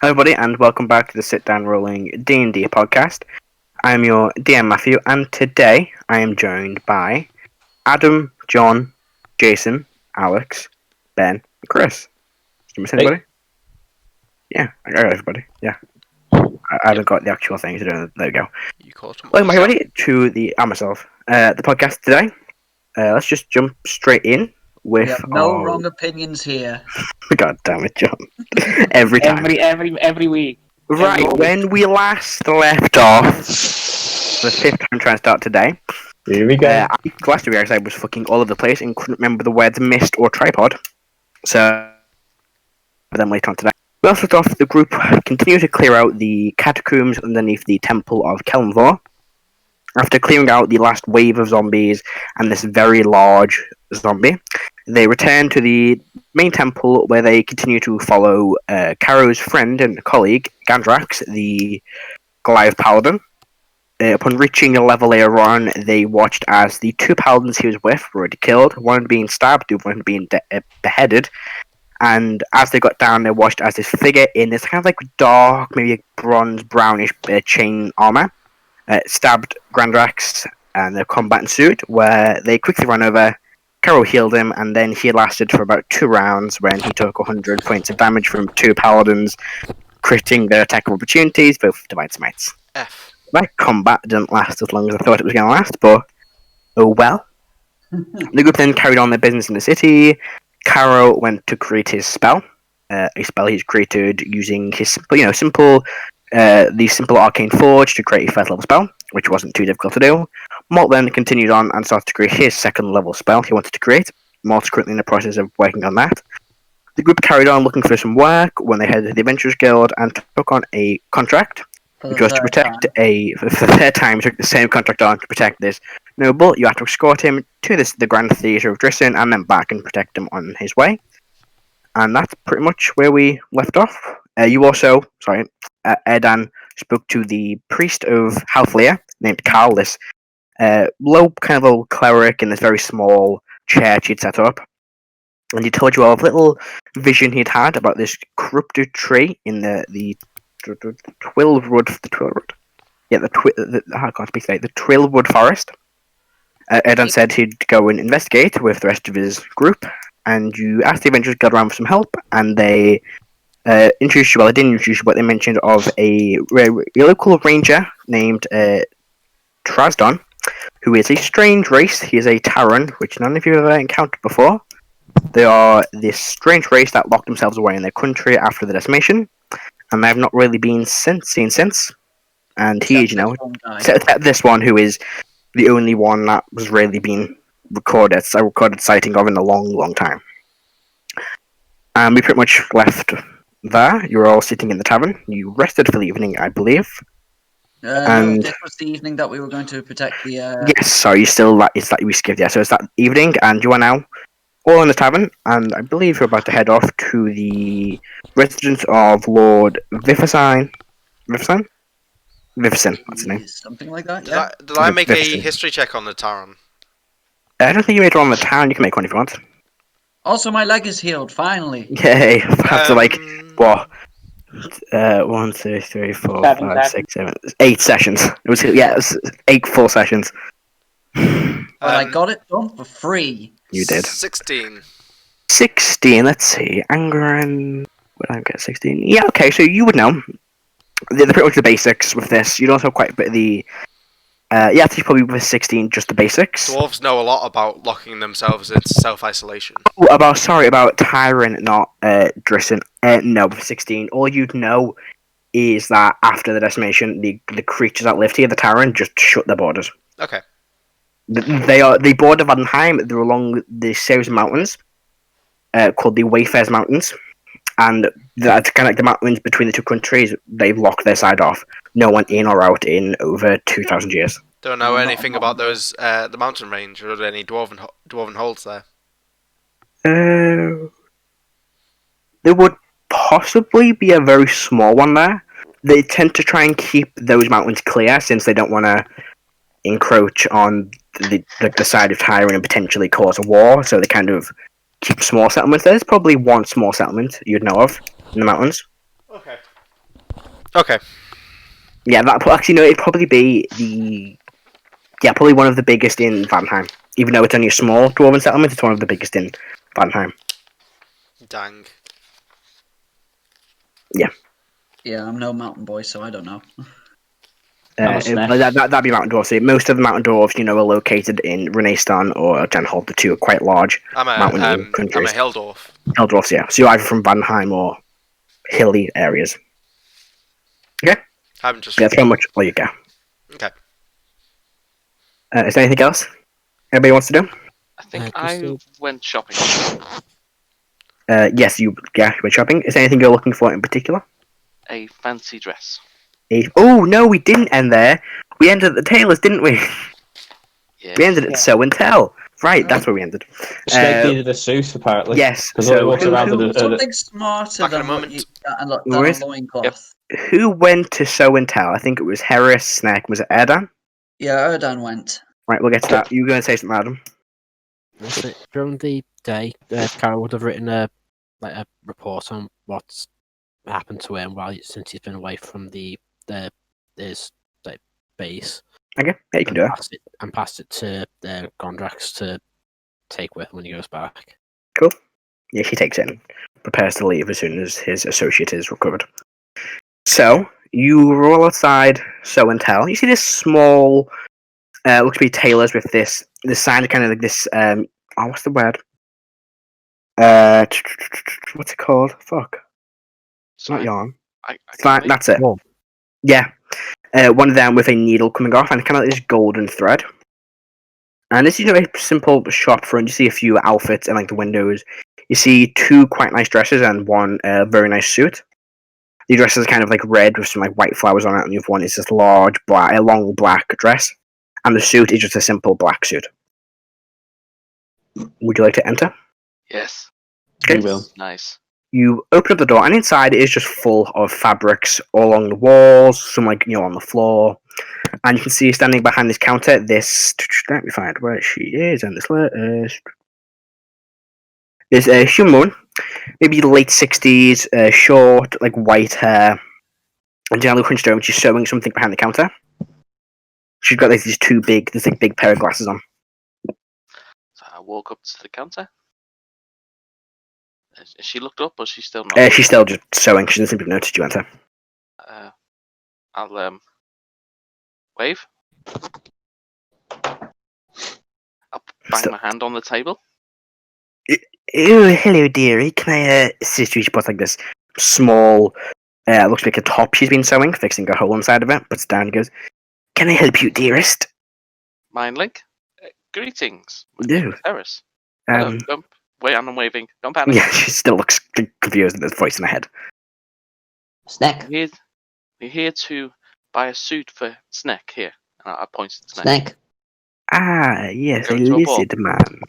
Hello, everybody, and welcome back to the Sit Down Rolling D&D podcast. I'm your DM Matthew, and today I am joined by Adam, John, Jason, Alex, Ben, and Chris. Did you miss anybody? Yeah, I got everybody. Yeah, I haven't got the actual thing to do. There we go. You called them Welcome everybody to the the podcast today. Let's just jump straight in with We have no wrong opinions here. God damn it, John! Every time. Every week. Right, when we last left off, the fifth time trying to start today. Here we go. Last week I was fucking all over the place and couldn't remember the words mist or tripod. So, then later on today. We also off the group continued to clear out the catacombs underneath the Temple of Kelmvor. After clearing out the last wave of zombies and this very large zombie, they return to the main temple where they continue to follow Karo's friend and colleague, Gandrax, the Goliath Paladin. Upon reaching a level later on, they watched as the two paladins he was with were already killed, one being stabbed, the other one being beheaded. And as they got down, they watched as this figure in this kind of like dark, maybe bronze, brownish chain armor stabbed Gandrax and the combat ensued, where they quickly ran over. Karo healed him, and then he lasted for about 2 rounds when he took 100 points of damage from 2 paladins, critting their attack of opportunities, both divine smites. That combat didn't last as long as I thought it was going to last, but oh well. The group then carried on their business in the city. Karo went to create his spell, a spell he's created using his simple arcane forge to create a first level spell, which wasn't too difficult to do. Molt then continued on and started to create his second level spell he wanted to create. Molt's currently in the process of working on that. The group carried on looking for some work when they headed to the Adventurers Guild and took on a contract, which was to protect for the third time, took the same contract on to protect this noble. You have to escort him to the Grand Theatre of Drisson and then back and protect him on his way. And that's pretty much where we left off. Erdan spoke to the priest of Halfleer named Carl, this low kind of old cleric in this very small church he'd set up. And he told you all of a little vision he'd had about this corrupted tree in the Twillwood forest. Erdan said he'd go and investigate with the rest of his group, and you asked the Adventurers Guild around for some help, and they introduced you, well, they didn't introduce you, but they mentioned of a local ranger named Trasdon, who is a strange race. He is a Terran, which none of you have ever encountered before. They are this strange race that locked themselves away in their country after the decimation, and they have not really been seen since. And he is, except this one, who is the only one that was really been recorded. It's a recorded sighting of in a long, long time. And we pretty much left there. You were all sitting in the tavern. You rested for the evening, I believe. And this was the evening that we were going to protect the. Yes, sorry, it's that we skipped. Yeah, so it's that evening, and you are now all in the tavern, and I believe you're about to head off to the residence of Lord Vivicine. Vivicine, that's his name. Something like that. Yeah. Did I make a history check on the Taran? I don't think you made one on the town. You can make one if you want. Also, my leg is healed finally. Yay! After 1, 2, 3, 4, 5, 6, 7, 8 sessions. It was 8 full sessions. I got it done for free. You did. 16. 16. Let's see. Angrun. Would I get 16? Yeah. Okay. So you would know. They're pretty much the basics with this. You'd also have quite a bit of the. Yeah, it's probably with 16, just the basics. Dwarves know a lot about locking themselves into self-isolation. About Tyrant, not Drisson. No, with 16. All you'd know is that after the decimation, the creatures that lived here, the Tyrant, just shut their borders. Okay. They border Vanheim. They're along the series of mountains called the Wayfarers Mountains, and that's kind of like the mountains between the two countries. They've locked their side off. No one in or out in over 2,000 years. Don't know anything about those the mountain range, or are there any dwarven holds there? There would possibly be a very small one there. They tend to try and keep those mountains clear since they don't want to encroach on the side of Tyrant and potentially cause a war, so they kind of keep small settlements. There's probably one small settlement you'd know of in the mountains. Okay. Okay. Yeah, that actually no, it'd probably be probably one of the biggest in Vanheim. Even though it's only a small dwarven settlement, it's one of the biggest in Vanheim. Dang. Yeah, I'm no mountain boy, so I don't know. That'd be Mountain Dwarfs. So most of the Mountain Dwarfs, are located in Renestan or Genhold, the two are quite large I'm a countries. Heldorf. Hell Dwarfs, yeah. So you're either from Vanheim or hilly areas. Okay? I'm just. That's how much all you get. Okay. Is there anything else everybody wants to do? I think I went shopping. Yes, you went shopping. Is there anything you're looking for in particular? A fancy dress. Oh, no, we didn't end there. We ended at the tailors, didn't we? Yeah. We ended at Sew and Tell. Right, that's where we ended. Snake needed a suit, apparently. Yes. Because So walks around with a... Something smarter Back in a than moment. a loincloth. Who went to Sew and Tell? I think it was Heris, Snek. Was it Erdan? Yeah, Erdan went. Right, we'll get to that. You were going to say something, Adam? During the day, Karo would have written a report on what's happened to him since he's been away from his base. Okay, yeah, you can do it. And passed it to Gondrax to take with when he goes back. Cool. Yeah, she takes it and prepares to leave as soon as his associate is recovered. So, you roll outside Sew and Tell. You see this small, looks to be tailors with this sign, kind of like this, what's the word? What's it called? Fuck. It's not yarn. That's it. Whoa. Yeah. One of them with a needle coming off and kind of like this golden thread. And this is a simple shop front. You see a few outfits in like the windows. You see two quite nice dresses and one very nice suit. The dress is kind of like red with some like white flowers on it, and the other one is this long black dress. And the suit is just a simple black suit. Would you like to enter? Yes. Okay. We will. Nice. You open up the door, and inside it is just full of fabrics all along the walls, some on the floor. And you can see standing behind this counter, let me find where she is on this list. There's a human, maybe late 60s, short, like white hair, and generally hunched over, and she's sewing something behind the counter. She's got like these big pair of glasses on. So I walk up to the counter. Has she looked up, or is she still not? She's still just sewing. She doesn't seem to have noticed you enter. I'll wave. I'll bang my hand on the table. Oh, hello, dearie. Can I assist you? She puts like this small, looks like a top she's been sewing, fixing a hole inside of it. Puts it down and goes, "Can I help you, dearest?" Mind link. Greetings. No. Heris. Don't wait, I'm waving. Don't panic. Yeah, she still looks confused at this voice in her head. Snek. We're here to buy a suit for Snek here. And I pointed to Snek. Snek. Ah, yes, a Going to a ball. lizard man.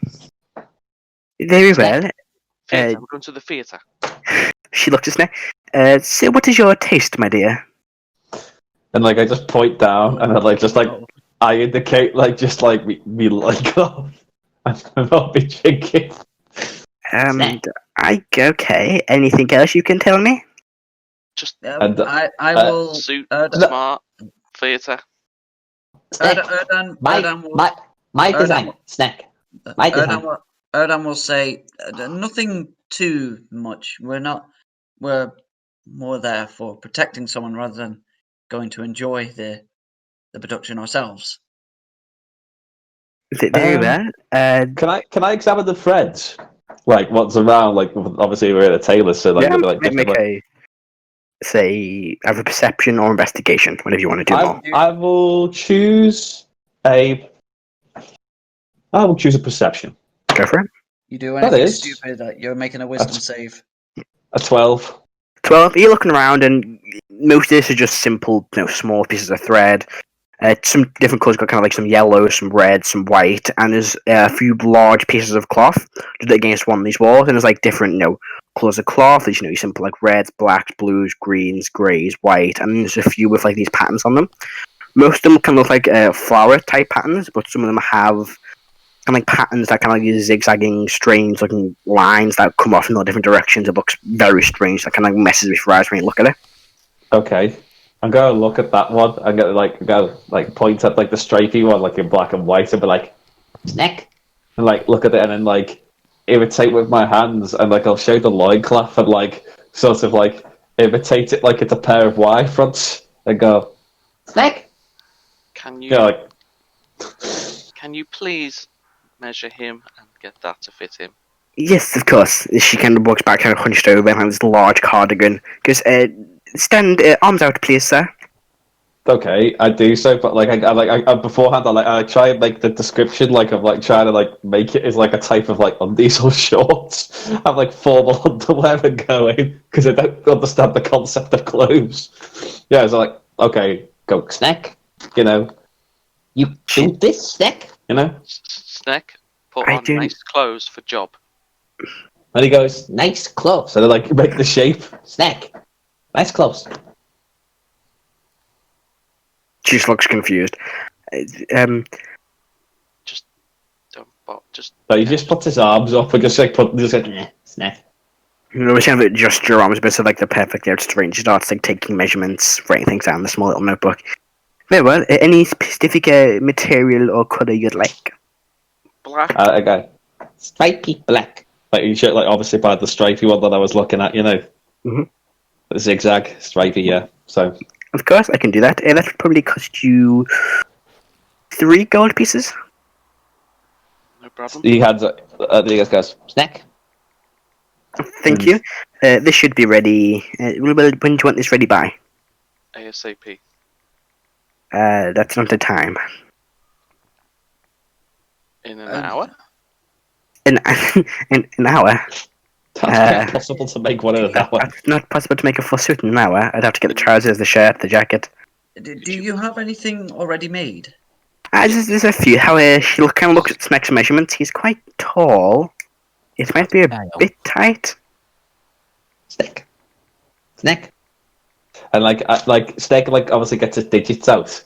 Very well. Theatre. We're going to the theatre. She looks at Snek. So what is your taste, my dear? And I just point down, and I indicate me off. I'm not be drinking. Okay. Anything else you can tell me? Just I will. suit, Erdan, smart, theatre. Snek. Erdan My design. Snek. My design. Erdan will say nothing too much. We're more there for protecting someone rather than going to enjoy the production ourselves. Very well. Can I examine the threads? Like what's around? Like obviously we're at a tailor, so have a perception or investigation, whatever you want to do. I will choose a perception. Go for it. You do That anything is- stupid, you're making a wisdom save. A 12. 12. You're looking around, and most of this is just simple, small pieces of thread. Some different colours, got kind of like some yellow, some red, some white, and there's a few large pieces of cloth against one of these walls, and there's like different, colours of cloth. There's, you simple like reds, blacks, blues, greens, greys, white, and there's a few with like these patterns on them. Most of them kind of look like flower type patterns, but some of them have kind of like patterns that kind of like these zigzagging, strange looking lines that come off in all different directions. It looks very strange. That kind of like messes with your eyes when you look at it. Okay. I'm gonna look at that one. I'm gonna point at like the stripy one, like in black and white, and be like, Snek. and like look at it, and then like imitate with my hands, and like I'll show the loincloth and like sort of like imitate it like it's a pair of Y fronts, and go, Snek. Can you you know, like, can you please measure him and get that to fit him? Yes, of course. She kind of walks back, kind of hunched over, and has this large cardigan. Goes, stand, arms out, please, sir. okay, I do so, but like I beforehand, I try and make the description like of like trying to like make it as like a type of like undies or shorts. I'm like formal underwear and going because I don't understand the concept of clothes. Yeah, so like okay, go Snek. you know, You do this, Snek. you know, Snek, put I on do- nice clothes for job. and he goes. Nice clothes. So they like make the shape. Snek. Nice clothes. She just looks confused. Just don't. Just. So he just puts his arms up and just like Snek. You know, kind of adjust your arms a bit so like they're perfectly outstretched. She starts like taking measurements, writing things down in a small little notebook. Very well. Any specific material or colour you'd like? Black. okay. Stripy black. Like you should like obviously by the stripy one that I was looking at, you know. Mhm. The zigzag stripy, yeah. So Of course, I can do that. That would probably cost you 3 gold pieces. No problem. he had the goes. Snek. Thank you. This should be ready. When do you want this ready by? ASAP. That's not the time. In an hour. An hour. That's not possible to make one in an hour. That's not possible to make a full suit in an hour. I'd have to get the trousers, the shirt, the jacket. Do you have anything already made? There's a few. How she kind of looks at Snek's measurements. He's quite tall. It might be a bit tight. Snek. Snek. And like Snake like obviously gets his digits out.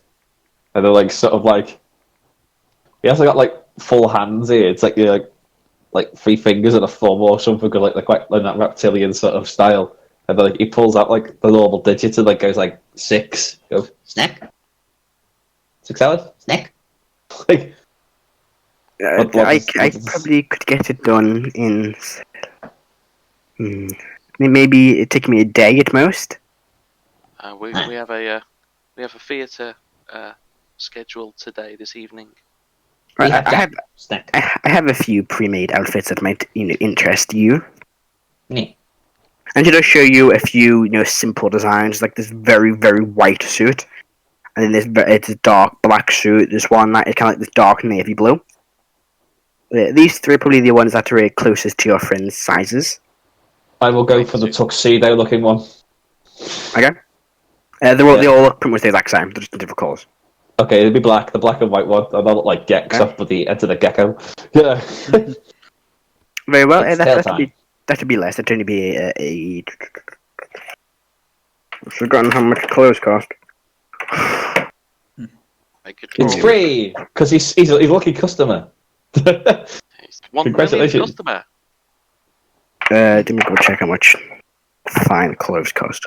And they're like sort of like he also got like full hands here. It's like you're like 3 fingers and a thumb or something, like quite in that reptilian sort of style. And then like he pulls out like the normal digits and like goes like 6. Goes Snek. 6 hours? Snek. Like I probably could get it done in. Maybe it'd take me a day at most. We have a theatre scheduled today this evening. Right, have I have Snek. I have a few pre-made outfits that might interest you. Yeah. And I'll show you a few simple designs, like this very very white suit, and then it's a dark black suit. There's one that is kind of like this dark navy blue. These 3 are probably the ones that are closest to your friend's sizes. I will go for the tuxedo looking one. Okay. They all look pretty much the exact same. They're just in different colours. Okay, it'll be black, the black and white one. And I'll look like Gex Okay. up with the enter the gecko. Yeah. Very well. It's That tail should be less. That'd only be a. I've forgotten how much clothes cost. Make it It's roll. free because he's a lucky customer. He's 1 million Congratulations. customer. Let me go check how much fine clothes cost.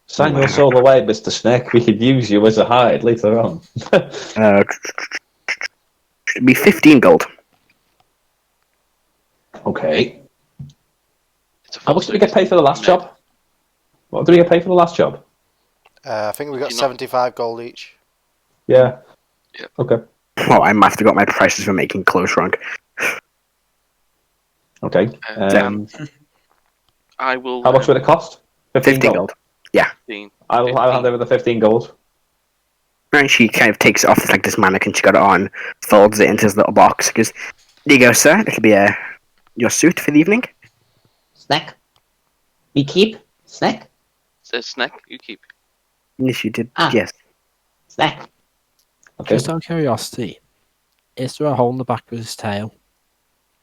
Sign your soul away, Mr. Snek. We could use you as a hide later on. Should be 15 gold. Okay. It's a How full much did we suit. get paid for the last job? What did we get paid for the last job? I think we got Do you not- 75 gold each. Yeah. Yeah. Okay. Oh, I must have got my prices for making clothes wrong. Okay. I will. How much would it cost? 15 gold. 15. I'll hand over the 15 gold. Right, she kind of takes it off this mannequin she got it on, folds it into this little box. Goes, there you go, sir. It'll be your suit for the evening. Snek. We keep. Snek. Says Snek, you keep. Yes, you did. Ah. Yes. Snek. Okay. Just out of curiosity, is there a hole in the back of his tail?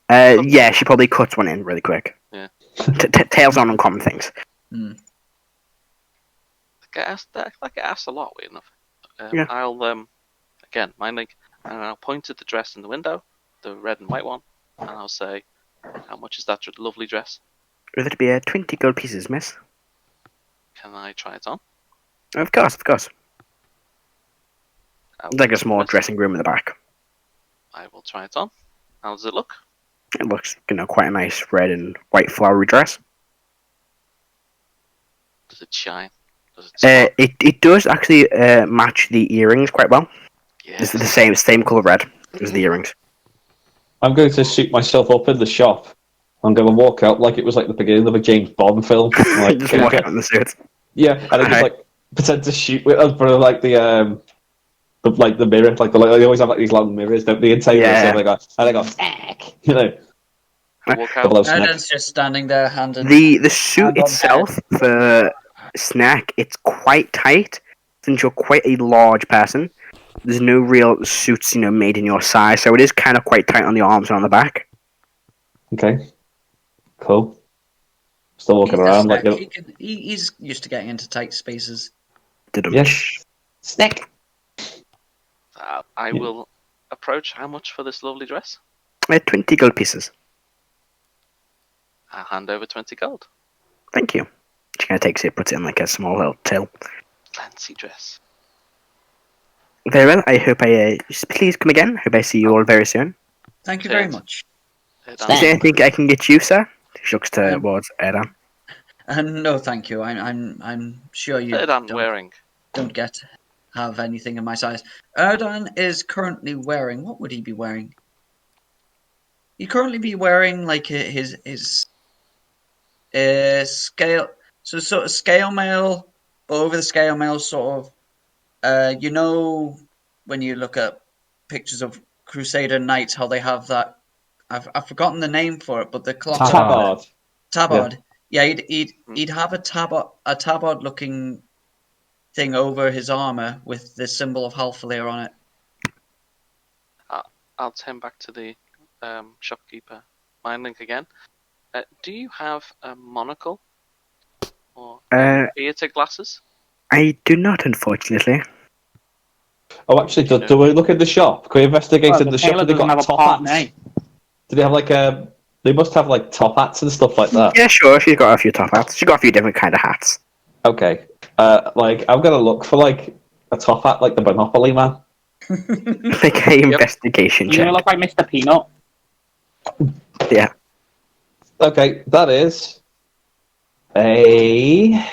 Yeah, she probably cuts one in really quick. Yeah. Tails on uncommon things. I get asked a lot, weird enough. Yeah. I'll again, and I'll point at the dress in the window, the red and white one, and I'll say, "How much is that lovely dress? That'd be 20 gold pieces, miss. Can I try it on?" Of course, of course. How Like a does it small dress? dressing room in the back. I will try it on. How does it look? It looks, quite a nice red and white flowery dress. Does it shine? Does it spark? It does actually match the earrings quite well. Yes. It's the same colour red as the earrings. I'm going to shoot myself up in the shop. I'm going to walk out like it was like the beginning of a James Bond film. Like, Just walk out in the suit. yeah, and I just Alright. like pretend to shoot with for like the mirror, like they always have like these long mirrors, don't they? In tables, Yeah. and they go, Snek, you know, I walk out. double O Snek. Erdan's just standing there, handed. The suit Hand on itself for Snek, it's quite tight since you're quite a large person. There's no real suits, made in your size, so it is kind of quite tight on the arms and on the back. Okay, cool. Still walking He's a around like Snek. He's used to getting into tight spaces. yes. Snek. I will approach. How much for this lovely dress? 20 gold pieces. I'll hand over 20 gold. Thank you. She kind of takes it, puts it in like a small little till. Fancy dress. Very well. I hope please come again. Hope I see you all very soon. Thank you very Cheers. much. Is there anything I can get you, sir? She looks towards Erdan. No, thank you. I'm sure you Erdan wearing. don't have anything in my size. Erdan is currently wearing. What would he be wearing? He'd currently be wearing like his scale. So sort of scale mail, but over the scale mail, sort of. When you look at pictures of Crusader Knights, how they have that. I've forgotten the name for it, but the cloth. Tabard. Tabard. Yeah, he'd have a tabard looking thing over his armor with the symbol of Halfalir on it. I'll turn back to the shopkeeper. Mindlink again. Do you have a monocle? Or theatre glasses? I do not, unfortunately. Oh, actually, do we look in the shop? Can we investigate in the shop? Have they got top hats? Do they have like They must have like top hats and stuff like that. Yeah, sure. She's got a few top hats. She's got a few different kind of hats. Okay. I'm gonna look for like a top hat, like the Monopoly man. Like a investigation You check. look like Mr. Peanut. Yeah. Okay, that is a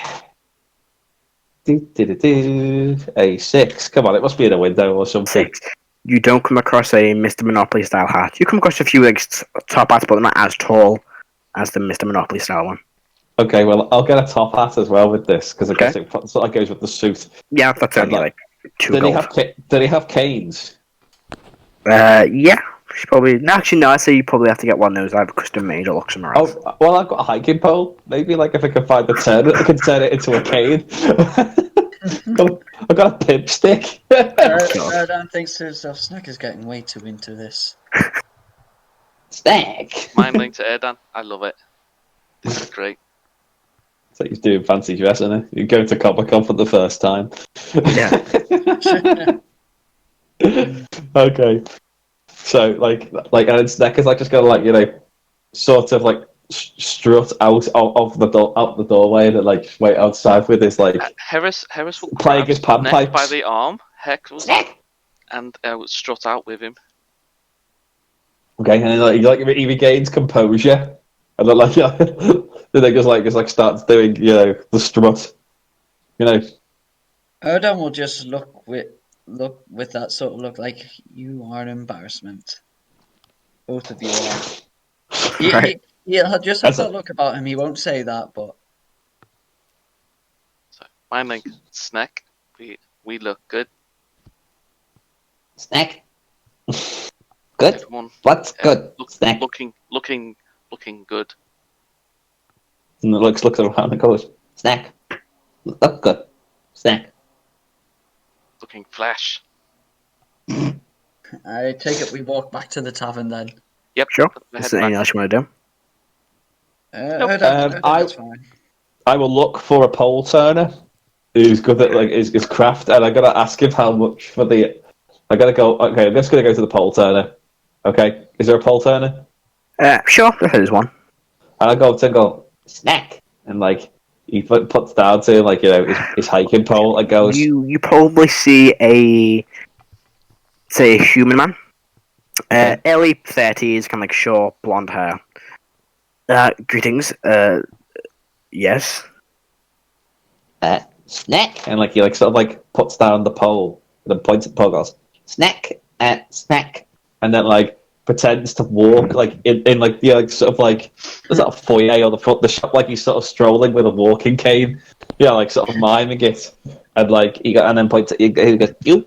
a 6. Come on, it must be in a window or something. 6. You don't come across a Mr. Monopoly style hat. You come across a few like top hats, but they're not as tall as the Mr. Monopoly style one. Okay, well, I'll get a top hat as well with this because I Okay. guess it sort of goes with the suit. Yeah, that's only like 2 Did he gold. have canes? Yeah. She's probably. No, actually, no. I'd say you probably have to get one of those either custom made or look somewhere else. Oh, well, I've got a hiking pole. Maybe like if I can find the turn, I can turn it into a cane. I've got a pimp stick. Erdan thinks to himself, Snek is getting way too into this. Snek. Mindlink to Erdan. I love it. This is great. So he's doing fancy dress, isn't he? You're going to Comic-Con for the first time. Yeah. Okay. So like, and Snek is like just gonna sort of like strut out of the door, out the doorway, and like wait outside with his like Heris will Playing grab his Snek panpipes. by the arm. Heck was Snek. and strut out with him. okay, and then he regains composure, and then then they just starts doing the strut, Erdan will just look with that sort of look like you are an embarrassment. Both of you are. Right. He'll just have That's that look about him. He won't say that, but So Mindlink, Snek, we look good. Snek. Good. Everyone What's good? Snek. looking good. and it looks around and goes, Snek. Look good. Snek. Looking flash. I take it we walk back to the tavern then. Yep. Sure. put my Is head there anything back. else you want to do? That's fine. I will look for a pole turner who's good at his craft, and I gotta ask him how much for the. I gotta go. Okay, I'm just gonna go to the pole turner. Okay, is there a pole turner? Sure. There is one. And I go up to him and go, Snek. and he puts down to like his hiking pole and goes. You probably see a human man, Okay. early 30s, kind of like short blonde hair. Greetings. Yes. Snek. And like he like sort of like puts down the pole and then points at the pole, goes Snek. Snek. and then like pretends to walk like in like the sort of like there's that a foyer or the front of the shop, like he's sort of strolling with a walking cane, like sort of miming it, and like and then points at he goes You.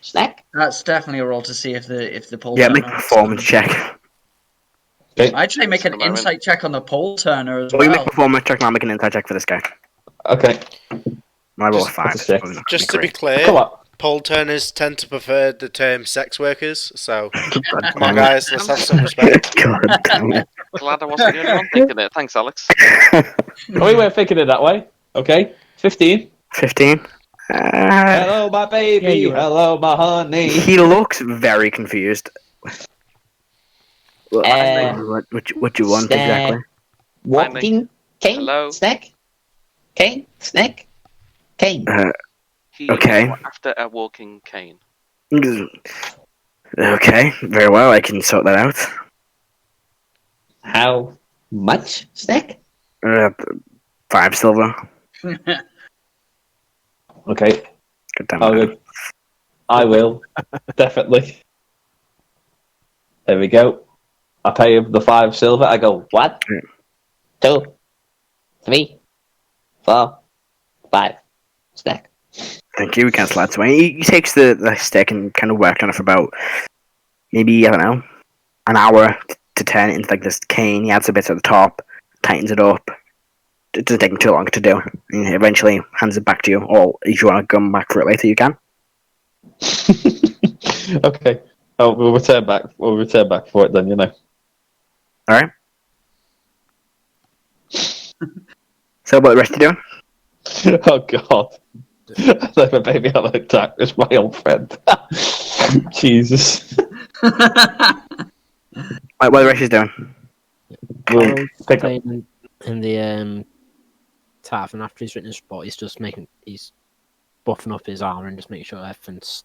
Snek. That's definitely a roll to see if the pole. Yeah, turner make a performance check. I'd say make an Just a moment. insight check on the pole turner as Well, you make well. a performance check, and I'll make an insight check for this guy. Okay, My roll Just- is 5. What's the check? Probably not Just to gonna be be clear, come on. pole turners tend to prefer the term sex workers, so great. come on guys, let's have some respect. God damn it. Glad I wasn't the only one thinking it. Thanks, Alex. Oh, we weren't thinking it that way. Okay, 15. 15. Hello, my baby. Yeah, you were. Hello, my honey. He looks very confused. Well, what do you want exactly? Walking. Cane. Hello? Snek. Cane. Snek. Cane. He Okay. is after a walking cane. Okay, very well. I can sort that out. How much? Snek. 5 silver. Okay, God damn I'll it. go. I will definitely. There we go. I pay him the 5 silver. I go, what? 2, 3, 4, 5. Snek. Thank you. We cancel that away. He takes the stick and kind of worked on it for about maybe, I don't know, an hour to 10 into like this cane. He adds a bit at the top, tightens it up. It doesn't take him too long to do. And he eventually hands it back to you. Or if you want to come back for it later, you can. Okay. Oh, we'll return back. We'll return back for it then. Alright. So what the rest of you doing? Oh God. I thought my baby had an attack. It's my old friend. Jesus. What the rest is doing? We'll Carl's pick up. playing in the tavern after he's written his report. He's buffing up his armor and just making sure everything's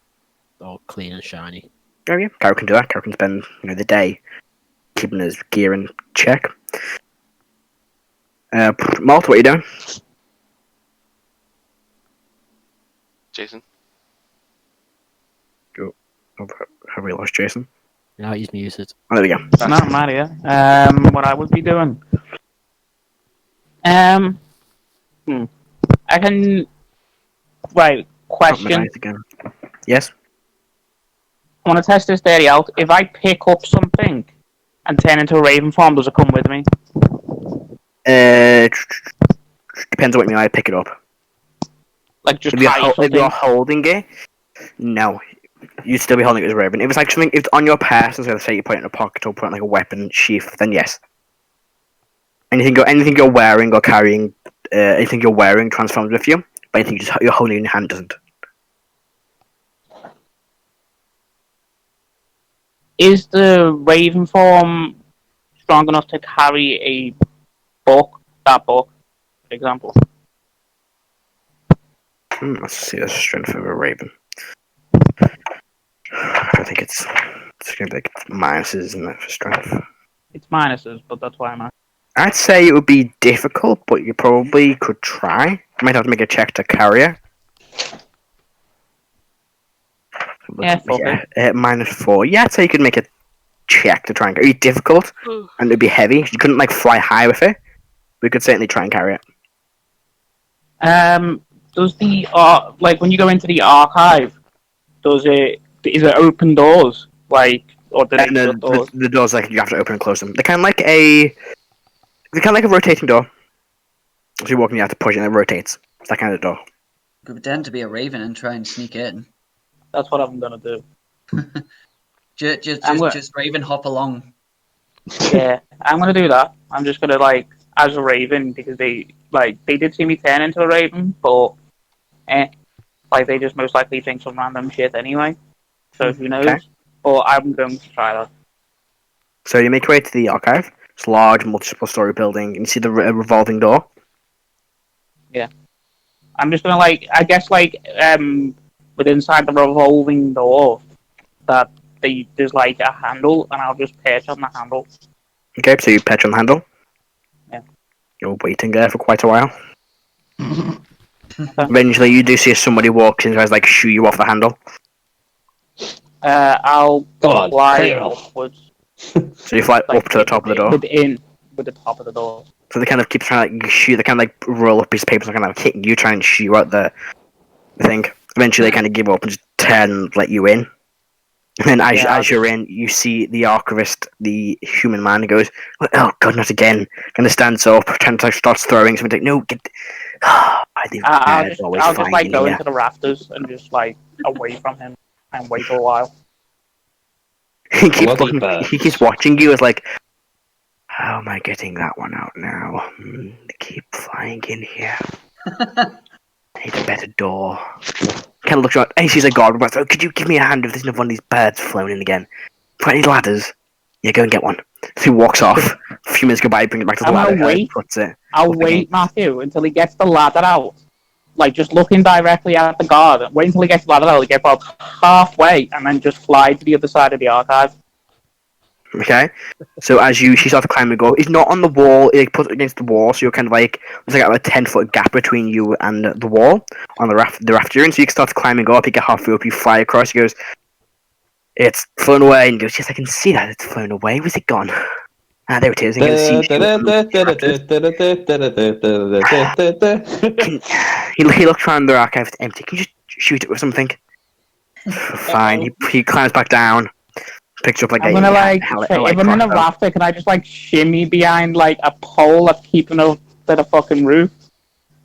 all clean and shiny. Oh yeah, Karo can do that. Karo can spend the day keeping his gear in check. Molt, what are you doing? Jason? Have we lost Jason? Now he's muted. Oh, there we go. No, I'm out here. What I would be doing. I can. Right, Oh, question. midnight again. Yes. I want to test this theory out. If I pick up something and turn into a raven form, does it come with me? Depends on what you mean. I pick it up. Like just If you're, tie if something? you're holding it, no, you'd still be holding it as a raven. If it's like something, if it's on your person, so say you put it in a pocket or put it in like a weapon sheath, then yes. Anything you're wearing or carrying, anything you're wearing transforms with you. But anything you're holding in your hand doesn't. Is the raven form strong enough to carry a book? That book, for example. Let's see the strength of a raven. I think it's going to be like minuses, isn't it, for strength? It's minuses, but that's why I'm asking. I'd say it would be difficult, but you probably could try. You might have to make a check to carry it. Yeah, fuck it. -4. Yeah, I'd say you could make a check to try and carry it. It'd be difficult, and it'd be heavy. You couldn't like fly high with it. We could certainly try and carry it. Does the like when you go into the archive, is it open doors or do they And shut doors? the doors, like, you have to open and close them. They're kind of like a rotating door. So you walk in, you have to push it and it rotates. It's that kind of door. Could pretend to be a raven and try and sneak in. That's what I'm gonna do. Just raven hop along. Yeah, I'm gonna do that. I'm just gonna as a raven because they did see me turn into a raven, but they just most likely think some random shit anyway. So who knows? Okay. But I'm going to try that. So you make your way to the archive. It's a large, multiple-story building. You can see the revolving door. I'm just gonna like, I guess like, with inside the revolving door, that there's like a handle, and I'll just perch on the handle. Okay, so you perch on the handle. Yeah. You're waiting there for quite a while. Eventually, you do see somebody walks in and tries like shoo you off the handle. I'll God, fly fail. upwards, So you fly like up to the top of the door. with the top of the door. So they kind of keep trying to like, shoot. They kind of like roll up piece of paper and kind of hitting you, trying to shoo out the thing. Eventually, they kind of give up and just turn and let you in. And then as you're in, you see the archivist, the human man, goes, "Oh God, not again!" Kind of stands up, starts throwing something. Like, no, get. I'll just like go here. into the rafters and just like away from him and wait a while. He keeps Bloody looking, birds. he keeps watching you as like, how am I getting that one out now? They keep flying in here. I need a better door. Kind of looks around. Hey, she's a god. So could you give me a hand if there's no one of these birds flown in again? Got any ladders? Yeah, go and get one. So he walks off. A few minutes go by, brings it back to the I'm gonna ladder. wait. Puts it. I'll wait, Matthew, until he gets the ladder out. Like, just looking directly at the guard. Wait until he gets the ladder out, get about halfway, and then just fly to the other side of the archive. Okay. So as she starts climbing, go. It's not on the wall. It puts it against the wall, so you're kind of like there's like a 10-foot gap between you and the wall on the raft you're in. So you can start climbing up. You get halfway up, you fly across. He goes, "It's flown away," and he goes, "Yes, I can see that it's flown away. Where's it gone?" Ah, there it is. You can see he looks around the archive. It's empty. Can you just shoot it with something? Fine. He climbs back down. Picks up like I'm gonna like, if I'm in a rafter, can I just like shimmy behind like a pole that's keeping up to the fucking roof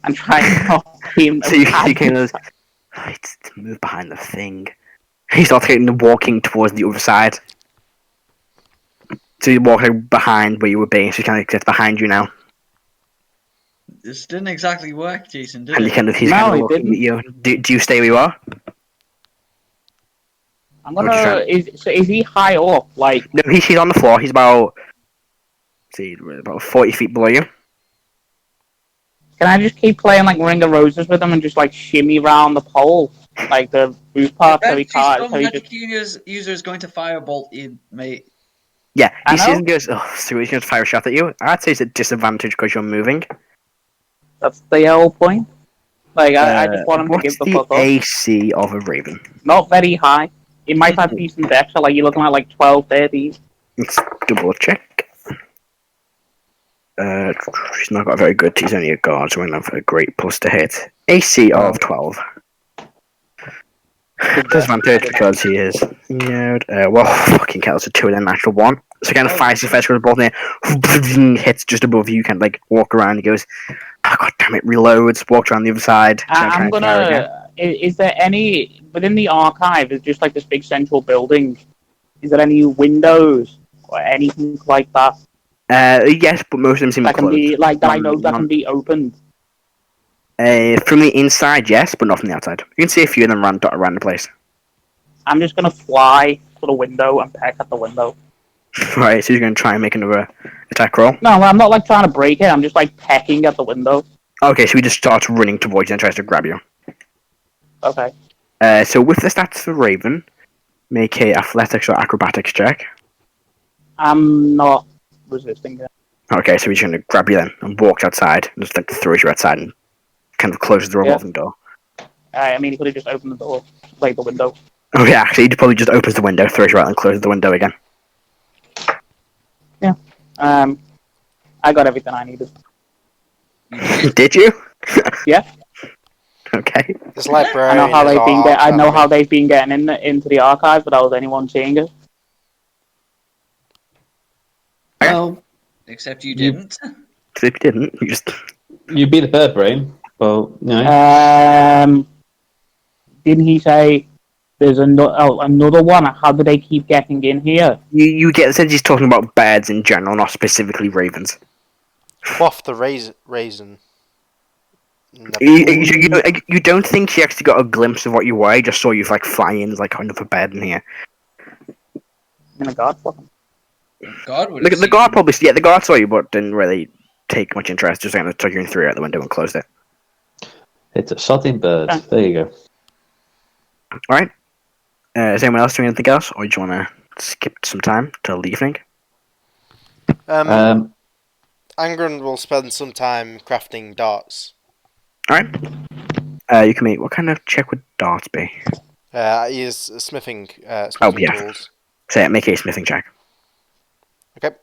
and try and not him? So you kind of to move behind the thing. He starts walking towards the other side. So you walk like, behind where you were being. So he kind of gets behind you now. This didn't exactly work, Jason, did And it? he's kind of looking at you. Do you stay where you are? I'm gonna. Is he high up? Like no, he's on the floor. He's about 40 feet below you. Can I just keep playing like Ring of Roses with him and just like shimmy around the pole, like the roof part, so he can't? Some magic user is going to firebolt you, mate. Yeah, he sees and goes, "Oh, so he's going to fire a shot at you." I'd say it's a disadvantage because you're moving. That's the whole point. Like I just want him to give the fuck up. What's the AC of a raven? Not very high. He might have decent dex, so like you're looking at like 12, 13. Let's double check. She's not got a very good. She's only a guard, so we don't have a great plus to hit. AC of 12. Disadvantage because he is. Well, fucking hell, it's a 2 and a natural 1. So kind of fires his first with both there, hits just above you. Kind of like walk around. He goes, "Oh, God damn it!" Reloads, walks around the other side. I'm gonna. Is there any within the archive? Is just like this big central building? Is there any windows or anything like that? Yes, but most of them seem that closed. Can be like that. I know that can be opened. From the inside, yes, but not from the outside. You can see a few of them around the place. I'm just gonna fly to the window and peck at the window. Right, so you're gonna try and make another attack roll? No, I'm not like trying to break it. I'm just like pecking at the window. Okay, so he just starts running towards you and tries to grab you. Okay. So with the stats for Raven, make a athletics or acrobatics check. I'm not resisting it. Okay, so he's gonna grab you then and walks outside and just like throws you outside and kind of closes the revolving door. I mean, he could have just opened the door, like the window. Oh yeah, actually, he probably just opens the window, throws you out, and closes the window again. Yeah. I got everything I needed. Did you? Yeah. Okay. This librarian. I know how they've been. I know how they've been getting into the archive without anyone seeing it. Well, except you didn't. Except you didn't. You just. You beat her brain. Well, no. Didn't he say there's another one? How do they keep getting in here? You get the sense he's talking about birds in general, not specifically ravens. Quaff the raisin. You don't think she actually got a glimpse of what you were. He just saw you like flying in, like another bed in here. In a guard, fuck him. The guard probably, the guard saw you, but didn't really take much interest. Just kind of took you through out the window and closed it. It's a sodding bird. Yeah. There you go. Alright. Is anyone else doing anything else, or do you want to skip some time till the evening? Um, Angrun will spend some time crafting darts. Alright. You can make... What kind of check would darts be? He is smithing Yeah. tools. So make a smithing check. Okay.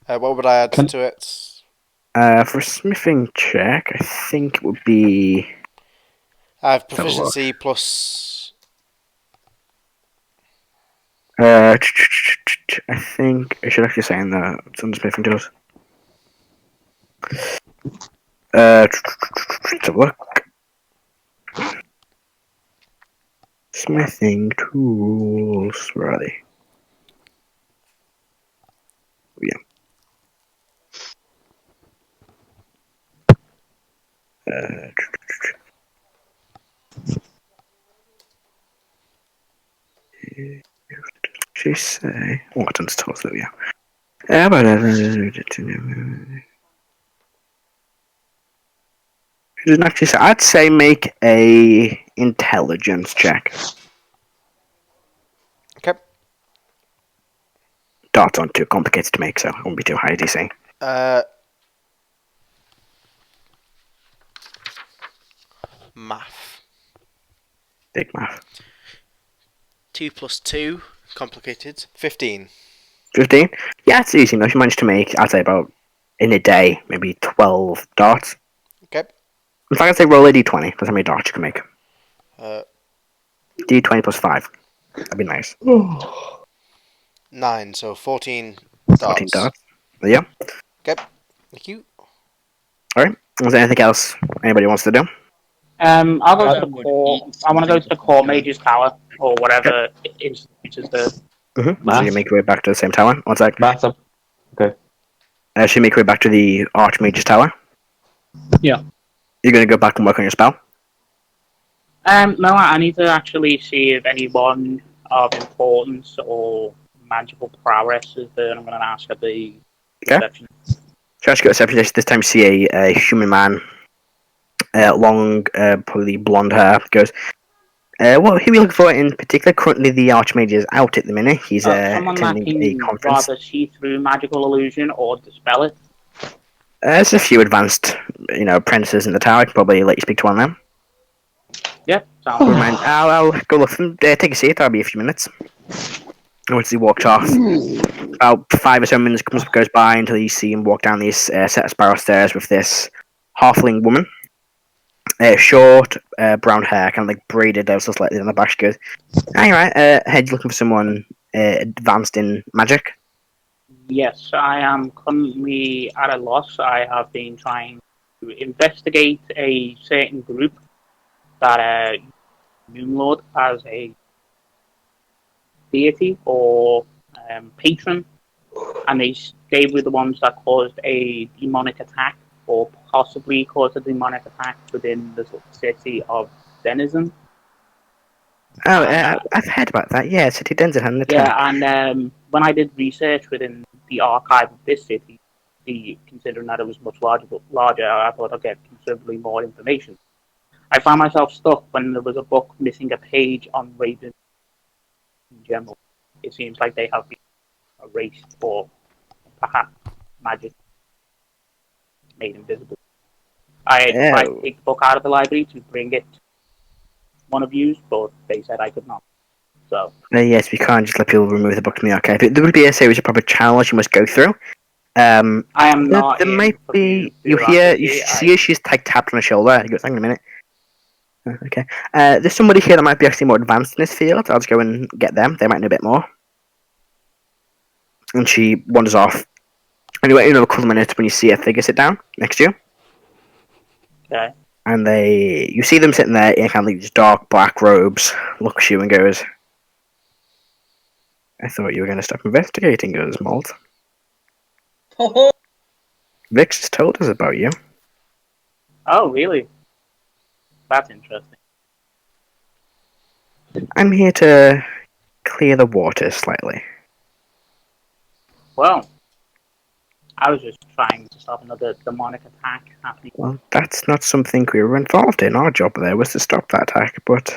What would I add to it? For a smithing check, I think it would be... I have proficiency plus... I think I should actually say in the smithing tools. Let's have a look. Smithing tools. Where are they? Oh, yeah. She say? Oh, I don't tools though. Yeah. But she didn't actually say. I'd say make a intelligence check. Okay. Darts aren't too complicated to make, so it won't be too high DC. Math. Big math. 2 plus 2, complicated. 15. 15? Yeah, it's easy enough. You managed to make, I'd say about, in a day, maybe 12 darts. Okay. In fact, I'd say roll a d20. That's how many darts you can make. Uh, d20 plus 5. That'd be nice. 9, so 14 darts. 14 darts. Yeah. Okay. Thank you. Alright. Is there anything else anybody wants to do? I'll go to the core. I want to go to the core mage's tower or whatever institutes there. Mm-hmm. So you make your way back to the same tower. One sec. Massive. Okay. So you make your way back to the Archmage's tower. Yeah. You're going to go back and work on your spell? No, I need to actually see if anyone of importance or magical prowess is there, and I'm going to ask at the reception. So ask you at reception. This time you see a human man, long, probably blonde hair. Goes, who are you looking for in particular? Currently, the Archmage is out at the minute. He's someone that attending a can conference. rather see through magical illusion or dispel it. There's a few advanced, apprentices in the tower. I can probably let you speak to one of them. Yep, sounds good. I'll go look for them. Take a seat. I'll be a few minutes. Once he walked off, about 5 or so minutes goes by until you see him walk down these set of spiral stairs with this halfling woman. Short, brown hair, kind of like braided ever so slightly on the back. She goes, "Alright, head, you looking for someone advanced in magic?" Yes, I am currently at a loss. I have been trying to investigate a certain group that Moonlord as a deity or patron, and they were the ones that caused a demonic attack, or possibly caused a demonic attack within the city of Denizen. Oh, I've heard about that. Yeah, City Denizen had an attack. Yeah, and when I did research within the archive of this city, considering that it was much larger, I thought I'd get considerably more information. I found myself stuck when there was a book missing a page on Raven in general. It seems like they have been erased, or perhaps magic made invisible. I tried to take the book out of the library to bring it to one of you, but they said I could not. So yes, we can't just let people remove the book from the archive. There would be a series of proper channels you must go through. I am not. There might be. You see, she's tapped on the shoulder. He goes, "Hang on a minute." Okay. There's somebody here that might be actually more advanced in this field. I'll just go and get them. They might know a bit more. And she wanders off. Anyway, in a couple of minutes, when you see a figure sit down next to you. Okay. And you see them sitting there in kind of like these dark black robes. Looks at you and goes, "I thought you were going to stop investigating," goes Molt. Vix has told us about you. Oh, really? That's interesting. I'm here to clear the water slightly. Well, I was just trying to stop another demonic attack happening. Well, that's not something we were involved in. Our job there was to stop that attack, but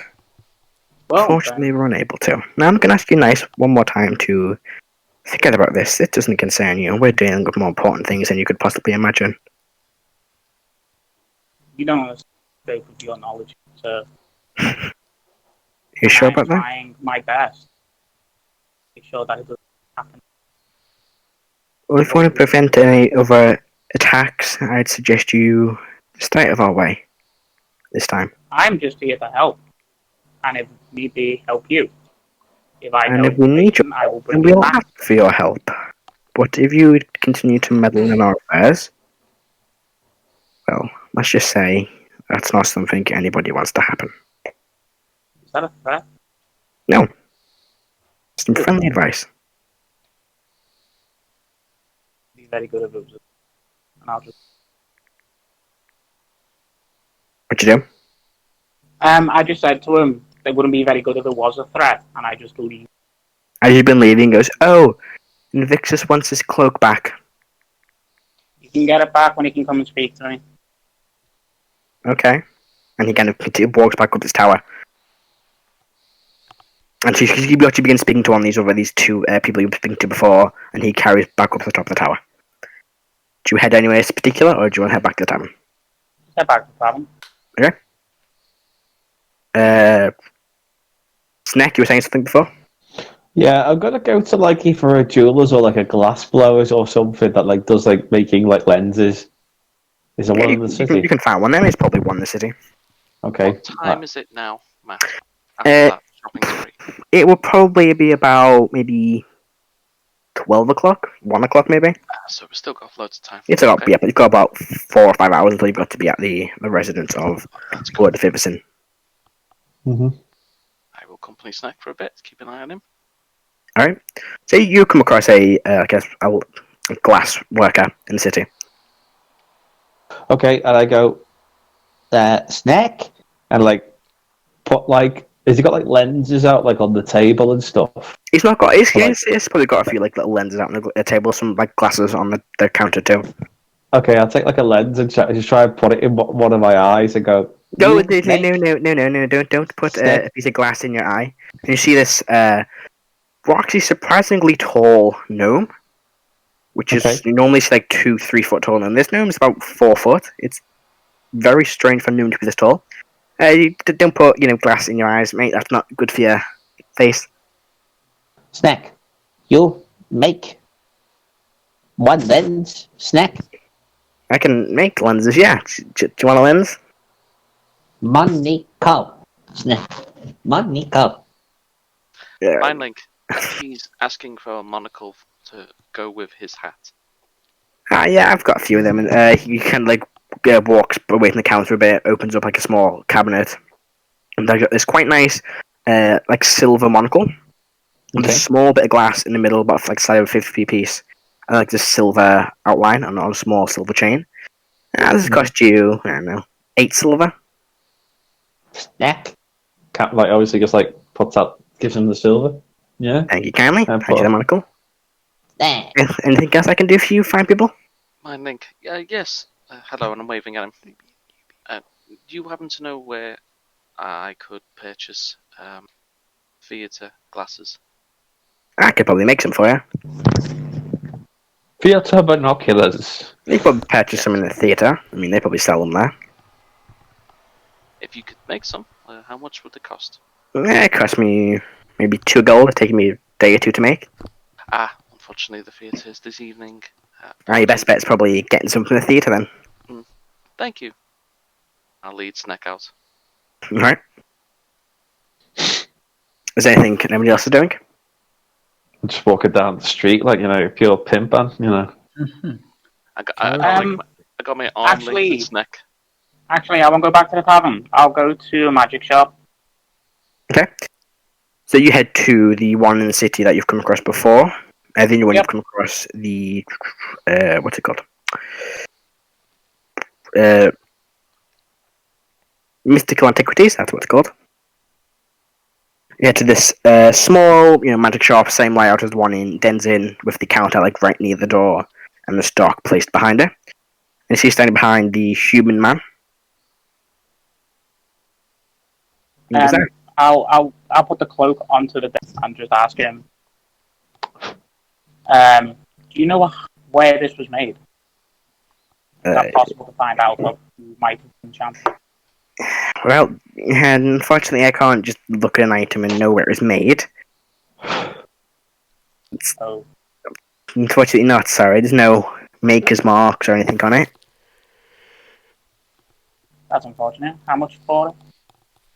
Well, unfortunately we were unable to. Now I'm going to ask you nice one more time to forget about this. It doesn't concern you. We're dealing with more important things than you could possibly imagine. you don't want to stay with your knowledge, so You sure I'm about that? trying my best to make sure that it doesn't happen. Well, if you want to prevent any other attacks, I'd suggest you stay out of our way this time. I'm just here to help, and if need be, help you. If I And know if we need you, information, I will then bring it we'll back. ask for your help. But if you continue to meddle in our affairs, well, let's just say that's not something anybody wants to happen. Is that a threat? No. Some friendly advice. Be very good at those. And I'll just. What'd you do? I just said to him they wouldn't be very good if it was a threat, and I just leave. As you've been leaving, he goes, "Oh, Invictus wants his cloak back." You can get it back when he can come and speak to me. Okay. And he kind of walks back up this tower. And she actually begins speaking to one of these two people you've been speaking to before, and he carries back up to the top of the tower. Do you head anywhere in particular, or do you want to head back to the tavern? Step back to the problem. Okay. Snek, you were saying something before? Yeah, I'm gonna go to like either a jeweler's or like a glass blowers or something that like does like making like lenses. Is there one in the city? You can find one. There is probably one in the city. Okay. What time is it now, Matt? After that shopping spree. It will probably be about maybe 12 o'clock, 1 o'clock maybe. So we've still got loads of time. It's about, Okay. yeah, but you've got about 4 or 5 hours until you've got to be at the residence of Lord Fiverson. Mm-hmm. I will accompany Snek for a bit. Keep an eye on him. Alright. So you come across a glass worker in the city. Okay, and I go, Snek, and like put like, has he got like lenses out like on the table and stuff? He's not got. He's probably got a few like little lenses out on the table, some like glasses on the counter too. Okay, I'll take like a lens and just try and put it in one of my eyes and go. No, "You no, make no! Don't put Snek." a piece of glass in your eye. And you see this actually surprisingly tall gnome, which is Okay. normally like 2-3 foot tall, and this gnome is about 4 foot. It's very strange for a gnome to be this tall. Don't put glass in your eyes, mate. That's not good for your face. Snek, you make one lens, Snek. I can make lenses, yeah. Do you want a lens? Money cow. Snek. Money cow. Yeah. Fine Link. He's asking for a monocle to go with his hat. Yeah, I've got a few of them. And he kind of like walks away from the counter a bit, opens up like a small cabinet, and they've got this quite nice, like silver monocle, with a Okay. small bit of glass in the middle, about like size of a 50p piece, and like this silver outline on a small silver chain. This cost you, I don't know, 8 silver. Snek. Cat like obviously just like puts out, gives him the silver. Yeah. Thank you kindly. And Thank you, the monocle. Snek. Anything else I can do for you, fine people? Fine Link. Yes. Hello, and I'm waving at him. Do you happen to know where I could purchase theatre glasses? I could probably make some for you. Theatre binoculars. You could probably purchase some in the theatre. I mean, they probably sell them there. If you could make some, how much would they cost? It cost me maybe 2 gold. It's taken me a day or two to make. Unfortunately, the theatre is this evening. Your best bet's probably getting some from the theatre then. Thank you. I'll lead Snek out. Alright. Is there anything anybody else is doing? I'm just walking down the street like pure pimp man. I got my arm actually- linked with Snek. Actually, I won't go back to the tavern. I'll go to a magic shop. Okay. So you head to the one in the city that you've come across before. And then when Yep. you've come across the what's it called? Mystical Antiquities, that's what it's called. You head to this small, magic shop, same layout as the one in Denzin, with the counter like right near the door, and a stock placed behind her. And she's standing behind the human man. He was there. I'll put the cloak onto the desk and just ask him. Do you know where this was made? Is that possible to find out of who might have enchanted? Well, unfortunately, I can't just look at an item and know where it's made. Oh, Unfortunately not, sorry. There's no maker's marks or anything on it. that's unfortunate. How much for it?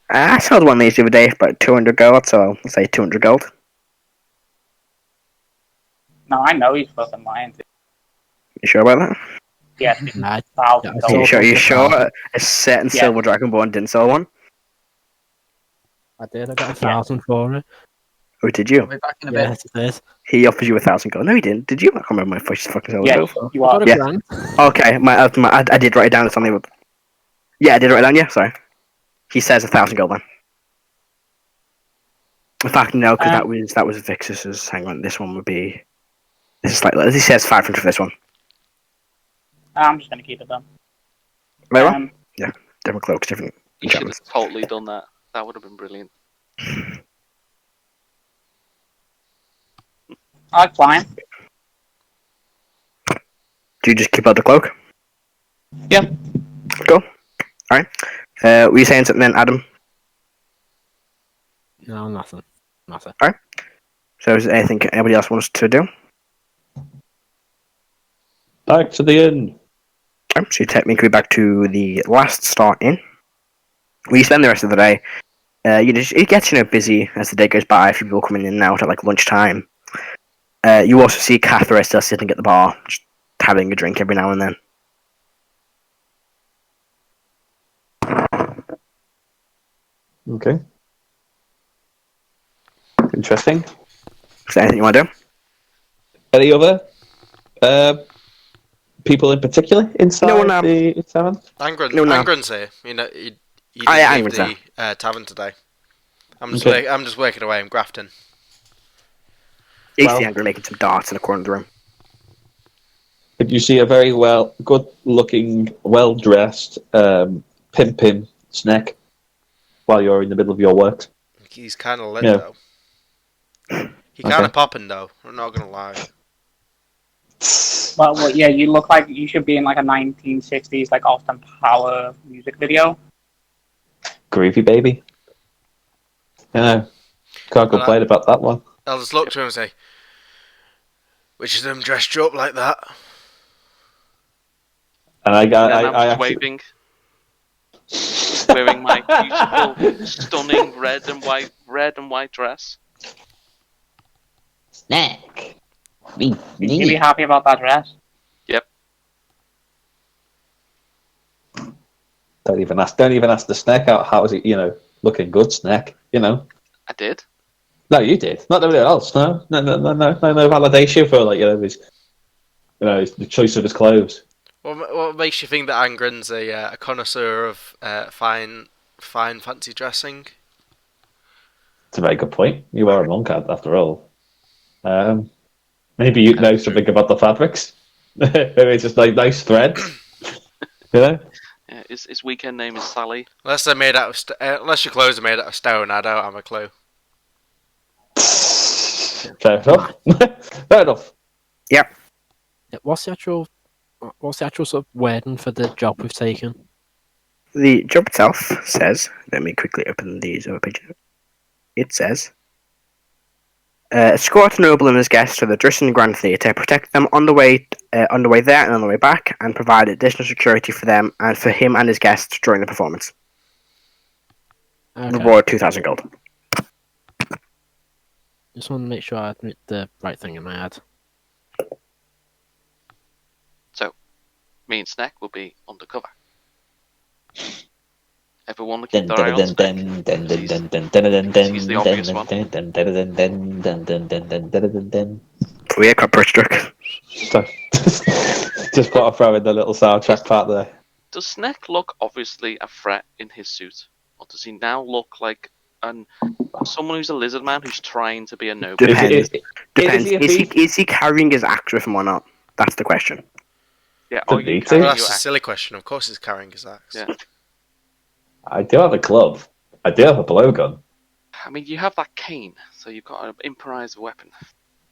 I sold one made the other day for about 200 gold, so I'll say 200 gold. No, I know he's fucking lying to You sure about that? Yes, Nah, $1,000. I You sold sure? one for A certain Yeah. silver Dragonborn didn't sell one? I did. I got 1,000 for it. Or did you? I'll be back in a bit. Yes, it is. He offered you 1,000 gold. No, he didn't. Did you? I can't remember my first fucking silver Yeah, gold for. you I are. got a Yeah. grand. Okay, I did write it down. It's something. Yeah, I did write it down. Yeah, sorry. He says 1,000 gold then. In fact, no, because that was Vixus's. Hang on, this one would be. This is slightly. He says 500 for this one. I'm just going to keep it then. Right, well? Different cloaks, different You should have enchantments. totally done that. That would have been brilliant. I fine. Do you just keep out the cloak? Yep. Cool. Alright. Were you saying something then, Adam? No, nothing. Nothing. So is there anything anybody else wants to do? Back to the inn. So you take me back to the last start in. We spend the rest of the day. It gets busy as the day goes by. A few people coming in and out at like lunchtime. You also see Catherine still sitting at the bar, just having a drink every now and then. Okay. Interesting. Is there anything you want to do? Any other people in particular inside No one, the tavern? Angrun's here. You know, he didn't yeah, leave Angrun's the tavern today. I'm Okay. just working away. I'm grafting. You Well- see Angrun making some darts in the corner of the room. But you see a very good-looking, well-dressed pimpin' Snek while you're in the middle of your work. He's kind of lit Yeah. though. He kind of popping though. I'm not gonna lie. Well, yeah, you look like you should be in like a 1960s like Austin Power music video. Groovy baby. Yeah, can't complain about that one. I'll just look to him and say, "Which of them dressed you up like that?" And And I'm I just waving, wearing my beautiful, stunning red and white dress. Snack. You'd be happy about that dress. don't even ask the Snek how is it, looking good, Snek, I did. No, you did. Not everyone else. No validation for the choice of his clothes. What makes you think that Angrun's a connoisseur of fine fancy dressing? It's a very good point. You are a monk after all. Maybe you know something about the fabrics. Maybe it's just like nice threads. Yeah, his weekend name is Sally. Unless they're made out of unless your clothes are made out of stone, I don't have a clue. Fair enough. Fair enough. Yeah, what's the actual sort of wording for the job we've taken? The job itself says, let me quickly open these other pages. It says, escort a noble and his guests to the Drisson Grand Theatre, protect them on the way there and on the way back, and provide additional security for them and for him and his guests during the performance. Okay. Reward 2,000 gold. Just want to make sure I admit the right thing in my head. Me and Snek will be undercover. Everyone will keep their eye on Snek. He's the obvious one. We got Brickstruck. Just got to throw in the little soundtrack part there. Does Snek look obviously a threat in his suit? Or does he now look like someone who's a lizard man who's trying to be a noble? Depends. Is he a thief? Is he carrying his axe with him or not? That's the question. Yeah, The are you beating? carrying Well, your that's a axe? silly question. Of course, he's carrying his axe. Yeah. I do have a club. I do have a blowgun. I mean, you have that cane, so you've got an improvised weapon.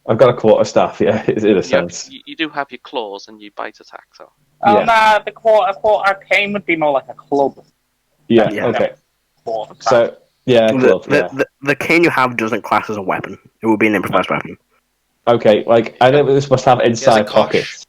I've got a quarterstaff, yeah, in a You, have, sense. you do have your claws and you bite attack, so. Oh, Yeah. nah, the quarter arcane would be more like a club. Yeah, Yeah. okay. Quarter So, yeah, club, yeah. The cane you have doesn't class as a weapon. It would be an improvised weapon. Okay, like, I know this must have inside kosh. pockets.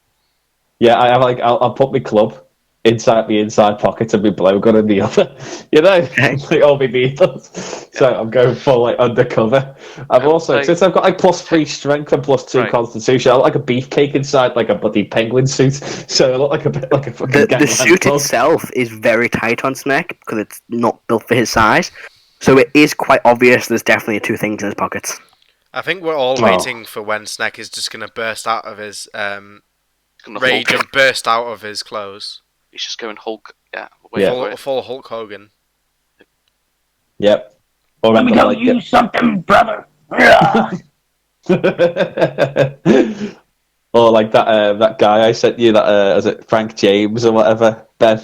Yeah, I have, like, I'll put my club inside the inside pocket and my blowgun in the other. You know? Okay. Like, all my needles. So I'm going for, like, undercover. I've also, like- since I've got, like, +3 strength and +2 Right. constitution, I look like a beefcake inside, like, a bloody penguin suit. So I look like a bit like a fucking The gangland suit bug. itself is very tight on Snek because it's not built for his size. So it is quite obvious there's definitely two things in his pockets. I think we're all Oh. waiting for when Snek is just going to burst out of his Gonna rage Hulk. and burst out of his clothes. He's just going Hulk. Yeah. Wait Yeah. for Full it. Hulk Hogan. Yep. Or Let me I'm go gonna, like, use something, brother. Yeah. or like that guy I sent you, that is it Frank James or whatever, Ben?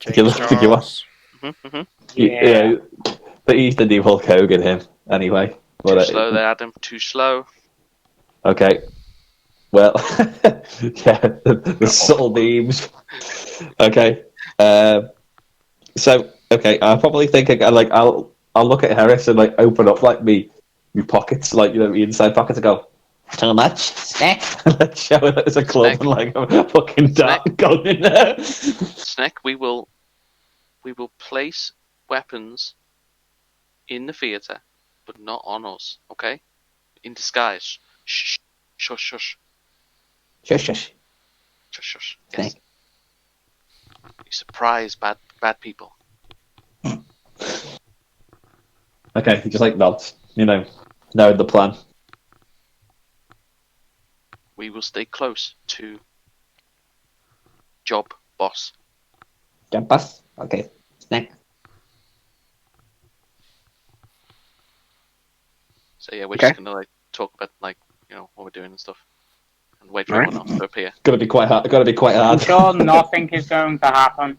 Did you James look- did you watch? Charles. Mm-hmm. Yeah. But he's the new Hulk Hogan, him, anyway. Too But, slow there, Adam. Too slow. okay. Well, yeah, the subtle memes. Okay. So, okay, I probably think I'll look at Heris and like open up like me pockets, like, you know, the inside pockets, and go, Too much? Snek? and then show it as a club Snek. and like a fucking dart gun in there. Snek, we will place weapons in the theatre, but not on us, okay? In disguise. Shh. Shush, shush. Shush, shush. Shush, shush. Yes. Snek. You surprise bad people. Okay, he just like nods, you know, knowing the plan. We will stay close to job boss. Jump us? Okay. Snek. So yeah, we're Okay. just gonna like talk about like, you know, what we're doing and stuff. And wait for Alright. everyone else to appear. Gotta be quite hard. I'm sure nothing is going to happen.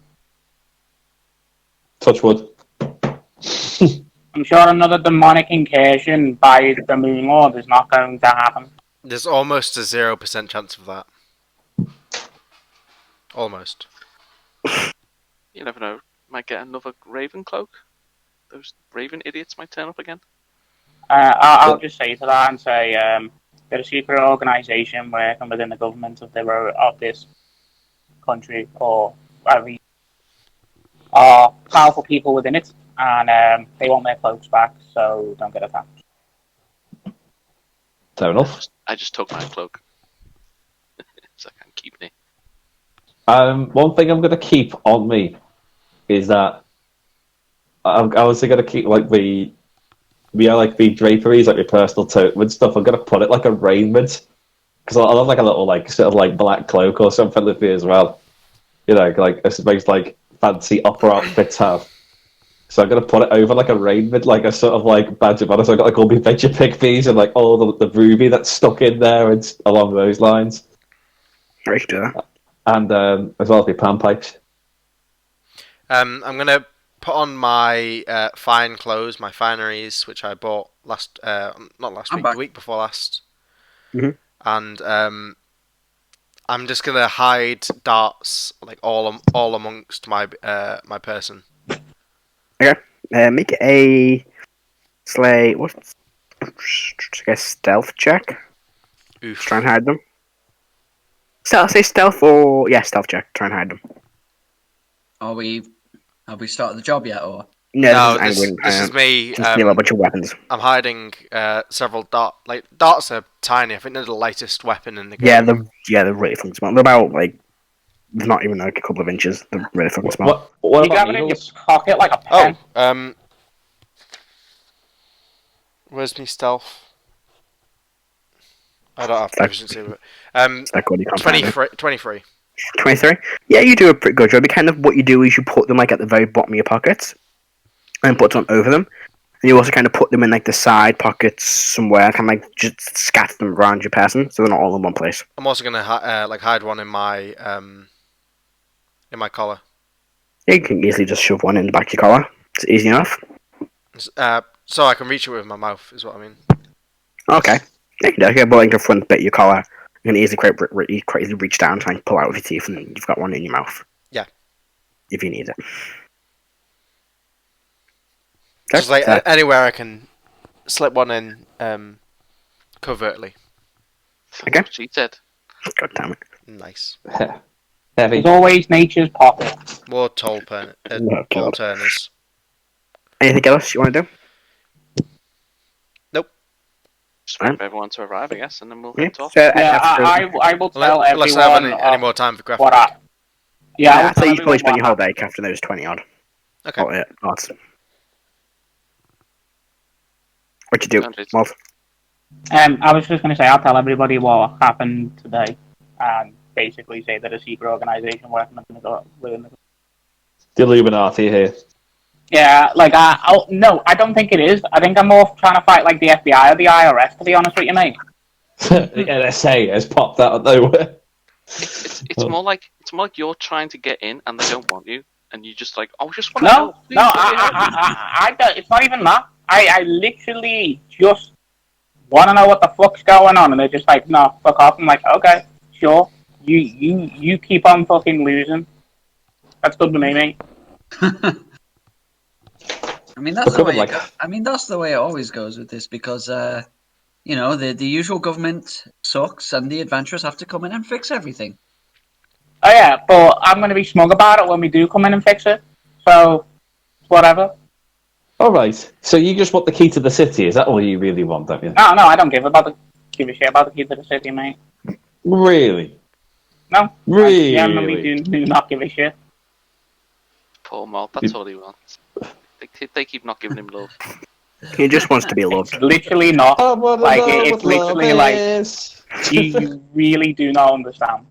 Touch wood. I'm sure another demonic incursion by the Moon Lord is not going to happen. There's almost a 0% chance of that. Almost. You never know. Might get another Raven cloak. Those Raven idiots might turn up again. I'll just say to that and say they're a secret organisation working within the government of this country, or are powerful people within it, and they want their cloaks back, so don't get attacked. Fair enough. I just took my cloak. So I can't keep it. One thing I'm gonna keep on me is that I'm obviously gonna keep like the draperies, like your personal totem and stuff. I'm gonna put it like a raiment because I love like a little like sort of like black cloak or something with me as well. You know, like I suppose like fancy opera outfits have. So I'm gonna put it over like a raiment, like a sort of like badge of honor. So I got like all my venture pigmies and like all the ruby that's stuck in there and along those lines, I should do that. and as well as my panpipes. I'm gonna put on my fine clothes, my fineries, which I bought not last I'm week, back. the week before last. Mhm. And I'm just gonna hide darts like all amongst my my person. Make a slay. What's I guess stealth check. Oof. Try and hide them. Say stealth or stealth check. Try and hide them. Have we started the job yet, or? No, this is this Angrun, is me. just steal a bunch of weapons. I'm hiding several darts are tiny. I think they're the lightest weapon in the game. They're really fucking small. They're about like they're not even like a couple of inches. They're really fucking small. What You about got it in your needles? pocket like a pen. Where's me stealth? I don't have Stack. proficiency with it. Stack what you can't find it. 23. 23? Yeah, you do a pretty good job. Kind of what you do is you put them like at the very bottom of your pockets and put them over them. And you also kind of put them in like the side pockets somewhere, kind of like just scatter them around your person, so they're not all in one place. I'm also gonna hide one in my collar. Yeah, you can easily just shove one in the back of your collar. It's easy enough. So I can reach it with my mouth, is what I mean. Okay. Yeah, you can do it. But like the front bit of your collar, you can easily quite easily reach down, try and pull out with your teeth, and then you've got one in your mouth. Yeah. If you need it. Just like anywhere I can slip one in covertly. Okay. What she said. God damn it. Nice. Heavy. As always, nature's pocket. More toll Oh, God. turners. Anything else you want to do? Just wait for everyone to arrive, I guess, and then we'll Yeah. head off. So, Yeah, after- I will tell Unless I have everyone any more time for graphic. what I. Yeah, I will I'd tell say you probably everyone spend your whole what day after those 20 odd. Okay. Oh, yeah. Odds. What you do, Hundreds. Molt? I was just going to say, I'll tell everybody what happened today, and basically say that a secret organisation working within the. The Illuminati here. Yeah, like no, I don't think it is. I think I'm more trying to fight like the FBI or the IRS, to be honest with you, mate. The NSA has popped out of nowhere. It's more like you're trying to get in and they don't want you, and you just like, oh, I just want to No, help. Please, no, let me help." I don't. It's not even that. I literally just want to know what the fuck's going on, and they're just like, no, fuck off. I'm like, okay, sure. You keep on fucking losing. That's good to me, mate. I mean, that's the way. Like- That's the way it always goes with this because, the usual government sucks, and the adventurers have to come in and fix everything. Oh yeah, but I'm going to be smug about it when we do come in and fix it. So, whatever. All right. So you just want the key to the city? Is that all you really want, don't you? No, I don't give a shit about the key to the city, mate. Really? No, Really? I genuinely do not give a shit. Poor Molt, that's all he wants. They keep not giving him love. He just wants to be loved. It's literally not. I wanna Like, know it's what love literally like- is. You really do not understand.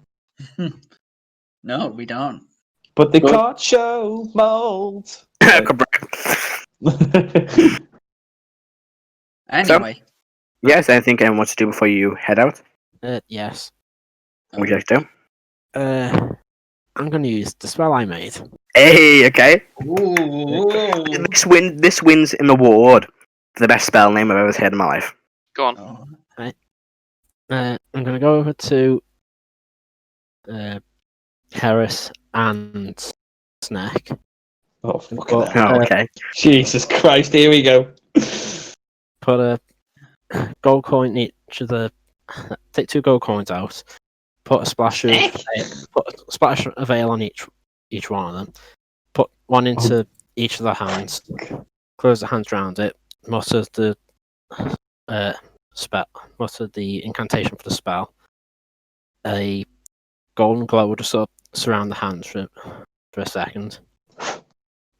No, we don't. But they Good. can't show Mold. Anyway, Yes, anything anyone wants to do before you head out? Yes. What would you like to do? I'm going to use the spell I made. Hey, okay. ooh. This wins an award for the best spell name I've ever heard in my life. Go on. Oh. I'm going to go over to Heris and Snek. Oh, fucking Well, hell. Oh, okay. Jesus Christ, here we go. Put a gold coin in each of the. Take 2 gold coins out. Put a splash of ale on each one of them. Put one into each of the hands. Close the hands around it. Mutter the spell. Mutter the incantation for the spell. A golden glow will just sort of surround the hands for a second,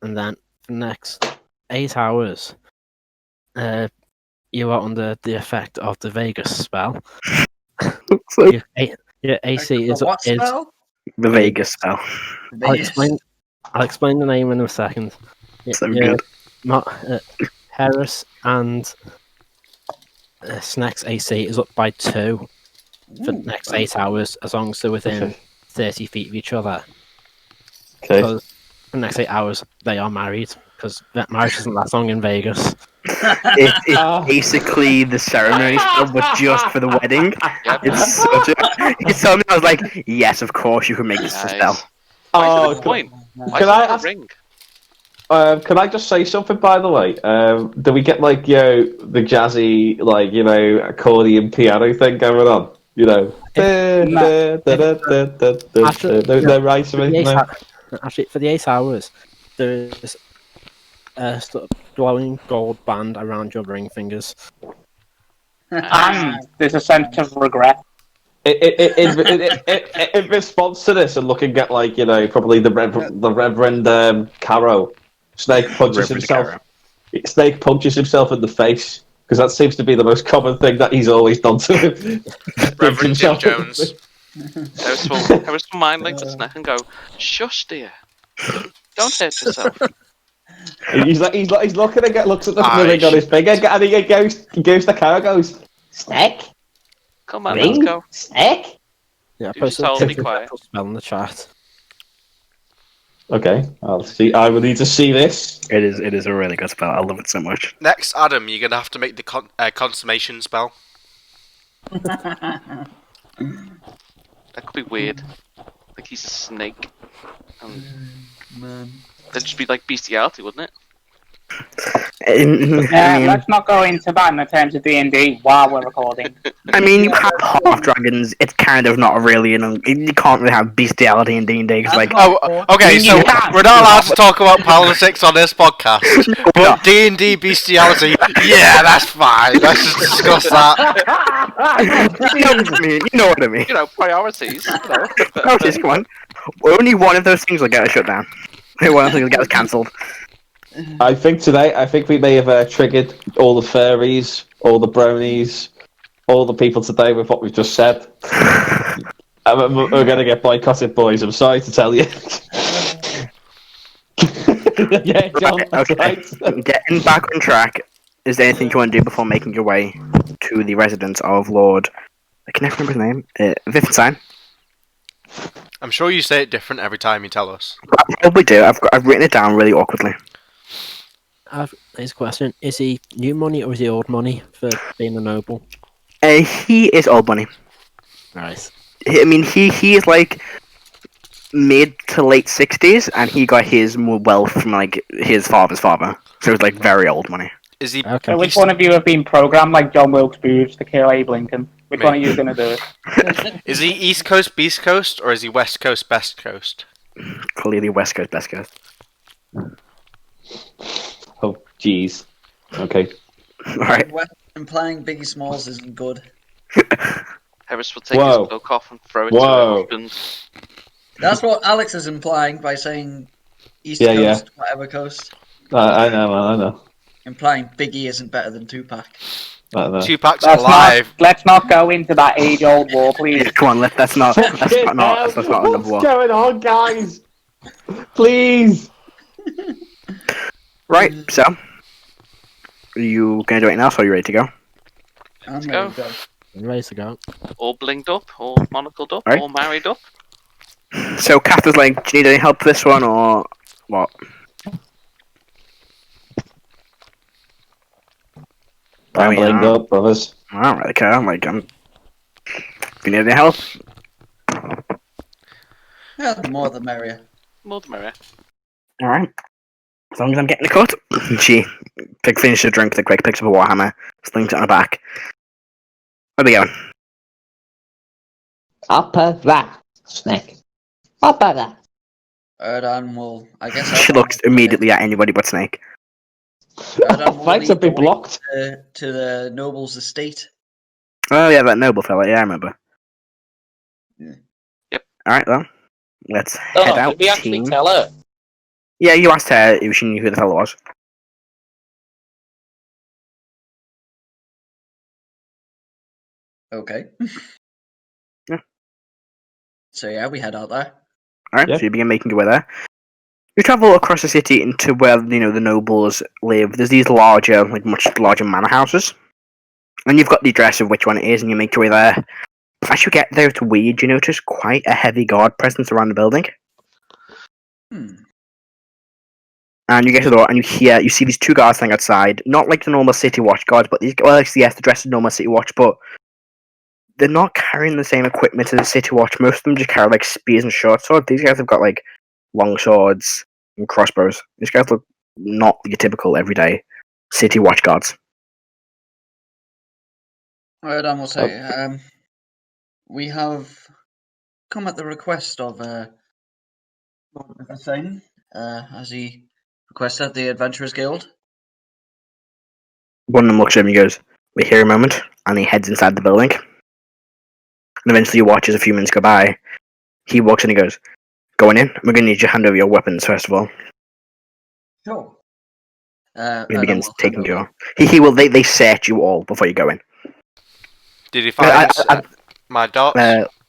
and then for the next 8 hours, you are under the effect of the Vegas spell. Your AC is What spell? The Vegas spell. I'll explain the name in a second. So good. Heris and Snek's AC is up by 2 for the next 8 hours, as long as they're within 30 feet of each other. Okay. Because for the next 8 hours, they are married, because marriage isn't that long in Vegas. It's basically the ceremony spell, but just for the wedding. Yep. It's such a. You told me, I was like, yes, of course you can make this a spell. Nice. Oh, Why is it a can, coin? Why can is I it a ask- ring? can I just say something, by the way? Do we get, like, the jazzy, like, accordion piano thing going on? No right to me? No? Actually, for the 8 hours, there's a sort of glowing gold band around your ring fingers. And there's a sense of regret. In response to this, and looking at, like, probably the Reverend Caro, Snake punches Reverend himself. Caro. Snake punches himself in the face, because that seems to be the most common thing that he's always done to him. Reverend Jim Himself in the Jones. I was to mind like to Snek and go, shush, dear. Don't hurt yourself. He's looking again, looks at the Aye. thing on his finger, and he goes to Karo, goes, Snack? Come on, Ring? let's go. Snack? Yeah, I You posted told a me quiet. spell in the chat. okay, I'll see. I will need to see this. It is a really good spell. I love it so much. Next, Adam, you're gonna have to make the consummation spell. That could be weird. Like he's a snake. Man. That'd just be like bestiality, wouldn't it? Let's not go into that in terms of D&D while we're recording. I mean, you have half dragons. It's kind of not really you can't really have bestiality in D&D because like Okay, so we're not allowed to talk about politics on this podcast. But D&D bestiality, yeah, that's fine. Let's just discuss that. you know what I mean. You know, priorities. You know. Priorities, come on. Only one of those things will get us shut down. One of those will get us cancelled. I think we may have triggered all the furries, all the bronies, all the people today with what we've just said. We're going to get boycotted, boys. I'm sorry to tell you. Yeah, John, Right, that's okay. right. Getting back on track. Is there anything you want to do before making your way to the residence of Lord? I can never remember his name. Wittgenstein. I'm sure you say it different every time you tell us. I probably do. I've written it down really awkwardly. Here's a question: is he new money or is he old money for being a noble? He is old money. Nice. I mean, he is like mid to late 60s, and he got his wealth from like his father's father. So it's like very old money. Is he? Okay. So which one of you have been programmed like John Wilkes Booth to kill Abe Lincoln? Which one of you is going to do it? Is he East Coast, Beast Coast, or is he West Coast, Best Coast? Clearly, West Coast, Best Coast. Oh, jeez. Okay. All right. Implying Biggie Smalls isn't good. Heris will take Whoa. his cloak off and throw it Whoa. to her husband. That's what Alex is implying by saying East Yeah, Coast, whatever coast. I know, man. I know. Implying Biggie isn't better than Tupac. I know. Tupac's alive. Let's not go into that age-old war, please. Yeah, come on, let's not another war. What's going on, guys? Please. Right, so are you gonna do it now, or are you ready to go? I'm go. ready to go. I'm ready to go. All blinged up, all monocled up, Right. all married up. So Kath is like, do you need any help for this one, or what? Rambling up, brothers. I don't really care. If you need any help, Yeah, the more the merrier. More the merrier. all right. As long as I'm getting a cut. She finishes her drink, quick, picks up a warhammer, slings it on her back. Where are we going? Upper that. Snack. Upper that. Erdan will, I guess. She Erdan looks will- immediately at anybody but Snake. Erdan will Flags lead have been the way blocked. to the noble's estate. Oh yeah, that noble fella. Yeah, I remember. Yeah. Yep. All right, well, let's Oh, head out. did we actually team. tell her? Yeah, you asked her if she knew who the fella was. Okay. Yeah. So yeah, we head out there. Alright, Yeah. so you begin making your way there. You travel across the city into where, the nobles live. There's these larger, much larger manor houses. And you've got the address of which one it is, and you make your way there. As you get there, it's weird. You notice quite a heavy guard presence around the building. Hmm. And you get to the door, and you see these two guards standing outside. Not like the normal city watch guards, but these, well, actually, yes, they're dressed as normal city watch, but they're not carrying the same equipment as a city watch. Most of them just carry, spears and short swords. These guys have got, long swords and crossbows. These guys look not your typical everyday city watch guards. Erdan will say, we have come at the request of Lord Wittgenstein, as he requested the Adventurers Guild. One of them looks at him and goes, "Wait here a moment," and he heads inside the building. And eventually he watches a few minutes go by. He walks in and goes, "Going in, we're going to need you to hand over your weapons first of all." Sure. He Erdan begins will taking hand your... over. He will, they search you all before you go in. Did he find my dots?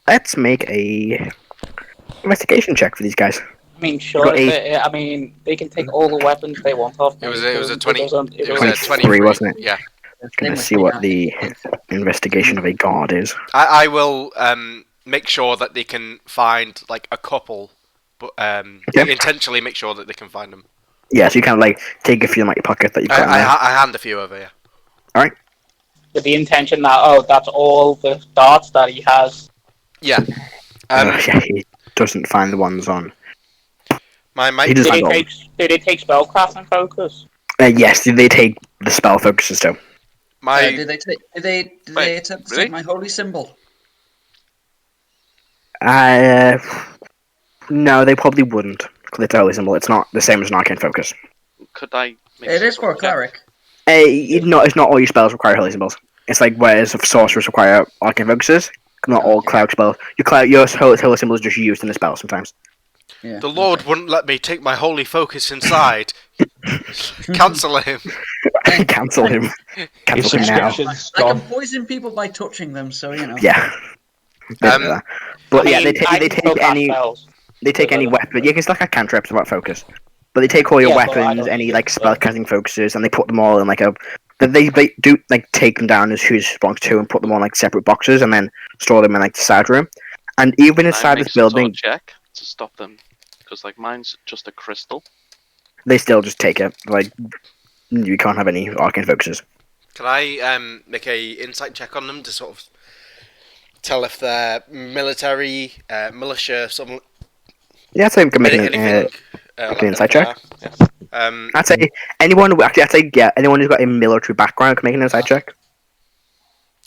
Let's make a investigation check for these guys. mean, sure. got eight. I mean, they can take all the weapons they want off me. It was a 20. It was a 23, 23, wasn't it? Yeah. Gonna see what the investigation of a guard is. I will make sure that they can find like a couple, but intentionally make sure that they can find them. Yeah, so you kind of like take a few out your pocket that you've got. I hand a few over. Yeah. All right. With the intention that that's all the darts that he has. Yeah. Yeah, he doesn't find the ones on. He did they take spellcraft and focus? Yes, they take the spell focuses too. Did they attempt to take my holy symbol? No, they probably wouldn't. Because it's a holy symbol. It's not the same as an arcane focus. Could I? It is for a cleric. It's not all your spells require holy symbols. It's like whereas sorcerers require arcane focuses, not all cleric spells. Your holy symbol is just used in the spell sometimes. Yeah, the Lord wouldn't let me take my holy focus inside. Cancel him. Cancel him. Cancel him now. I can poison people by touching them, so you know. Yeah. But yeah, they take any weapon. You can still have cantrips about focus, but they take all your weapons, any like spell casting focuses, and they put them all in like a. They do like take them down as who's response to and put them on like separate boxes and then store them in like the side room. And even inside this building, check to stop them because like mine's just a crystal. They still just take it. Like you can't have any arcane focuses. Can I make a insight check on them to sort of tell if they're military, militia, something? Yeah, I'd say we can make an insight check. Yeah. I'd say anyone who's got a military background can make an insight check.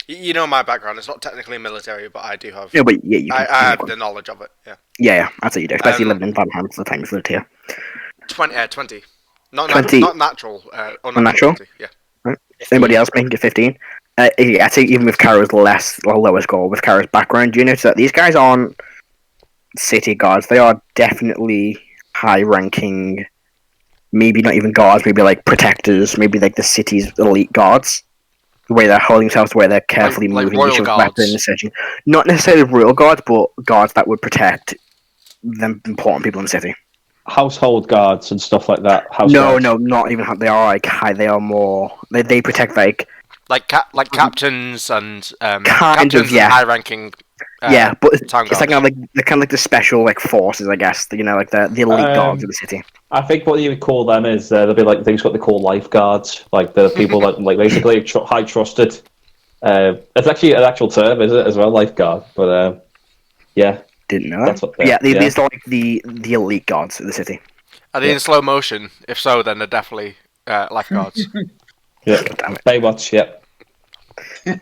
You know my background. It's not technically military, but I do have. Yeah, but yeah, I have the knowledge of it. Yeah. Yeah, I'd say you do, especially living in Valheim for the time you've lived here. 20. Not 20. Not natural. Unnatural. 20, yeah. Right. Anybody else making it 15? I think even with Karo's lower score, with Karo's background, do you notice that these guys aren't city guards? They are definitely high-ranking. Maybe not even guards. Maybe like protectors. Maybe like the city's elite guards. The way they're holding themselves, the way they're carefully moving, royal each other's guards. weapons, searching. Not necessarily royal guards, but guards that would protect the important people in the city. Household guards and stuff like that. No, not even. They are like high. They are more. They protect like captains and kind of, yeah. High-ranking. Yeah, but it's town like they're kind of like the special like forces, I guess. You know, like the elite guards of the city. I think what you would call them is they'll be like things what they call lifeguards, like the people that like basically high trusted. It's actually an actual term, is it as well, lifeguard? But yeah, didn't know. That's what these are like the elite guards of the city. Are they in slow motion? If so, then they're definitely lifeguards. Yeah, Baywatch. Yeah.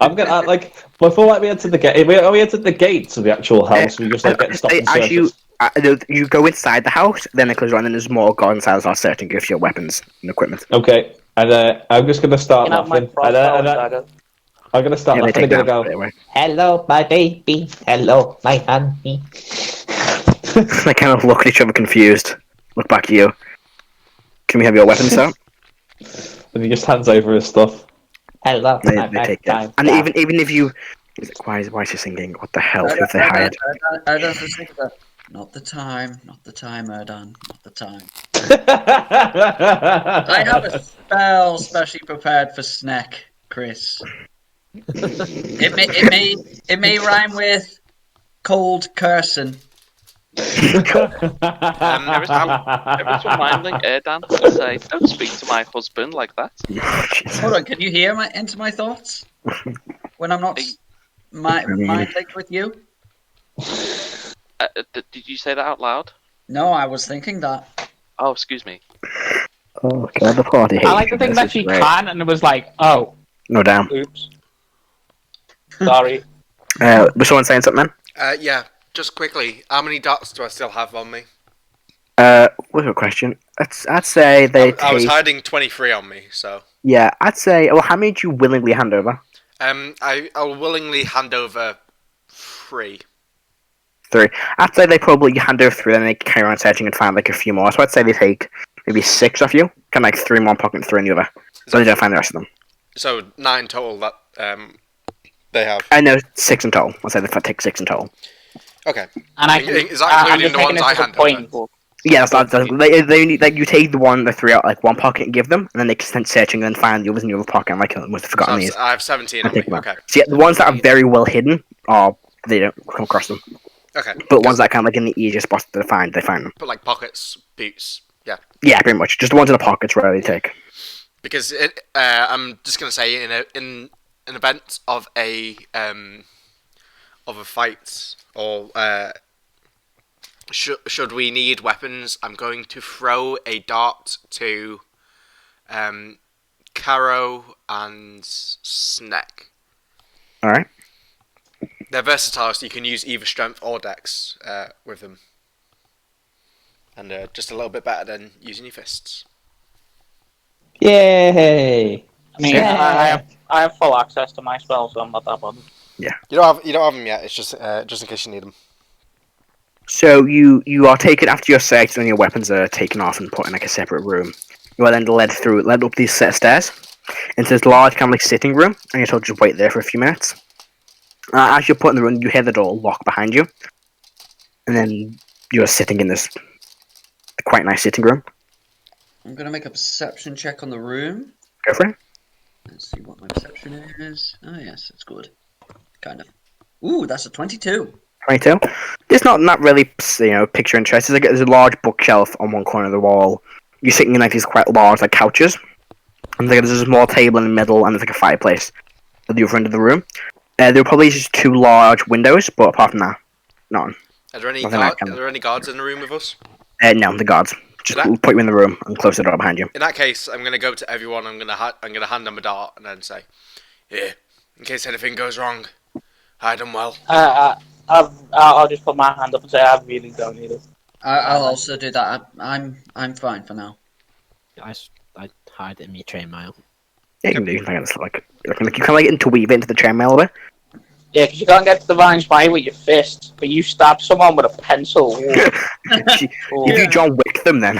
I'm gonna like before we enter the gate. We entered the gates of the actual house. We just like get stopped and searched. You go inside the house, then it closes around, and there's more guards inside the house searching for your weapons and equipment. Okay, and I'm just gonna start laughing. I'm gonna start laughing. I'm gonna go. Hello, my baby. Hello, my honey. They kind of look at each other confused. Look back at you. Can we have your weapons out? And he just hands over his stuff. Hello, they take it. And even if you, why is she singing? What the hell? If they hired? Erdan just think that. Not the time, Erdan, not the time. I have a spell specially prepared for Snek, Chris. It may rhyme with cold cursing. Every time Erdan will say, "Don't speak to my husband like that." Hold on, can you hear into my thoughts when I'm not mind linked with you? Did you say that out loud? No, I was thinking that. Oh, excuse me. Oh, God, the party. I like to think that she can, and it was like, oh. No, damn. Oops. Sorry. Was someone saying something, man? Yeah. Just quickly, how many darts do I still have on me? What's your question? I'd say I was hiding 23 on me, so. Yeah, I'd say. Well, how many do you willingly hand over? I'll willingly hand over 3. 3. I'd say they probably hand over 3, then they carry on searching and find like a few more. So I'd say they take maybe 6 off you, kind of like 3 in one pocket and 3 in the other. So they don't find the rest of them. So 9 total that they have. I know 6 in total. I'd say they take 6 in total. Okay. And is that including the ones I hand over? Yeah, they only like you take the 3 out like one pocket and give them, and then they can start searching and find the others in the other pocket. And like, I must have forgotten these. I have 17 I'll on me. take them out. Okay. So yeah, the ones that are very well hidden are they don't come across them. Okay. But ones that are kind of like in the easiest spots to find, they find them. But like pockets, boots, yeah. Yeah, pretty much. Just the ones in the pockets where they take. Because I'm just gonna say in an event of a fight or should we need weapons, I'm going to throw a dart to Karo and Snek. All right. They're versatile, so you can use either strength or dex with them, and just a little bit better than using your fists. Yay! I mean, I have full access to my spells, so I'm not that bothered. Yeah. You don't have them yet. It's just in case you need them. So you are taken after your search and your weapons are taken off and put in like a separate room. You are then led up these set of stairs into this large kind of like sitting room, and you're told to just wait there for a few minutes. As you're put in the room, you hear the door lock behind you, and then you're sitting in this quite nice sitting room. I'm gonna make a perception check on the room. Go for it. Let's see what my perception is. Oh yes, it's good. Kind of. Ooh, that's a 22. 22. It's not really picture interest. There's a large bookshelf on one corner of the wall. You're sitting in like these quite large like couches, and there's a small table in the middle, and there's like a fireplace at the other end of the room. There are probably just 2 large windows, but apart from that, none. Are there any guards in the room with us? No, the guards. Just put you in the room and close the door behind you. In that case, I'm gonna go to everyone. I'm gonna hand them a dart and then say, "Here, in case anything goes wrong, hide them well." I'll just put my hand up and say I really don't need it. I'll also do that. I'm fine for now. I hide it in my chainmail. Yeah, you can do. You can like interweave it into the chainmail a bit. Yeah, because you can't get to the vine spine with your fist, but you stab someone with a pencil. If you John Wick them, then.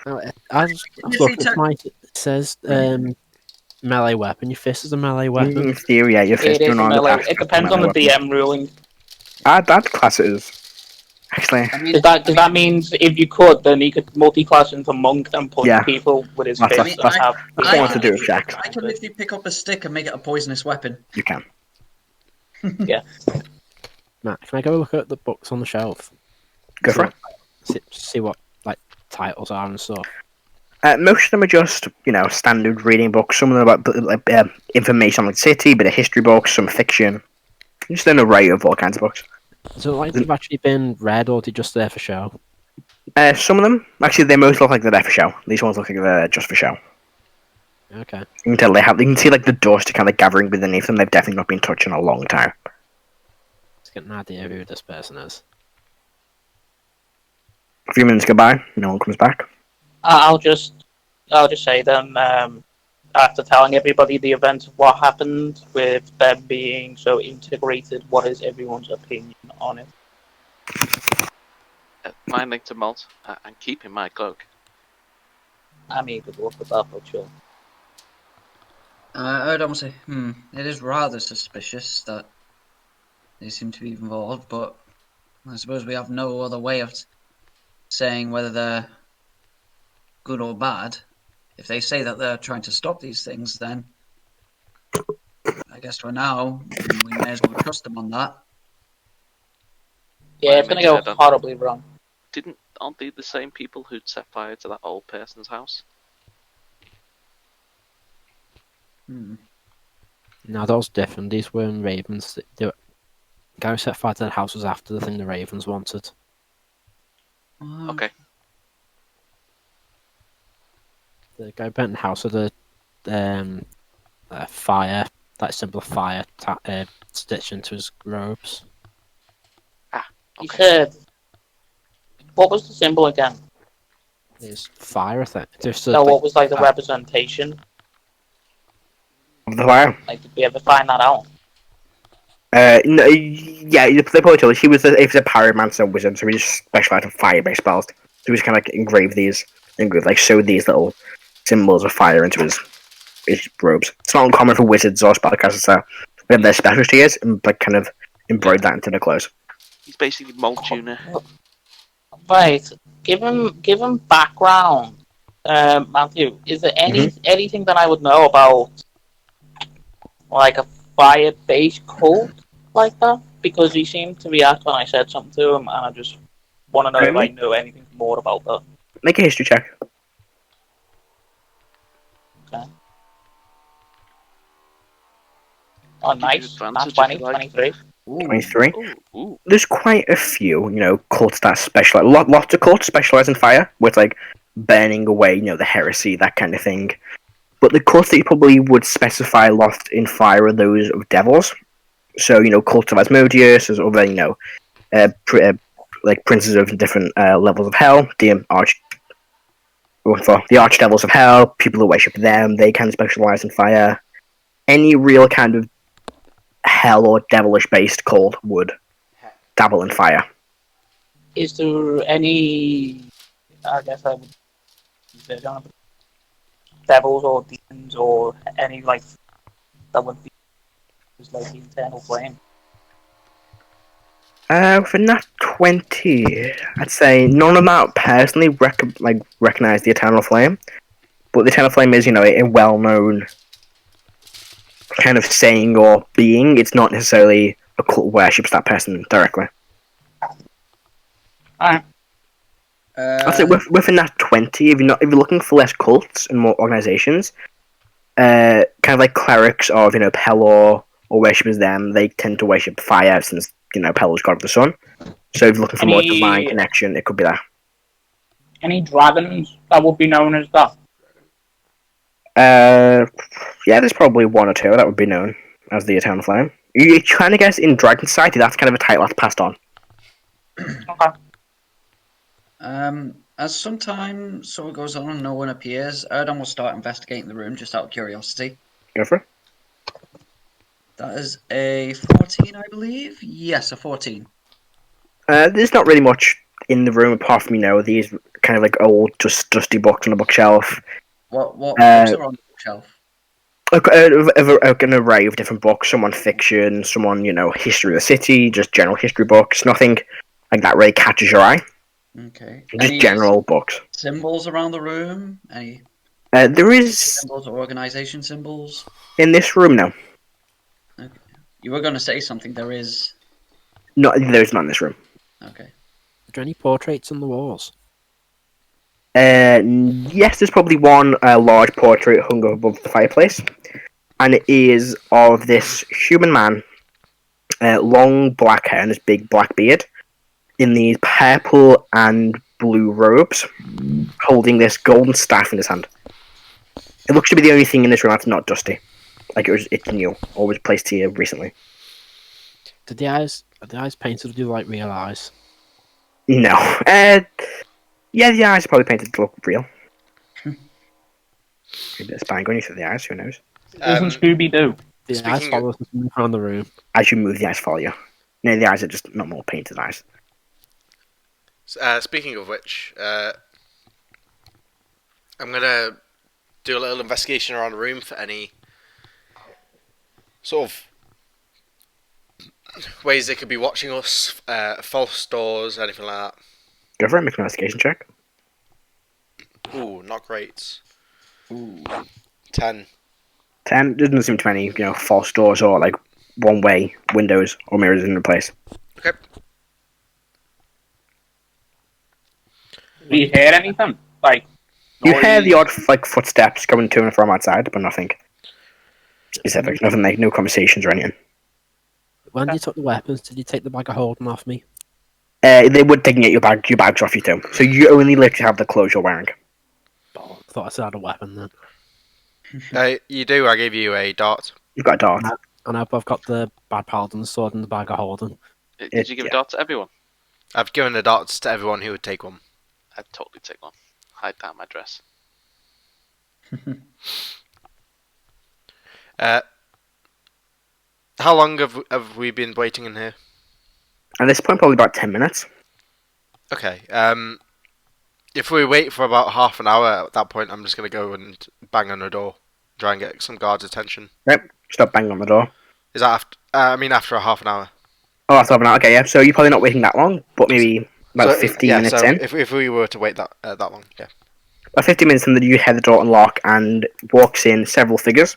I looked at mine. It says melee weapon. Your fist is a melee weapon. In theory, yeah, your fist. It is melee. It depends on the DM ruling. I'd class it as. Actually, Does that mean if you could, then he could multi-class into monk and punch people with his fist? That's what I want to do with Jack. I can literally pick up a stick and make it a poisonous weapon. You can. Yeah. Matt, can I go look at the books on the shelf? Go for it. See what like titles are and stuff. Most of them are just standard reading books. Some of them about information on the city, bit of history books, some fiction. Just an array of all kinds of books. So like they've actually been read, or are they just there for show? Some of them actually they most look like they're there for show. These ones look like they're just for show. Okay. You can tell you can see like the dust kind of gathering beneath them. They've definitely not been touched in a long time. Let's get an idea who this person is. A few minutes go by, no one comes back. I'll just say then after telling everybody the event of what happened with them being so integrated, what is everyone's opinion on it? Minding to Molt and keeping my cloak. I mean, good luck with that, but sure. I'd almost say, it is rather suspicious that they seem to be involved, but I suppose we have no other way of saying whether they're good or bad. If they say that they're trying to stop these things, then I guess for now we may as well trust them on that. Yeah, it's gonna go horribly wrong. Aren't they the same people who'd set fire to that old person's house? No, that was different. These were in Ravens. The guy who set fire to the house was after the thing the Ravens wanted. Okay. The guy burnt the house with a fire, that symbol of fire, stitched into his robes. He said, what was the symbol again? It's fire, I think. What was like the representation? Of the fire? Like, did we ever find that out? No, yeah, they probably told us he was a pyromancer wizard, so he just specialised in fire-based spells. So he was kind of like showed these little symbols of fire into his robes. It's not uncommon for wizards or spellcasters to have their specialty is and like kind of embroider that into their clothes. He's basically Molt Junior. Right. given background, Matthew, is there Mm-hmm. anything that I would know about like a fire-based cult like that? Because he seemed to react when I said something to him, and I just want to know if I know anything more about that. Make a history check. Okay. Oh, Give you nice. advantage That's if you like. 23. 23. Ooh. There's quite a few, cults that specialize. Lots of cults specialize in fire, with like burning away, the heresy, that kind of thing. But the cults that you probably would specify lost in fire are those of devils. So, cults of Asmodeus, as other, like princes of different levels of hell, the archdevils of hell, people who worship them, they can specialize in fire. Any real kind of hell or devilish based cult would dabble in fire. Is there any? I guess I would. I don't know, devils or demons or any like that would be like the internal flame. For nat 20, I'd say none of them out personally recognize the Eternal Flame, but the Eternal Flame is, a well-known kind of saying or being. It's not necessarily a cult worships that person directly. Alright. I'd say within that 20, if you're looking for less cults and more organizations, kind of like clerics of, Pelor or worshippers them, they tend to worship fire since, Pelor's god of the sun. So if you're looking for more divine connection, it could be that. Any dragons that would be known as that? Yeah, there's probably one or two that would be known as the Eternal Flame. You're trying to guess in Dragon Society, that's kind of a title that's passed on. Okay. As some time sort of goes on and no one appears, Erdan will start investigating the room just out of curiosity. Go for it. That is a 14, I believe. Yes, a 14. There's not really much in the room apart from, these kind of like old, just dusty books on the bookshelf. What books are on the bookshelf? An array of different books. Some on fiction, some on, history of the city, just general history books. Nothing like that really catches your eye. Okay. Just general books. Symbols around the room? Any there is symbols or organization symbols? In this room, no. Okay. You were going to say something. There is. No, there's none in this room. Okay. Are there any portraits on the walls? Yes, there's probably one large portrait hung above the fireplace, and it is of this human man, long black hair and this big black beard, in these purple and blue robes, holding this golden staff in his hand. It looks to be the only thing in this room that's not dusty, like it's new, or was placed here recently. Are the eyes painted to do like real eyes? No. Yeah, the eyes are probably painted to look real. Maybe it's bang on you through the eyes, who knows? Isn't Scooby-Doo? The eyes follow us around the room. As you move, the eyes follow you. No, the eyes are just normal painted eyes. Speaking of which, I'm gonna do a little investigation around the room for any sort of ways they could be watching us, false doors, anything like that. Go for it, make an investigation check. Ooh, not great. Ooh. 10. 10. There doesn't seem to be any, false doors or like one-way windows or mirrors in the place. Okay. Do you hear anything? Like You noise? hear the odd footsteps going to and from outside, but nothing specific. Nothing like no conversations or anything. When you took the weapons, did you take the bag of holding off me? They would take your bags off you too. So you only literally have the clothes you're wearing. Oh, I thought I still had a weapon then. You do. I gave you a dart. You've got a dart. And I've got the bad paladin sword and the bag of holding. Did you give a dart to everyone? I've given the darts to everyone who would take one. I'd totally take one. Hide down my dress. How long have we been waiting in here? At this point, probably about 10 minutes. Okay. If we wait for about half an hour, at that point, I'm just going to go and bang on the door, try and get some guards' attention. Yep. Stop banging on the door. Is that after? After a half an hour. Oh, after half an hour. Okay, yeah. So you're probably not waiting that long, but maybe about 15 minutes in. If we were to wait that long, yeah. About 15 minutes in, you hear the door unlock and walks in several figures.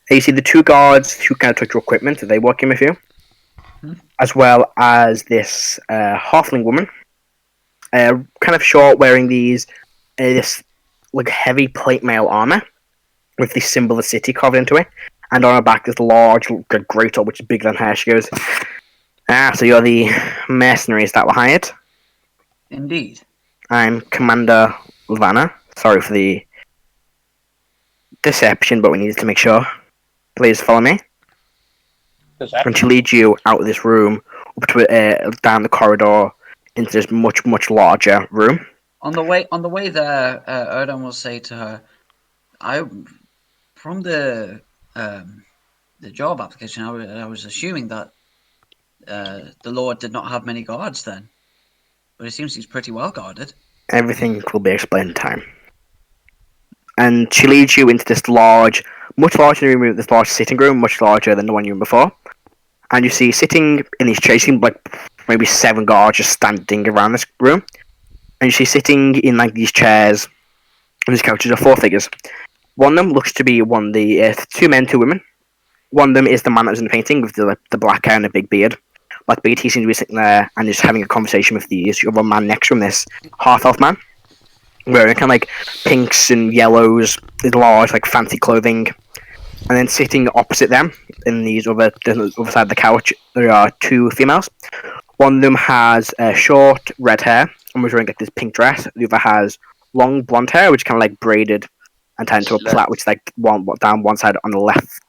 You see the 2 guards who kind of took your equipment. They walk in with you, as well as this halfling woman, kind of short, wearing this like heavy plate mail armor with the symbol of the city carved into it, and on her back this large great which is bigger than her. She goes, so you're the mercenaries that were hired? Indeed. I'm Commander Lvanna. Sorry for the deception, but we needed to make sure. Please follow me. And she leads you out of this room, up to down the corridor, into this much, much larger room. On the way there, Erdan will say to her, from the job application, I was assuming that the Lord did not have many guards then. But it seems he's pretty well guarded. Everything will be explained in time. And she leads you into this much larger room, this large sitting room, much larger than the one you were in before. And you see sitting in these chairs, like maybe 7 guards just standing around this room. And you see sitting in like these chairs, and these couches are 4 figures. One of them looks to be one of the 2 men, 2 women. One of them is the man that was in the painting with the black hair and a big beard. Like beard, he seems to be sitting there and just having a conversation with the other man next from this half-elf man, wearing kind of like pinks and yellows, large like fancy clothing. And then sitting opposite them in the other side of the couch, there are 2 females. One of them has short red hair and was wearing like this pink dress. The other has long blonde hair, which is kind of like braided and tied into a plait, which is like down one side on the left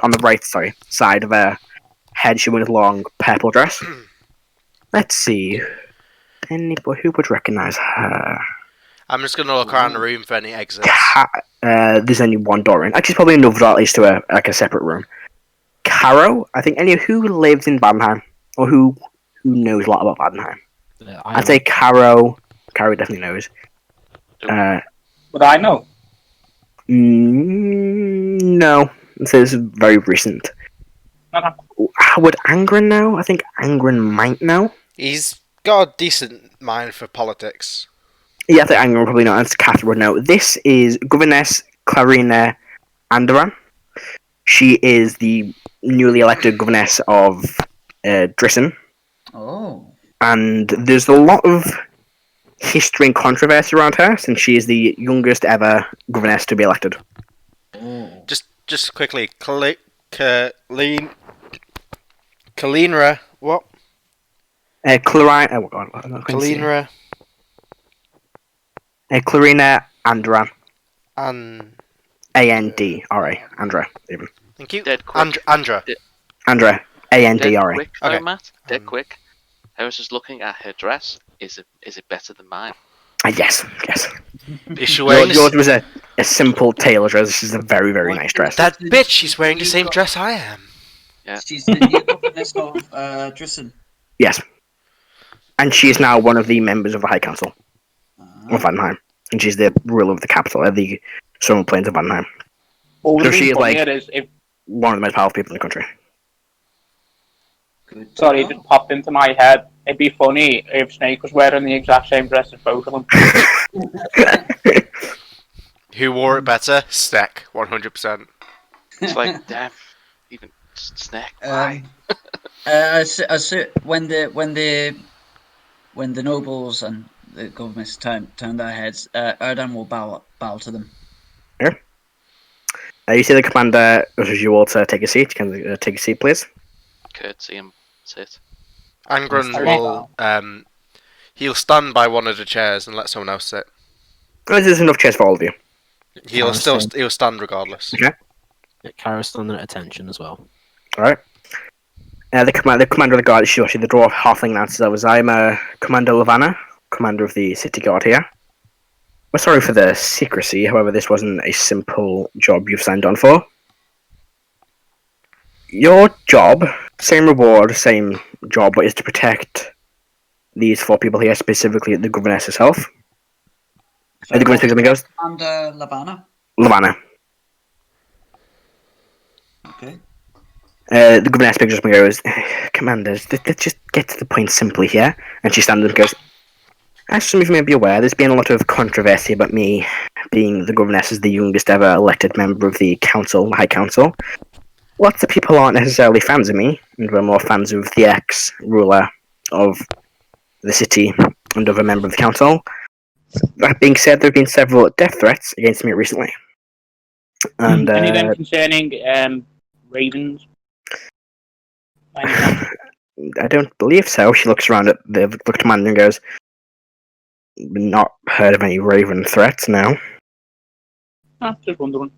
on the right, side of her head. She wears a long purple dress. Let's see, who would recognize her? I'm just going to look around the room for any exits. There's only one door in. Actually, probably another door at least to a separate room. Karo, I think who lives in Badenheim or who knows a lot about Badenheim. I'd say Karo. Karo definitely knows. Would I know? No, this is very recent. Would Angrun know? I think Angrun might know. He's got a decent mind for politics. Yeah, I think Angrun probably knows. Catherine would know. This is Governess Clarina Andoran. She is the newly elected governess of Drissen. Oh. And there's a lot of history and controversy around her, since she is the youngest ever governess to be elected. Oh. Just quickly, Kalinra, what? Clarina. Oh god. Kalinra. Clarina Andra. Andra. Andra. Even. Thank you. Dead quick. Andra. Andra. Andra. Quick, though, Matt. Dead quick. I was just looking at her dress. Is it better than mine? Yes. Is she wearing yours was a simple tailor dress. This is a very, very nice dress. That bitch, she's wearing the same dress I am. Yeah. She's the new governess of Drissen. Yes. And she is now one of the members of the High Council of Vandenheim. And she's the ruler of the capital, the Southern Plains of Vandenheim. So she is like one of the most powerful people in the country. Sorry, it just popped into my head. It'd be funny if Snek was wearing the exact same dress as both of them. Who wore it better? Snek, 100%. It's like, damn, even Snek. Why? When the nobles and the governments turn their heads, Erdan will bow to them. Yeah. You see the commander urges you all to take a seat. Can you take a seat, please? Curtsy and sit. Angrun will he'll stand by one of the chairs and let someone else sit. There's enough chairs for all of you. He'll stand regardless. Okay. Yeah, Karo's standing at attention as well. Alright. The commander of the guard is actually the dwarf halfling answers. I'm Commander Lvanna, commander of the city guard here. We're sorry for the secrecy, however this wasn't a simple job you've signed on for. Your job, same reward, same job, but is to protect these 4 people here, specifically the governess herself. The governess picks up and goes, And Lvanna? Lvanna. Okay. The governess picks up and goes, Commanders, let's just get to the point simply here. And she stands up and goes, As some of you may be aware, there's been a lot of controversy about me being the governess as the youngest ever elected member of the council, the High Council. Lots of people aren't necessarily fans of me, and we're more fans of the ex-ruler of the city and of a member of the council. That being said, there have been several death threats against me recently. And Any of them concerning ravens? By any chance? I don't believe so. She looks around at the commander and goes, "Not heard of any raven threats, no." Just wondering.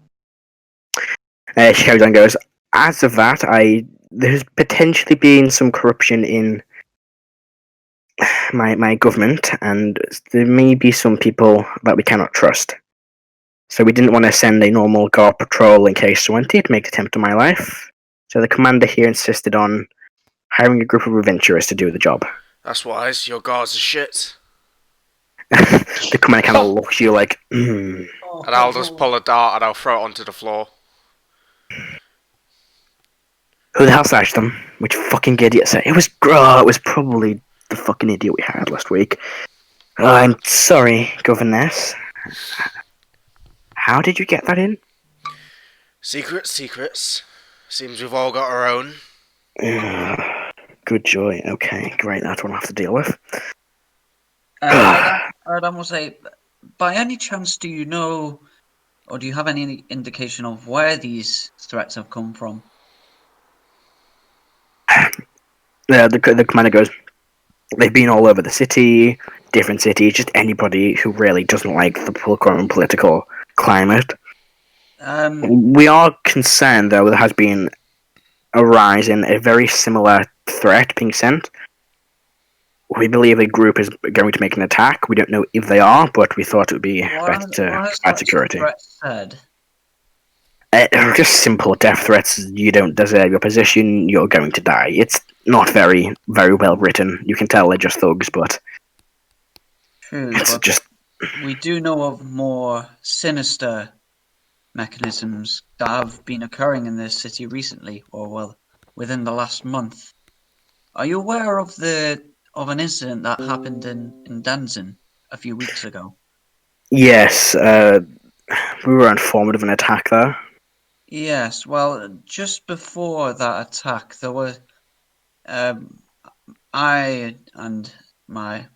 She carries on and goes, "As of that, there's potentially been some corruption in my government, and there may be some people that we cannot trust. So we didn't want to send a normal guard patrol in case someone did make an attempt on my life. So the commander here insisted on hiring a group of adventurers to do the job." That's wise. Your guards are shit. The commander kind of looks at you like, And I'll just pull a dart and I'll throw it onto the floor. "Who the hell slashed them? Which fucking idiot said it was? It was probably the fucking idiot we had last week. I'm sorry, governess. How did you get that in?" Secrets. Seems we've all got our own. Good joy. Okay, great. That's what I have to deal with. Erdan will say, by any chance, do you know, or do you have any indication of where these threats have come from? The commander goes, "They've been all over the city, different cities, just anybody who really doesn't like the current political climate. We are concerned, though, there has been a rise in a very similar threat being sent. We believe a group is going to make an attack. We don't know if they are, but we thought it would be better to add security." Said? Just simple death threats. You don't deserve your position. You're going to die. It's not very, very well written. You can tell they're just thugs, but True, it's but just. we do know of more sinister mechanisms that have been occurring in this city recently, or well, within the last month. Are you aware of an incident that happened in Danzin a few weeks ago? Yes, we were informed of an attack there. Yes, well, just before that attack, there were I and my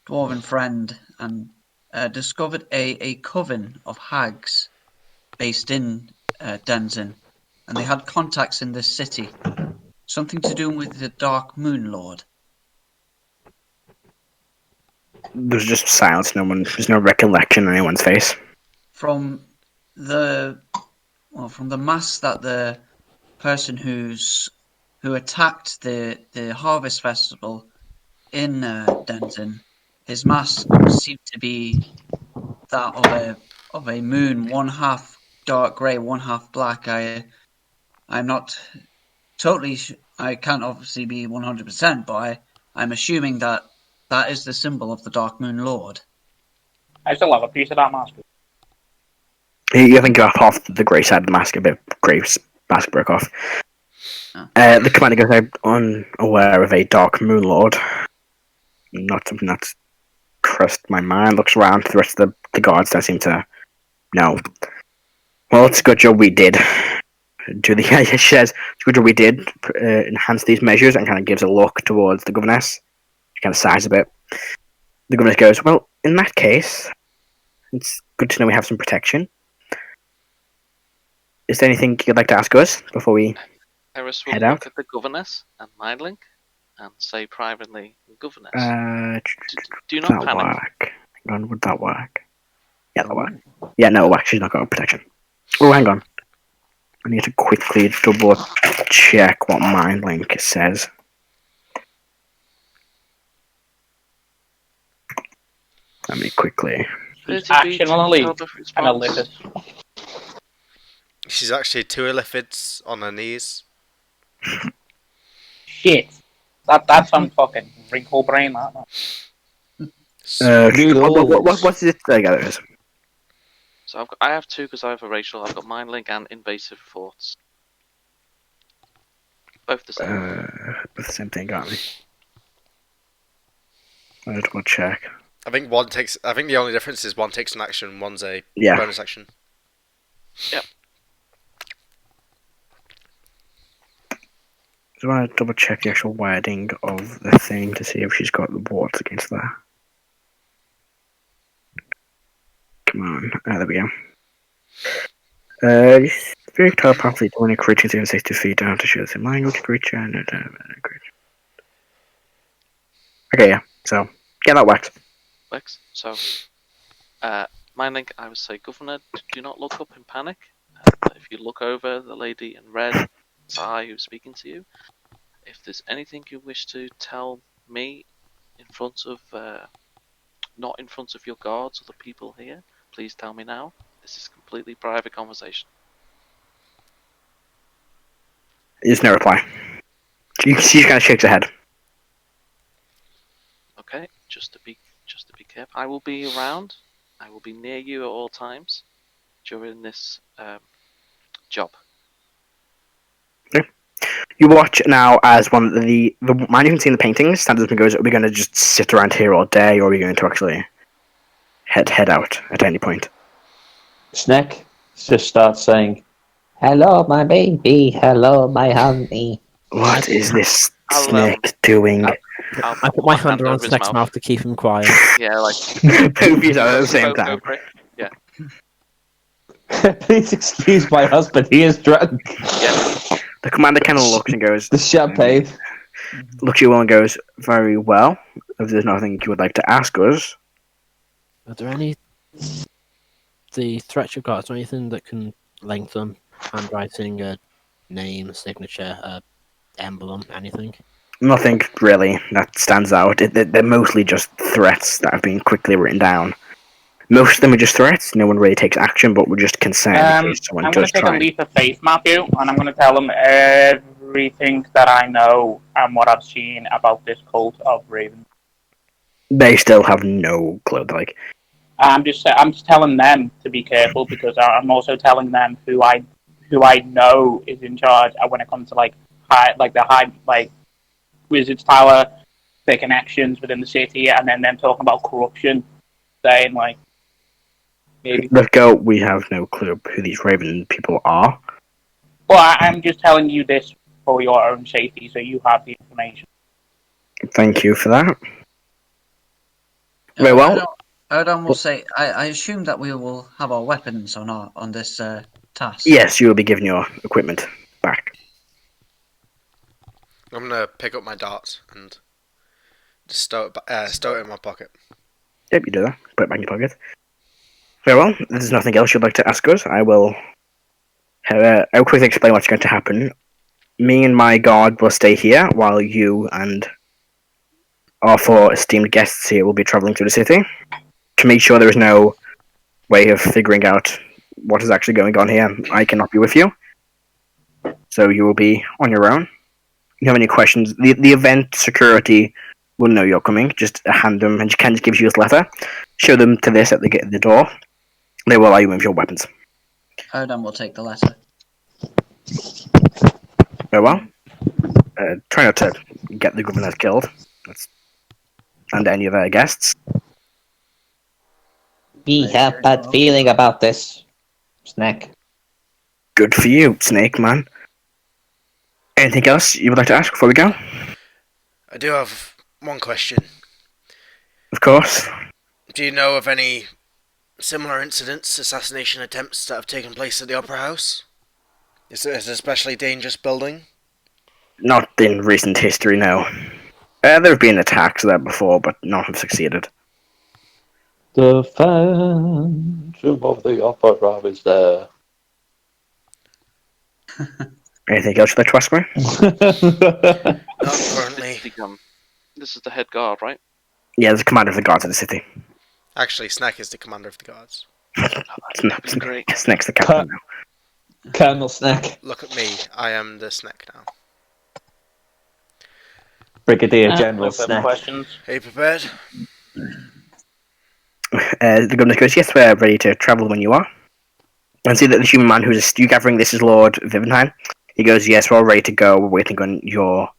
dwarven friend and discovered a coven of hags based in Danzin, and they had contacts in this city. Something to do with the Dark Moon Lord. There's just silence. There's no recollection on anyone's face. From the mass that the person who attacked the harvest festival in Denton, his mask seemed to be that of a moon, one half dark grey, one half black. I'm not totally. I can't obviously be 100%, but I'm assuming that is the symbol of the Dark Moon Lord. I still have a piece of that mask. You think off half the grey side of the mask, a bit of grey mask broke off. Oh. The commander goes, "I'm unaware of a Dark Moon Lord. Not something that's crossed my mind." Looks around, the rest of the guards don't seem to know. "Well, it's a good job we did." She says, "It's a good job we did enhance these measures," and kind of gives a look towards the governess. She kind of sighs a bit. The governess goes, "Well, in that case, it's good to know we have some protection. Is there anything you'd like to ask us before we Heris will head look out?" at the governess and Mindlink and say privately, "Governess, do not Would that panic." work? Hang on, would that work? Yeah, that work. Yeah, no, she's not got protection. Oh, hang on. I need to quickly double check what Mindlink says. Let me quickly. Action on a leaf and a lipid. She's actually 2 illithids on her knees. Shit. That's some fucking wrinkle brain, that. What's it? There you go. There it is. So I have two because I have a racial. I've got Mindlink and Invasive Thoughts. Both the same. Both the same thing, aren't we? I'll double check. I think the only difference is one takes an action, one's a Yeah. bonus action. Do I double check the actual wording of the thing to see if she's got the wards against that? Come on. There we go. Very telepathically when a creature is within 60 feet down to show the language creature. Okay, yeah. So, get that whacked. Lex. So, my link, I would say, Governor, do not look up in panic. If you look over the lady in red, it's I who's speaking to you. If there's anything you wish to tell me in front of, not in front of your guards or the people here, please tell me now. This is completely private conversation. There's no reply. She kind of shakes her head. Okay, just to be careful. I will be around. I will be near you at all times during this job. You watch now as one of the man you can see in the paintings stands up and goes, "Are we going to just sit around here all day, or are we going to actually head out at any point?" Snek just starts saying, Hello, my baby. Hello, my honey. What is this I'll, snake doing? I'll I put my hand around over his Snek's mouth to keep him quiet. Yeah, like Both of you at the same both go time. for it. Yeah, please excuse my husband, he is drunk. yeah. The commander kind of looks and goes, The champagne. looks at you all and goes, "Very well. If there's nothing you would like to ask us." Are there any the threats you've got? Is there anything that can link them? Handwriting, a name, a signature, a emblem, anything? Nothing really that stands out. They're mostly just threats that have been quickly written down. Most of them are just threats. No one really takes action, but we're just concerned in case someone I'm going does to take try. a leap of faith, Matthew, and I'm going to tell them everything that I know and what I've seen about this cult of Raven. They still have no clue. They're like, I'm just telling them to be careful because I'm also telling them who I know is in charge when it comes to like Wizard's Tower, their connections within the city, and then them talking about corruption, saying like maybe. let's go. We have no clue who these Raven people are. Well, I'm just telling you this for your own safety, so you have the information. Thank you for that. Very well. Erdan will say, I assume that we will have our weapons on this task. Yes, you will be given your equipment back. I'm gonna pick up my darts and just stow it in my pocket. Yep, you do that. Put it back in your pocket. Very well. If there's nothing else you'd like to ask us, I'll quickly explain what's going to happen. Me and my guard will stay here while you and our four esteemed guests here will be travelling through the city to make sure there is no way of figuring out what is actually going on here. I cannot be with you, so you will be on your own. If you have any questions, the event security will know you're coming. Just hand them, and Ken just gives you this letter. Show them to this at the door. They will allow you in with your weapons. Erdan will take the letter. Very well. Try not to get the governor killed. And any of our guests. We have bad feeling about this. Snek. Good for you, Snake Man. Anything else you would like to ask before we go? I do have one question. Of course. Do you know of any similar incidents, assassination attempts that have taken place at the Opera House? Is it an especially dangerous building? Not in recent history, no. There have been attacks there before, but none have succeeded. The Phantom of the Opera is there. Anything else you'd like to ask me? Not currently. This is the head guard, right? Yeah, there's a commander of the guards of the city. Actually, Snek is the commander of the guards. Great. Snake's the captain now. Colonel Snek. Look at me, I am the Snek now. Brigadier General Some Snek. questions. Are you prepared? The governor goes, "Yes, we're ready to travel when you are." And see that the human man who's astute gathering, this is Lord Vivenheim. He goes, "Yes, we're all ready to go. We're waiting on your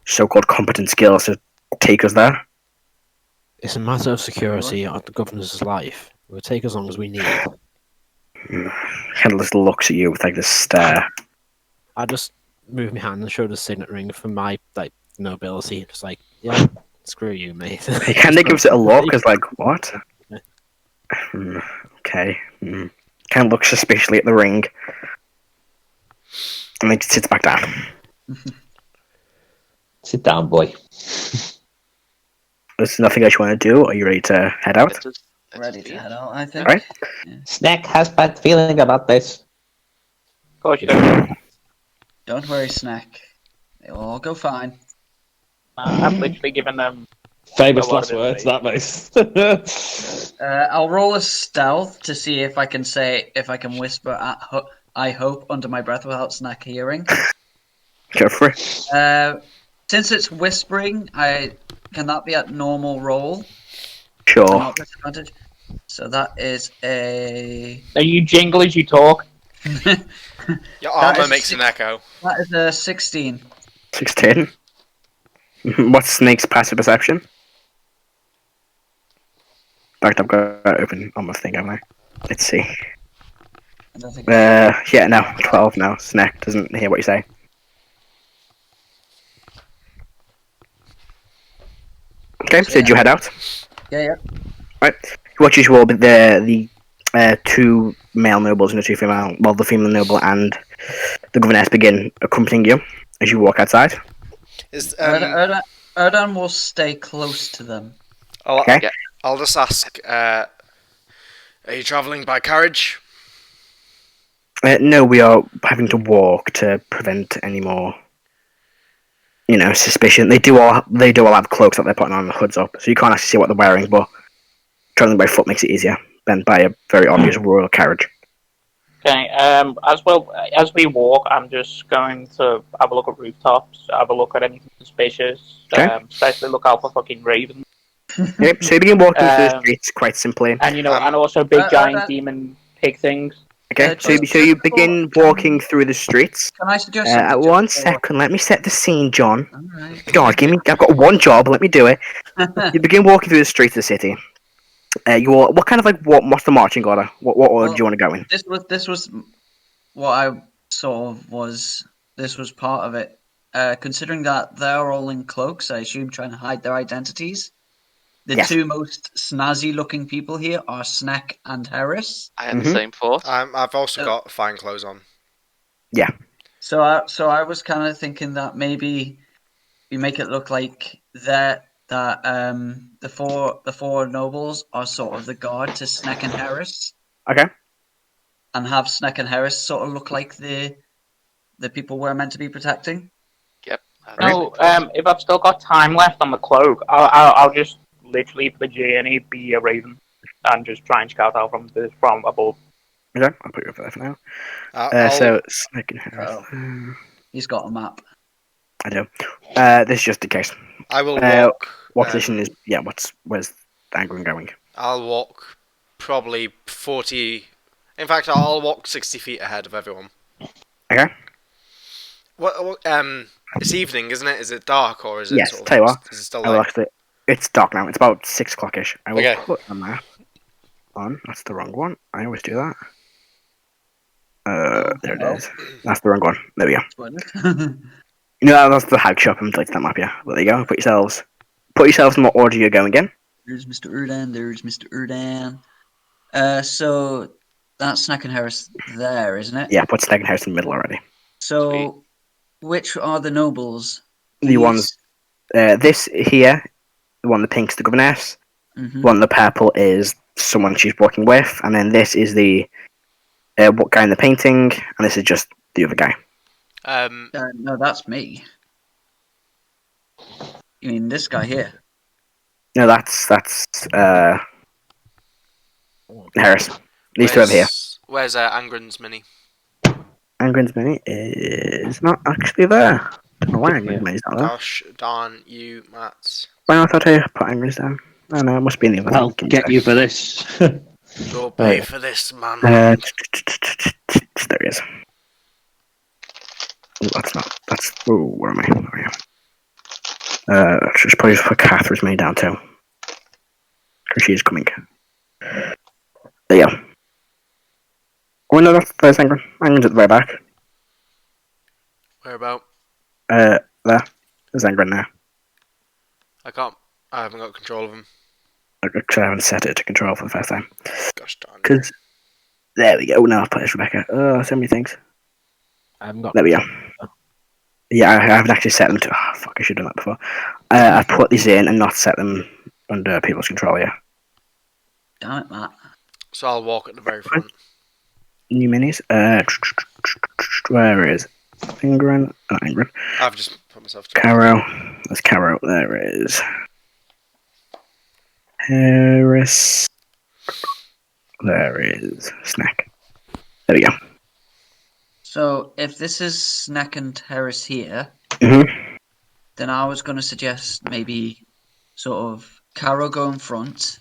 so-called competent skills to take us there." It's a matter of security of the governor's life. It will take as long as we need. Headless looks at you with like this stare. I just move my hand and show the signet ring for my nobility. Just like, yeah, screw you, mate. He kind of gives it a look, as like, what? Okay. Kind of looks suspiciously at the ring, and then sits back down. Sit down, boy. There's nothing else you want to do? Are you ready to head out? Ready to head out, I think. Alright. Snek has bad feeling about this. Of course you don't. Don't worry, Snek. It will all go fine. I've literally given them. Famous A lot last of words, that mate. I'll roll a stealth to see if I can whisper I hope under my breath without Snek hearing. Go for it. Since it's whispering, can that be at normal roll? Sure. Not disadvantage. So that is a. Now you jingle as you talk. Your armor makes an echo. That is a 16. 16. What's Snake's passive perception? In fact, I've got it open on my thing, haven't I? Let's see. I don't think Yeah, no, 12 now. Snake doesn't hear what you say. Okay, so did you head out? Yeah. Right. What you will be the two male nobles and the two female, well, the female noble and the governess begin accompanying you as you walk outside. Is Erdan will stay close to them. Okay. I'll just ask. Are you travelling by carriage? No, we are having to walk to prevent any more, suspicion. They do all have cloaks that they're putting on, the hoods up, so you can't actually see what they're wearing. But traveling by foot makes it easier than by a very obvious royal carriage. Okay. As we walk, I'm just going to have a look at rooftops, have a look at anything suspicious, Okay. especially look out for fucking ravens. Yep, so you begin walking through the streets quite simply. And and also big giant that- demon pig things. Okay, so just you before- begin walking through the streets. Can I suggest something? At just 1 before- second, let me set the scene, John. Alright. God, I've got one job, let me do it. You begin walking through the streets of the city. What kind of what's the marching order? What order do you want to go in? This was what I saw was. This was part of it. Considering that they're all in cloaks, I assume trying to hide their identities. The Yes. two most snazzy-looking people here are Snek and Heris. I had the same thought. I've also got fine clothes on. So I was kind of thinking that maybe we make it look like the four nobles are sort of the guard to Snek and Heris, Okay. and have Snek and Heris sort of look like the people we're meant to be protecting. Yep. No, if I've still got time left on the cloak, I'll just literally for the journey be a raven and just try and scout out from above. Okay, I'll put you up there for now. I'll- So, Snake and Harris. He's got a map. I do. This is just in case. I will Uh, walk. What position is... Yeah, where's Angrun going? I'll walk probably 40. In fact, I'll walk 60 feet ahead of everyone. Okay. What? It's evening, isn't it? Is it dark or is it? Yes, sort of, tell you what, Is it still I will light? actually... It's dark now. It's about 6 o'clock-ish. I will Okay. put a map on. That's the wrong one. I always do that. There it is. That's the wrong one. There we go. No, that's the hag shop. I'm deleting that map, yeah. Well, there you go. Put yourselves in what order you're going in. There's Mr. Erdan. There's Mr. Erdan. So that's Snek and Heris there, isn't it? Yeah, put Snake and House in the middle already. So, which are the nobles? The ones... this here, the one in the pink's the governess. Mm-hmm. The one in the purple is someone she's working with. And then this is the what guy in the painting. And this is just the other guy. No, that's me. You mean this guy here? No, that's Harris. These two over here. Where's Angrun's mini? Angrun's mini is not actually there. Don't know why Angrun's mini's not there. Gosh darn you, Matt. Well, I thought I put Angrun's down. Oh no, it must be in the other I'll thing. get you for this. Go pay for this, man. There he is. Oh, that's not. That's. Oh, where am I? Where are you? Just probably just put Catherine's mini down too. Because she is coming. There you go. Oh no, there's Angrun. Angrun's at the very back. Where about? There. There's Angrun now. I haven't got control of him. Actually, I haven't set it to control for the first time. Gosh darn it. Because there we go. Now I'll put this Rebecca. Oh, so many things. I haven't got. There we go. Yeah, I haven't actually set them to. Oh, fuck, I should have done that before. I put these in and not set them under people's control. Yeah. Damn it, Matt. So I'll walk at the very front. New minis. Where is Angrun? Oh, Angrun. I've just put myself to Karo. That's Karo. There is Heris. There is Snek. There we go. So, if this is Snek and Heris here, then I was going to suggest maybe sort of Karo go in front,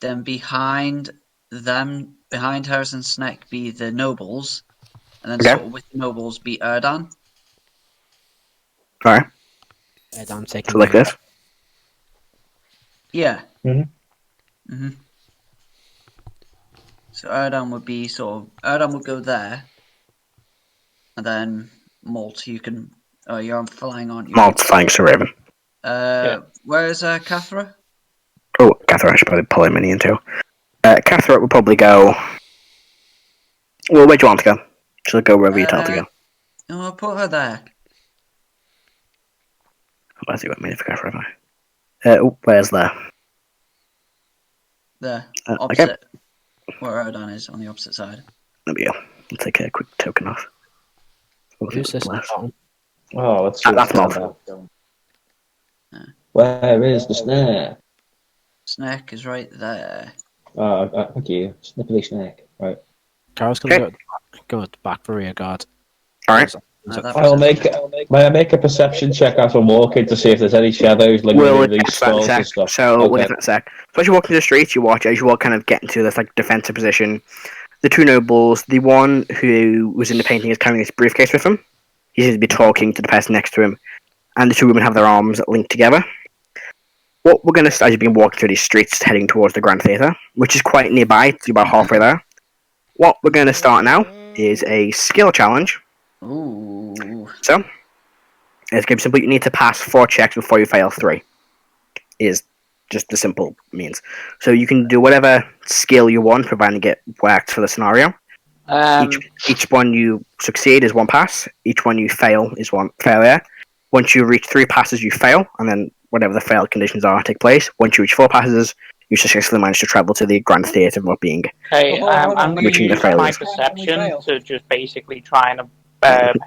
then behind Heris and Snek be the nobles, and then sort of with the nobles be Erdan. Alright. I'm taking. So like this. Yeah. Mm-hmm. So Erdan would go there, and then Molt, you can. Oh, you're flying, aren't you? Molt flying to Raven. Where's Cathra? Oh, Cathra, I should probably pull him in into. Cathra would probably go. Well, where do you want to go? She'll go wherever you tell her to go. No, I'll put her there. Where's he got me for Cathra? Where's there? There, Okay. opposite. Where Erdan is, on the opposite side. There we go. I'll take a quick token off. Who's this? Oh, let's That's Molt. Where is the snare? Snek is right there. Oh, thank you. Snippily snake. Right. Carol's gonna go at the back for rear guard. Alright. May I make a perception check as I'm walking to see if there's any shadows lingering in these stalls and stuff? So, wait a sec. So as you walk through the streets, you watch as you all kind of get into this like defensive position. The two nobles, the one who was in the painting is carrying his briefcase with him. He seems to be talking to the person next to him. And the two women have their arms linked together. What we're going to start is being walking through these streets heading towards the Grand Theatre, which is quite nearby. It's about halfway there. What we're going to start now is a skill challenge. Ooh. So, it's going to be simple. You need to pass 4 checks before you fail 3. Is just the simple means. So you can do whatever skill you want, providing it works for the scenario. Each one you succeed is 1 pass. Each one you fail is 1 failure. Once you reach 3 passes, you fail, and then whatever the fail conditions are take place. Once you reach 4 passes, you successfully manage to travel to the Grand Theatre without being. Okay, I'm going to use my failures. perception to just basically try and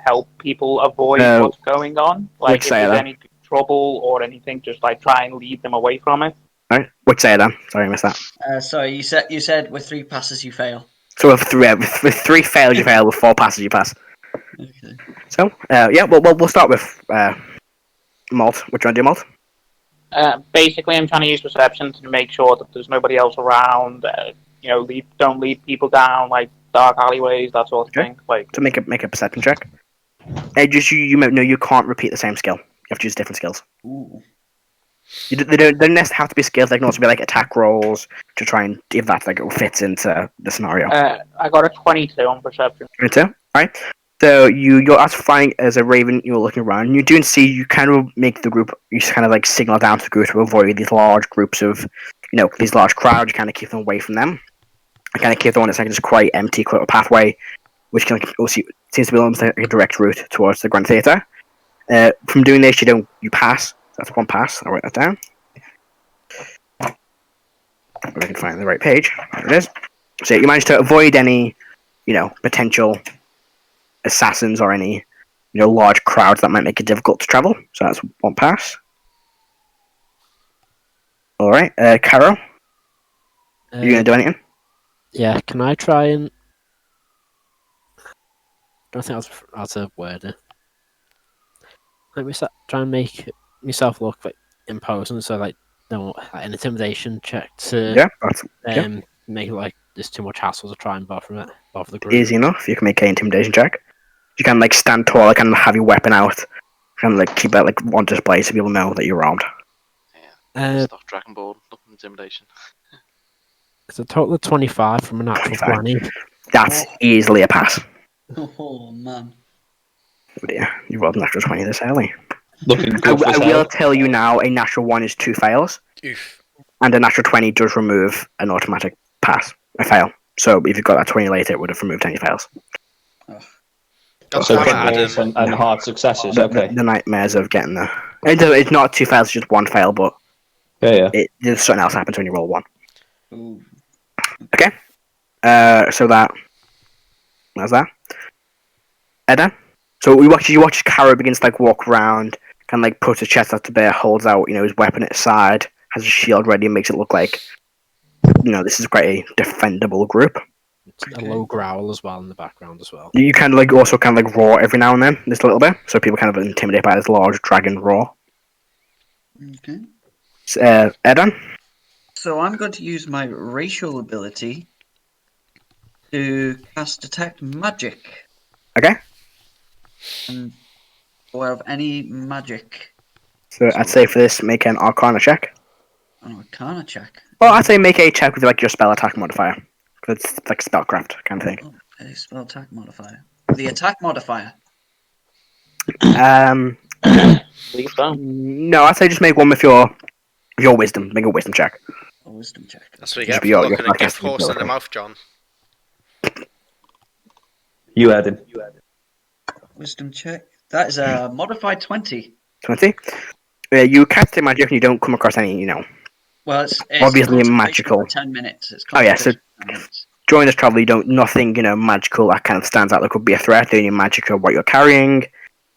help people avoid what's going on. Like, if there's any trouble or anything, just like try and lead them away from it. Alright, which say then? Sorry, I missed that. Sorry, you said with 3 passes you fail. So with 3 fails you fail, with 4 passes you pass. Okay. So, we'll start with Molt. What do you want to do, Molt? Basically, I'm trying to use perception to make sure that there's nobody else around. Don't lead people down like dark alleyways, that sort of thing. Like, so make a perception check. Just you might know you can't repeat the same skill. You have to use different skills. Ooh. They don't necessarily have to be skills. They can also be like attack rolls to try and if that like fits into the scenario. I got a 22 on perception. 22, right? So you're as flying as a raven. You're looking around. You do see you kind of make the group. You kind of like signal down to the group to avoid these large groups of, these large crowds. You kind of keep them away from them. And kind of keep the one that's like just quite empty, quite a pathway, which can also seems to be almost like a direct route towards the Grand Theatre. From doing this, you pass. That's 1 pass. I'll write that down. If I can find the right page. There it is. So you manage to avoid any, potential assassins or any, large crowds that might make it difficult to travel. So that's 1 pass. All right, Karo, you gonna do anything? Yeah, can I try and? I don't think that's a word. Let me try and make myself look like imposing, so like an intimidation check to make it like there's too much hassle to try and bother the group. Easy enough. You can make an intimidation check. You can like stand tall, like, and have your weapon out, and like keep that like on display so people know that you're armed. Yeah. Stuff Dragonborn. Nothing intimidation. It's a total of 25 from a natural 20. That's easily a pass. Oh man. Oh dear, you rolled a natural 20 this early. Looking I, good for I will hell. tell you now, a natural 1 is 2 fails, Oof. and a natural 20 does remove an automatic pass, a fail. So if you got that 20 later, it would have removed any fails. God So damn it, critical Adam. and hard successes. The, Okay. the nightmares of getting there. It's not 2 fails, it's just 1 fail, but Yeah. there's something else happens when you roll 1. Ooh. Okay. So that's that. Erdan. So you watch Karo begins to like walk around, kind of like puts his chest out to bear, holds out, his weapon at his side, has a shield ready, and makes it look like, this is quite a defendable group. It's a low growl as well in the background as well. You kind of like also kind of like roar every now and then, just a little bit, so people kind of intimidated by this large dragon roar. Okay. Erdan. So I'm going to use my racial ability to cast Detect Magic. Okay. And aware of any magic. So I'd say for this, make an Arcana check. Oh, Arcana check. Well, I'd say make a check with like your spell attack modifier. 'Cause it's like spellcraft kind of thing. Oh, a spell attack modifier. The attack modifier. Please don't. No, I'd say just make one with your wisdom. Make a wisdom check. A wisdom check. That's what you Just get be for your looking a gift sarcastic horse in the ability. mouth, John. You added. Wisdom check. That is a modified 20. 20. You cast a magic and you don't come across any, Well, it's obviously concentration magical. For 10 minutes. It's Oh yeah, so concentration for 10 minutes. during this travel, nothing, magical that kind of stands out that could be a threat. The only magic are what you're carrying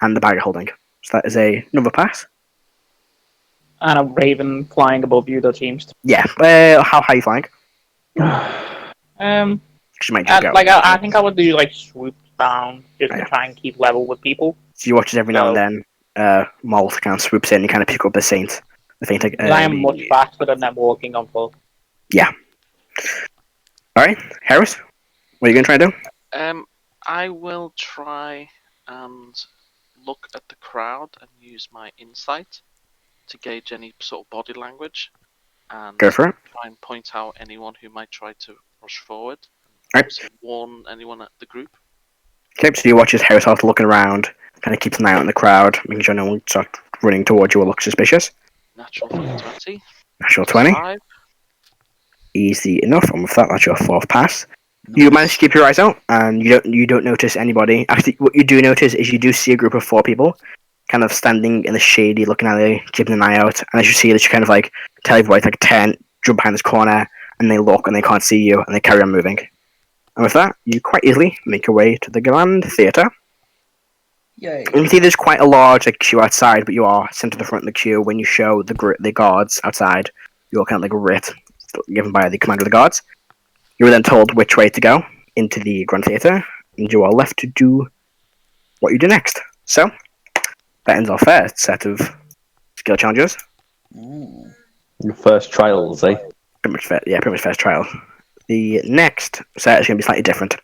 and the bag you're holding. So that is another pass. And a raven flying above you that seems to. Yeah. How high are you flying? She might jump out. I think I would do like swoop down just Oh, to yeah. try and keep level with people. So you watch it every now and then. Molt kind of swoops in and kind of pick up the saint. The saint. I am much faster than them walking on foot. Yeah. All right, Heris. What are you gonna try to do? I will try and look at the crowd and use my insight to gauge any sort of body language and Go for it. try and point out anyone who might try to rush forward. Right. Obviously warn anyone at the group. Okay, so you watch as Heris starts looking around, kind of keeps an eye out on the crowd, making sure no one starts running towards you or looks suspicious. Natural 20. Natural 20. 5. Easy enough, and with that, that's your 4th pass. You manage to keep your eyes out, and you don't notice anybody. Actually, what you do notice is you do see a group of 4 people, kind of standing in the shady looking alley, keeping an eye out. And as you see that, you kind of like tell everybody to like turn, jump behind this corner, and they look and they can't see you, and they carry on moving. And with that, you quite easily make your way to the Grand Theatre. Yay. You can see there's quite a large queue outside, but you are sent to the front of the queue. When you show the guards outside, you're kind of like a writ given by the commander of the guards. You are then told which way to go into the Grand Theatre, and you are left to do what you do next. So, that ends our first set of skill challenges. Ooh. Your first trials, eh? Pretty much first trial. The next set is going to be slightly different,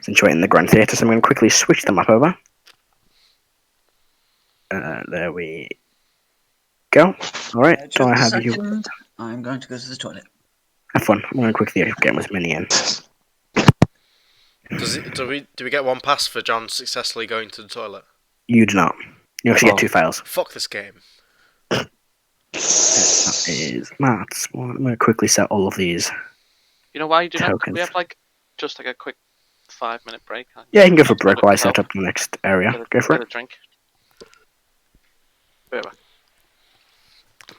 since you're in the Grand Theatre, so I'm going to quickly switch the map over. There we go. Alright, Just so I a have you. second. I'm going to go to the toilet. Have fun. I'm going to quickly get with Mini in. Do we get 1 pass for John successfully going to the toilet? You do not. You actually get 2 fails. Fuck this game. That is maths. Well, I'm going to quickly set all of these. You know why you do that? Could Tokens. we have just a quick 5-minute break? Yeah, you can go for a break while I Myself. set up the next area. Go for Get it. a drink. Be right back.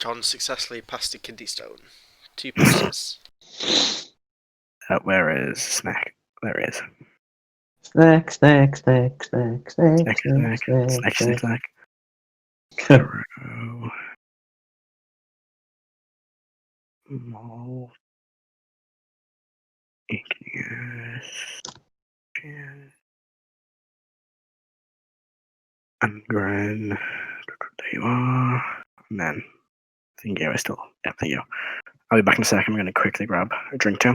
John successfully passed the kidney stone. 2 passes. Where is Snek? There it is. Snack, snack, snack, snack, snack, Snek, snack, Snek, snack, Snek, snack. Snek, Snek. Karo. Molt. Igneous. Angrun. There you are. And then, thank you, yeah, thank you. I'll be back in a second. I'm going to quickly grab a drink too.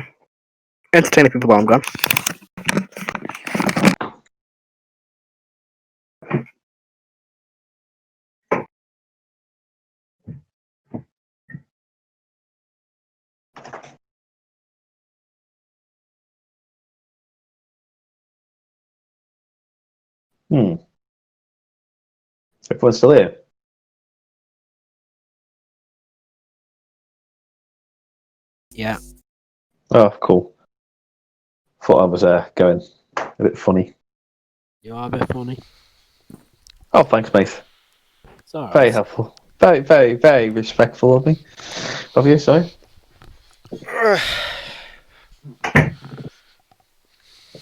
Entertain the people while I'm gone. Everyone's still here. Yeah. Oh, cool. Thought I was going a bit funny. You are a bit funny. Oh, thanks, mate. It's alright. Very helpful. Very, very, very respectful of me. Of you, sorry.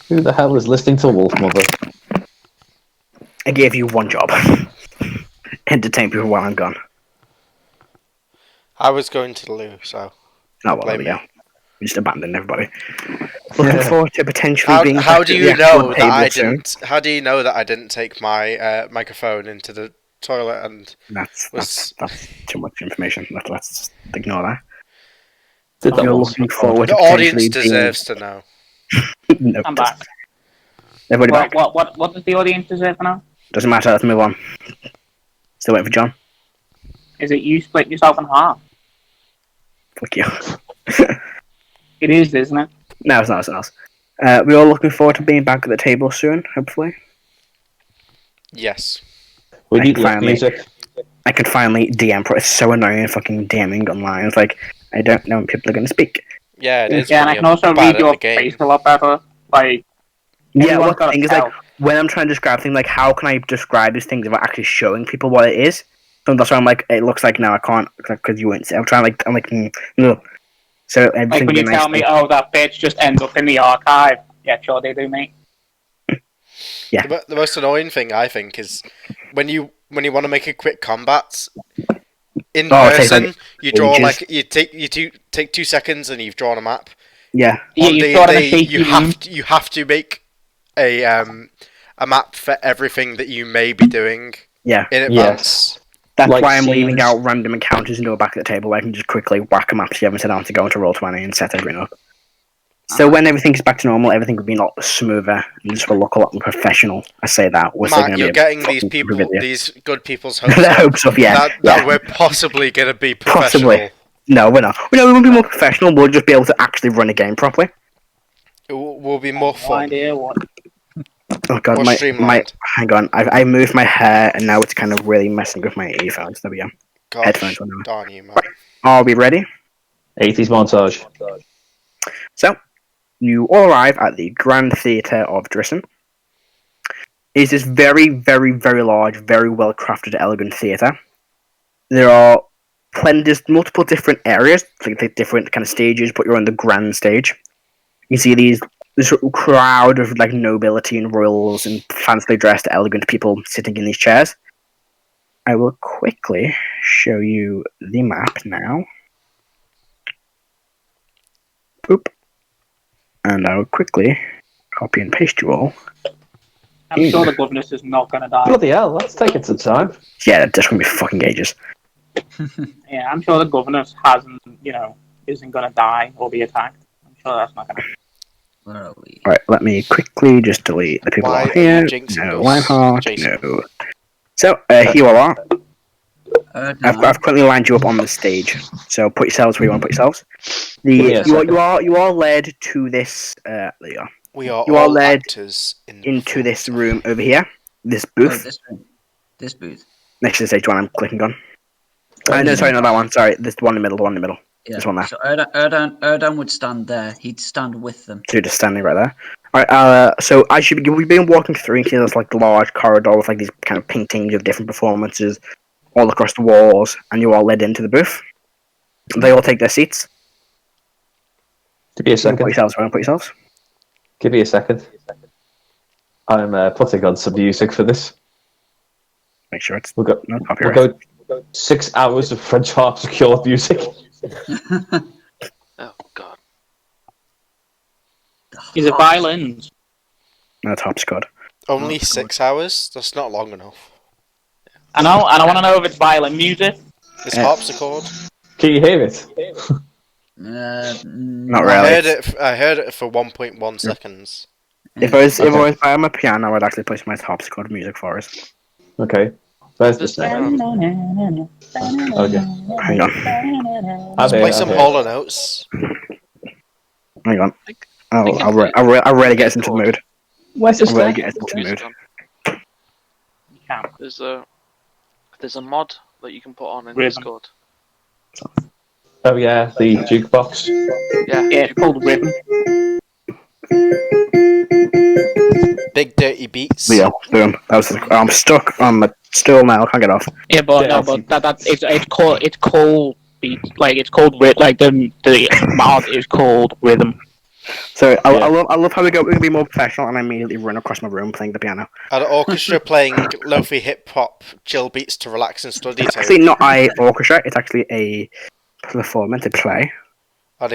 Who the hell is listening to Wolf Mother? I gave you one job. Entertain people while I'm gone. I was going to the loo, so. Oh, well, there we go. We just abandoned everybody. Looking forward to potentially being. How do back you at the actual know that table I soon. didn't? How do you know that I didn't take my microphone into the toilet and That's too much information. Let's just ignore that. Did that You're once. looking forward the to audience potentially deserves to know? being... No, I'm back. everybody back. What does the audience deserve for now? Doesn't matter. Let's move on. Still waiting for John. Is it you split yourself in half? Fuck you. It is, isn't it? No, it's not. It's not. We're all looking forward to being back at the table soon. Hopefully, Yes. We I need can lift finally- music. I can finally DM. It's so annoying fucking DMing online. It's like I don't know when people are going to speak. Yeah, it is. Yeah, and I when can you're also bad read at your the game. face a lot better. Like, Yeah, everyone's what the got a thing is tell. like when I'm trying to describe things, like how can I describe these things without actually showing people what it is? So that's why I'm like, it looks like now I can't because you wouldn't. I'm trying I'm like, no. So everything. Like when you tell me, oh, that bitch just ends up in the archive. Yeah, sure they do, mate. Yeah. The most annoying thing I think is when you want to make a quick combat in Oh, it takes, person, like, you draw ages. like you take 2 seconds and you've drawn a map. Yeah, Yeah, On you thought of a D&D, shaky room. you have to make a map for everything that you may be doing yeah. in advance. That's Like why I'm leaving scenes. out random encounters and go back at the table where I can just quickly whack a map together and sit down to go into Roll20 and set everything up. So when everything's back to normal, everything will be a lot smoother and just will look a lot more professional. I say that. We're still Matt, going to you're be getting a these fucking people, video. these good people's hopes The up. hopes of, yeah. That we're possibly going to be professional. Possibly. No, we're not. No, we won't be more professional. We'll just be able to actually run a game properly. It will be more No fun. idea what. Oh god, More my streamlined. hang on. I moved my hair and now it's kind of really messing with my earphones. There we go. Gosh, Headphones on now. darn you, man. Are we ready? 80s montage. So, you all arrive at the Grand Theatre of Drisson. It is this very, very, very large, very well crafted, elegant theatre. There are there's multiple different areas, like different kind of stages, but you're on the grand stage. You see this crowd of like nobility and royals and fancily dressed, elegant people sitting in these chairs. I will quickly show you the map now. Boop. And I will quickly copy and paste you all. I'm sure the governess is not going to die. Bloody hell, that's taking some time. Yeah, that's gonna be fucking ages. Yeah, I'm sure the governess isn't going to die or be attacked. I'm sure that's not going to. Where are we? Right, let me quickly just delete the people Why out are you here. jinxing No, us, Lionheart, Jason? no. So, here you all are. Erdan. I've currently lined you up on the stage. So put yourselves where you want to put yourselves. me a second. You are led to this. There you are. We are You are all led actors into this room over here. This Oh, booth this room. This booth. next to the stage one. I'm clicking on. No, sorry, not that one. Sorry, this one in the middle. The one in the middle. Yeah. This one there. So Erdan would stand there. He'd stand with them. So you're just standing right there. Alright, so as we've been walking through, you see this like large corridor with like these kind of paintings of different performances all across the walls, and you all led into the booth. They all take their seats. Give me a Put second. yourselves. Give me a second. I'm putting on some music for this. Make sure it's We'll go, no we'll copyright. go 6 hours of French harpsichord music. Oh god. Is it violins? No, top squad. Only Oh, 6 hours? That's not long enough. I know, and I want to know if it's violin music. It's Yeah. harpsichord. Can you hear it? Not I really. heard it for 1.1 seconds. If I was by my piano, I'd actually play some nice harpsichord music for us. Okay. Where's the Just snake? Hang Okay. Hang on. Play some Hall & Oates. Hang on. I can I'll play really get us into the mood. Where's the I'll really snake? get us into the music mood. on. can. There's a mod that you can put on in Rhythm. Discord. Oh yeah, the jukebox. Yeah. Yeah, it's called Rhythm. Big dirty beats. Yeah, boom. I'm stuck on my stool now. I can't get off. Yeah, but Yeah, no, but it's called beat. Like it's called like the mod is called Rhythm. So I Yeah. love how we can be more professional, and I immediately run across my room playing the piano. An orchestra playing lofi hip hop chill beats to relax and study to. Actually, not a orchestra. It's actually a performance, a play. Are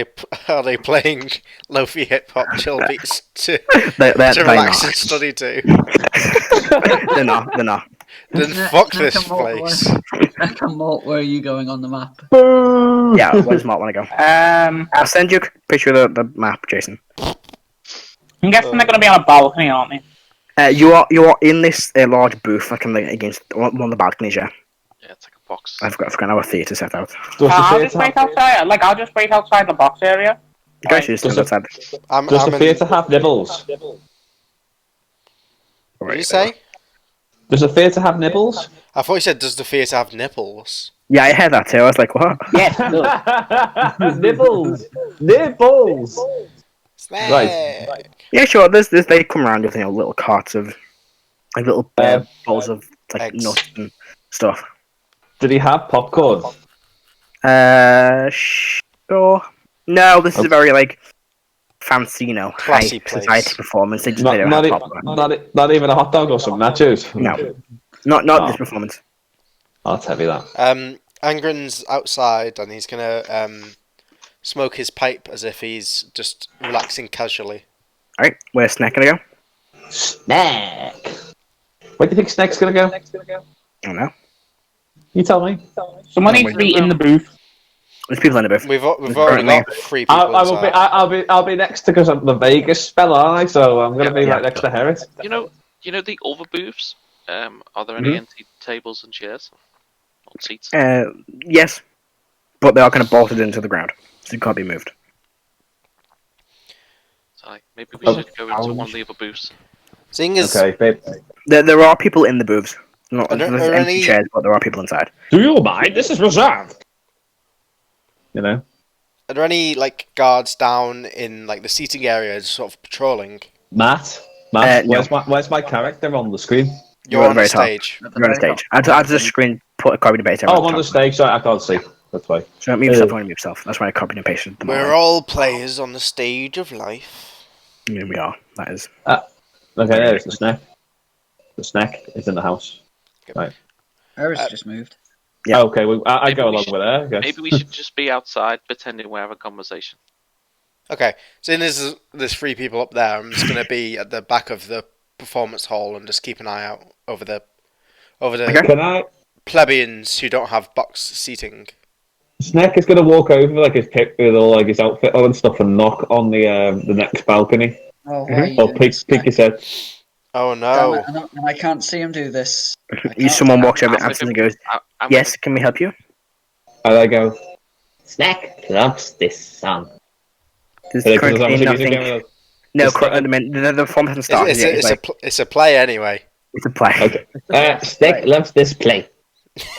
they playing lofi hip hop chill beats to They're relax not. and study to? They're not. They're not. Then Snek- fuck Snek this and Molt, place. Snek and Molt, where are you going on the map? Boo! Yeah, where does Mark want to go? I'll send you a picture of the map, Jason. I'm guessing they're gonna be on a balcony, aren't they? You are in this large booth, like against one of the balconies. Yeah, Yeah, it's like a box. I forgot how a theatre set out. I'll just wait outside. Like I'll just wait outside the box area. You guys should just stand outside. Does the theatre have nibbles? What did you say? Does the theatre have nibbles? I thought you said, does the theatre have nipples? Yeah, I heard that too. I was like, what? Yes, Nibbles! Nibbles! Right. Yeah, sure. They come around with little carts of like little bowls of like eggs. nuts and stuff. Did he have popcorn? Sure. No, this is a very like fancy, Classy high place. society performance. They Not, don't not, have e- popcorn. not even a hot dog or some nachos? No, not Oh. this performance. I'll tell you that. Angrun's outside and he's gonna smoke his pipe as if he's just relaxing casually. All right, where's Snek gonna go? Snek. Where do you think Snek's gonna go? I don't know. You tell me. Someone needs to be in the booth. There's people in the booth. We've already got 3 people I'll be next because I'm the Vegas spell, aren't I? So I'm gonna be Yeah. right next to Heris. You know the other booths. Are there any empty tables and chairs? Or seats? Yes, but they are kind of bolted into the ground, so you can't be moved. So maybe we should go into one of the other booths. Seeing as Okay, babe. There are people in the booths. Not Are there there's empty any- chairs, but there are people inside. Do you mind? This is reserved. You know. are there any guards down in the seating area sort of patrolling? Matt, No. where's my character on the screen? You're at on the the very top. stage. You're on the stage. I just screen put a copy and paste. Oh, I'm on the stage, so I can't see. That's why. So move yourself. Move yourself. That's why I copied and pasted them. We're all players on the stage of life. Yeah, we are. That is. Okay, there's the Snek. The Snek is in the house. Right. Heris just moved. Yeah. Okay, well, I Maybe go we along should- with her. I guess. Maybe we should just be outside pretending we're having a conversation. Okay, so there's 3 people up there. I'm just gonna be at the back of the performance hall and just keep an eye out over the Okay. Can I? plebeians who don't have box seating. Snek is gonna walk over his pick with all his outfit on and stuff and knock on the next balcony. Oh, why are you Or doing peek this, his Snek? head. Oh Damn no! it, and I can't see him do this. Someone walks over I'm and with goes, I'm "Yes, can we help you?" And I go. Snek loves this song. There's "Hey, 'cause currently there's obviously nothing. music going on." No, It's not- the performance hasn't started It's, yet. it's, It's, it's a play anyway. it's a play. Okay. Snek loves this play.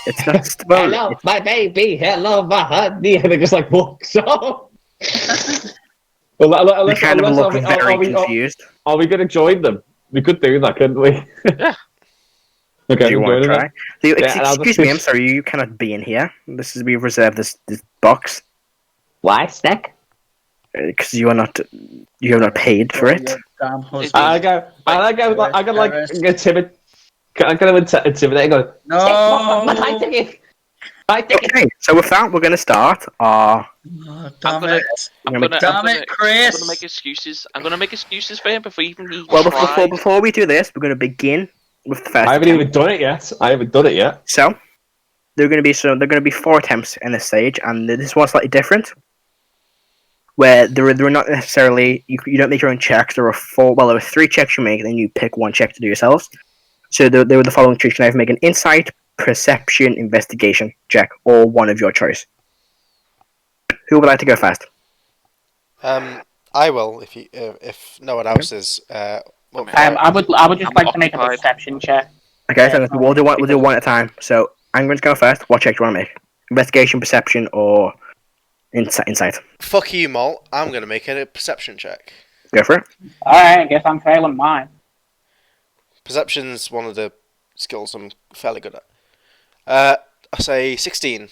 It's not. Well, Hello, my baby. Hello, my honey. And they just walks off. Well, they unless, kind of unless look are, we, very are, we, confused. are we going to join them? We could do that, couldn't we? Yeah. Okay, Do you we're want to joining try? them. So, Yeah, and I'll excuse just- me, I'm sorry, you cannot be in here. We've reserved this box Why, Snek? because you are not paid for it. Damn husband. I go, intimidate. I'm going to intimidate and go, No! My ticket. My ticket. Okay, so with that, we're going to start our. Oh, damn gonna- it. Damn it, Chris! I'm gonna make excuses. I'm gonna make excuses for him before he even Well, tries. before we do this, we're going to begin with the first. I haven't attempt. even done it yet. So there are going to be 4 attempts in this stage, and this one's slightly different. Where there are not necessarily you don't make your own checks. There are 3 checks you make, and then you pick 1 check to do yourselves. So there were the following checks. You can either make an insight, perception, investigation check, or one of your choice. Who would like to go first? I will if no one else is. I would just like to make a Occupied. perception check. Okay, so we'll do one at a time. So I'm going to go first. What check do you want to make? Investigation, perception, or insight? Fuck you, Molt. I'm going to make a perception check. Go for it. Alright, I guess I'm failing mine. Perception's one of the skills I'm fairly good at. I say 16.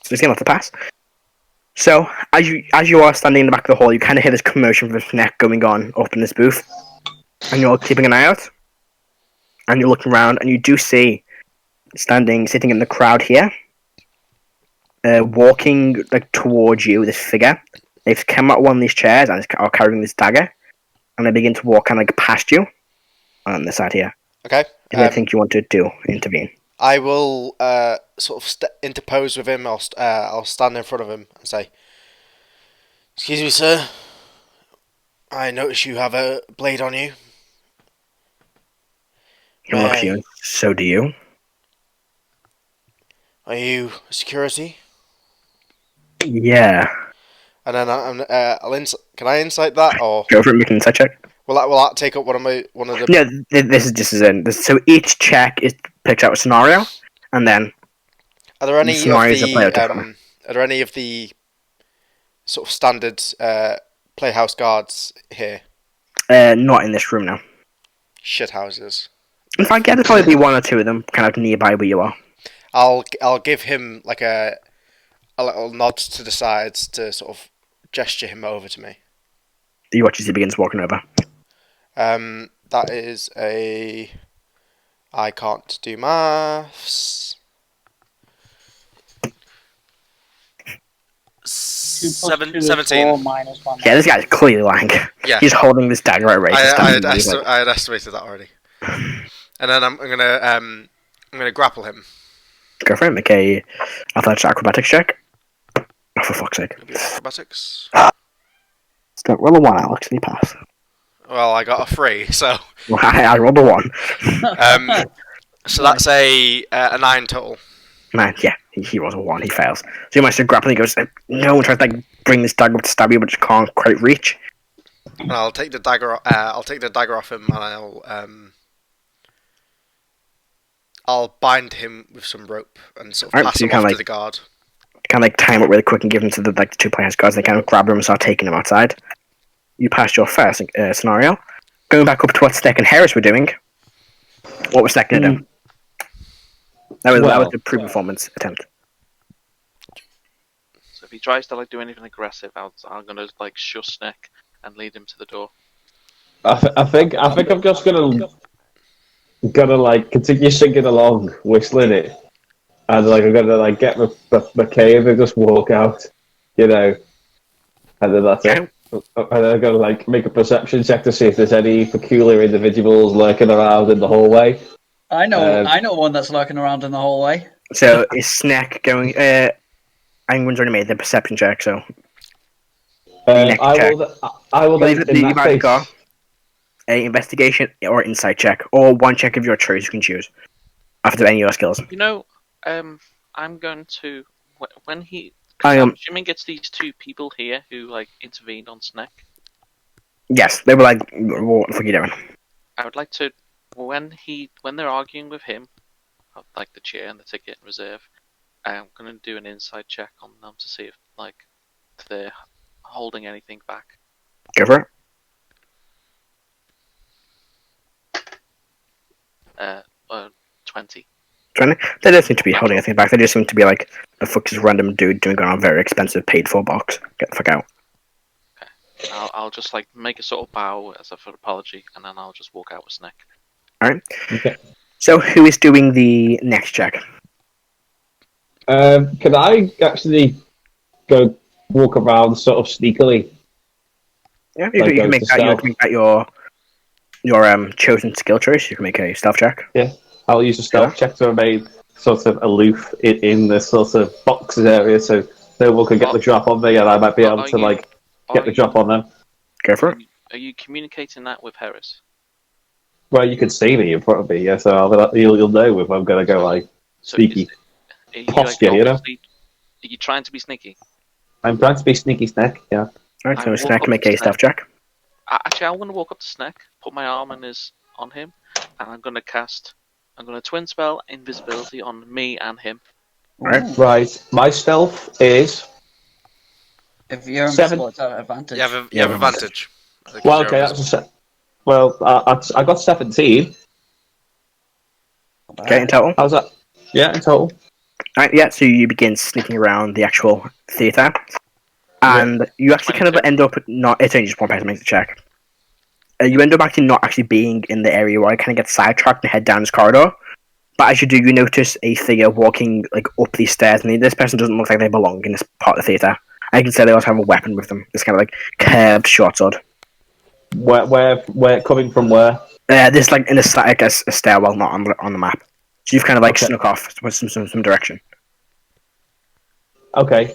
So it's going to pass. So as you are standing in the back of the hall, you kind of hear this commotion from Snek going on up in this booth, and you're keeping an eye out, and you're looking around, and you do see sitting in the crowd here, walking like towards you, this figure. They've come out of one of these chairs and are carrying this dagger, and they begin to walk kind of like past you on the side here. Okay. Do you think you want to intervene? I will sort of interpose with him. I'll stand in front of him and say, "Excuse me, sir. I notice you have a blade on you." So do you. Are you security? Yeah. And then can I insight that, or Go for it. Make an insight check. will that take up one of the? Yeah, this is in. So each check picks out a scenario, and then Are there any scenarios of the sort of standard playhouse guards here? not in this room now. Shit houses. In fact, there'll probably be one or two of them kind of nearby where you are. I'll give him like a little nod to the sides to sort of gesture him over to me. You watch as he begins walking over. That is a. I can't do maths. 17. Yeah, this guy's clearly lying. Yeah. He's holding this dagger at rate. I had estimated that already. And then I'm gonna grapple him. Go for it. Make a athletics acrobatics check. Oh, for fuck's sake! Acrobatics. Don't roll a 1, Alex, and you pass. Well, I got a 3, so. Well, I rolled a 1. So that's a 9 total. 9, yeah. He rolls a 1. He fails. So you manage to grapple. And he goes, "No one tries to bring this dagger up to stab you, but just can't quite reach." And I'll take the dagger. I'll take the dagger off him, and I'll bind him with some rope and sort of pass him off to the guard. Kind of like time it really quick and give him to the two players guards. They kind of grab him and start taking him outside. You passed your first scenario. Going back up to what Snek and Heris were doing. What was Snek going to do? That was a pre-performance attempt. So if he tries to do anything aggressive, I'm gonna shush Snek and lead him to the door. I think I'm just gonna continue singing along, whistling it, and I'm gonna get my cave and just walk out, and then that's it. And then I'm gonna make a perception check to see if there's any peculiar individuals lurking around in the hallway. I know one that's lurking around in the hallway. So is Snek going? Angrun's already made the perception check, so. I will. Leave it go. A investigation or insight check, or one check of your choice. You can choose after any of your skills. I'm going to when I'm assuming it's these two people here who intervened on Snek. Yes, they were like, "What the fuck are you doing?" I would like to when they're arguing with him, the chair and the ticket and reserve. I'm going to do an insight check on them to see if they're holding anything back. Go for it. 20. 20? They don't seem to be holding anything back. They just seem to be like, "The fuck is this random dude doing on a very expensive paid-for box? Get the fuck out." Okay. I'll just make a sort of bow as an apology, and then I'll just walk out with Snek. Alright. Okay. So who is doing the next check? Can I actually go walk around sort of sneakily? Yeah, you can make that your chosen skill choice. You can make a stealth check. Yeah, I'll use a stealth check to remain sort of aloof in the sort of boxes area, so no one can get the drop on me, and I might be able to get the drop on them. Go for it. Are you communicating that with Heris? Well, you can see me in front of me, yeah. So you'll know if I'm gonna go sneaky. Posture, Are you trying to be sneaky? I'm trying to be sneaky, Snek. Yeah. Alright, so Snek make a stealth check. Actually, I'm going to walk up to Snek, put my arm on him, and I'm going to cast I'm going to twin spell invisibility on me and him. Right. Right. My stealth is. If you're 7. invisible, it's at advantage. You have advantage. Well, okay, that's well, I got 17. Okay, in total. How's that? Yeah, in total. Right, yeah, so you begin sneaking around the actual theatre. And you actually kind of end up not. It's only just one person makes the check. You end up actually not actually being in the area where I kind of get sidetracked and head down this corridor. But as you do, you notice a figure walking like up these stairs, and this person doesn't look like they belong in this part of the theatre. I can say they also have a weapon with them. It's kind of like curved short sword. Where coming from where? This like in a stairwell, not on the map. So you've kind of like snuck off with some direction. Okay.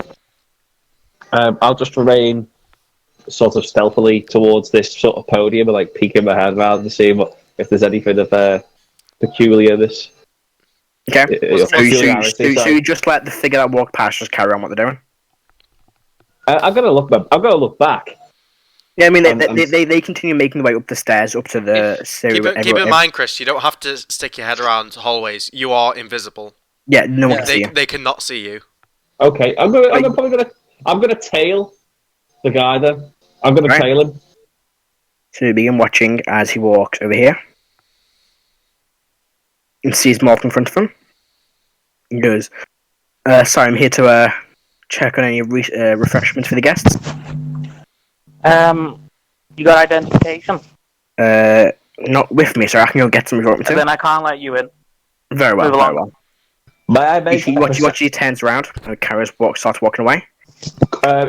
I'll just remain sort of stealthily towards this sort of podium and like peeking my head around to see if there's anything of peculiarness. Okay. So you just let the figure that walked past just carry on what they're doing. I'm gonna look back. Yeah, I mean they continue making their way up the stairs up to the. Keep in mind, Chris, you don't have to stick your head around hallways. You are invisible. Yeah, no one can see you. They cannot see you. Okay, I'm gonna tail the guy then. I'm gonna tail him. So you begin watching as he walks over here and sees Molt in front of him. He goes, "Sorry, I'm here to check on any refreshments for the guests." You got identification? Not with me, so I can go get some if you want me to. Then I can't let you in. Very well, very well. May I make you watch he turns around and Karo starts walking away.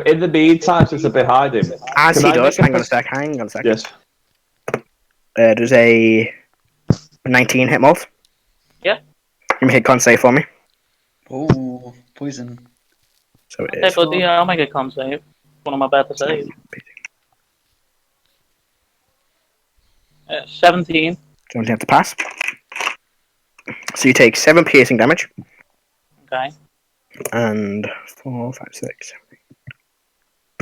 In the meantime, since I've been hiding. As he does, hang on a sec. Yes. There's a 19 hit Molt. Yeah. You make a con save for me. Oh, poison. So it Okay, is. buddy, I'll make a con save. One of my better saves. 17. 17 have to pass. So you take 7 piercing damage. Okay. And 4, 5, 6,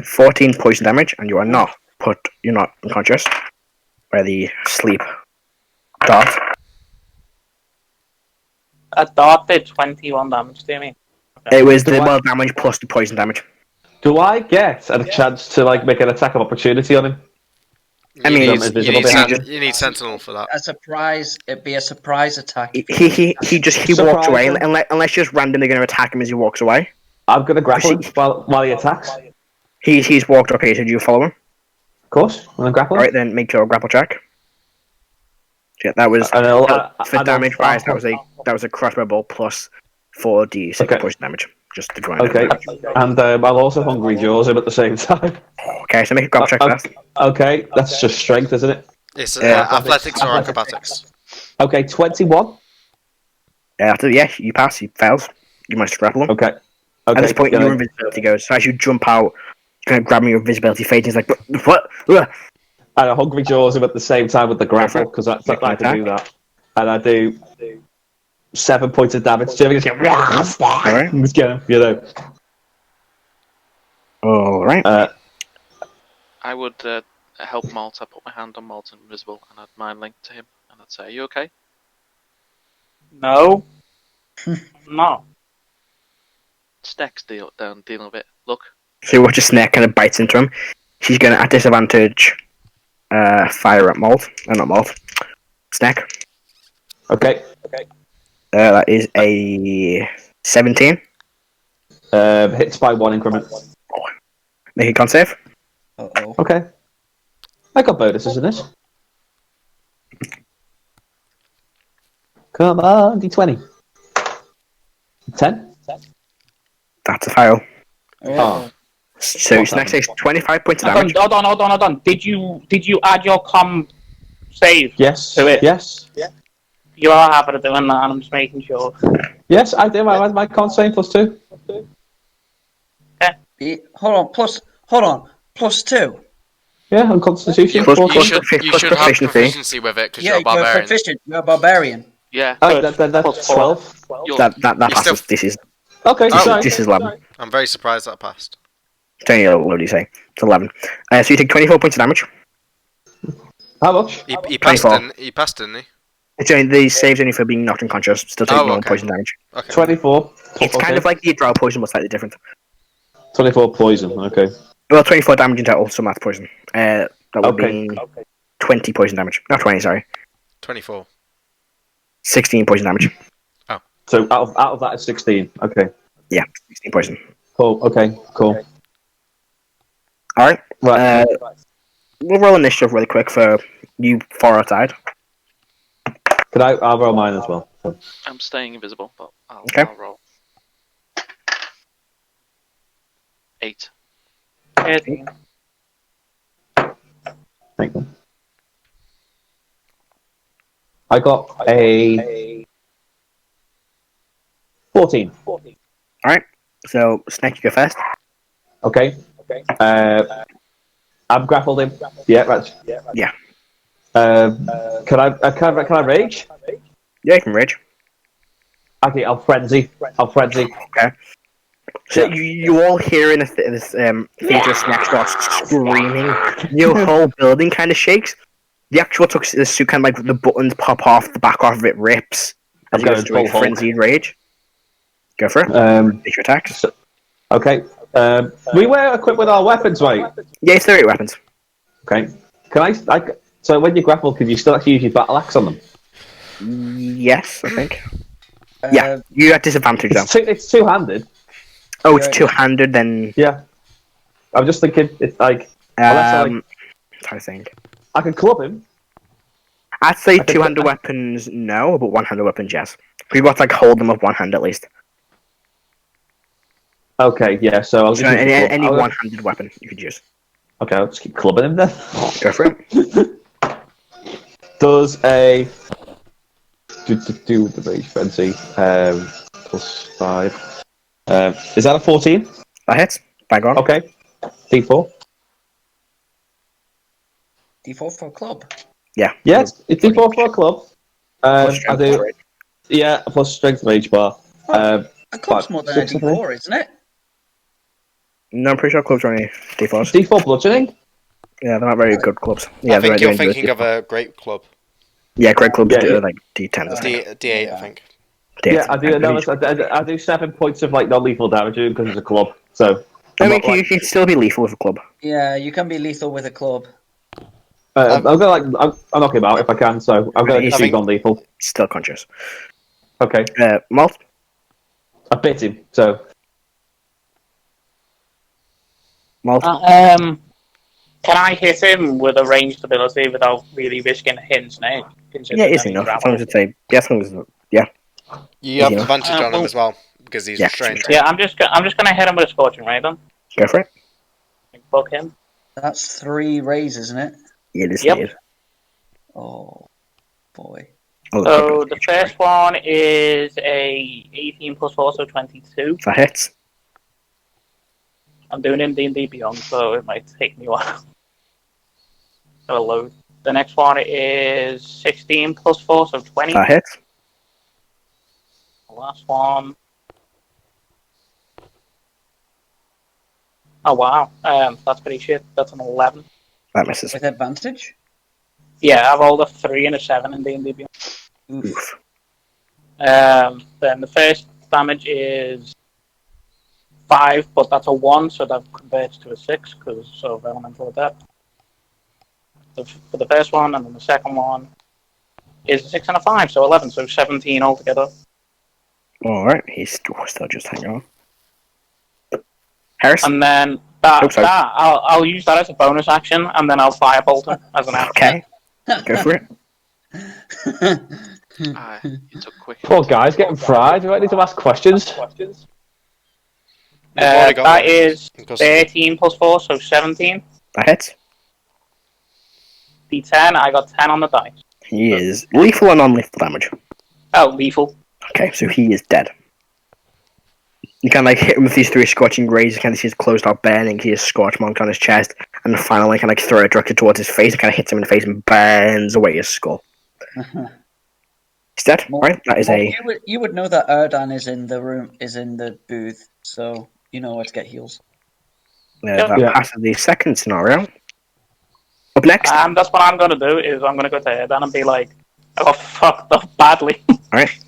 14 poison damage, and you're not unconscious by the sleep dart. A dart did 21 damage to me. Okay. It was the well damage plus the poison damage. Do I get a chance to like make an attack of opportunity on him? I mean, you need Sentinel for that. A surprise. It'd be a surprise attack. He walks away, unless you're just randomly going to attack him as he walks away. I'm going to grapple him while he attacks. He's walked up here, so do you follow him? Of course, when I'm grappling. Alright, then make your grapple check. Yeah, that was for damage wise. That was a crossbow bolt plus 4d6 poison damage. Just to grind. Okay, and I'll also hungry jaws him at the same time. Okay, so make a grapple check first. Okay, that's just strength, isn't it? It's athletics or acrobatics. Okay, 21. Yeah, you pass. He fails. You must grapple him. Okay. At this point, your invisibility goes. So as you jump out, you're going to grab your invisibility fade. He's like, what? And I hungry jaws him at the same time with the grapple because I can do that. And I do 7 points of damage to him. Just get him, you know. Alright. I would help Molt. I put my hand on Molt invisible and I'd mind link to him. And I'd say, are you okay? No. No. Snek's dealing with it. Look. So you watch a Snek kind of bites into him. She's going to, at disadvantage, fire at Molt. Not Molt. Snek. Okay. That is a 17. Hits by 1 increment. Make a con save. Uh-oh. Okay. I got bonuses in this. Come on, D20. 10? That's a fail. Oh. So Snek takes 25 points of damage. Hold on. Did you add your com save? Yes. To it? Yes. You are happy to doing that, and I'm just making sure. Yes, I do. I had my con save +2. Hold on. +2. Yeah, on Constitution. You should have proficiency with it because you're a barbarian. You're proficient. You're a barbarian. Yeah. Oh, that's 12. That passes. This is Okay, this is 11. I'm very surprised that passed. What do you say? It's 11. So you take 24 points of damage. How much? He passed, didn't he? It's only the saves only for being knocked unconscious. Still take normal okay. poison damage. Okay. 24. It's kind of like the drow poison, but slightly different. 24 poison. Okay. Well, 24 damage in total, so math poison. That would Okay. be 20 poison damage. Not 20, sorry. 24. 16 poison damage. So out of that is 16. Okay. Yeah, 16 poison. Cool. Okay. Cool. Alright. Right. We'll roll initiative really quick for you far outside. I'll roll mine as well. I'm staying invisible, but I'll roll. 8. 13. Thank you. I got a 14. Alright. So, Snek, you go first. Okay. I'm grappled him. Yeah, right. Yeah. Can I rage? Yeah, you can rage. Okay, I'll frenzy. Okay. So you all hear in this theater, Snek starts screaming. Your whole building kind of shakes. The actual suit kind of like the buttons pop off, the back off of it rips. As I'm you go going through a full Hulk. frenzied rage. Go for it. Make your attacks. Okay. We were equipped with our weapons, right? Yeah, it's 38 weapons. Okay. So when you grapple, can you still actually use your battle axe on them? Yes, I think. Yeah, you at disadvantage though. It's two-handed. Oh, it's two-handed then. Yeah. I'm just thinking it's like. I'm trying to think. I can club him. I'd say two-handed weapons, no, but one-handed weapons, yes. We've got to like hold them with one hand at least. Okay, yeah. So I'll just use the club. any one-handed weapon you could use. Okay, I'll just keep clubbing him then. Go for it. Does a do the rage frenzy plus 5. Is that a 14? That hits. Bang on. Okay. D4. D4 for a club. Yeah. Yeah, it's D4 for a club. Plus I strength, do. right? Yeah, plus strength rage bar. A club's Five, more than a 6, I think. D4, isn't it? No, I'm pretty sure clubs are only D4s. D4 bludgeoning. Yeah, they're not very good clubs. Yeah, I think they're you're only thinking of a great club. Yeah, great clubs Yeah, do yeah. like D10s. I think. D8, I think. Yeah, I do. No, I do 7 points of like non-lethal damage because it's a club. So I mean, you can still be lethal with a club. Yeah, you can be lethal with a club. I'm gonna I'll knock him out if I can. So I'm gonna shoot non-lethal. Still conscious. Okay. Molt? I bit him. So Molt? Can I hit him with a ranged ability without really risking hitting Snake? Yeah, it is enough. As long as it's as long as You have Yeah. advantage on him as well because he's Yeah. restrained. Yeah, I'm just gonna hit him with a Scorching Ray then. go for it. Fuck him. That's 3 rays, isn't it? Yeah, it is. Yep. Needed. Oh, boy. Oh, So the first one is a 18 plus 4, so 22. That hits. I'm doing it in D&D Beyond, so it might take me a while. Gotta load. The next one is 16 plus 4, so 20. That hits. The last one. Oh wow, that's pretty shit. That's an 11. That misses. With advantage? Yeah, I rolled a 3 and a 7 in D&D Beyond. Oof. Then the first damage is 5, but that's a 1, so that converts to a 6 because of elemental adept. For the first one, and then the second one is a 6 and a 5, so 11, so 17 altogether. Alright, he's still just hanging on. Heris? And then I'll use that as a bonus action, and then I'll firebolt him as an action. Okay. Go for it. You took quick. poor guy's getting fried. Do I need to ask questions? You've already got That one. is Because 13 plus 4, so 17. That hits. D10, I got 10 on the dice. He is lethal or non-lethal damage. Oh, lethal. Okay, so he is dead. You can like hit him with these 3 scorching rays. You kind of see his closed out burning. He has scorch mark on his chest, and then finally can like throw it directly towards his face. It kind of hits him in the face and burns away his skull. He's dead. Right, that is a. You would know that Erdan is in the room, is in the booth, so you know where to get heals. That Yeah. passes the second scenario. Up next. That's what I'm going to do, is I'm going to go to Erdan and be like, I got fucked up badly. Alright.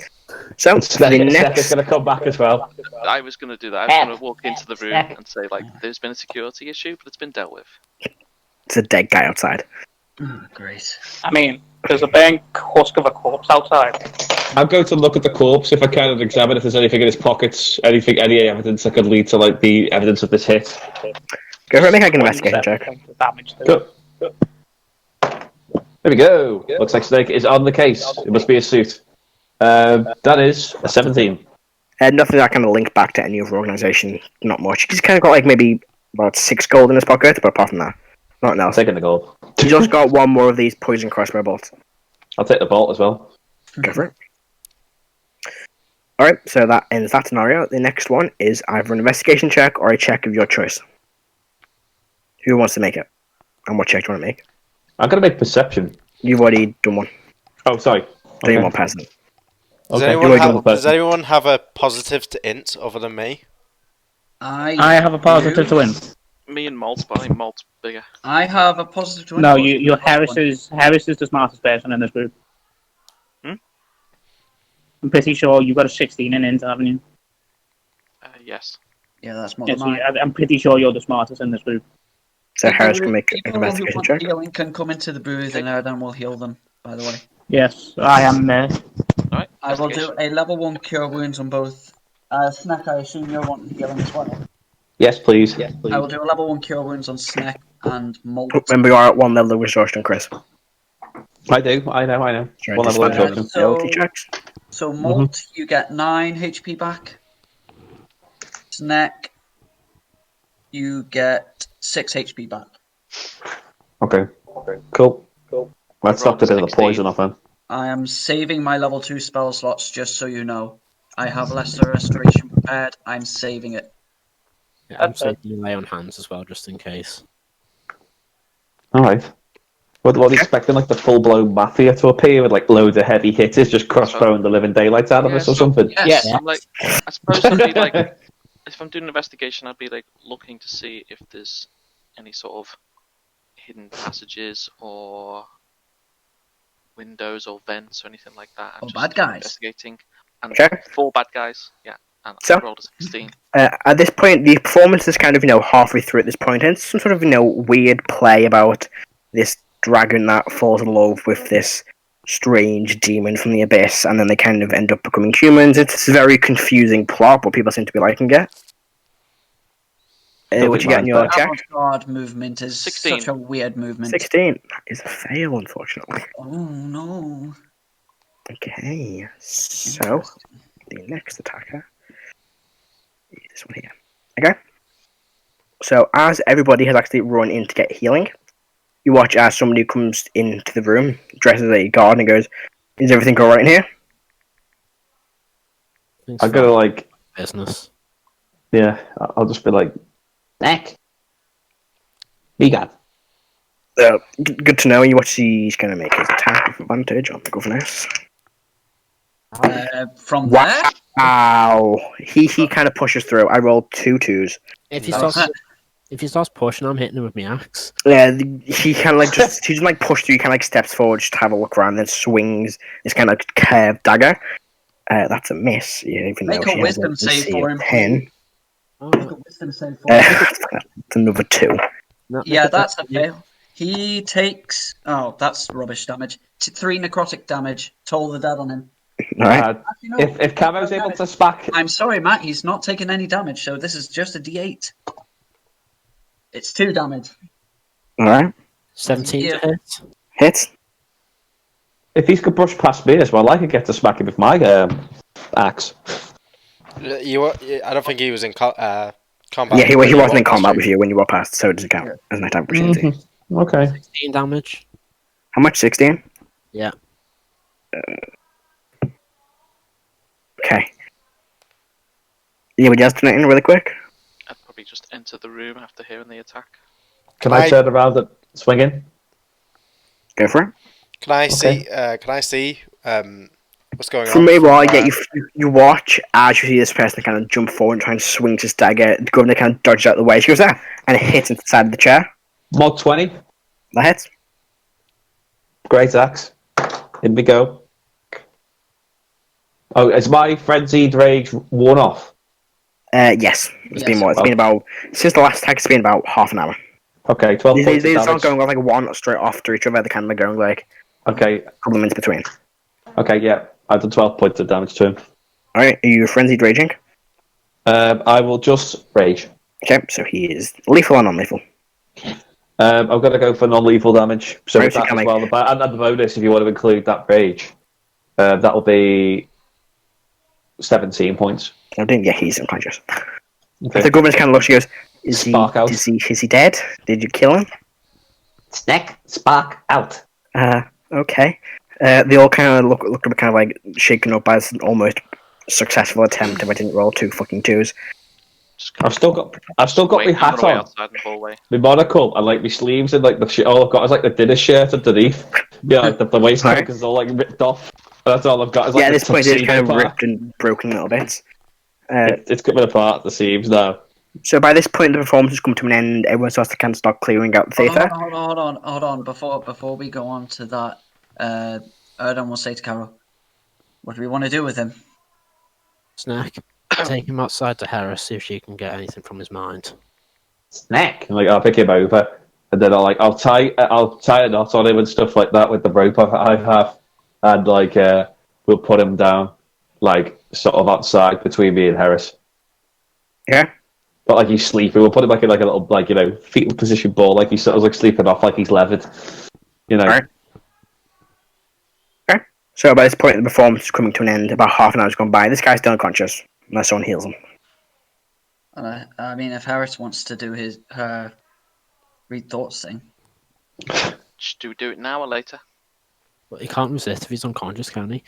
So, for the Snek next... is going to come back as well. I was going to do that. I was going to walk into the room and say, like, there's been a security issue, but it's been dealt with. It's a dead guy outside. Oh, great. I mean, there's a burnt husk of a corpse outside. I'll go to look at the corpse if I can and examine if there's anything in his pockets, any evidence that could lead to like the evidence of this hit. Go for it, make an investigation check. Damage to Go. There we go. Looks like Snake is on the case. It must be a suit. That is a 17. Nothing that kind of linked back to any other organisation. Not much. He's kind of got like maybe about 6 gold in his pocket, but apart from that, nothing else. Taking the gold. He's just got one more of these poison crossbow bolts. I'll take the bolt as well. Go for it. Alright, so that ends that scenario. The next one is either an investigation check or a check of your choice. Who wants to make it? And what check do you want to make? I'm going to make perception. You've already done one. Oh, sorry. So you want peasant. Does, Okay. does anyone have a positive to int other than me? I have a positive to win. Me and Molt, but I think Malt's bigger. I have a positive to win. No, you're Heris is the smartest person in this group. Hmm? I'm pretty sure you got a 16 in int, haven't you? Yes. Yeah, that's more Yes, than mine. I'm pretty sure you're the smartest in this group. So Harris can make an People who investigation want check. healing can come into the booth and Erdan will heal them, by the way. Yes, I am there. Alright. I will do a level 1 cure wounds on both. Snek, I assume you're wanting healing as well. Yes, please. I will do a level 1 cure wounds on Snek and Molt. Remember, you are at one level of exhaustion, Chris. I do. I know. Sorry, One level of disadvantage. exhaustion. Ability checks. So Molt, you get 9 HP back. Snek, you get 6 HP back. Okay. Cool. Let's Rolled stop a bit of the 16. poison off him. I am saving my level 2 spell slots, just so you know. I have lesser restoration prepared. I'm saving it. Yeah, I'm saving lay on hands as well, just in case. Alright. What are you expecting, like the full-blown mafia to appear with like loads of heavy hitters just crossbowing the living daylights out of us or something? Yes, Yeah. I'm like, I suppose I'd be like, if I'm doing an investigation, I'd be like looking to see if there's any sort of hidden passages or windows or vents or anything like that. I'm Or just bad guys. Investigating. And Okay. 4 bad guys, yeah. And So? I rolled a 16. At this point, the performance is kind of, halfway through at this point, and it's some sort of, weird play about this dragon that falls in love with this strange demon from the abyss, and then they kind of end up becoming humans. It's a very confusing plot, but people seem to be liking it. What you get in your check? Avant-garde movement is 16. such a weird movement. 16. That is a fail, unfortunately. Oh no. Okay, so the next attacker is this one here. Okay. So as everybody has actually run in to get healing, you watch as somebody comes into the room, dresses as a guard, and goes, "Is everything all right in here?" I'm gonna like, business. yeah, I'll just be like, Snek. Be gone. Good to know. You watch he's going to make his attack with advantage on the governess. From there? Wow. He kind of pushes through. I rolled 2 2s. If he starts pushing, I'm hitting him with my axe. Yeah, he kind of like he just like push through. He kind of like steps forward just to have a look around, then swings this kind of curved dagger. That's a miss. Yeah, even Make though a she has wisdom save DC for of him. 10. Oh, Make a wisdom save for him. That's another 2. no, Yeah, that's a fail. He takes... Oh, that's rubbish damage. 3 necrotic damage. Toll the dead on him. All right. Actually, no. if Camo's able to smack, I'm sorry, Matt. He's not taking any damage, so this is just a D8. It's 2 damage. All right. 17 Yeah. to hit. Hits. if he could brush past me as well, I could get to smack him with my axe. I don't think he was in combat. Yeah, he wasn't in combat with you when you were past, so it doesn't count as an attack opportunity. Okay. 16 damage. How much? 16? Yeah. Okay. Yeah, would you just turn it in really quick? I'd probably just enter the room after hearing the attack. Can I turn around and swing in? Go for it. Can I Okay. see? Can I see? What's going on? From me, well, yeah, you watch as you see this person kind of jump forward and try and swing his dagger. The governor kind of dodges out of the way. She goes there and it hits into the side of the chair. Mod 20. That hits. Great axe. In we go. Oh, is my frenzied rage worn off? Yes. It's been what? It's been about since the last tag. It's been about half an hour. Okay, 12 points of These aren't damage. going off like one straight after each other. They're kind of going like Okay, a couple of minutes between. okay, yeah. I've done 12 points of damage to him. All right. Are you frenzied raging? I will just rage. Okay. So he is lethal or non-lethal. I'm going to go for non-lethal damage. So Right, with so that can as I- well, and the bonus, if you want to include that rage, that'll be 17 points. I didn't get he's unconscious. Okay. The governor kind of looks. She goes, "Is Spark out. he dead? Did you kill him?" Snek, spark out. Okay. They all kind of looked up, kind of like shaken up as an almost successful attempt. If I didn't roll 2 fucking 2s. Just gonna I've still got my wait hat way on, outside in the hallway. my monocle, and like my sleeves, and like the shit. All I've got is like the dinner shirt underneath. Yeah, like the waistcoat Right. is all like ripped off. That's all I've got. Is, like, Yeah, at the this point it's tuxedo kind of part. ripped and broken little bits. It's coming apart at the seams now. So by this point, the performance has come to an end. Everyone starts to kind of start clearing out the theatre. Hold on. Before we go on to that, Erdan will say to Karo, "What do we want to do with him?" Snek, take him outside to Heris, see if she can get anything from his mind. Snek. And, like I'll pick him over, and then I'll tie a knot on him and stuff like that with the rope I have, and like we'll put him down, like sort of outside between me and Heris. Yeah. But like he's sleeping, we'll put him like in like a little like fetal position ball, like he's sort of like sleeping off, like he's levered. Alright. Okay. So by this point, the performance is coming to an end. About half an hour's gone by. This guy's still unconscious unless someone heals him. I mean, if Harris wants to do her read thoughts thing, Should we do it now or later? But he can't resist if he's unconscious, can he?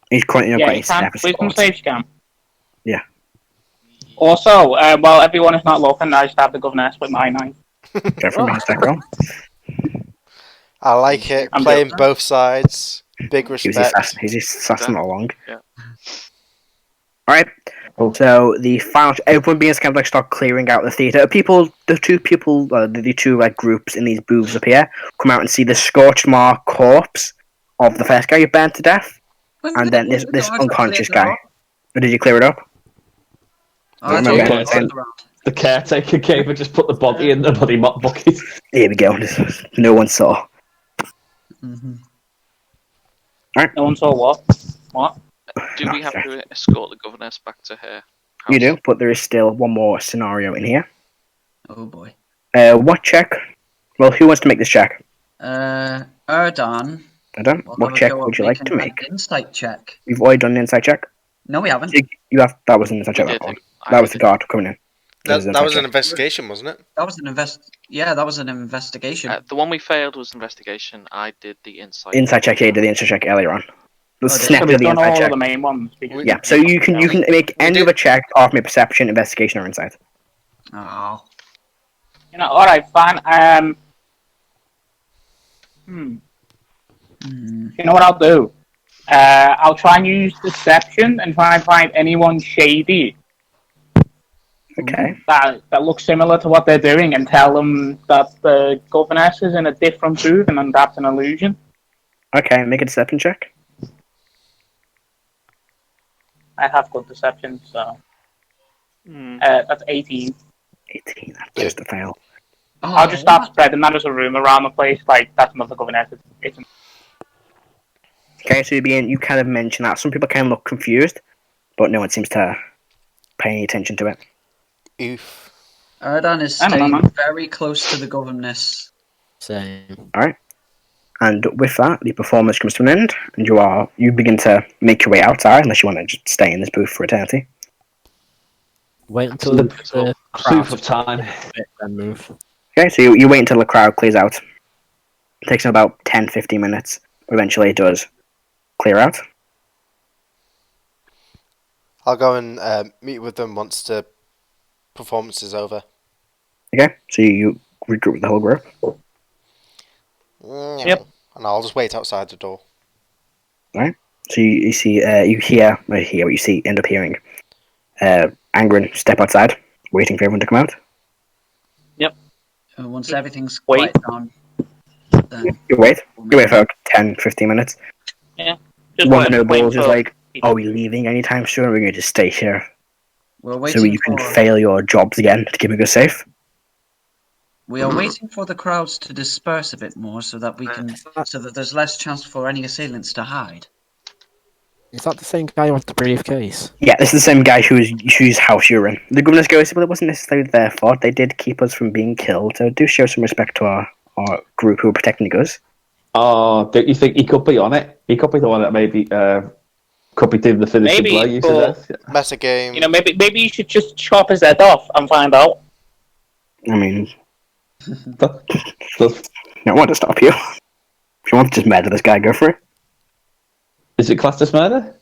He's quite, Yeah, quite you can. step Wisdom save scam. Yeah. Also, while everyone is not looking, I stab the governess with my knife. Go for a stack roll. I like it. I'm Playing good. both sides. Big He's respect. assassin all along. Yeah. Alright. So the final, everyone begins to kind of like start clearing out the theatre. The two like groups in these booths up here come out and see the scorched mark corpse of the first guy you burned to death, and then this unconscious guy. Or did you clear it up? I remember thought that. it was around. The caretaker came and just put the body in the bloody mop bucket. Here we go. No one saw. Mhm. No one saw what? What? Do we have to escort the governess back to her house? You do, but there is still one more scenario in here. Oh boy. What check? Well, who wants to make this check? Erdan. I don't. will What have a check go at would you like to making an make? Insight check. We've already done an insight check. No, we haven't. You have. That was an insight check. We That did one. it. I That was did the guard coming in. That insight was an check. investigation, wasn't it? That was an Yeah, that was an investigation. The one we failed was investigation. I did the insight. Insight check. Yeah, you did the insight check earlier on. The Oh, snap So of we've the done insight all check. of the main ones. because- Yeah, so you can make any did- other check off my perception, investigation, or insight. Oh. You know, alright, fine. Hmm. You know what I'll do? I'll try and use deception and try and find anyone shady Okay. that looks similar to what they're doing and tell them that the governess is in a different booth and that's an illusion. Okay, make a deception check. I have good deception, so that's 18. 18. That's just a fail. I'll just start spreading that as a rumor around the place. Like that's another governess. It's Okay, so you kind of mention that. Some people kind of look confused, but no one seems to pay any attention to it. Oof. Erdan is I don't know, staying man. very close to the governess. Same. And with that, the performance comes to an end, and you begin to make your way outside, unless you want to just stay in this booth for eternity. Wait until It's the Proof of time. then move. Okay, so you wait until the crowd clears out. It takes them about 10-15 minutes. Eventually it does clear out. I'll go and meet with them once the performance is over. Okay, so you regroup with the whole group. Yep. And I'll just wait outside the door. So you see, end up hearing Angrun step outside, waiting for everyone to come out. Once everything's Wait. quiet down, then You wait for 10-15 minutes. just One of wait, the nobles is for- like, Are we leaving anytime soon, or are we going to stay here We're so waiting you can for fail your jobs again to keep us safe? we are waiting for the crowds to disperse a bit more so that we can so that there's less chance for any assailants to hide. Is that the same guy with the briefcase? Yeah, this is the same guy whose house you're in. The governor's goes, well, it wasn't necessarily their fault. They did keep us from being killed, so do show some respect to our group who are protecting us. Oh, don't you think he could be on it? He could be the one that maybe could be doing the finishing Maybe, blow. You but- said that. Metagame. You know, maybe you should just chop his head off and find out. I mean, Does- I don't want to stop you. If you want to just murder this guy, go for it. Is it classed as murder?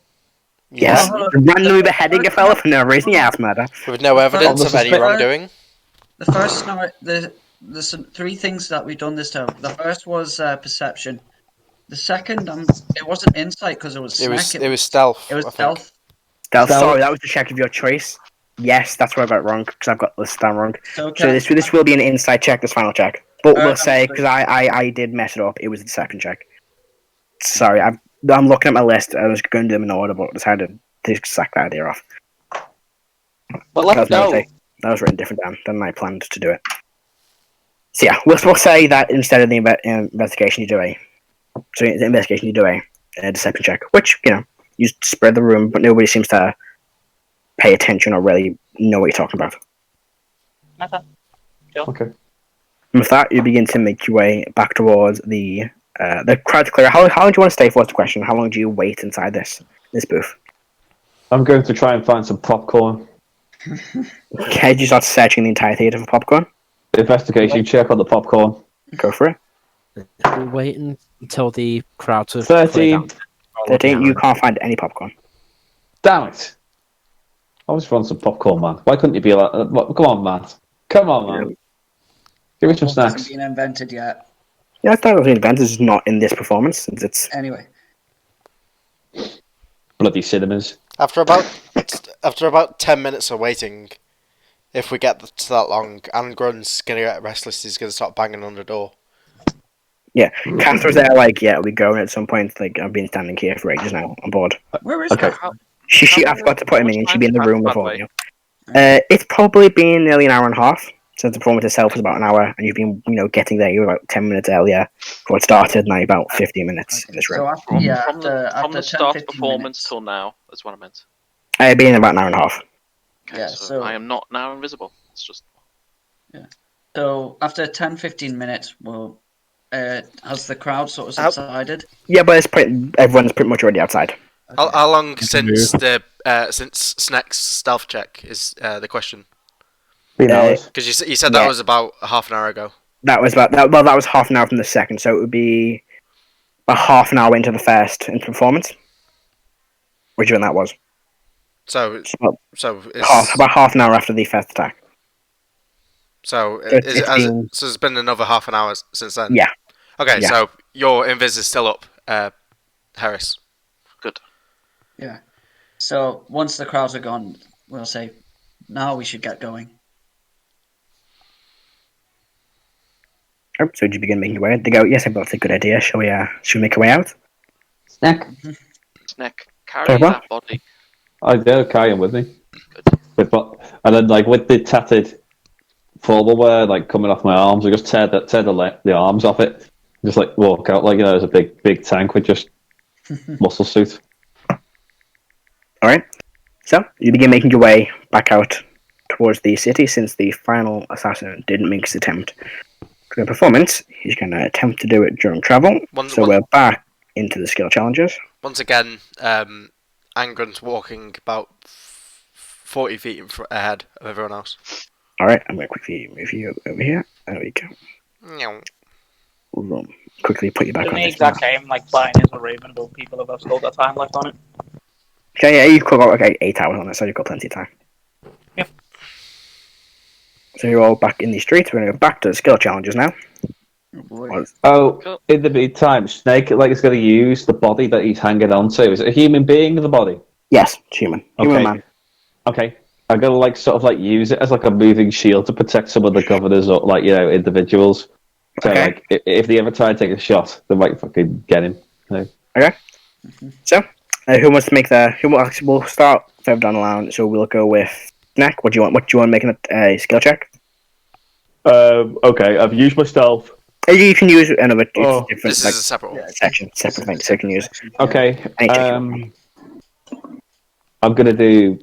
Yes. Well, Randomly beheading a fella for no reason, yeah, it's murder. With no evidence On of the any suspect- wrongdoing. The first there's some 3 things that we've done this time. The first was perception. The second, it wasn't insight because it was Snek. It was stealth. It was I think. stealth. Stealth, Stealth. sorry, that was the check of your choice. Yes, that's where I got wrong, because I've got this down wrong. So, So this will be an inside check, this final check. But we'll I'm say, because I did mess it up, it was the second check. Sorry, I'm looking at my list. I was going to do them in order, but decided to sack that idea off. But That let's was, my go. mistake. That was written different than I planned to do it. So yeah, we'll say that instead of the investigation, you do a deception check, which, you spread the room, but nobody seems to pay attention or really know what you're talking about. Okay. And with that, you begin to make your way back towards the crowd clear. How long do you want to stay for? What's the question? How long do you wait inside this booth? I'm going to try and find some popcorn. Okay, do you start searching the entire theatre for popcorn? Investigation check on the popcorn. Go for it. We're waiting until the crowds have 13. cleared down. 13, you can't find any popcorn. Damn it! I always want some popcorn, man. Why couldn't you be like? Come on, Matt. Come on, man. Give me some It hasn't snacks. been invented yet. Yeah, I thought it was an event. It's just not in this performance. Since it's Anyway, Bloody cinemas. After about 10 minutes of waiting, if we get to that long, Angrun's gonna get restless. He's gonna start banging on the door. Catherine's there, like, yeah, we go, and at some point, like, I've been standing here for ages now, on board. where is Okay. that? She I forgot to put him in, and she'd be in the room with all of you. It's probably been nearly an hour and a half, since the performance itself was about an hour, and you've been, getting there, you were about 10 minutes earlier before it started, now you're about 15 minutes in this So room. after, From after the 10, start of 15 performance minutes, till now, that's what I meant. It's been about an hour and a half. Okay, Yeah, so so- I am not now invisible. It's just so after 10, 15 minutes, well, has the crowd sort of subsided? Yeah, but everyone's pretty much already outside. How long since since Snek's stealth check is the question? 3 hours. Because you said that Yeah. was about half an hour ago. That was about that. Well, that was half an hour from the second, so it would be about half an hour into the first performance. Which one that was? So So it's about half an hour after the first attack. so So is it, has, 15. so it's been another half an hour since then. Yeah. Okay, Yeah. so your invis is still up, Heris. good. Yeah. So once the crowds are gone, we'll say, now we should get going. Oh, so did you begin making your way? They go, yes, I thought that's a good idea. Shall we make our way out? Snack. Snek, carry Sorry, what? that body. I do carry him with me. Good. And then with the tattered formal wear coming off my arms, I just tear the arms off it. Just walk out there's a big tank with just muscle suit. All right. So you begin making your way back out towards the city, since the final assassin didn't make his attempt during performance. He's going to attempt to do it during travel. We're back into the skill challenges. Once again, Angrun's walking about 40 feet ahead of everyone else. All right, I'm going to quickly move you over here. There we go. Meow. We'll quickly put you back Doing on the this. exact same, Blind is a Raven, but people have still got time left on it. Okay, yeah, you've got 8 hours on it, so you've got plenty of time. Yep. So you're all back in the street. We're going to go back to the skill challenges now. Oh, boy. Oh, Cool. in the meantime, Snake is going to use the body that he's hanging on to. Is it a human being, the body? Yes, it's human. Human Okay. man. Okay. I'm going to use it as a moving shield to protect some of the governors or individuals. So Okay. if they ever try to take a shot, they might fucking get him. So Who wants to make the? We'll start further down the line. So we'll go with Snek. What do you want? What do you want making a skill check? Okay, I've used my stealth. You can use another different This is a separate one. section, separate thing. So you can use. Okay. Any check you want. I'm gonna do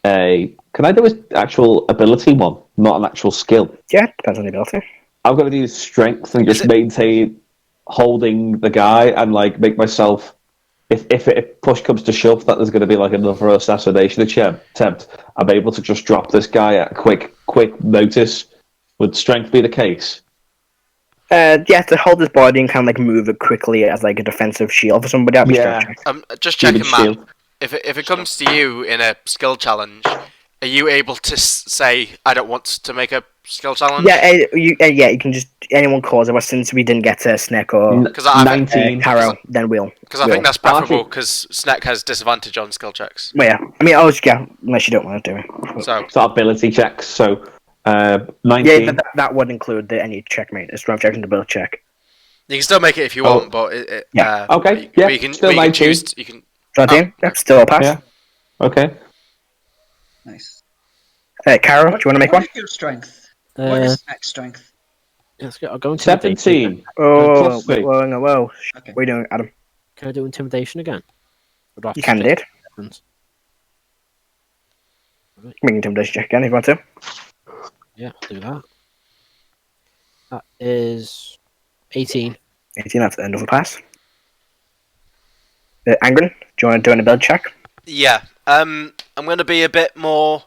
a. Can I do an actual ability one, not an actual skill? Yeah, depends on the ability. I'm gonna do strength and just maintain holding the guy and like make myself. If push comes to shove, that there's going to be like another assassination attempt, I'm able to just drop this guy at quick notice. Would strength be the case? Yeah, to hold his body and kind of like move it quickly as like a defensive shield for somebody. That'd be strength check. Just checking, Matt. Shield. If it comes to you in a skill challenge, are you able to say I don't want to make a skill challenge? Yeah, you can just anyone calls it. But since we didn't get to Snek or 19 Karo, then we'll. Because I think that's preferable. Because Snek has disadvantage on skill checks. Well, yeah, I mean, unless you don't want to do it. So ability checks. So 19. Yeah, that would include any check mate. A strength check and ability check. You can still make it if you want, but okay. Yeah. You can still 19. choose. You can. That's still a pass. Yeah. Okay. Nice. Karo, do you want to make one? What is your strength? What is Snek's strength? Let's go. I'll go 17. Oh, Plus whoa. Okay. What are you doing, Adam? Can I do intimidation again? You can do it. Make an intimidation check again if you want to. Yeah, I'll do that. That is 18. 18, that's the end of the pass. Angrun, do you want to do an ability check? Yeah. I'm going to be a bit more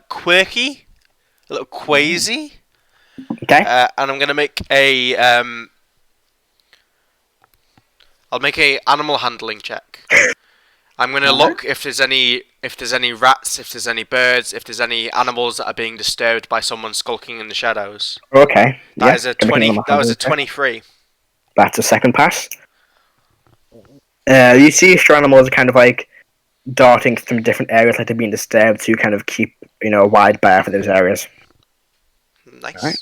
quirky, a little quazy. Okay. And I'm going to make a I'll make a animal handling check. I'm going to look if there's any rats, if there's any birds, if there's any animals that are being disturbed by someone skulking in the shadows. Okay. That is a 20. That was a 23. That's a second pass. You see extra animals are kind of like darting from different areas, like they're being disturbed, to kind of keep a wide berth for those areas. Nice. Right.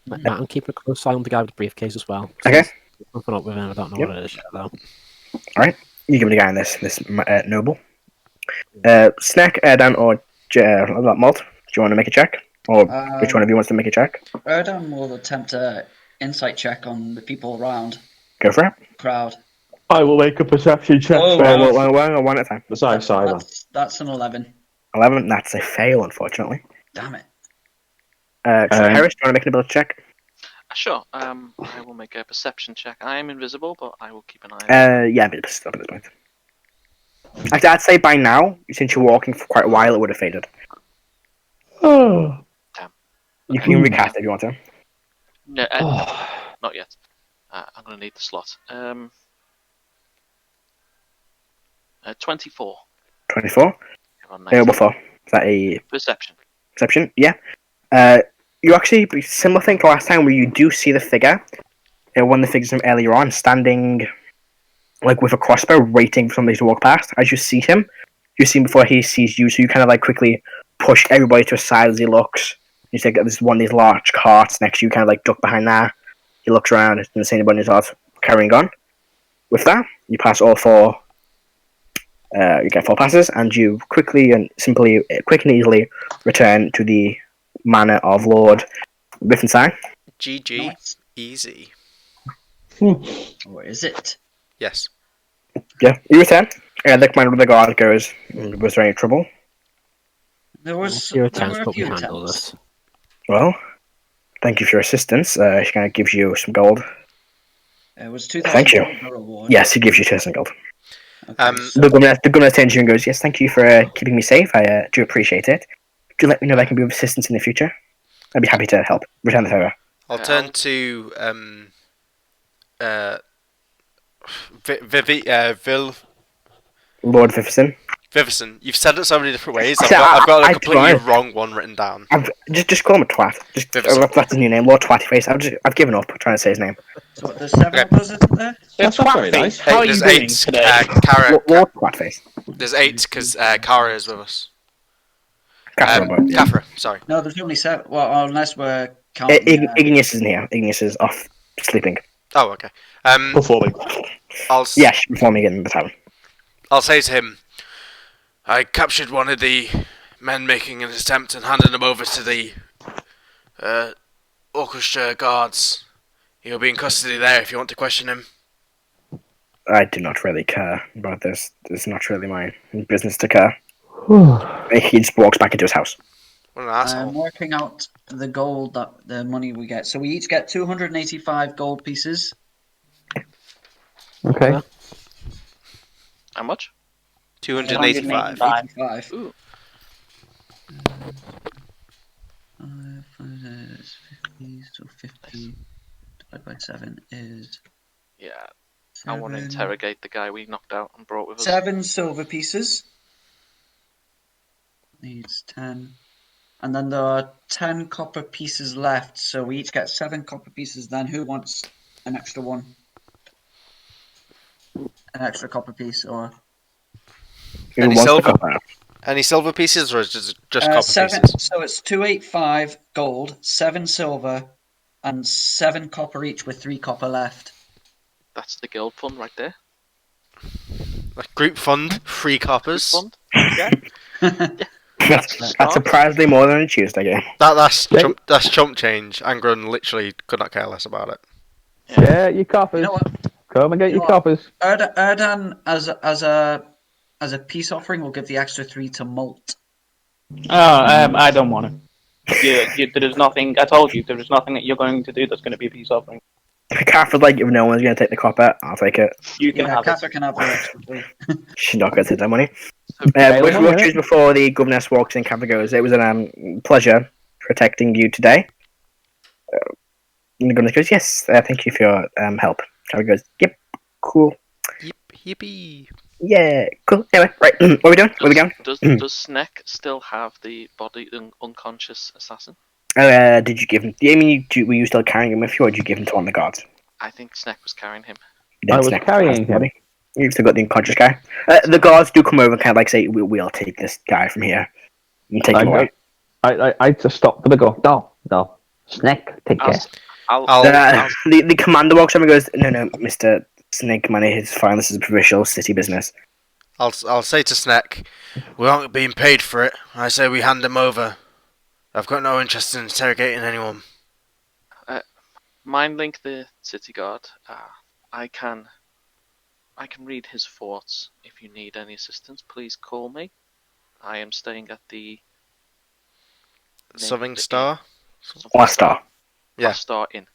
Matt, I'm keeping a close eye on the guy with the briefcase as well. Okay. Something up with him. I don't know what it is yet, though. Alright. You give me the guy in this noble. Snek, Erdan, or Molt. Do you want to make a check? Or which one of you wants to make a check? Erdan will attempt an insight check on the people around. Go for it. Crowd. I will make a perception check. Oh, One at a time. Sorry. That's an 11. 11. That's a fail, unfortunately. Damn it. Heris, do you want to make an ability check? Sure. I will make a perception check. I am invisible, but I will keep an eye. Yeah, but it's still at this point. Actually, I'd say by now, since you're walking for quite a while, it would have faded. Oh. Damn. You can recast it if you want to. No, not yet. I'm going to need the slot. 24. 24? What for? Is that a Perception. perception? Yeah. You actually, similar thing to last time, where you do see the figure, one of the figures from earlier on, standing like with a crossbow, waiting for somebody to walk past. As you see him, you see him before he sees you, so you kind of like quickly push everybody to a side as he looks. You see there's one of these large carts next to you, kind of like duck behind there. He looks around, doesn't see anybody, and starts carrying on. With that, you pass all four. You get 4 passes, and you quickly and easily return to the manor of Lord Riffenstein. GG. Nice. Easy. Or is it? Yes. Yeah, you return. The commander of the guard goes, was there any trouble? There was Your there attempts, were a but we few handle attempts. this. Well, thank you for your assistance. She kind of gives you some gold. It was 2,000 Thank you. gold reward. Yes, he gives you 2,000 gold. Okay, so The governor turns to you and goes, yes, thank you for keeping me safe. I do appreciate it. Do let me know if I can be of assistance in the future. I'd be happy to help. Return the favour. I'll turn to Lord Vivison. Vivison. You've said it so many different ways. See, I've got a I completely tried. wrong one written down. Just call him a twat. Vivison. That's his new name, Lord Twattyface. I've given up trying to say his name. so there's several of us, isn't there? That's not very nice. How are you There's doing 8. today? Lord Twatface. There's 8 because Kara is with us. Kafra, Kafra, sorry. No, there's only 7. Well, unless we're counting. Igneous isn't here. Igneous is off sleeping. Oh, okay. Performing. I'll Yeah, she's performing in the tavern. I'll say to him, I captured one of the men making an attempt and handed him over to the orchestra guards. He'll be in custody there if you want to question him. I do not really care about this. It's not really my business to care. He just walks back into his house. What an asshole. I'm working out the gold, the money we get. So we each get 285 gold pieces. Okay. How much? 285. 85. Ooh. 50, so 50 divided by 7 is... Yeah. I want to interrogate the guy we knocked out and brought with us. 7 silver pieces. Needs 10. And then there are 10 copper pieces left, so we each get 7 copper pieces. Then who wants an extra one? An extra copper piece, or... Any Who wants silver? to copper? Any silver pieces, or is it just copper 7, pieces? so it's 285 gold, 7 silver, and 7 copper each with 3 copper left. That's the guild fund right there. Like group fund, 3 coppers. Fund. Yeah. That's surprisingly more than a Tuesday game. That's chump change. Angrun literally could not care less about it. Yeah, your coppers. You know what? Come and get your coppers. Erdan, as a peace offering, will give the extra 3 to Molt. I don't want it. There is nothing. I told you there is nothing that you're going to do that's going to be a peace offering. Catherine, like, if no one's going to take the copper, I'll take it. You can have Catherine it. can have the extra 3. She's not going to take that money. Okay, Wish well, watches before the governess walks in, Catherine goes, it was a pleasure protecting you today. And the governess goes, yes, thank you for your help. Catherine goes, yep, cool. Yippee. Yeah, cool. Anyway, right, what are we doing? Where are we going? Does Snek still have the body, the unconscious assassin? Did you give him... I mean, were you still carrying him with you, or did you give him to one of the guards? I think Snek was carrying him. Then I was Snek carrying has the him. body. You've still got the unconscious guy. The guards do come over and kind of like say, we'll take this guy from here and take him away. I just stopped them and go, no. Snek, take care. The commander walks over and goes, no, Mr. Snake Money is fine. This is a provincial city business. I'll say to Snek, we aren't being paid for it. I say we hand him over. I've got no interest in interrogating anyone. Mind link the city guard. I can read his thoughts. If you need any assistance, please call me. I am staying at the Southern Star? Last Star. Yeah. Last Star Inn.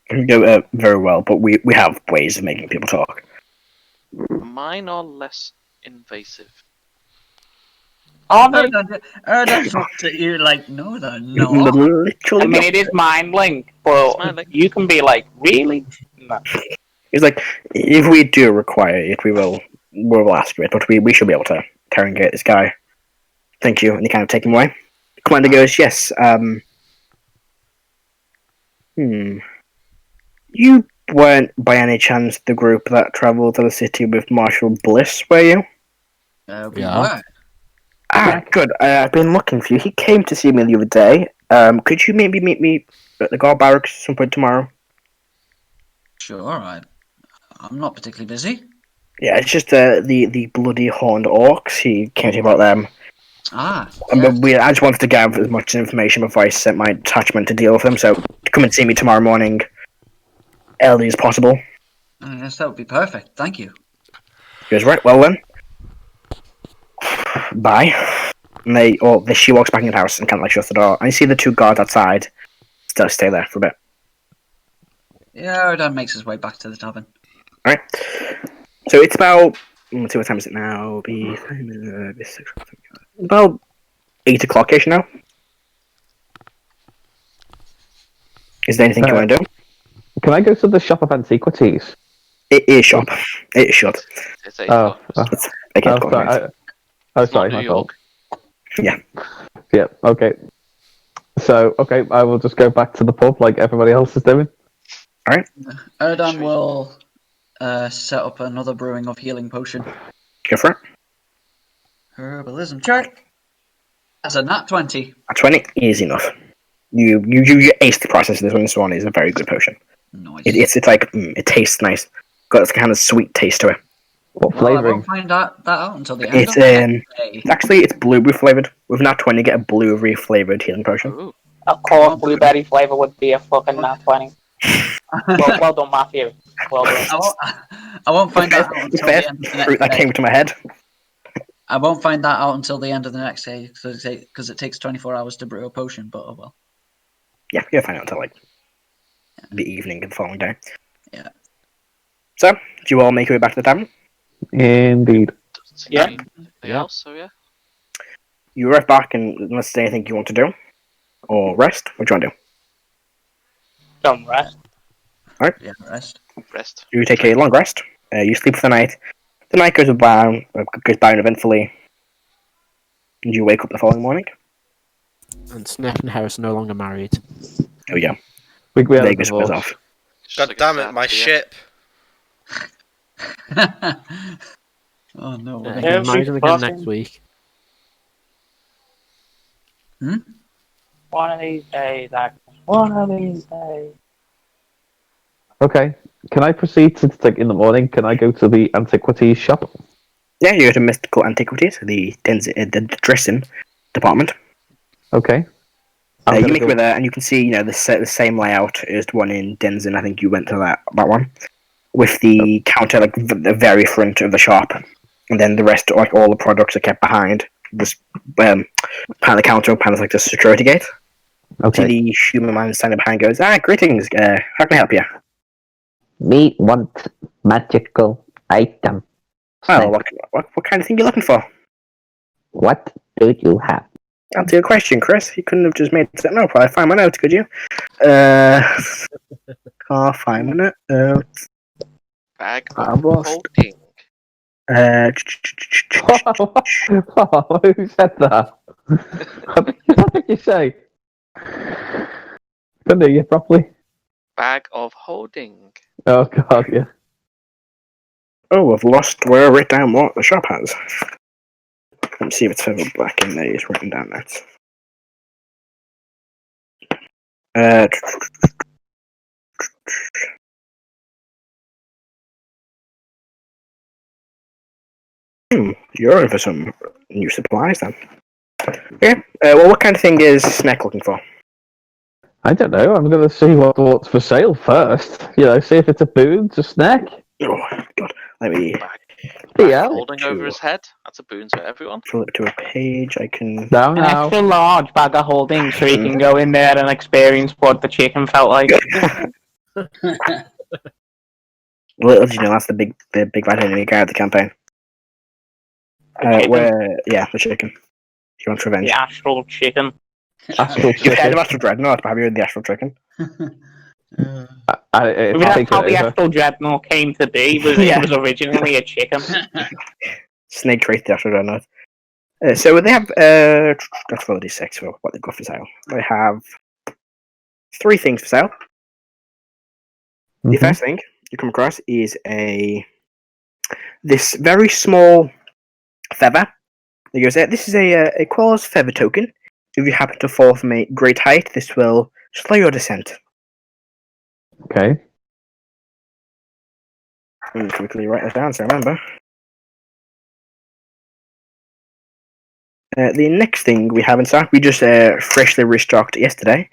Can go very well, but we have ways of making people talk. Mine are less invasive. Erdan looks at you like, no, they're not. Literally I mean, it is mind link, but Mind link. you can be like, really? No. He's like, if we do require it, we will ask for it, but we should be able to interrogate this guy. Thank you, and they kind of take him away. The commander goes, yes, You weren't by any chance the group that travelled to the city with Marshal Bliss, were you? We Yeah. were. Ah, good. I've been looking for you. He came to see me the other day. Could you maybe meet me at the guard barracks some point tomorrow? Sure, I'm not particularly busy. Yeah, it's just the bloody horned orcs. He came to you about them. Ah, I just wanted to gather as much information before I sent my attachment to deal with them, so come and see me tomorrow morning, early as possible. yes, that would be perfect. Thank you. He goes, right, well then. Bye. And she walks back in the house and kind of like shuts the door. And you see the 2 guards outside still stay there for a bit. Yeah, Erdan makes his way back to the tavern. Alright. So it's about... Let's see, what time is it now? About 8 o'clock-ish now. Is there anything you want to do? Can I go to the shop of antiquities? It is shop. It is shut. It's 8 Oh, o'clock. I can't go sorry. It's Sorry, not my New fault. York. Yeah, okay. So, okay, I will just go back to the pub like everybody else is doing. Erdan will set up another brewing of healing potion. Go for it. Herbalism check. That's a nat 20. At 20, easy enough. You ace the process of this one. This one is a very good potion. Nice. It's like, it tastes nice. Got this kind of sweet taste to it. What Well, I flavouring? won't find that out until the end It's of the day. actually it's blueberry flavored. With nat 20, get a blueberry flavored healing potion. Ooh. Of course, blueberry flavor would be a fucking nat 20. Well done, Matthew. Well done. I won't find that out The until the first end of the fruit that next came day. to my head. I won't find that out until the end of the next day because it takes 24 hours to brew a potion. But oh well. Yeah, you'll find out until like the evening of the following day. Yeah. So, do you all make your way back to the tavern? Indeed. Doesn't seem Yeah. to be anything Yeah. else, so yeah. You arrive back, and unless there's anything you want to do or rest, what do you want to do? Some rest. Yeah. Rest. Rest. You take a long rest. You sleep for the night. The night goes by uneventfully, and you wake up the following morning. And Snek and Heris are no longer married. Oh yeah, We had a Vegas goes divorce. off. Just God like a damn it, sad my beer. ship. Oh no. They're way. getting married she's again fucking- next week. One of these days, one of these days. Okay. Can I proceed to like in the morning? Can I go to the antiquities shop? Yeah, you go to mystical antiquities, the dressing department. Okay. You make it with there, and you can see, the same layout as the one in Denzin. I think you went to that one with the counter, like the very front of the shop, and then the rest, like all the products, are kept behind this behind the counter, behind like the security gate. Okay. See the human man standing behind, goes, greetings. How can I help you? We want magical item. Well, what kind of thing you looking for? What do you have? Answer your question, Chris. You couldn't have just made that. No, probably 5 minutes, could you? Can't find a minute. Bag I of lost. holding. Oh, who said that? What did you say? Couldn't hear you properly. Bag of holding. Oh god, yeah. Oh, I've lost where I wrote down what the shop has. Let me see if it's further back in there. It's written down that. You're in for some new supplies then. Yeah. Well, what kind of thing is Snek looking for? I don't know. I'm gonna see what's for sale first. See if it's a boon to Snek. Oh God, let me Bag Yeah. holding over his head. That's a boon to everyone. flip to a page. I can. No, An no. extra large bag of holding so he can go in there and experience what the chicken felt like. Little did you know that's the big bad enemy guy of the campaign. chicken? The chicken. He wants revenge. The astral chicken. Astral You've heard chicken. of Astral Dreadnought, but have you heard the Astral Chicken? Maybe I'll that's take how it the over. astral dreadnought came to be. Yeah. It was originally a chicken. Snake created the Astral Dreadnought. So they have that's for D6 for what they've got for sale. They have 3 things for sale. The Mhm. first thing you come across is this very small feather. It goes, this is a Quell's feather token. If you happen to fall from a great height, this will slow your descent. Okay. Let me quickly write this down so I remember. The next thing we have in stock, we just freshly restocked yesterday.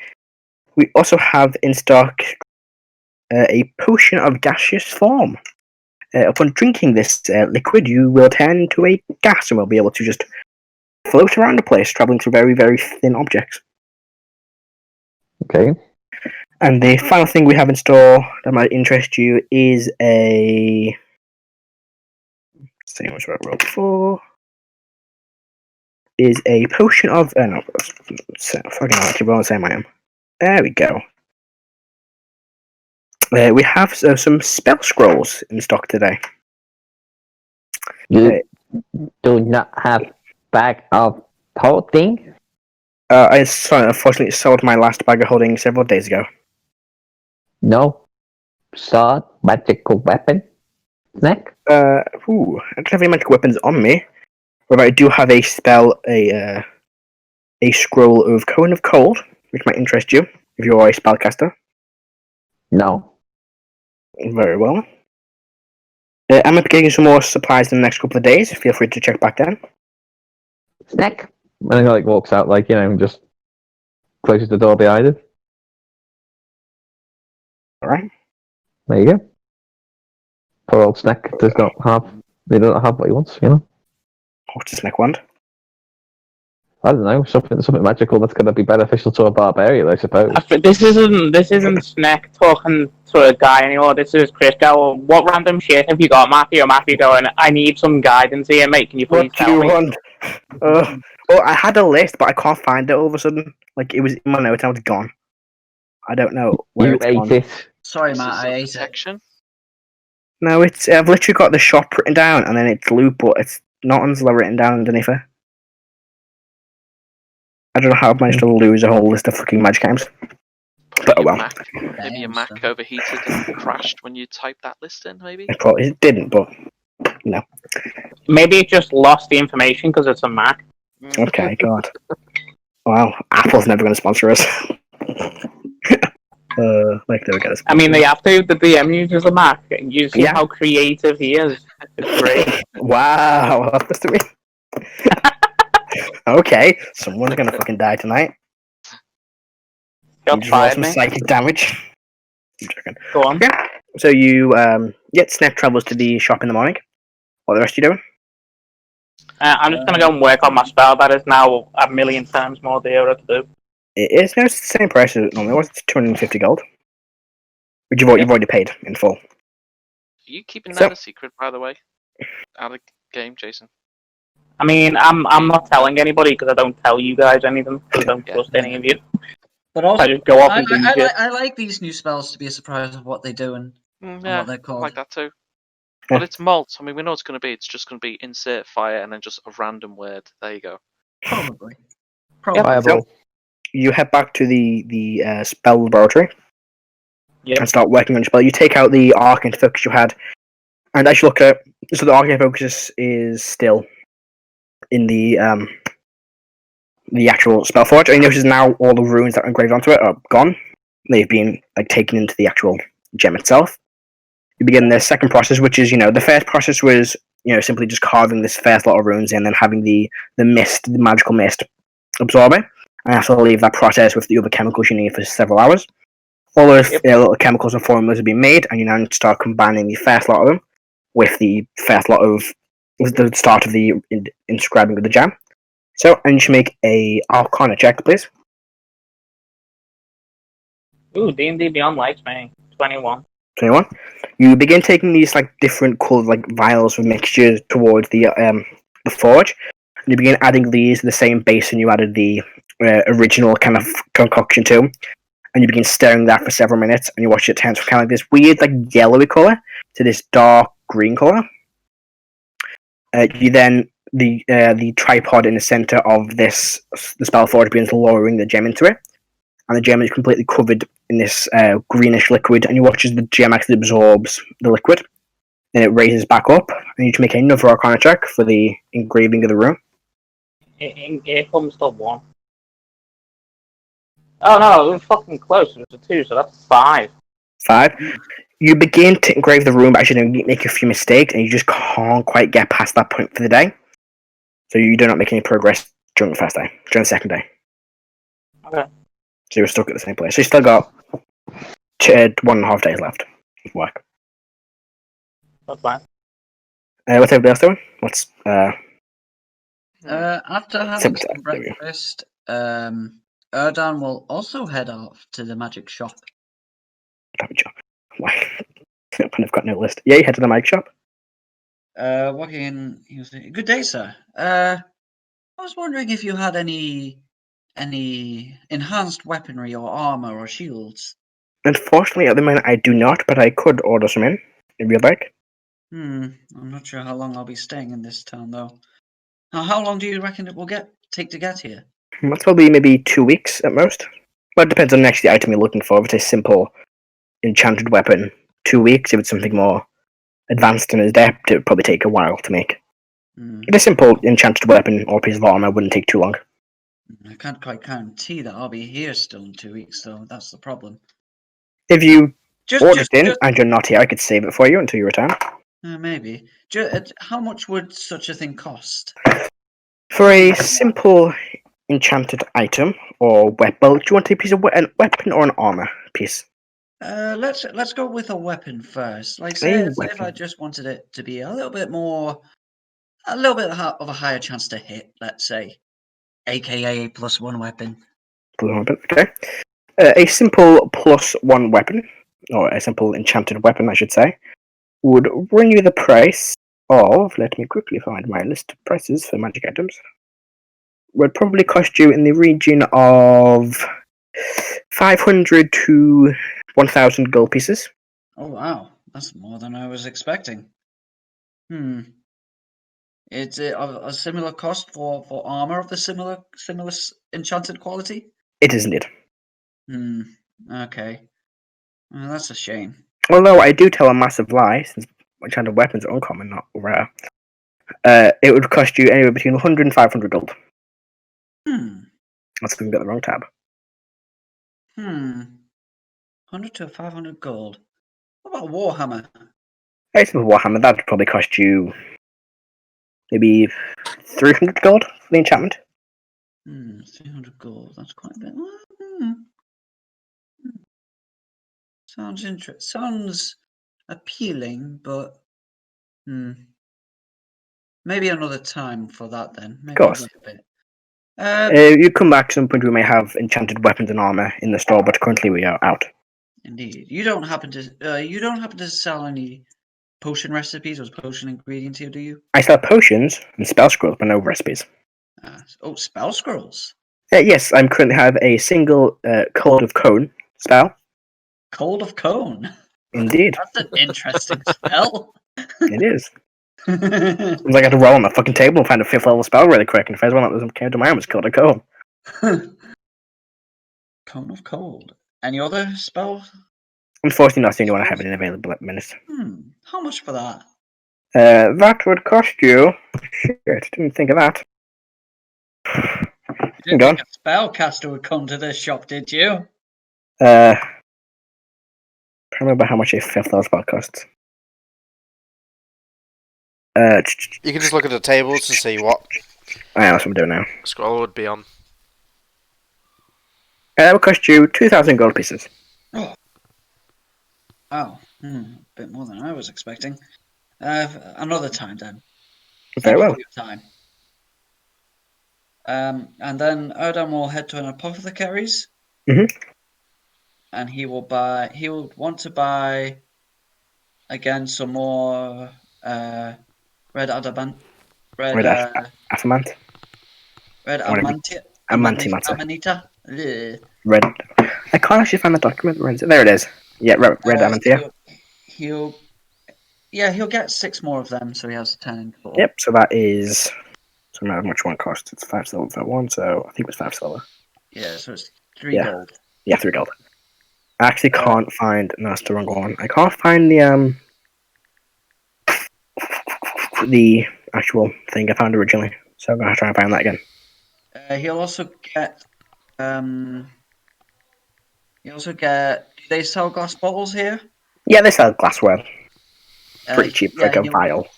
We also have in stock a potion of gaseous form. Upon drinking this liquid, you will turn into a gas and will be able to just float around the place, traveling through very, very thin objects. Okay. And the final thing we have in store that might interest you is a. Let's see how much I rolled for. Is a potion of. No, fucking hell, I keep on saying I am. There we go. We have some spell scrolls in stock today. You do not have bag of holding? I unfortunately sold my last bag of holding several days ago. No. Sword, magical weapon? Snek? I don't have any magic weapons on me, but I do have a spell, a scroll of Cone of Cold, which might interest you if you are a spellcaster. No. Very well. I might be getting some more supplies in the next couple of days. Feel free to check back then. Snack. And he like walks out, like, you know, and just closes the door behind him. Alright. There you go. Poor old Snek does not have. They don't have what he wants, you know. What's the Snek wand? I don't know, something magical that's going to be beneficial to a barbarian, I suppose. This isn't Snek talking to a guy anymore. This is Chris going, what random shit have you got, Matthew? Matthew going, I need some guidance here, mate. Can you please What do tell you me? want? I had a list, but I can't find it all of a sudden. Like, it was in my notes, now it's gone. I don't know where You it's ate gone. it. Sorry, This Matt, is I a ate it. protection. No, it's I've literally got the shop written down, and then it's loop, but it's not until I've written down underneath it. I don't know how I've managed to lose a whole list of fucking magic items. But, Maybe well. your Damn, Mac son. overheated and crashed when you typed that list in, maybe? It probably didn't, but no. Maybe it just lost the information because it's a Mac. Okay, God. Wow, Apple's never going to sponsor us. Like they were going to. I mean, they have to. The DM uses a Mac, and you see Yeah. how creative he is. It's great. Wow, that's supposed to be. Okay, someone's going to fucking die tonight. You You'll just roll fire some me. psychic damage. I'm joking. Go on. Yeah. So you Snek travels to the shop in the morning. What are the rest of you doing? I'm just gonna go and work on my spell. That is now a million times more dearer to do. It is no, it's the same price as it normally was. It's 250 gold. Which you've already paid in full. Are you keeping So- that a secret, by the way? Out of game, Jason. I mean, I'm not telling anybody because I don't tell you guys anything because I don't Yeah. trust any of you. But also, I just go off and do shit. I like these new spells to be a surprise of what they do and Yeah, what they're I called. like that too. Yeah. But it's Molt. I mean, we know it's going to be. It's just going to be insert fire and then just a random word. There you go. Probably. Fireball. You head back to the spell laboratory Yep. and start working on your spell. You take out the arcane focus you had, and as you look at it, so the arcane focus is still in the actual spell forge. And you notice now all the runes that are engraved onto it are gone. They've been like taken into the actual gem itself. You begin the second process, which is the first process was simply just carving this first lot of runes in and having the magical mist absorb it. And have to leave that process with the other chemicals you need for several hours. All those little chemicals and formulas have been made, and you now need to start combining the first lot of them with the first lot of the start of the inscribing of the gem. So, and you should make a Arcana check, please. Ooh, D&D Beyond likes me. 21. 21. You begin taking these different coloured vials of mixture towards the forge, and you begin adding these to the same basin you added the original kind of concoction to, and you begin stirring that for several minutes, and you watch it turn from kind of this weird yellowy colour to this dark green colour. You then the tripod in the centre of the spell forge begins lowering the gem into it, and the gem is completely covered in this greenish liquid, and you watch as the gem actually absorbs the liquid, then it raises back up, and you need to make another Arcana check for the engraving of the rune. Here comes the 1. Oh no, it was fucking close. It was a 2, so that's 5. 5. You begin to engrave the rune, but actually you make a few mistakes, and you just can't quite get past that point for the day. So you do not make any progress during the first day, during the second day. Okay. So you're stuck at the same place. So you still got 1.5 days left of work. That's fine. What's everybody else doing? What's After having Simple some time, there we go. breakfast, Erdan will also head off to the magic shop. Why? I've got no list. Yeah, you head to the magic shop. Walking in, he was good day, sir. I was wondering if you had any enhanced weaponry or armor or shields. Unfortunately, at the moment I do not, but I could order some in if you'd like. I'm not sure how long I'll be staying in this town, though. Now, how long do you reckon it will take to get here? That's probably maybe 2 weeks at most. But it depends on the item you're looking for. If it's a simple enchanted weapon, 2 weeks. If it's something more advanced and adept, it would probably take a while to make. If a simple enchanted weapon or piece of armor wouldn't take too long. I can't quite guarantee that I'll be here still in 2 weeks, though. That's the problem. If you Just order it in and you're not here, I could save it for you until you return. Maybe. How much would such a thing cost? For a simple enchanted item or weapon, do you want a piece of a weapon or an armor piece? Let's go with a weapon first. Like, A say if I weapon. just wanted it to be a little bit of a higher chance to hit, let's say, aka a +1 weapon. Okay. A simple +1 weapon, or a simple enchanted weapon, I should say, would bring you the price of. Let me quickly find my list of prices for magic items. Would probably cost you in the region of 500 to 1,000 gold pieces. Oh wow, that's more than I was expecting. Is it a similar cost for armor of the similar enchanted quality? It is indeed. Okay. Well, that's a shame. Although I do tell a massive lie, since enchanted weapons are uncommon, not rare. It would cost you anywhere between 100 and 500 gold. That's if we got the wrong tab. 100 to 500 gold. What about Warhammer? A simple Warhammer, that would probably cost you maybe 300 gold for the enchantment. 300 gold. That's quite a bit. Sounds interesting. Sounds appealing, but maybe another time for that then. Maybe Of course. wait a bit. You come back at some point, we may have enchanted weapons and armor in the store, but currently we are out. Indeed. You don't happen to sell any potion recipes or potion ingredients here, do you? I sell potions and spell scrolls, but no recipes. Spell scrolls. Yes, I'm currently have a single Cold of Cone spell. Cold of Cone. Indeed. That's an interesting spell. It is. It's like I had to roll on the fucking table and find a 5th level spell really quick, and the first one that was came to mind was Cold of Cone. Cone of Cold. Any other spell? Unfortunately, not the only one I have it available at the minute. How much for that? That would cost you. Shit, didn't think of that. You didn't think a spellcaster would come to this shop, did you? I remember how much a 5th level spell costs. You can just look at the tables to see what That's what I'm doing now. scroll would be on. That would cost you 2,000 gold pieces. Oh, a bit more than I was expecting. Another time then. Very well. Time. And then Erdan will head to an apothecary's. And he will want to buy again some more red adamant. Red Amanita. Amanita. Red. I can't actually find the document. There it is. Yeah, red Amanita. He'll get 6 more of them, so he has 10 in total. Yep. So that is. So how much one cost? It's 5 silver for one. So I think it was 5 silver. Yeah. So it's 3 gold. Yeah, 3 gold. I actually can't find. No, that's the wrong one. I can't find the actual thing I found originally. So I'm gonna try and find that again. He'll also get. Do they sell glass bottles here? Yeah, they sell glassware. Pretty cheap, like a vial.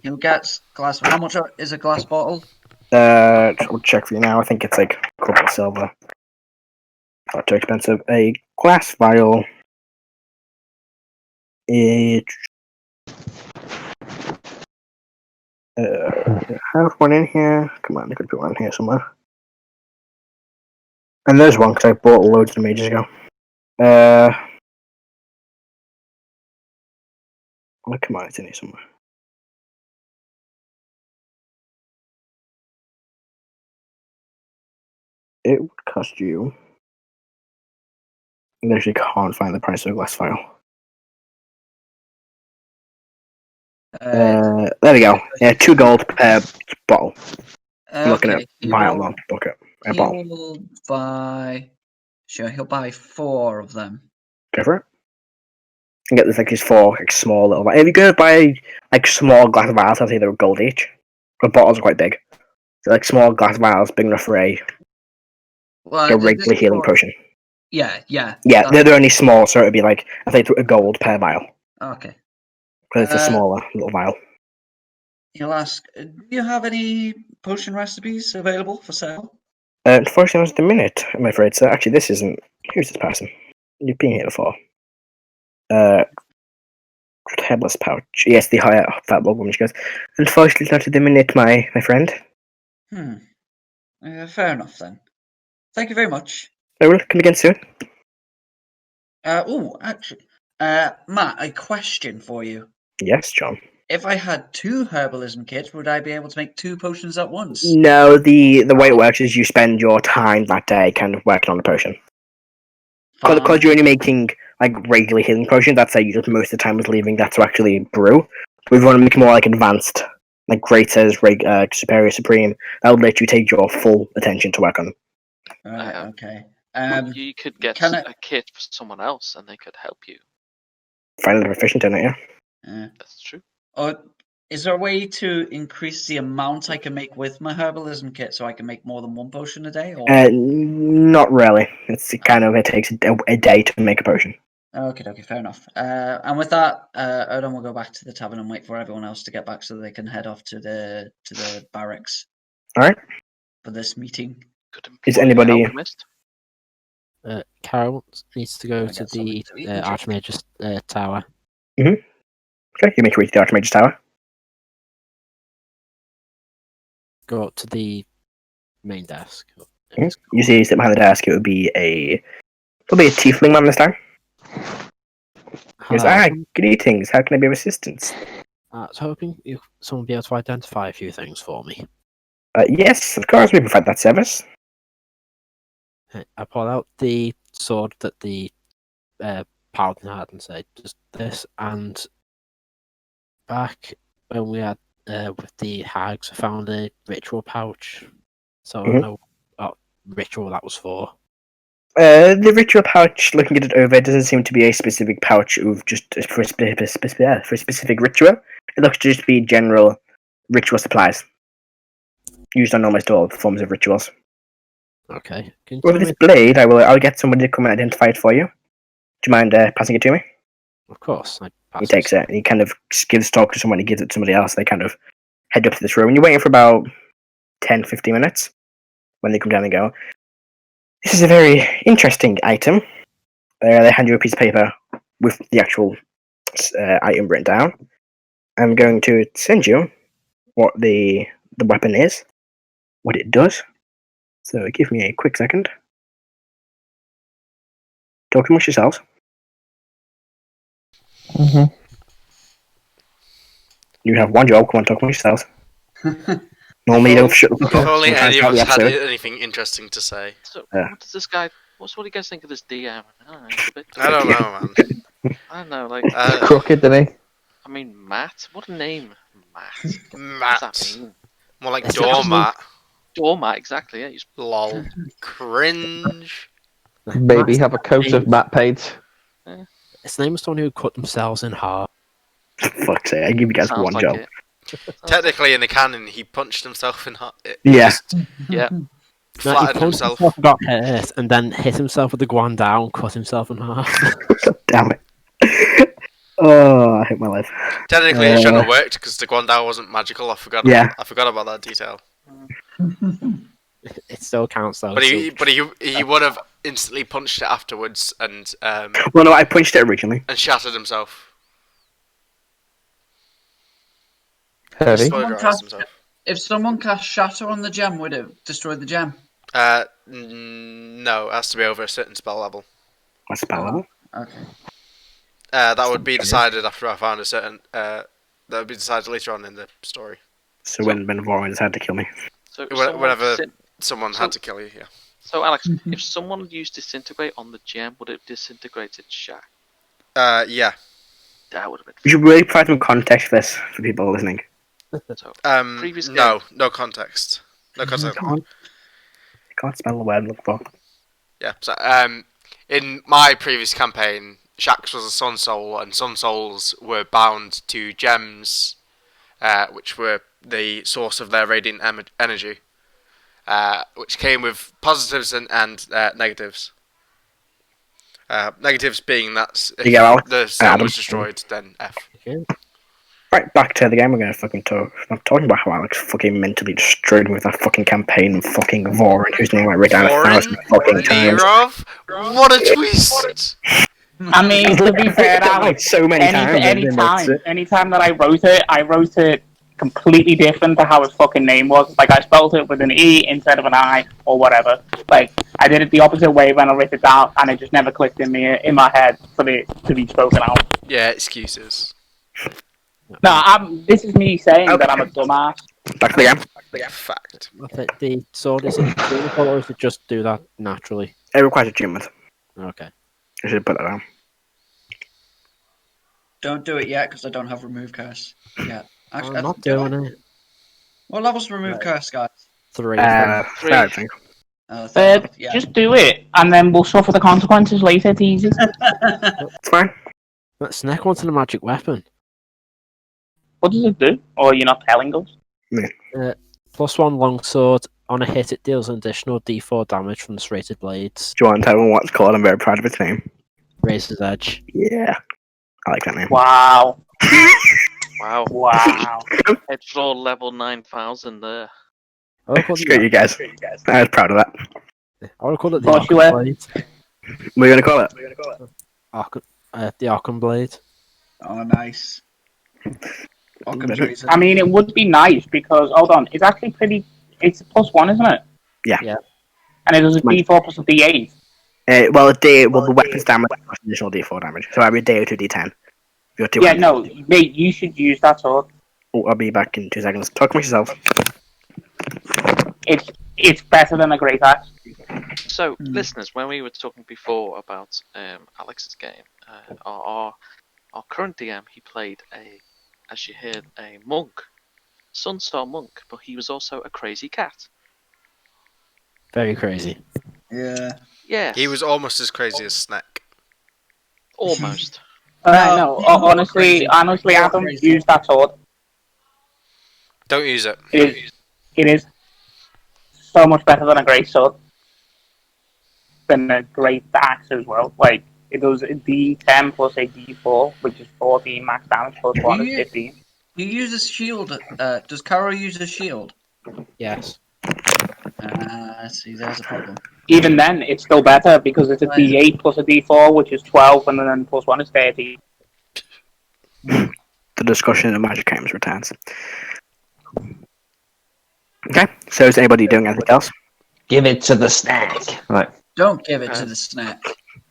He'll get glass. How much is a glass bottle? I'll check for you now. I think it's like a couple of silver. Not too expensive. A glass vial. I have one in here. Come on, I could put one in here somewhere. And there's one because I bought loads of them ages ago. Oh, come on, it's in here somewhere. It would cost you. I actually can't find the price of a glass vial. There we go. Yeah, 2 gold per bottle. I'm looking at vial, not bucket. He'll buy. Sure, he'll buy 4 of them. Go for it. And get this like these 4 like small little. If you go buy like small glass vials, I'll say they're gold each. The bottles are quite big. So like small glass vials, big enough for a regular healing potion. Yeah. Yeah, they're only small, so it'd be like I think a gold per vial. Okay. because it's a smaller little vial. He'll ask, do you have any potion recipes available for sale? Unfortunately, not at the minute, I'm afraid, sir. Actually, this isn't... Who's this person? You've been here before. Headless pouch. Yes, the higher Firblog woman. She goes, unfortunately, not at the minute, my friend. Fair enough, then. Thank you very much. I will come again soon. Actually, Matt, a question for you. Yes, John. If I had 2 herbalism kits, would I be able to make 2 potions at once? No, the way it works is you spend your time that day kind of working on the potion. Because you're only making like regular healing potions, that's how you just most of the time is leaving that to actually brew. We want to make more like advanced, like greaters, superior, supreme. That would let you take your full attention to work on them. Right, okay. You could get a kit for someone else, and they could help you. Finally proficient in it, yeah. That's true. Or is there a way to increase the amount I can make with my herbalism kit so I can make more than 1 potion a day? Or Not really. It's kind of, it takes a day to make a potion. Okay, fair enough. And with that, Erdan will go back to the tavern and wait for everyone else to get back so they can head off to the barracks. All right. For this meeting. Is anybody? Karo needs to go to the Archmage's tower. Mm-hmm. Okay, you make your way to the Archmage's tower. Go up to the main desk. Mm-hmm. You see, sit behind the desk. It would be a tiefling man this time. He goes, greetings. How can I be of assistance? I was hoping someone would be able to identify a few things for me. Yes, of course, we provide that service. I pull out the sword that the Paladin had and say, just this, and back when we had with the hags, I found a ritual pouch. So I don't know what ritual that was for. The ritual pouch, looking at it over, it doesn't seem to be a specific pouch of just for a specific ritual. It looks to just be general ritual supplies used on almost all forms of rituals. Okay. With this blade, I'll get somebody to come and identify it for you. Do you mind passing it to me? Of course. He takes it and he kind of gives talk to someone. He gives it to somebody else. They kind of head up to this room. And you're waiting for about 10-15 minutes when they come down and go, this is a very interesting item. They hand you a piece of paper with the actual item written down. I'm going to send you what the weapon is, what it does. So give me a quick second. Talk amongst yourselves. Mm-hmm. You have one job. Come on, talk amongst yourselves. Normally you don't shut up. If only any of us had anything interesting to say. So, what does this guy... What do you guys think of this DM? I don't know, man. I don't know, like... Crooked, didn't he? I mean, Matt? What a name. Matt. Matt. What does that mean? More like doormat. Doormat, exactly, yeah. Lol. Cringe. Maybe have a coat of matte paint. His name was someone who cut themselves in half. Fuck's sake, I give you guys one job. Technically, in the canon, he punched himself in half. Yeah. Yeah. Flattened himself. Got hurt, and then hit himself with the guandao and cut himself in half. God damn it. Oh, I hate my life. Technically, it shouldn't have worked because the guandao wasn't magical. I forgot about that detail. It still counts though. But he would have instantly punched it afterwards and well, no, I punched it originally and shattered himself. Heavy. If someone cast Shatter on the gem, would it destroy the gem? No, it has to be over a certain spell level. What spell level? Okay. That would be decided after I found a certain. That would be decided later on in the story. So when Voron decided to kill me. So whenever someone had to kill you, yeah. So Alex, if someone used disintegrate on the gem, would it disintegrate its shack? Yeah. That would have been. We should really provide some context for this for people listening. So, no context. No context. I can't spell the word I'm looking for. Yeah. So, in my previous campaign, Shax was a Sun Soul, and Sun Souls were bound to gems, which were the source of their radiant energy, which came with positives and negatives. Negatives being that if the sun was destroyed, then F. Right, back to the game. We're gonna fucking talk. I'm talking about how Alex fucking mentally destroyed me with that fucking campaign and fucking Vorin, whose name I read down 1,000 fucking times. Nirov? What a twist! I mean, to be fair, Like so many times. anytime that I wrote it completely different to how his fucking name was. Like, I spelled it with an E instead of an I, or whatever. Like, I did it the opposite way when I wrote it down, and it just never clicked in my head for it to be spoken out. Yeah, excuses. No, this is me saying that I'm a dumbass. Back to the game. Fact. I think the sword is it tunable, or is it just do that naturally? It requires attunement. Okay. I should put that down. Don't do it yet because I don't have remove curse yet. Actually, I'm not doing it. What level's remove curse, guys? 3. I think. Yeah. Just do it, and then we'll suffer the consequences later. It's easy. It's fine. That Snek wanted a magic weapon. What does it do? Or you're not telling us? +1 longsword. On a hit, it deals an additional D4 damage from the serrated blades. Do you want to tell me what it's called? I'm very proud of its name. Razor's Edge. Yeah. I like that name. Wow. Wow. Wow. Edge roll level 9,000 there. I would call Screw you guys. I was proud of that. I would call it the Of course you Arkham were. Blade. What are you going to call it? The Arkham Blade. Oh, nice. Occam's razor. I mean, it would be nice because, hold on, it's actually pretty. It's a +1, isn't it? Yeah. Yeah. And it does a D4 plus a D8. The weapon's damage plus additional D4 damage. So every day or 2d10. You're two. Yeah, no, mate, you should use that sword. Oh, I'll be back in 2 seconds. Talk to yourself. It's better than a great axe. So, listeners, when we were talking before about Alex's game, our current DM, he played as you heard, a monk, Sunstar monk, but he was also a crazy cat. Very crazy. Yeah. Yes. He was almost as crazy as Snek. Almost. No, honestly, Adam, use that sword. Don't use it. It is so much better than a great sword. Than a great axe as well. Like, it does a D10 plus a D4, which is 14 max damage plus 1 is 15. You use a shield. Does Karo use a shield? Yes. See, there's a problem. Even then, it's still better because it's a D8 plus a D4, which is 12, and then plus 1 is 13. The discussion of magic games returns. Okay, so is anybody doing anything else? Give it to the snack. Right. Don't give it to the snack.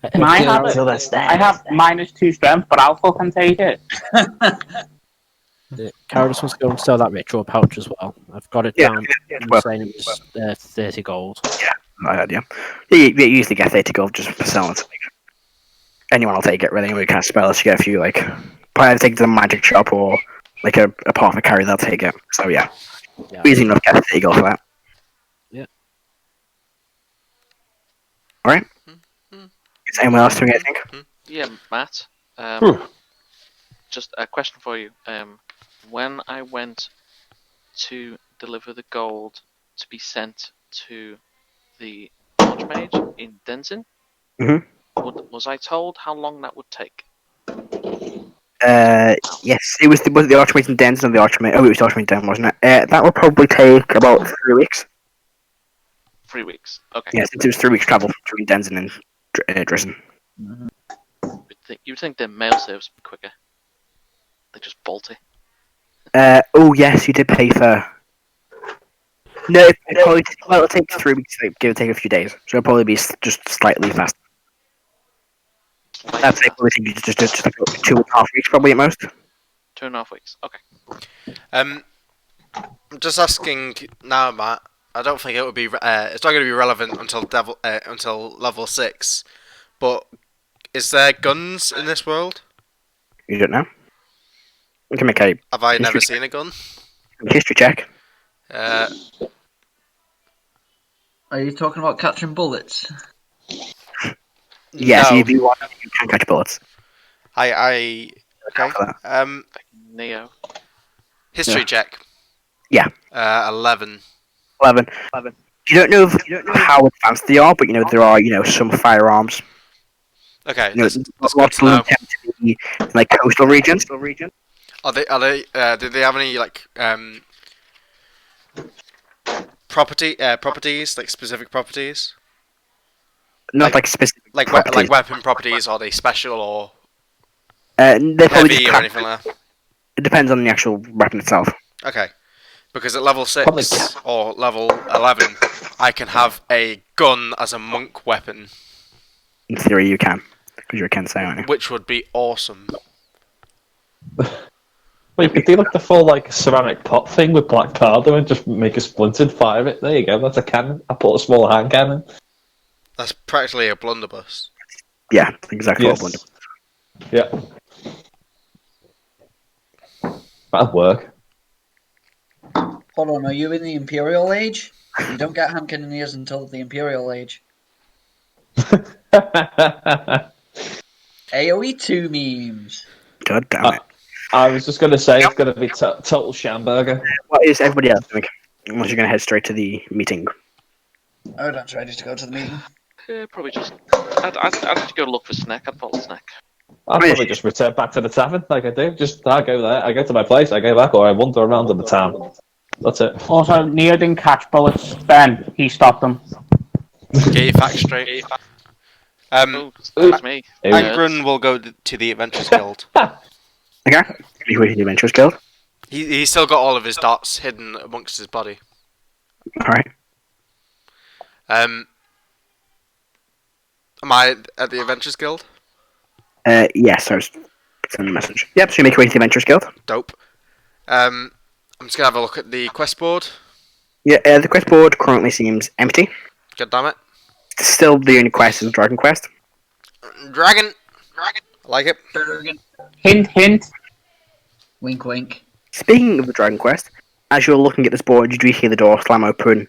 I have -2 strength, but I'll fucking take it. Karo just wants to go and sell that ritual pouch as well. I've got it down. I'm saying it was 30 gold. Yeah, I heard you. You usually get 30 gold just for selling it. Anyone will take it, really. Anybody can't spell it. You get a few, like, probably take it to the magic shop or, like, a part of a carry, they'll take it. So, yeah. Easy enough to get 30 gold for that. Yeah. Alright. Is anyone else doing anything? Yeah, Matt. Just a question for you. When I went to deliver the gold to be sent to the Archmage in Denzin, was I told how long that would take? Yes, it was the Archmage in Dens and the Archmage. Oh, it was the Archmage in Den, wasn't it? That would probably take about 3 weeks. 3 weeks. Okay. Yeah, since it was 3 weeks travel between Denzen and Drissen. You'd think their mail service would be quicker. They're just bolty. Oh yes, you did pay for. No, it'll take 3 weeks. Give or take a few days, so it'll probably be just slightly faster. I'd say probably take just like 2.5 weeks, probably at most. 2.5 weeks. Okay. I'm just asking now, Matt. I don't think it would be. It's not going to be relevant until level 6. But is there guns in this world? You don't know. We can make a. Have I never seen a gun? History check. Are you talking about catching bullets? Yes, No. if you want, you can catch bullets. Okay. Neo. History check. Yeah. 11. 11. You don't know how advanced they are, but you know there are some firearms. Okay, You know, that's good lots to of them know. tend to be like coastal regions. Are they? Did they have any like properties, like specific properties, Not like specific like properties. like weapon properties? Are they special or They probably heavy just or have, anything like that? it depends on the actual weapon itself. Okay, because at level 6 Probably- or level 11, I can have a gun as a monk weapon, In theory, you can, because you're a Kensei, aren't you? which would be awesome. Well, you could do like the full like ceramic pot thing with black powder and just make a splintered fire it. There you go. That's a cannon. I put a small hand cannon. That's practically a blunderbuss. Yeah, exactly Yes. what I wanted. Yeah. That'd work. Hold on, are you in the Imperial Age? You don't get hand cannoneers until the Imperial Age. AoE 2 memes. God damn it. I was just going to say it's going to be total Schamberger. What is everybody else doing? Unless you're going to head straight to the meeting. Erdan's ready to go to the meeting. Probably just. I'd have to go look for Snek. I'd follow Snek. I'll probably just return back to the tavern like I do. Just I go there, I go to my place, I go back, or I wander around in the town. That's it. Also, Neo didn't catch bullets. Ben, he stopped them. Get your facts straight. Oh, that's me. Angrun will go to the Adventurers Guild. Okay. You go to the Adventurers Guild. He's still got all of his darts hidden amongst his body. Alright. Am I at the Adventurers Guild? Yes, I was sending a message. Yep, so you make your way to the Adventurers Guild. Dope. I'm just gonna have a look at the quest board. Yeah, the quest board currently seems empty. God damn it. Still, the only quest is a Dragon Quest. Dragon! I like it. Bergen. Hint, hint. Wink, wink. Speaking of the Dragon Quest, as you're looking at this board, you do hear the door slam open,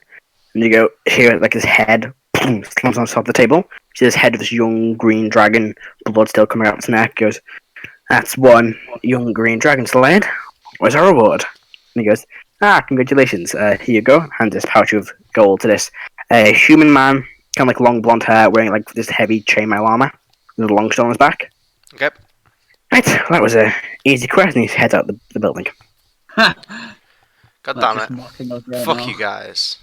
and you go hear like this head slams on top of the table. You see this head of this young green dragon, blood still coming out of its neck. Goes, "That's one young green dragon slayed. Where's our reward?" And he goes, "Congratulations. Here you go." Hands this pouch of gold to this human man, kind of like long blonde hair, wearing like this heavy chainmail armor with a long stone on his back. Okay. Right, that was a easy quest, and he heads out the building. God Not damn just it. mocking us right Fuck now. you guys.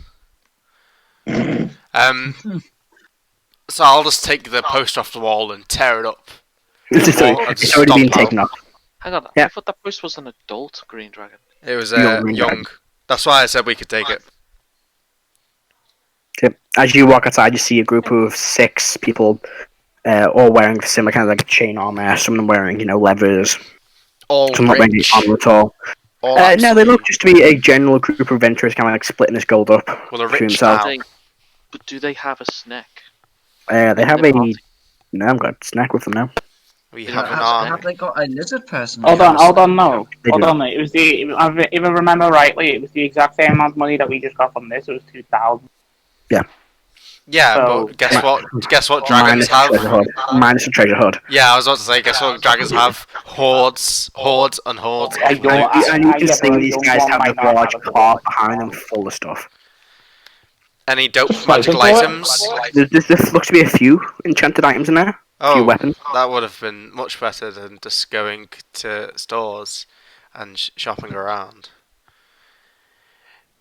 So I'll just take the poster off the wall and tear it up. It's already been taken off. Hang on, Yeah. I thought that post was an adult green dragon. It was Young green young. dragon. That's why I said we could take it. Yep. As you walk outside, you see a group of 6 people, all wearing similar kind of like chain armor. Some of them wearing, weathers. All Some not wearing any rich. armor at all. All No, they absolutely- look just to be a general group of adventurers, kind of like splitting this gold up Well, they're between rich themselves. now. But do they have a Snek? They have Their a. party? No, I'm going to snack with them now. We Yeah, have an have army. they got a lizard person? Hold on, no. They Hold do. on, mate. It was if I remember rightly, it was the exact same amount of money that we just got from this. It was 2,000. Yeah, So- but guess what? Guess what dragons Minus the treasure have? hoard. Minus the treasure hoard. Yeah, I was about to say. Guess what dragons have? Hordes and hordes. I of don't- loot. And you I can get see the these young guys one have might the not large have a car gold. behind them full of stuff. Any dope Just like magical the- items? There looks to be a few enchanted items in there. A few Oh, weapons. that would have been much better than just going to stores and shopping around.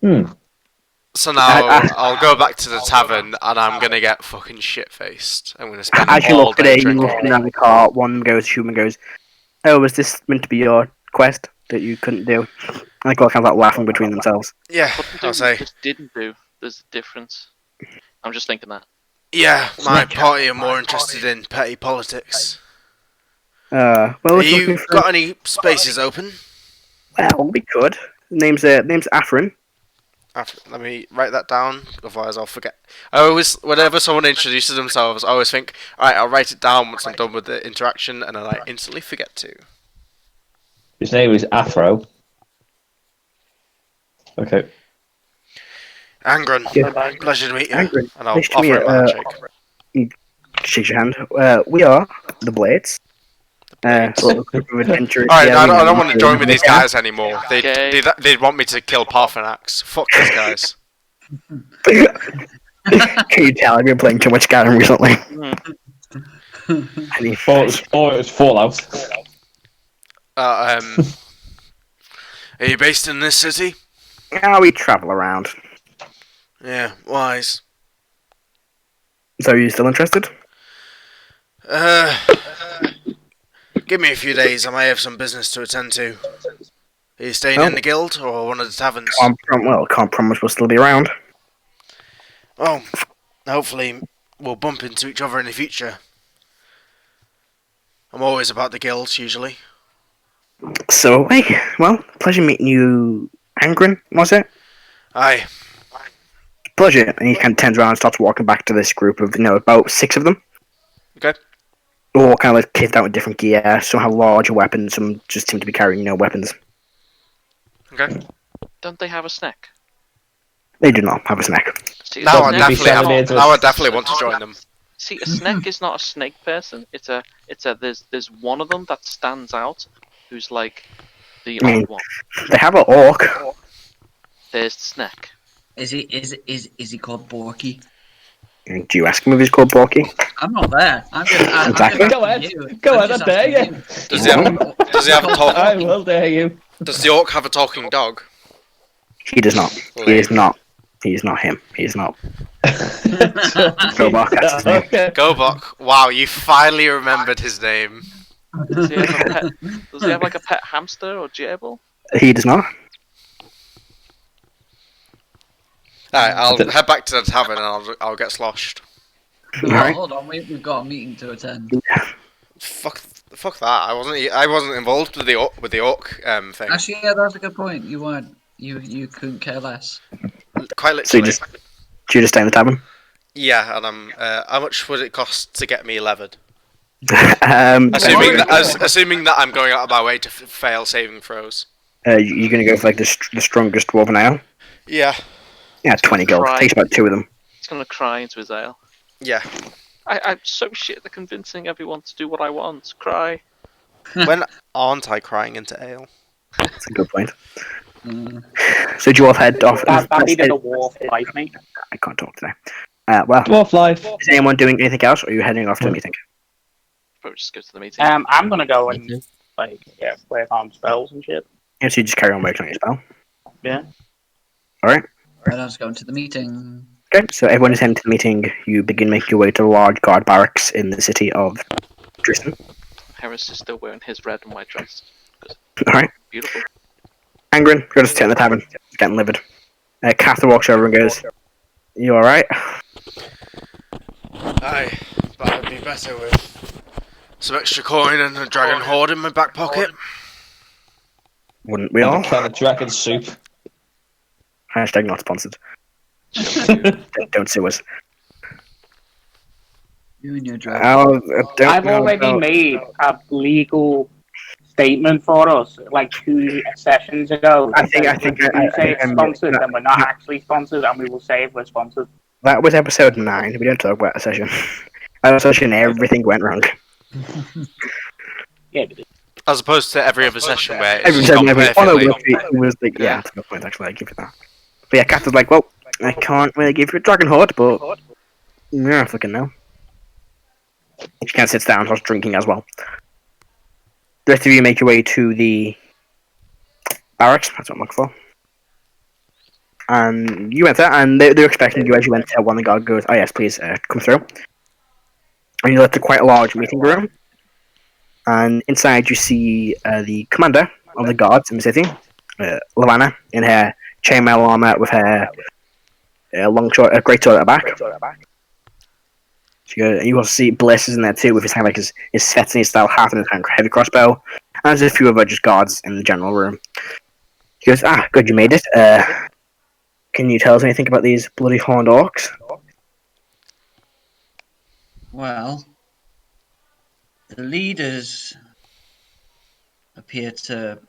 Hmm. So now I'll go back to the tavern and I'm gonna get fucking shit faced. I'm gonna spend As you all look day today, you drinking. look down the car. One goes, human goes, "Oh, was this meant to be your quest that you couldn't do?" And they all kind of like laughing between themselves. Yeah, What I'll say. just didn't do. There's a difference. I'm just thinking that. Yeah, my party are more interested in petty politics. Well, Have it's you looking for. got any spaces open? Well, we could. Name's Afrin. Let me write that down, otherwise I'll forget. I always, whenever someone introduces themselves, I always think, alright, I'll write it down once I'm done with the interaction, and then I instantly forget to. His name is Afro. Okay. Angrun, Yeah. pleasure to meet you. Angrun, And I'll nice to offer meet him a you. handshake. Shakes your hand. We are the Blades. Little group of adventurers. Alright, Yeah, I we don't want to join with these Yeah. guys anymore. Okay. They'd want me to kill Parthenax. Fuck these guys. Can you tell I've been playing too much Skyrim recently? Hmm. And he It was Fallout. Are you based in this city? Yeah, we travel around. Yeah, wise. So, are you still interested? Give me a few days. I may have some business to attend to. Are you staying Oh. in the guild or one of the taverns? Can't promise we'll still be around. Well, hopefully we'll bump into each other in the future. I'm always about the guild, usually. So, hey, well, pleasure meeting you, Angrun, was it? Aye. Pleasure. And he kind of turns around and starts walking back to this group of, about 6 of them. Okay. All kind of like kitted out with different gear. Some have larger weapons, some just seem to be carrying, weapons. Okay. Don't they have a Snek? They do not have a Snek. See, Now I Snek- definitely want to join them. See, a Snek is not a snake person. It's a. There's one of them that stands out, who's like the odd one. They have an orc. There's Snek. Is he called Borky? Do you ask him if he's called Borky? I'm not there. I'm just Exactly. Go ahead. Go ahead, I dare you. Does he have a talk? I will dare you. Does the orc have a talking dog? He does not. He is not. He's not him. He's not. Go back, that's his name. Okay. Gobok. Wow, you finally remembered his name. Does he have a pet? Does he have like a pet hamster or gerbil? He does not. Alright, I'll head back to the tavern and I'll get sloshed. Alright. Hold on, we've got a meeting to attend. Fuck that. I wasn't involved with the orc thing. Actually, yeah, that's a good point. You weren't. You couldn't care less. Quite So literally. do you just stay in the tavern? Yeah, and I'm. How much would it cost to get me levered? Assuming Assuming that I'm going out of my way to fail saving throws. you're going to go for like the strongest dwarven ale? Yeah. Yeah, 20 gold. Right. Takes about 2 of them. He's gonna cry into his ale. Yeah. I'm so shit at convincing everyone to do what I want. Cry. When aren't I crying into ale? That's a good point. So dwarf head off. That needed a war for life, mate. I can't talk today. Well, Dwarf life. is anyone doing anything else, or are you heading off to the meeting? Probably just go to the meeting. I'm gonna go and work on spells and shit. Yeah, so you just carry on working on your spell. Yeah. Alright. Right, I was going to the meeting. Okay, so everyone is heading to the meeting. You begin making your way to the large guard barracks in the city of Tristan. Heris is still wearing his red and white dress. Alright. Beautiful. Angrun, go to sit in the tavern. It's getting livid. Cather walks over and goes, "You alright?" Aye, but I'd be better with some extra coin and a dragon hoard in my back pocket. Wouldn't we all? And a can of dragon soup. Hashtag not sponsored. Don't sue us. You and your drag. I've already made a legal statement for us, like 2 sessions ago. I think we say it's sponsored, then we're not actually sponsored, and we will say if we're sponsored. That was episode 9. We don't talk about a session. That session, everything went wrong. Yeah, we did. As opposed to every other session where it's Every just time, gone it perfectly. was like, yeah, that's a good point, actually. I give you that. But yeah, Cather's like, well, I can't really give you a dragon hoard, but yeah, fucking no. She kind of sits down, starts drinking as well. The rest of you make your way to the barracks. That's what I'm looking for. And you enter, and they're expecting you as you enter. One of the guard goes, "Oh yes, please come through." And you led to quite a large meeting room. And inside you see the commander of the guards in the city, Lavanna, in her chainmail armor with her great sword at the back. You also see Bliss is in there too, with his kind of like his Svetsny style hat and his kind of heavy crossbow. And there's a few other just guards in the general room. He goes, good, you made it. Can you tell us anything about these bloody horned orcs? Well, the leaders appear to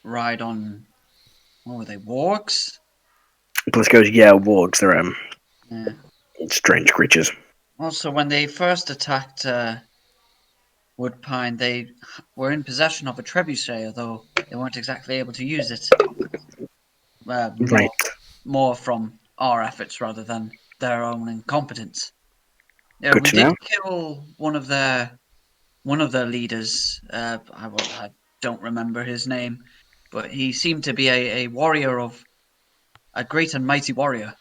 ride on, what were they, wargs? Bliss goes, yeah, wargs, they're Yeah. strange creatures. Also, when they first attacked Woodpine, they were in possession of a trebuchet, although they weren't exactly able to use it. Right. More from our efforts rather than their own incompetence. Yeah, Good we to did know. kill one of their leaders. I don't remember his name. but he seemed to be a warrior of a great and mighty warrior.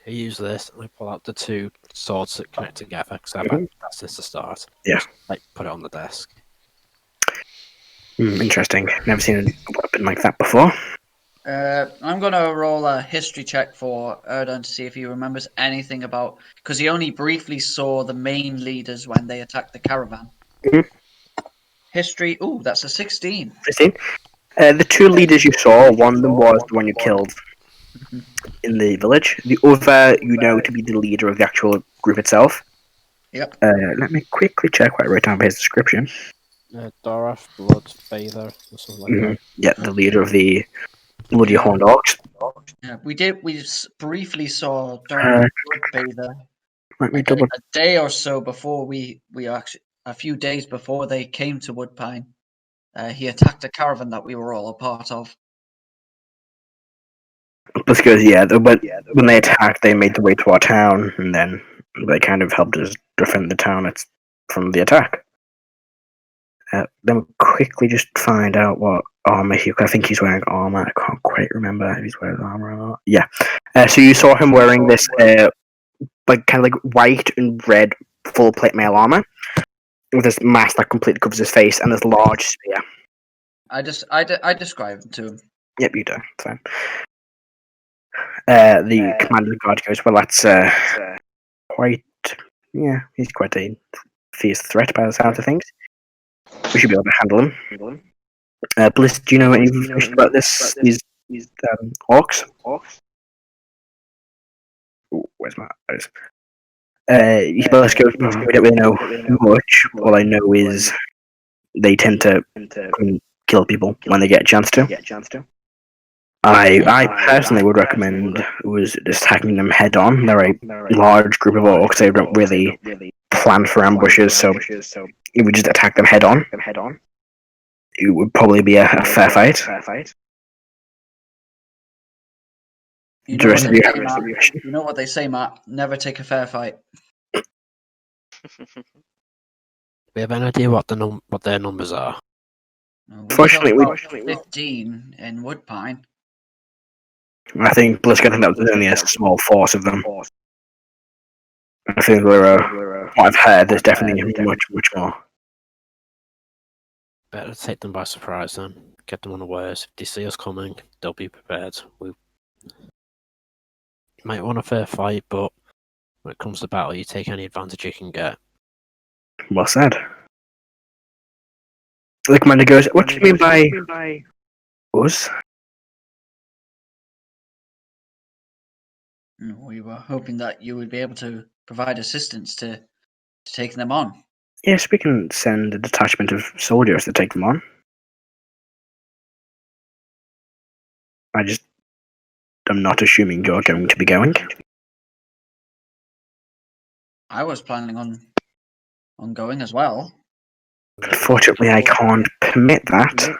I use this and I pull out the two swords that connect together because I've had that since the start. Yeah. Just, like, put it on the desk. Interesting. Never seen a weapon like that before. I'm going to roll a history check for Erdan to see if he remembers anything about... Because he only briefly saw the main leaders when they attacked the caravan. Mhm. History... Ooh, that's a 16. 16. The two leaders you saw, one of them was the one you killed in the village. The other, you know to be the leader of the actual group itself. Yep. Let me quickly check what I wrote down for his description. Dwarf, Blood, Bather, or something like that. Yeah, the leader of the Bloody Horned Orcs. Yeah, we briefly saw Uh, Dora Bloodbather Let me like double. a day or so before we actually... A few days before they came to Woodpine. He attacked a caravan that we were all a part of. Because when they attacked, they made their way to our town, and then they kind of helped us defend the town from the attack. Then we'll quickly just find out what armor I think he's wearing armor. I can't quite remember if he's wearing armor or not. Yeah. So you saw him wearing this kind of like white and red full plate mail armor with this mask that completely covers his face and this large spear. I described it to him. Yep, you do. Fine. The commander of the guard goes, well, that's quite... Yeah, he's quite a fierce threat by the sound of things. We should be able to handle him. Bliss, do you know any information about these orcs? Ooh, where's my eyes? Bliss goes, we don't really know much. All I know is they tend to kill people when they get a chance to. I personally would recommend was just attacking them head on. They're a large group of orcs. They don't really plan for ambushes, so if we just attack them head on, it would probably be a fair fight. You know what they say, Matt? Never take a fair fight. We have an idea what their numbers are. Fortunately, 15 in Woodpine. I think Bliss think that was only a small force of them. I think what I've heard, there's definitely much more. Better take them by surprise then. Get them unawares. If they see us coming, they'll be prepared. We might want a fair fight, but when it comes to battle, you take any advantage you can get. Well said. The commander goes, what do you mean by us? We were hoping that you would be able to provide assistance to take them on. Yes, we can send a detachment of soldiers to take them on. I'm not assuming you're going to be going. I was planning on going as well. Unfortunately, I can't permit that.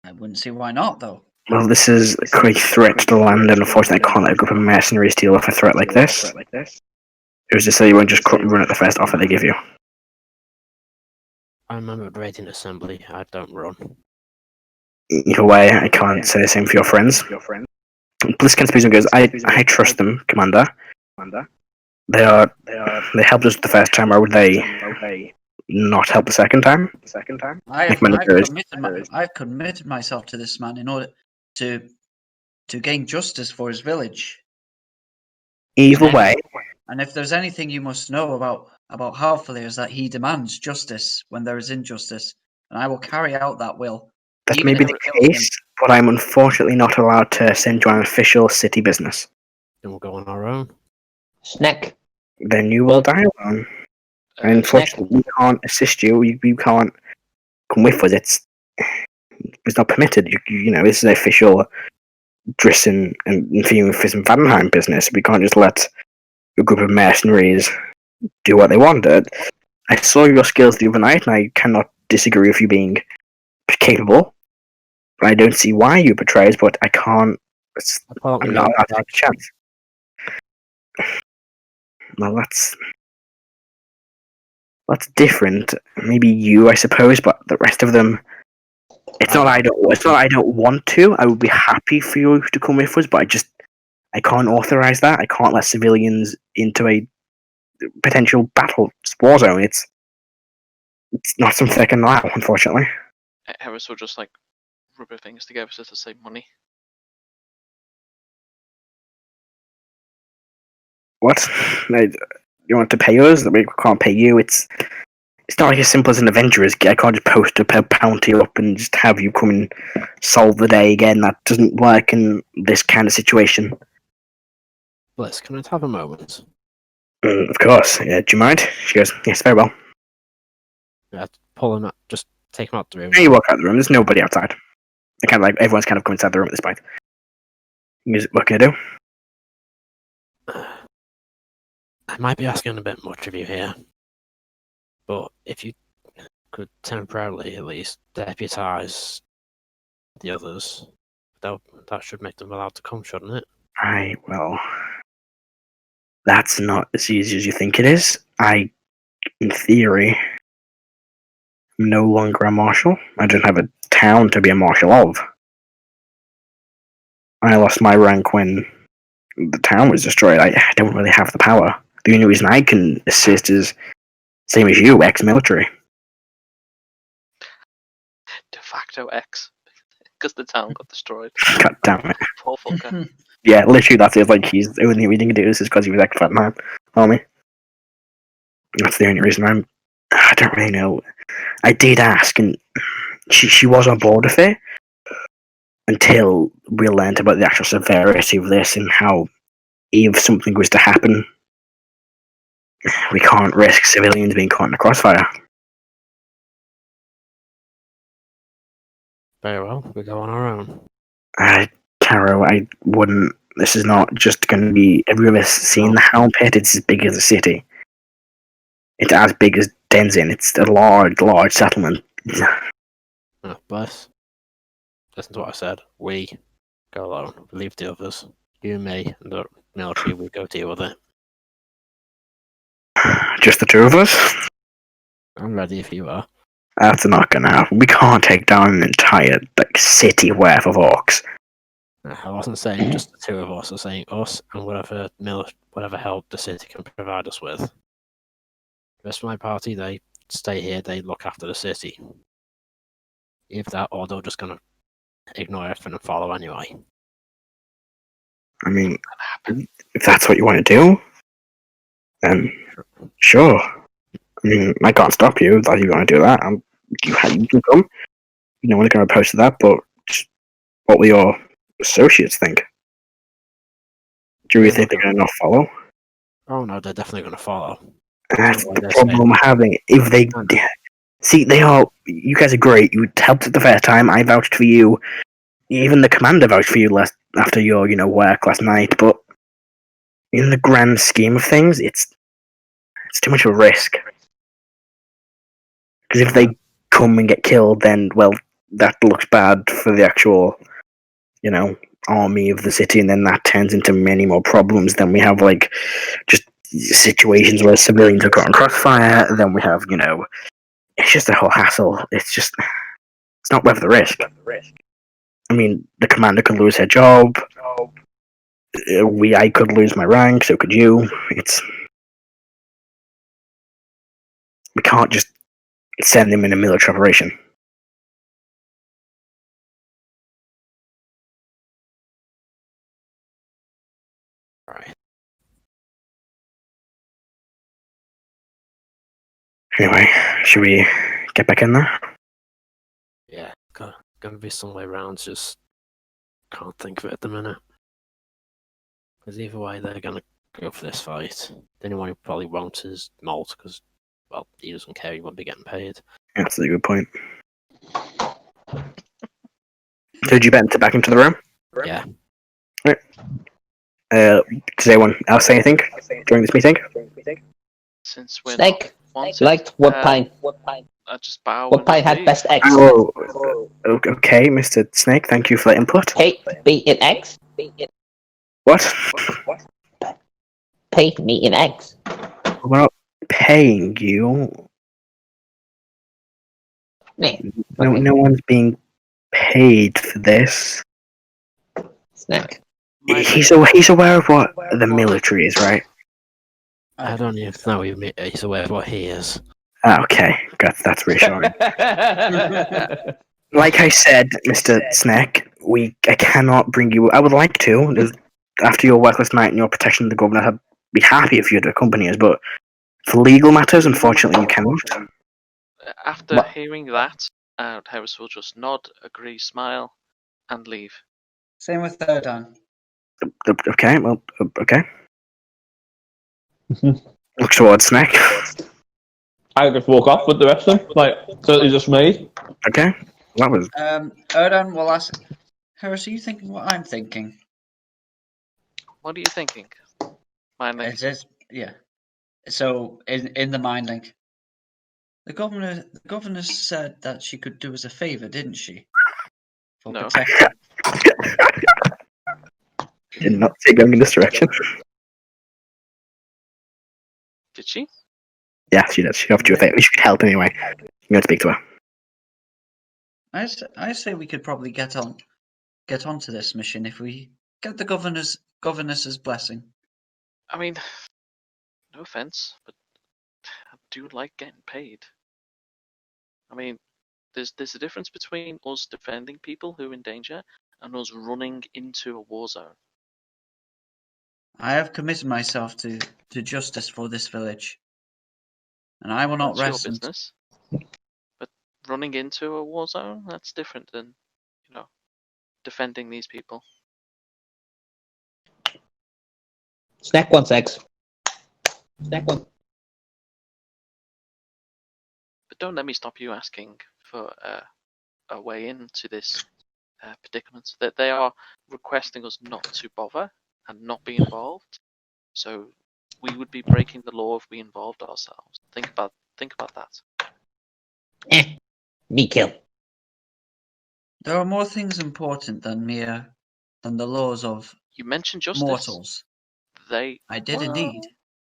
I wouldn't see why not, though. Well, this is a great threat to the land, and unfortunately I can't let a group of mercenaries deal with a threat like this. It was just so you won't just cut and run at the first offer they give you. I remember raiding assembly. I don't run. Either way, I can't say the same for your friends. Bliss goes, I trust them, Commander. They helped us the first time, or would they not help the second time? I've committed myself to this man in order to gain justice for his village. Either way. And if there's anything you must know about Halfley is that he demands justice when there is injustice, and I will carry out that will. That may be the case, but I'm unfortunately not allowed to send you on official city business. Then we'll go on our own. Snek. Then you will die alone. And unfortunately, we can't assist you. You can't come with us. It's not permitted. You know, this is official Drissen and Fizz Vanheim business. We can't just let a group of mercenaries do what they want. I saw your skills the other night, and I cannot disagree with you being capable. I don't see why you betray us, but I can't. I'm not allowed to take a chance. Well, that's different. Maybe you, I suppose, but the rest of them, It's not I don't. It's not I don't want to. I would be happy for you to come with us, but I can't authorize that. I can't let civilians into a potential battle war zone. It's not something I can allow, unfortunately. Heris will just like rub her fingers together to save money. What? You want to pay us? We can't pay you. It's not like as simple as an adventurer's kit. I can't just post a bounty up and just have you come and solve the day again. That doesn't work in this kind of situation. Bliss, can I have a moment? Of course. Yeah, do you mind? She goes, yes, very well. Yeah, pull him out. Just take him out the room. And you walk out of the room. There's nobody outside. Everyone's kind of come inside the room at this point. He goes, what can I do? I might be asking a bit much of you here, but if you could temporarily at least deputize the others, that should make them allowed to come, shouldn't it? Right, well, that's not as easy as you think it is. I, in theory, am no longer a marshal. I don't have a town to be a marshal of. I lost my rank when the town was destroyed. I don't really have the power. The only reason I can assist is same as you, ex-military. De facto X, because the town got destroyed. God damn it. Poor fucker. Yeah, literally that's it. Like, he's the only reason he can do this is because he was ex-Fat Army. That's the only reason I don't really know. I did ask, and she was on board with it until we learned about the actual severity of this and how if something was to happen, we can't risk civilians being caught in the crossfire. Very well, we go on our own. Karo, I wouldn't. This is not just going to be. Have you ever seen the Hound Pit? It's as big as a city. It's as big as Denzin. It's a large settlement. Oh, bless. Listen to what I said. We go alone. We leave the others. You, me, and the military, we go deal with it. Just the two of us? I'm ready if you are. That's not going to happen. We can't take down an entire city worth of orcs. I wasn't saying just the two of us. I was saying us and whatever help the city can provide us with. The rest of my party, they stay here. They look after the city. Either that, or they're just gonna ignore everything and follow anyway. I mean, if that's what you want to do, then sure. I mean, I can't stop you if you want to do that. You can come. No one's going to oppose to that, but what will your associates think? Do you really think they're going to not follow? Oh no, they're definitely going to follow. That's the problem we're having. If they see, they are. You guys are great. You helped at the first time. I vouched for you. Even the commander vouched for you after your work last night. But in the grand scheme of things, it's too much of a risk. Because if they come and get killed, then that looks bad for the actual army of the city, and then that turns into many more problems. Then we have just situations where civilians are caught in crossfire, and then we have it's just a whole hassle. It's not worth the risk. I mean, the commander could lose her job. I could lose my rank, so could you. We can't just send them in a military operation. Right. Anyway, should we get back in there? Yeah, gonna be some way around. Just can't think of it at the minute. Because either way, they're gonna go for this fight. The only one who probably won't is Molt, because he doesn't care. He won't be getting paid. That's a good point. Did you back into the room? Yeah. Right. Does anyone else say anything during this meeting? Since we're Snake, not liked what pine? I just bow. What and pine had leave. best eggs? Oh, okay, Mr. Snake. Thank you for the input. Pay me in eggs. What? Pay me in eggs. We're not paying you. Yeah. No, Okay. no one's being paid for this. Snek. He's aware of what the military is, right? I don't even know he's aware of what he is. Okay, that's reassuring. Like I said, Mr. Snek, I cannot bring you. I would like to. After your work last night and your protection of the governor, I'd be happy if you'd accompany us, but for legal matters, unfortunately, you cannot. After What? hearing that, Heris will just nod, agree, smile, and leave. Same with Erdan. Okay, well, okay. Looks towards Snek. I just walk off with the rest of them. Like, so it's just me. Okay, that was. Erdan will ask, Heris, are you thinking what I'm thinking? What are you thinking? Mind link. It is, yeah. So in the mind link, the governor said that she could do us a favor, didn't she? For No. protection. Did not say going in this direction. Did she? Yeah, she did. She offered you a favor. She could help anyway. I'm going to speak to her. I say we could probably get onto this mission if we get the governess's blessing. I mean, no offense, but I do like getting paid. I mean, there's a difference between us defending people who are in danger and us running into a war zone. I have committed myself to justice for this village, and I will not That's your rest. business. But running into a war zone, that's different than, defending these people. Snek wants eggs. Snek wants. But don't let me stop you asking for a way into this predicament. That they are requesting us not to bother and not be involved. So we would be breaking the law if we involved ourselves. Think about that. Me kill. There are more things important than the laws of You mentioned justice. mortals. I did indeed.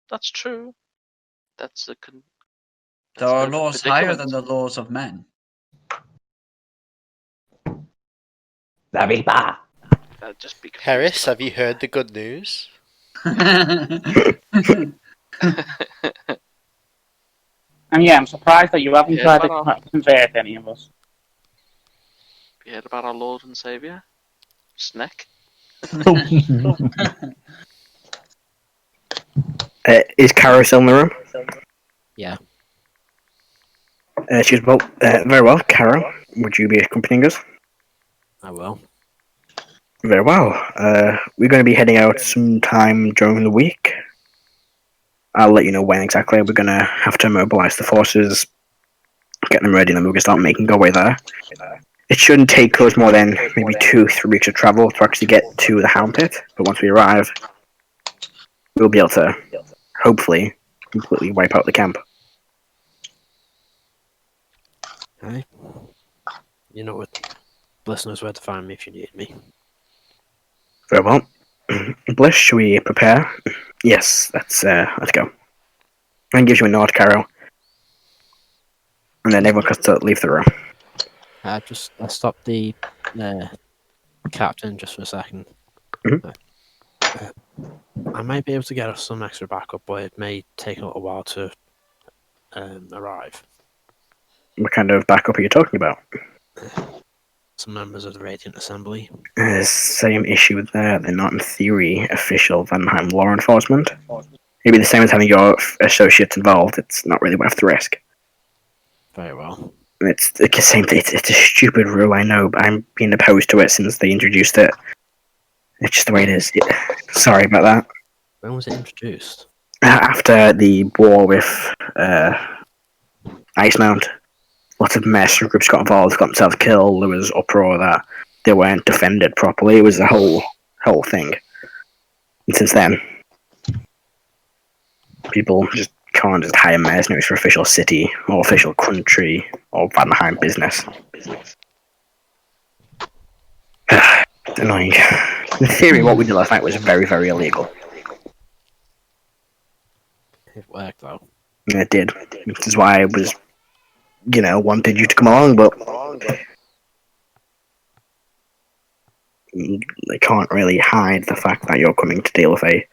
That's true. That's There are a laws higher predicament. than the laws of men. Rebeca. Just be confused Heris, about have you heard the good news? And yeah, I'm surprised that you haven't Yeah, tried but, to convert any of us. You heard about our Lord and Saviour? Snek? Is Karo still in the room? Yeah. She's very well. Karo, would you be accompanying us? I will. Very well. We're going to be heading out sometime during the week. I'll let you know when exactly. We're going to have to mobilize the forces, get them ready, and then we're going to start making our way there. It shouldn't take us more than maybe 2-3 weeks of travel to actually get to the Hound Pit, but once we arrive, we'll be able to, hopefully, completely wipe out the camp. Hey. You know what? Listeners, where to find me if you need me. Very well. Bliss, should we prepare? Yes, let's go. And gives you a nod, Karo. And then everyone has to leave the room. I stop the captain just for a second. Mhm. I might be able to get us some extra backup, but it may take a little while to arrive. What kind of backup are you talking about? Some members of the Radiant Assembly. Same issue there. They're not, in theory, official Vanheim law enforcement. Maybe the same as having your associates involved. It's not really worth the risk. Very well. It's the same thing. It's a stupid rule, I know, but I'm being opposed to it since they introduced it. It's just the way it is. Yeah. Sorry about that. When was it introduced? After the war with Icemount, lots of mercenary groups got involved, got themselves killed. There was uproar that they weren't defended properly. It was the whole thing. And since then, people just can't just hire mercenaries for official city or official country or Vanheim business. It's annoying. In theory, what we did last night was very, very illegal. It worked though. And it did. Which is why I was, wanted you to come along, but they can't really hide the fact that you're coming to deal with a,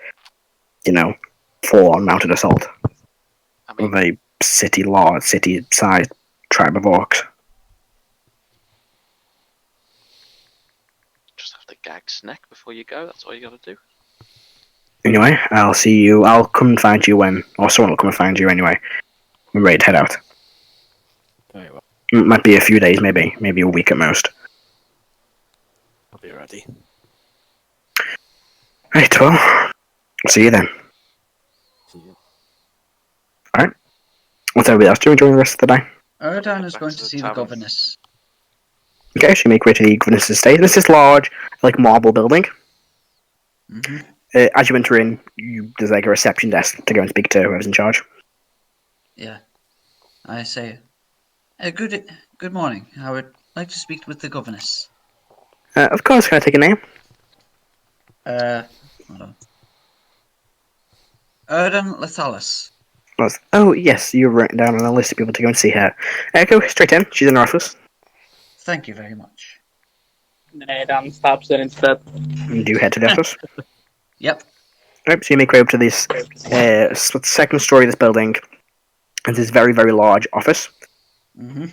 full-on mounted assault I mean, of a city-sized tribe of orcs. just have to gag Snek before you go. That's all you got to do. Anyway, I'll see you. I'll come and find you or someone will come and find you anyway. We're ready to head out. Very well. It might be a few days, maybe a week at most. I'll be ready. Right, well, see you then. See you. What's everybody else doing during the rest of the day? Erdan is Back going to to the see the tavern. governess. Okay, so you make way to the governess' estate. This is large, marble building. Hmm. As you enter in, there's a reception desk to go and speak to whoever's in charge. Yeah. I say, good morning. I would like to speak with the governess. Of course, can I take a name? Hold on. Erdan Lethalis. Oh, yes, you're written down on a list of people to go and see her. Go straight in. She's in her office. Thank you very much. And then Erdan stabs her instead. And you head to the office. Yep. Right, so you make way up to this second story of this building, and this very, very large office. Hmm.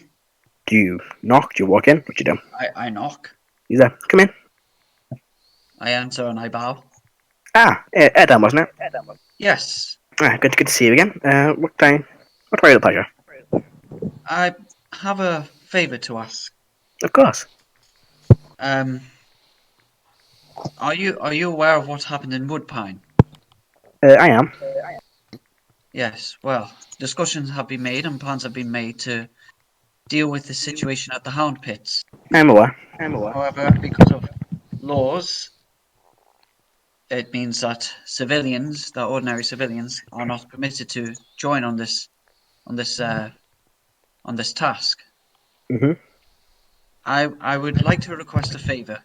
Do you knock? Do you walk in? What do you do? I knock. He's there. Come in. I answer and I bow. Erdan, wasn't it? Yes. Good to see you again. What way of the pleasure? I have a favor to ask. Of course. Are you aware of what happened in Woodpine? I am. Yes. Well, discussions have been made and plans have been made to deal with the situation at the Hound Pits. I'm aware. However, because of laws, it means that ordinary civilians, are not permitted to join on this task. Mhm. I would like to request a favor.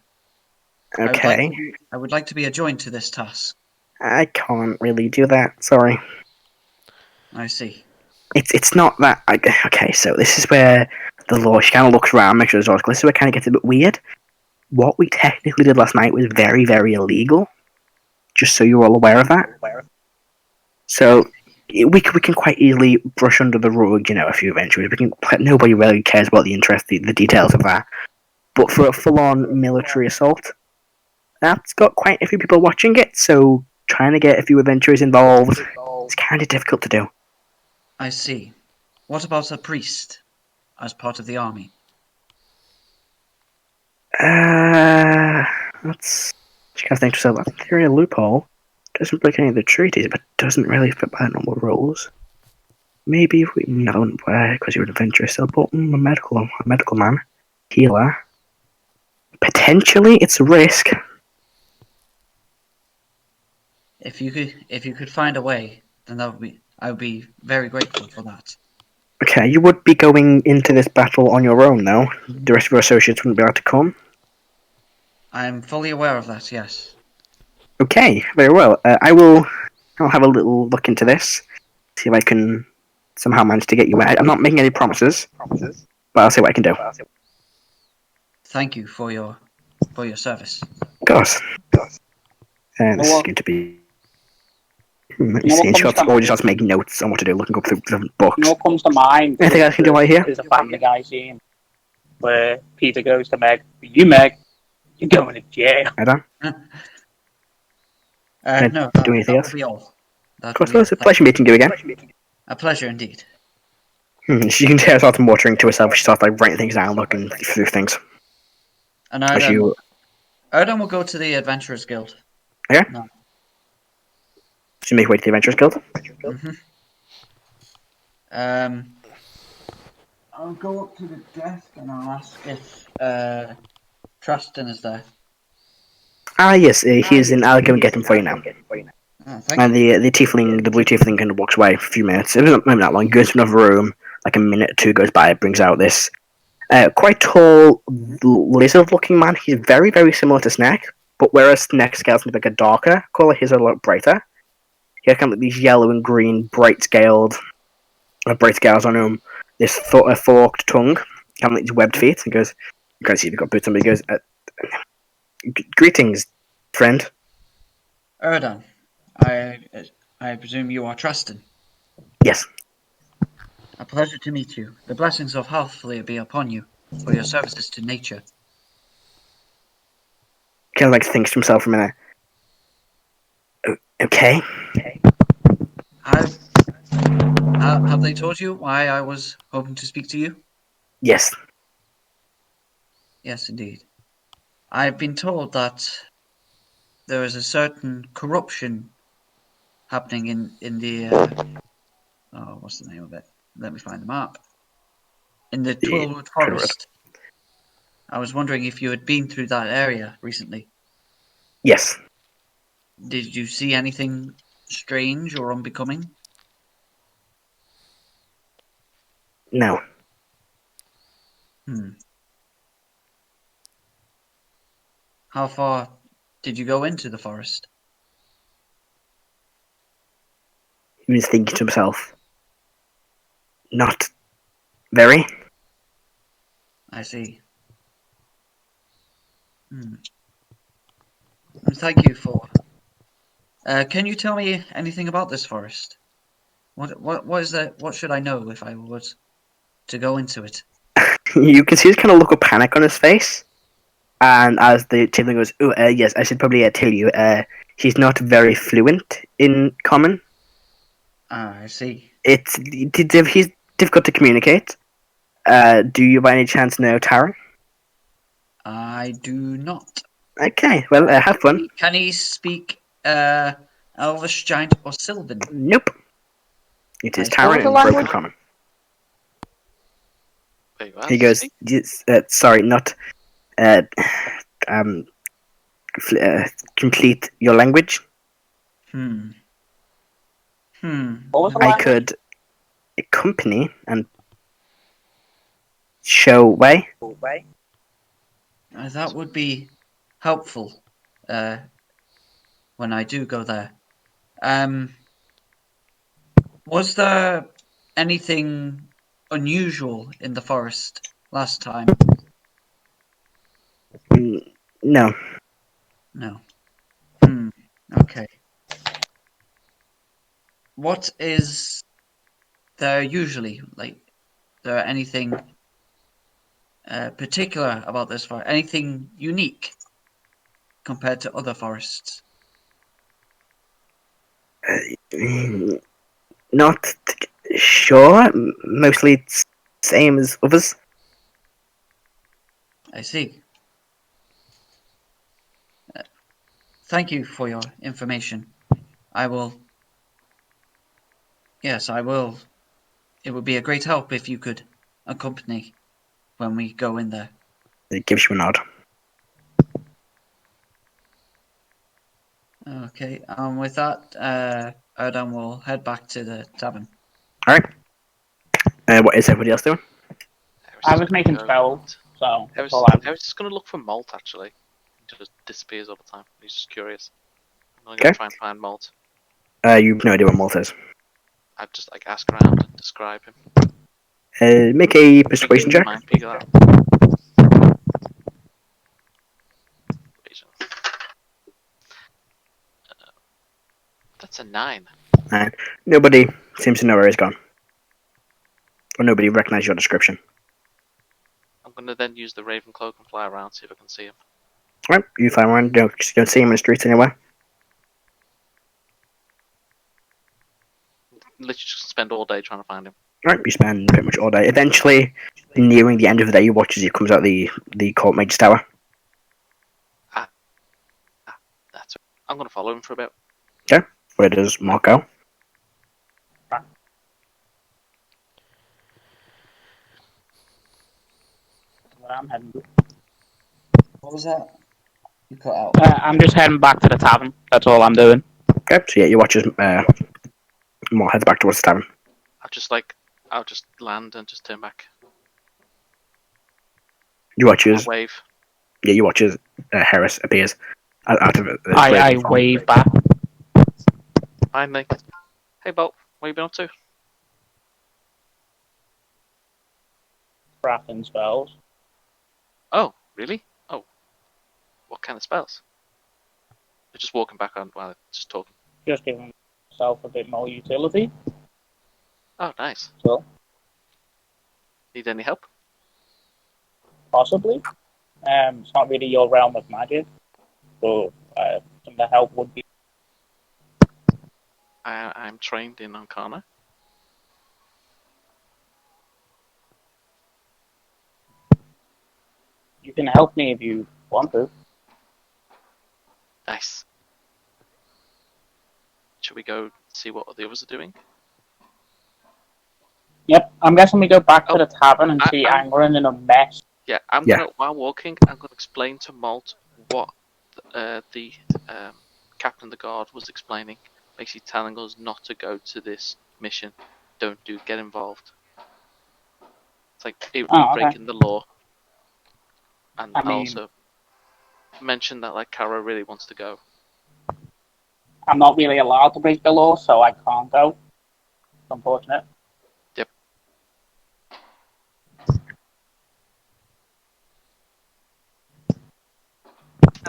Okay. I would like to be adjoined to this task. I can't really do that. Sorry. I see. It's not that. Okay, so this is where the law. She kind of looks around, makes sure there's all clear. This is where it kind of gets a bit weird. What we technically did last night was very, very illegal. Just so you're all aware of that. So we can quite easily brush under the rug, a few adventures. Nobody really cares about the details of that. But for a full-on military assault, that's got quite a few people watching it. So trying to get a few adventurers involved is kind of difficult to do. I see. What about a priest as part of the army? That's. She kind of thinks to herself, that's a loophole. Doesn't break any of the treaties, but doesn't really fit by the normal rules. Maybe if we know because you're an adventurer still, but a medical man, healer. Potentially, it's a risk. If you could find a way, then I would be very grateful for that. Okay, you would be going into this battle on your own, though. The rest of your associates wouldn't be able to come. I'm fully aware of that. Yes. Okay, very well. I'll have a little look into this, see if I can somehow manage to get you out. I'm not making any promises, but I'll see what I can do. Thank you for your service. Of course. And this is going to be. Let me see. Just have to make notes on what to do, looking up through the books. You know what comes to mind? Anything else I can do right here? Is a Family Guy scene where Peter goes to Meg. You, Meg, you're going to jail. Erdan? No, do anything else? Will be all. Of course, it's a pleasure meeting you again. A pleasure indeed. She can hear herself muttering to herself. She starts writing things down, looking through things. And Erdan will go to the Adventurers Guild. Yeah? No. So you make way to the Adventurers Guild? Mm-hmm. I'll go up to the desk and I'll ask if Trustin is there. Yes, he's in. I'll go and get him for you now. Oh, thank And you. the blue tiefling kind of walks away for a few minutes. It wasn't maybe that long. Goes to another room. Like a minute or two goes by. Brings out this quite tall, lizard-looking man. He's very, very similar to Snek, but whereas Snek's scales are like a darker color, his are a lot brighter. He has kind of like these yellow and green bright scales on him. This forked tongue, kind of like these webbed feet. He goes, "You can't see if you've got boots on." But he goes, Greetings, friend. Erdan, I presume you are Trustin. Yes. A pleasure to meet you. The blessings of Halfley be upon you for your services to nature. Kind of like thinks to himself for a minute. Okay. Have they told you why I was hoping to speak to you? Yes. Yes, indeed. I've been told that there is a certain corruption happening in the what's the name of it? Let me find the map. In the The Twillwood Twillwood. Forest. I was wondering if you had been through that area recently. Yes. Did you see anything strange or unbecoming? No. How far did you go into the forest? He was thinking to himself. Not very. I see. Thank you for. Can you tell me anything about this forest? What is that? What should I know if I was to go into it? You can see his kind of look of panic on his face. And as the tiefling goes, yes, I should probably tell you, he's not very fluent in common. I see. He's difficult to communicate. Do you by any chance know Tara? I do not. Okay, well, have fun. Can he speak Elvish, Giant, or Sylvan? Nope. It is I Tara What was the in broken language? common. Wait, what? He goes, yes, sorry, not complete your language. Hmm. What was the I language? could accompany and show way. That would be helpful when I do go there. Was there anything unusual in the forest last time? No. No. Okay. What is there usually like? There anything particular about this forest? Anything unique compared to other forests? Not sure. Mostly it's same as others. I see. Thank you for your information. I will. Yes, I will. It would be a great help if you could accompany when we go in there. It gives you a nod. Okay, with that, Erdan will head back to the tavern. Alright. What is everybody else doing? I was making spells, so that's all I I'm. was just gonna look for Molt actually. He just disappears all the time. He's just curious. I'm Okay. gonna try and find Molt. You've no idea what Molt is. I'd just like ask around and describe him. Make a persuasion check. Mind figure out. Persuasion. That's a 9. And nobody seems to know where he's gone. Or nobody recognises your description. I'm gonna then use the Raven Cloak and fly around, see if I can see him. Alright, you fly around, don't see him in the streets anywhere. Literally just spend all day trying to find him. Alright, you spend pretty much all day. Eventually, nearing the end of the day, you watch as he comes out the Court Mage's Tower. That's it. I'm gonna follow him for a bit. Where does Mark go? I'm heading. What was that? You cut out. I'm just heading back to the tavern. That's all I'm doing. Okay, so yeah, you watch as Mark heads back towards the tavern. I'll just land and just turn back. You watch as I'll wave. yeah, you watch as Heris appears out of it. I wave back. Finally. Hey Bolt, what have you been up to? Crafting spells. Oh, really? Oh. What kind of spells? They're just walking back on while they're just talking. Just giving myself a bit more utility. Oh, nice. So Need any help? possibly. It's not really your realm of magic, but some of the help would be. I'm trained in Arcana. You can help me if you want to. Nice. Should we go see what the others are doing? Yep, I'm guessing we go back to Oh, the tavern and I- see I'm- Angrun in a mess. Yeah, I'm Yeah. gonna while walking, I'm gonna explain to Molt what the captain of the guard was explaining. Basically telling us not to go to this mission. Don't get involved. It's like it would be Oh, okay. breaking the law. And I I mean- also mentioned that like Karo really wants to go. I'm not really allowed to break the law, so I can't go. It's unfortunate.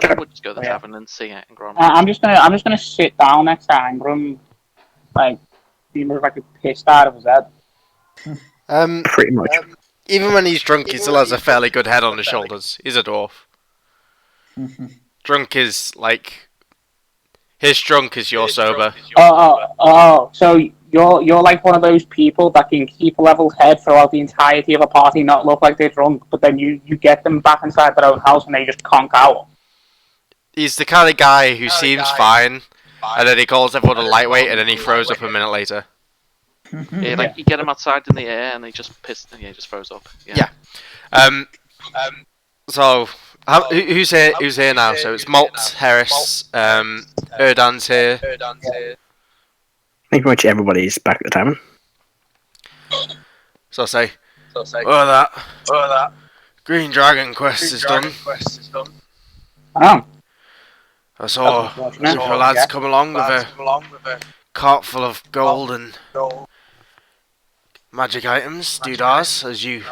And I would just go to the Yeah. tavern and see it and grow. I'm just gonna sit down next to Angrun, like he looks like a pissed out of his head. Pretty much. Even when he's drunk, he still has a fairly good head on his shoulders. He's a dwarf. Drunk is like his drunk is your sober. So you're like one of those people that can keep a level head throughout the entirety of a party, not look like they're drunk, but then you get them back inside their own house and they just conk out. He's the kind of guy who seems fine, and then he calls everyone a lightweight, and then he throws up a minute later. Yeah, like you get him outside in the air and they just piss and he just froze up. Yeah. So who's here? Who's here now? So it's Molt, Heris, Erdan's here. Pretty much everybody's back at the tavern. So I say, oh that Green Dragon quest is done. Oh, I saw a group of lads come along with a cart full of gold and magic items, doodads, as you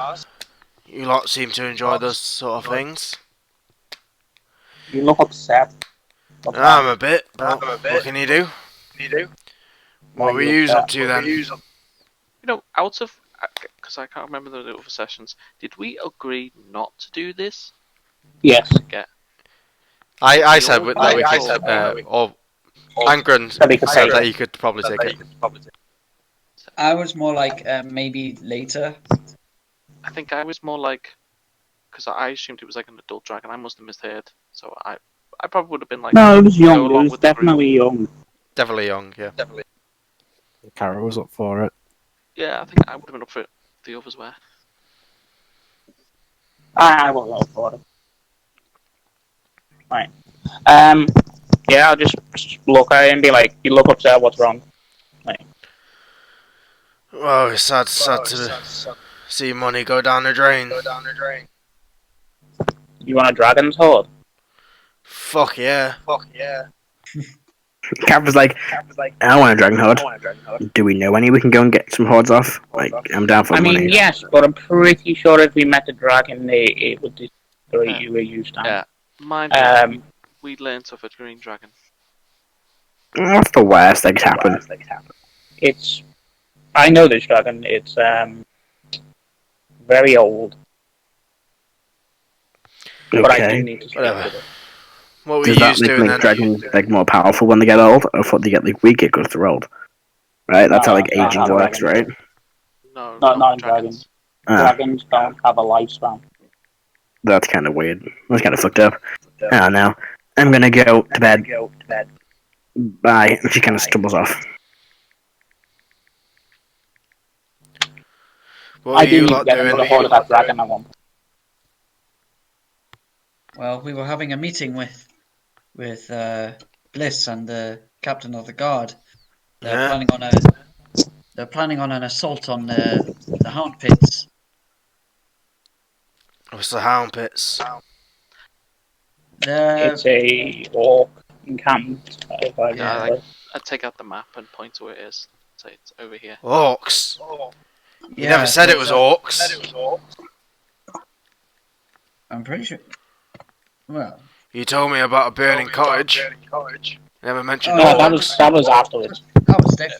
lot seem to enjoy those sort of things. you look upset. I'm a bit, but what can you do? What were you up to then? You know, out of because I can't remember the other sessions, did we agree not to do this? Yes. Get I said that we could, or Angrun That we could said take that it. you could probably take it. I was more like maybe later. I think I was more like because I assumed it was like an adult dragon. I must have misheard. So I probably would have been like No, it was go young. It along was with the group. definitely young. Definitely young, yeah. Karo was up for it. Yeah, I think I would have been up for it. The others were. I wasn't up for it. Right. Yeah, I'll just look at it and be like, you look upset, what's wrong? Oh, it's sad to see money go down the drain. You want a dragon's hoard? Fuck yeah. Cap was like, I want a dragon horde. Do we know any we can go and get some hordes off? Like, I'm down for I money. mean, yes, but I'm pretty sure if we met a dragon, it would destroy you where you stand. Yeah. Mind you, we learnt of a green dragon. What's the worst that could happen? It's... I know this dragon. It's very old, but I do Okay. need to speak Whatever. with it. What were Does you that doing make then? dragons like more powerful when they get old? I thought they get like weaker because they're old. Right? That's how like No, aging not works, right? dragons. No, Not in dragons. Dragons don't have a lifespan. That's kind of weird. That's kind of fucked up. I don't know. I'm gonna go to bed. Bye. And she kind of stumbles off. What I were do you need to lot get into the doing? hoard of that dragon I want. Well, we were having a meeting with Bliss and the captain of the guard. They're Yeah. planning on an assault on the Hound Pits. What's the Hound Pits? It's a orc encampment. If I Yeah, remember. I'd take out the map and point to where it is. Say it's over here. Orcs. You never said it was orcs. I'm pretty sure. Well, You told me about a burning cottage. Never mentioned Oh, No, orcs. that was afterwards.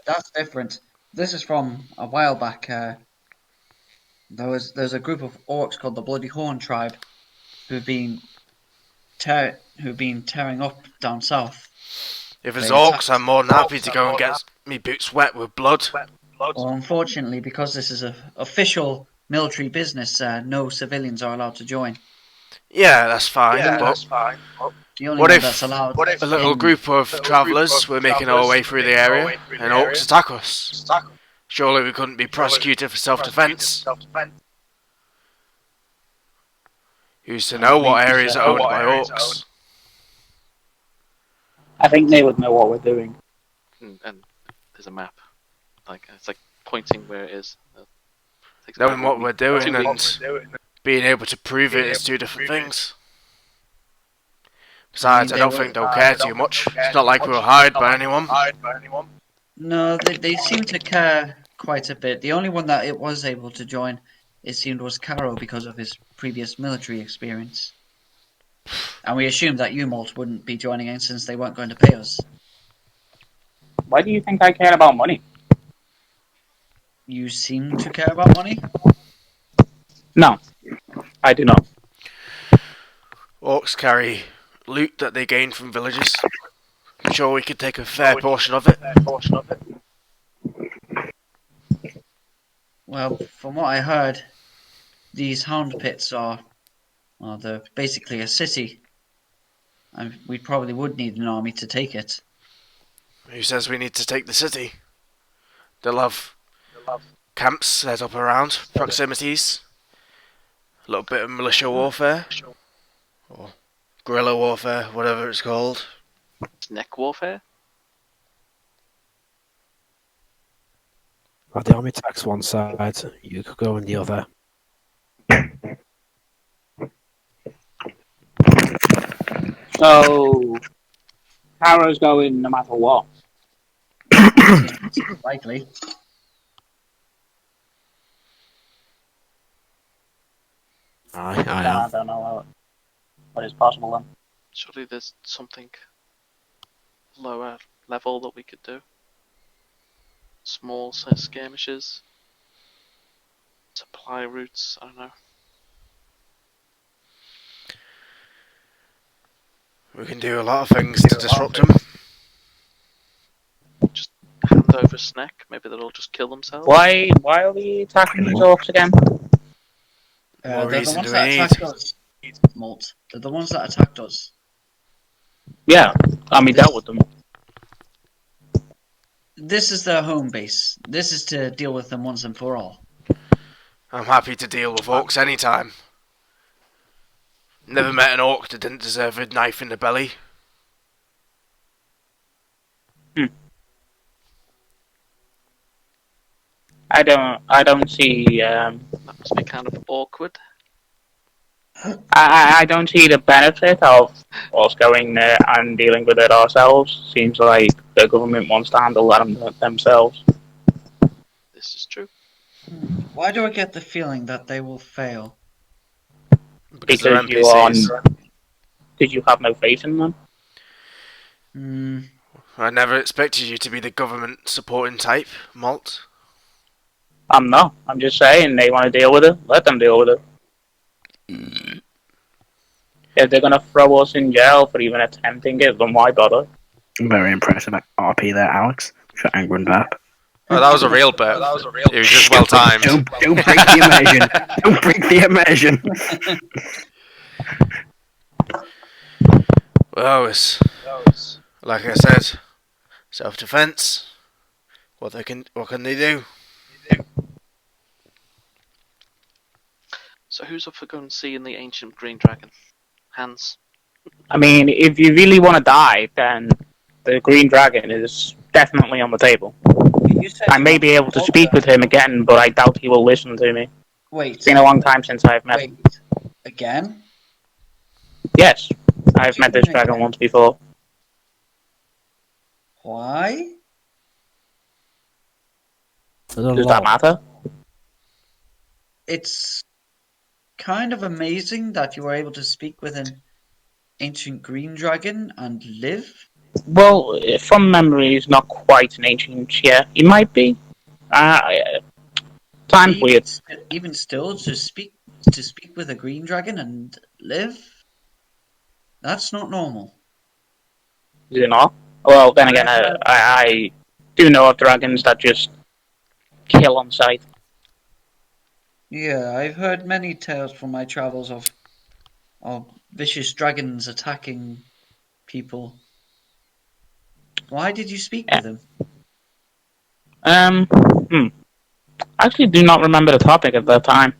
That's different. This is from a while back. There's a group of orcs called the Bloody Horn tribe who've been tearing up down south. If it's They orcs, attacked- I'm more than happy to go and get me boots wet with blood. Well, unfortunately, because this is a official military business, no civilians are allowed to join. Yeah, that's fine. But The only what one if that's allowed a little in- group of travellers were making our way through the area and orcs attack us? Surely we couldn't be prosecuted for self-defence. Who's to know what areas are owned by orcs? I think they would know what we're doing. And there's a map. Like it's like pointing where it is. Takes Knowing about what a we're week, doing 2 and weeks. being able to prove it is two different things. Besides, I don't think they'll care too much. It's not like we were hired by anyone. No, they seem to care quite a bit. The only one that it was able to join, it seemed, was Karo because of his previous military experience. And we assumed that you, Molt, wouldn't be joining in since they weren't going to pay us. Why do you think I care about money? You seem to care about money? No, I do not. Orcs carry loot that they gain from villages. I'm sure we could take a fair portion of it. Well, from what I heard, these hound pits are, well, they're basically a city. And we probably would need an army to take it. Who says we need to take the city? They'll have camps set up around, proximities, a little bit of militia warfare, or guerrilla warfare, whatever it's called. Snek warfare. Well, the army attacks one side, you could go on the other. So, Karo's going no matter what. Seems likely. I I am. don't know what is possible then. Surely there's something lower level that we could do. Small size skirmishes. Supply routes, I don't know. We can do a lot of things to disrupt them. Just hand over Snek, maybe they'll all just kill themselves. Why are we attacking these orcs again? More They're the reason ones to that eat. attacked us, Molt. They're the ones that attacked us. Yeah, and we dealt with them. This is their home base. This is to deal with them once and for all. I'm happy to deal with orcs anytime. Never met an orc that didn't deserve a knife in the belly. I don't see That must be kind of awkward. I don't see the benefit of us going there and dealing with it ourselves. Seems like the government wants to handle that themselves. This is true. Why do I get the feeling that they will fail? Because they're Because you are. NPCs. Did you have no faith in them? Hmm. I never expected you to be the government supporting type, Molt. I'm not. I'm just saying they want to deal with it. Let them deal with it. If they're gonna throw us in jail for even attempting it, then why bother? I'm very impressive at RP there, Alex. For Angrun Vap. Oh, that was a real burp. It was just well timed. Don't break the immersion. Don't break the immersion. Well, it's like I said, self-defense. What can they do? So who's up for going and seeing the ancient green dragon? Hands. I mean, if you really want to die, then the green dragon is definitely on the table. You said I may be able to speak with him again, but I doubt he will listen to me. Wait. It's been a long time since I've met him. Wait. Again? Yes, I've met this dragon once before. Why? Does that matter? It's kind of amazing that you were able to speak with him ancient green dragon and live? Well, from memory, he's not quite an ancient yet. He might be. Time's weird. Even still, to speak with a green dragon and live? That's not normal. Is it not? Well, then again, I do know of dragons that just kill on sight. Yeah, I've heard many tales from my travels of vicious dragons attacking people. Why did you speak with him? I actually do not remember the topic at that time.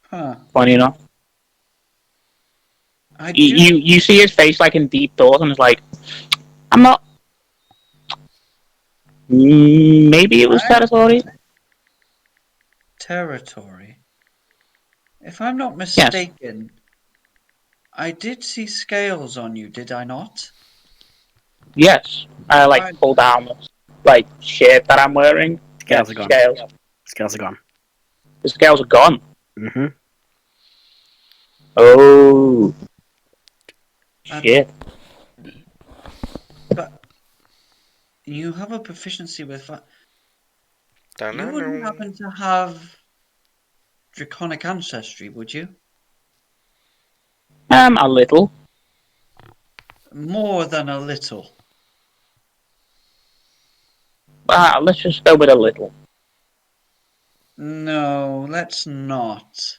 Huh. Funny enough. You see his face like in deep thought and it's like, I'm not. Maybe it was territory. Territory. If I'm not mistaken, I did see scales on you, did I not? Yes, I like pull down the shirt that I'm wearing. Scales are gone. Scales are gone. The scales are gone. Mm-hmm. Oh. Shit. But you have a proficiency with that. You wouldn't happen to have draconic ancestry, would you? A little. More than a little. Let's just go with a little. No, let's not.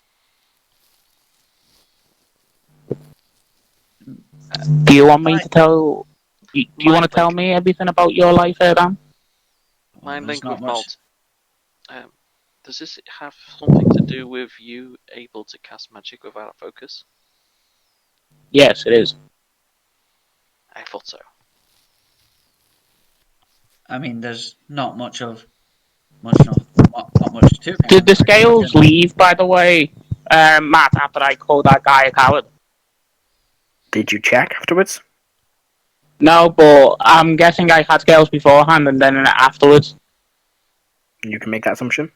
Do you want me to tell? Do you want to tell me everything about your life, Erdan? Mind there's link not with much. Molt. Does this have something to do with you able to cast magic without focus? Yes, it is. I thought so. I mean, there's not much to it. Did the scales leave, by the way, Matt, after I called that guy a coward? Did you check afterwards? No, but I'm guessing I had scales beforehand and then afterwards. You can make that assumption.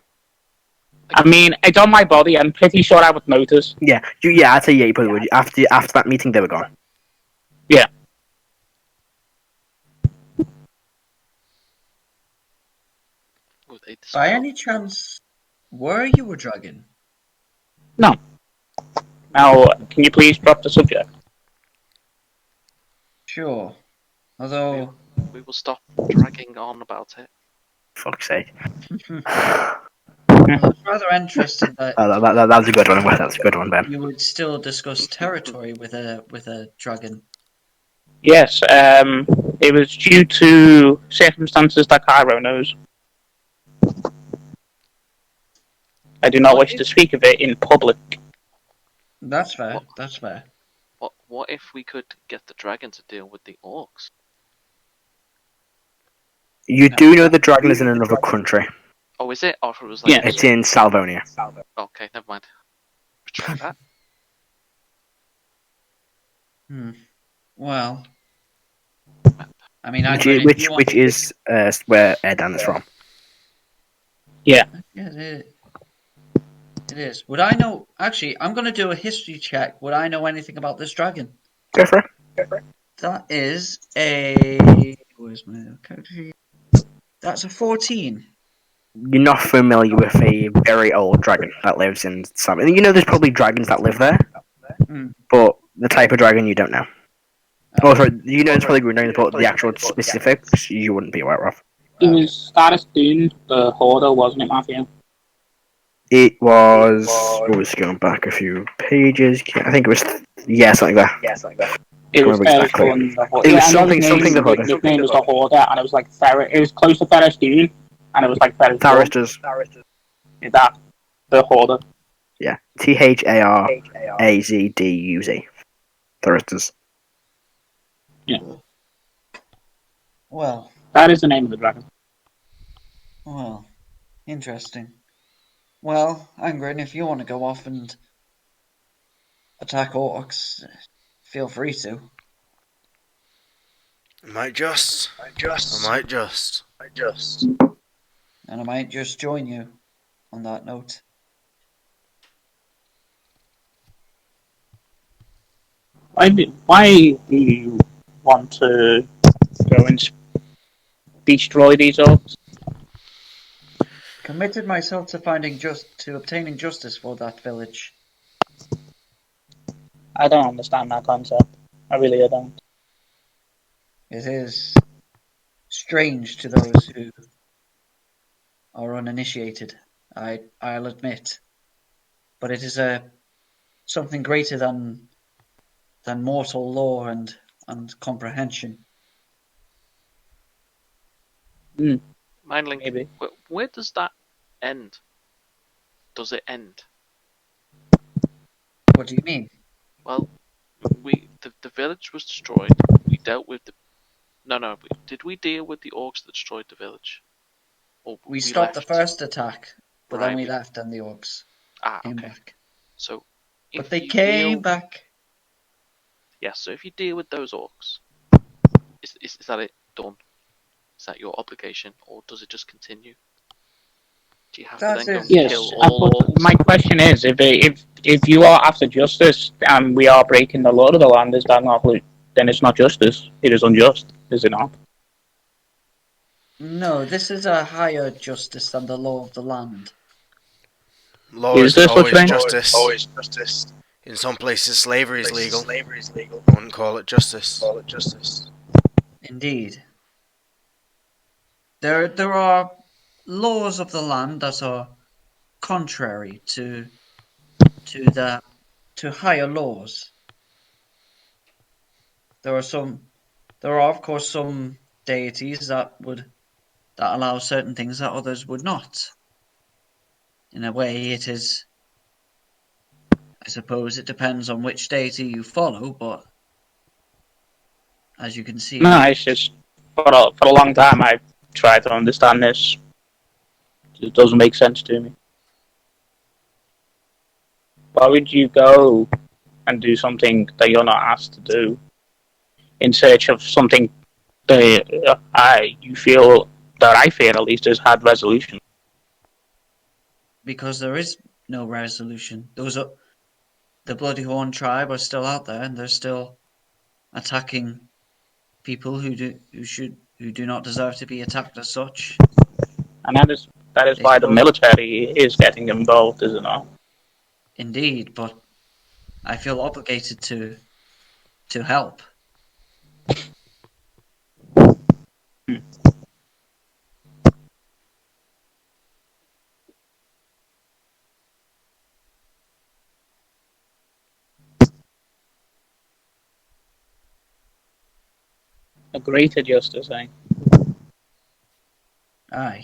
I mean, it's on my body. I'm pretty sure I would notice. Yeah, I'd say you probably would. After that meeting, they were gone. Yeah. By any chance, were you a dragon? No. Now, can you please drop the subject? Sure. Although we will stop dragging on about it. Fuck's sake. I was rather interested that that was a good one. That's a good one, Ben. you would still discuss territory with a dragon. Yes, it was due to circumstances that Karo knows. I do not wish to speak of it in public. That's fair. That's fair. What if we could get the dragon to deal with the orcs? You do know the dragon is in another country. Oh, is it? Oh, it was like Yeah. It's in Salvonia. Okay, never mind. Retract that. Well, I mean, Which is where Erdan is from. Yeah. Yeah, it is. Would I know? Actually, I'm going to do a history check. Would I know anything about this dragon? Go for it. That is a. Where's my character? That's a 14. You're not familiar with a very old dragon that lives in some. You know, there's probably dragons that live there, but the type of dragon you don't know. Also, you know, there's probably green dragons, but the actual specifics you wouldn't be aware of. It was Status Dune, the Hoarder, wasn't it, Matthew? It was. What was going back a few pages? I think it was. Yeah, something like that. It was exactly. It was something the Hoarder. His nickname was the Hoarder, and it was like it was close to Ferris Dune, and it was like Ferris Tharisters. Is that the Hoarder? Yeah. Tharazduз. Tharisters. Yeah. Well. That is the name of the dragon. Well, interesting. Well, Angrun, if you want to go off and attack orcs, feel free to. I might just. And I might just join you on that note. Why do you want to go and destroy these orcs? Committed myself to obtaining justice for that village. I don't understand that concept. I really don't. It is strange to those who are uninitiated. I'll admit, but it is something greater than mortal law and comprehension. Mindling, Maybe. where does that end? Does it end? What do you mean? Well, the village was destroyed. We dealt with the. No. Did we deal with the orcs that destroyed the village? Or We stopped the left? first attack, but then Right. we left and the orcs came Okay. back. So, But if they you came deal, back. yeah. So if you deal with those orcs, is that it done? Is that your obligation, or does it just continue? Do you have to That then go is- and Yes, kill all but orcs? my question is, if you are after justice and we are breaking the law of the land, is that not then it's not justice? It is unjust, is it not? No, this is a higher justice than the law of the land. Law Is is there such always thing? justice. In some places, slavery is legal. I wouldn't call it justice. Indeed. There are laws of the land that are contrary to higher laws. There are of course some deities that allow certain things that others would not. In a way, it is. I suppose it depends on which deity you follow, but as you can see, No, it's just for a long time I've tried to understand this. It doesn't make sense to me. Why would you go and do something that you're not asked to do in search of something that I feel at least has had resolution? because there is no resolution. The Bloody Horn tribe are still out there, and they're still attacking people who do not deserve to be attacked as such. And that is They why the still, military is getting involved, is it not? indeed, but I feel obligated to help. A greater justice, eh? Aye.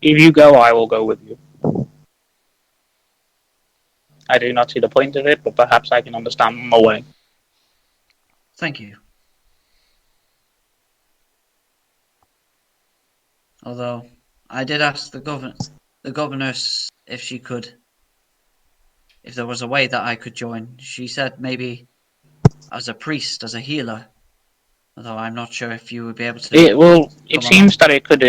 If you go, I will go with you. I do not see the point of it, but perhaps I can understand my way. Thank you. Although I did ask the governess if there was a way that I could join. She said maybe as a priest, as a healer. Although I'm not sure if you would be able to It come seems along. that it could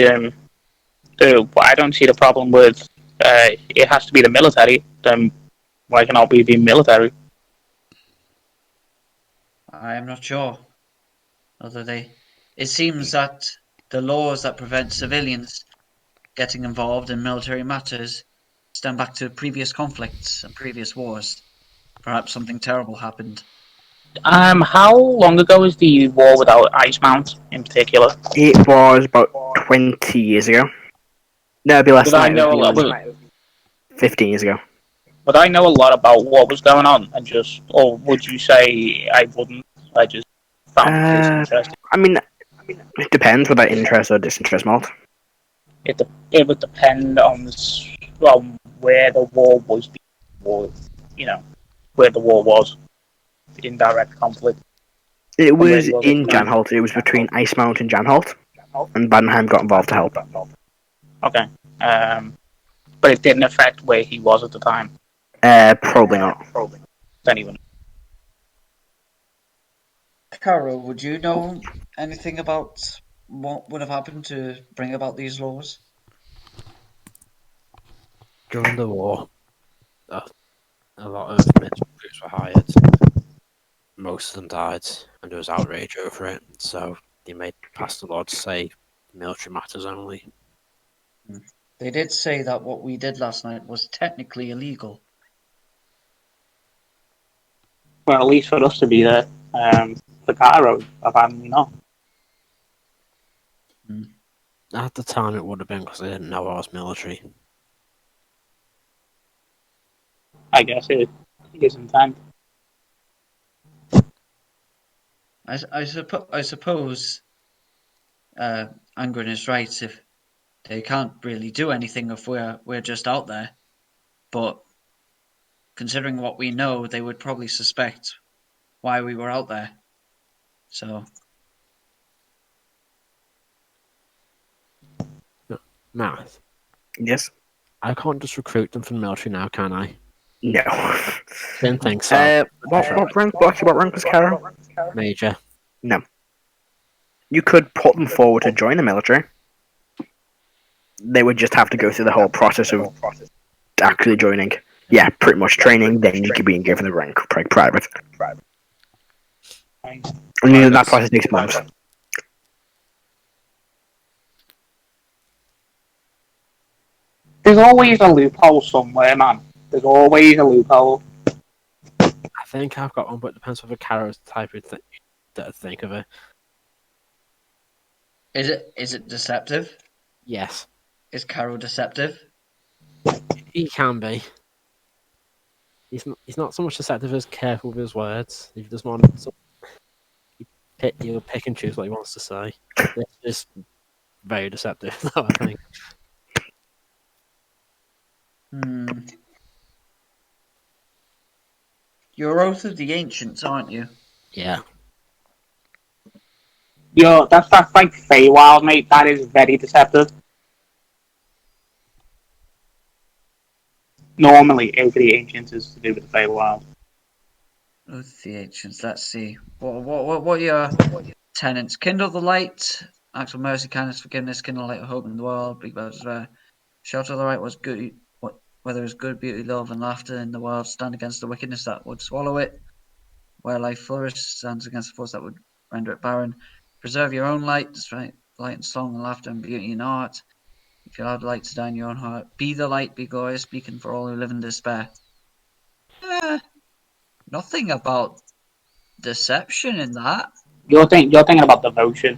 do, but I don't see the problem with it has to be the military. Then why cannot we be military? I am not sure. It seems that the laws that prevent civilians getting involved in military matters stem back to previous conflicts and previous wars. Perhaps something terrible happened. How long ago was the war without Ice Mount in particular? It was about 20 years ago. No, it'd be less Did than I that. know a It would lot? be 15 years ago. But I know a lot about what was going on, and or would you say I wouldn't? I just found the case interesting. I mean, it depends whether interest or disinterest Molt. It would depend on where the war was, where the war was in direct conflict. It And where was he was at in the time. Janholt. It was between Icemount and Janholt, and Badenheim got involved to help. Okay. But it didn't affect where he was at the time. Probably not. Anyone. Karo, would you know anything about what would have happened to bring about these laws? During the war, a lot of military groups were hired. Most of them died, and there was outrage over it. So they made passed the law to say military matters only. They did say that what we did last night was technically illegal. Well, at least for us to be there. For Karo, apparently not. At the time, it would have been because they didn't know I was military. I guess it is intent. I suppose Angrun is right. If they can't really do anything if we're just out there, but considering what we know, they would probably suspect why we were out there. So Math. Yes. I can't just recruit them from the military now, can I? No. Didn't think so. What rank was Karo? Major. You could put them forward to join the military. They would just have to go through the whole process of actually joining. Yeah, pretty much training, then you could be given the rank private. And that process takes months. There's always a loophole somewhere, man. There's always a loophole. I think I've got one, but it depends whether Karo's the type of that think of it. is it deceptive? Yes, Is Karo deceptive? he can be. He's not so much deceptive as careful with his words. He does want he'll pick and choose what he wants to say. This is very deceptive, though, I think. You're Oath of the Ancients, aren't you? Yeah. Yo, that's like Feywild, mate. That is very deceptive. Normally, Oath of the Ancients is to do with the Feywild. Oath of the Ancients. Let's see. What are your tenets? Kindle the light. Act of mercy, kindness, forgiveness. Kindle the light of hope in the world. Big bells. Shelter of the right was good. Whether it's good, beauty, love, and laughter in the world, stand against the wickedness that would swallow it. Where life flourishes, stands against the force that would render it barren. Preserve your own light, right? Light and song and laughter and beauty and art. If you allow the light to die in your own heart, be the light, be glorious, speaking for all who live in despair. Nothing about deception in that. You're thinking about devotion.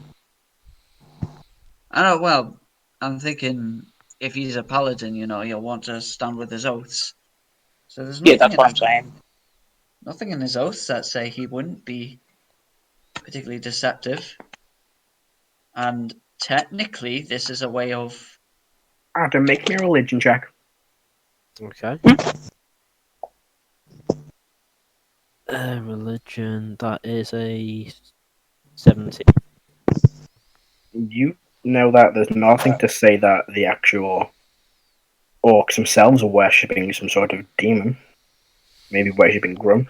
I know. Well, I'm thinking if he's a paladin, he'll want to stand with his oaths. So there's nothing Yeah, that's what I'm saying. Nothing in his oaths that say he wouldn't be particularly deceptive. And technically, this is a way of... Adam, make me a religion check. Okay. Religion, that is a 17. You know that there's nothing to say that the actual orcs themselves are worshipping some sort of demon. Maybe worshipping Grum.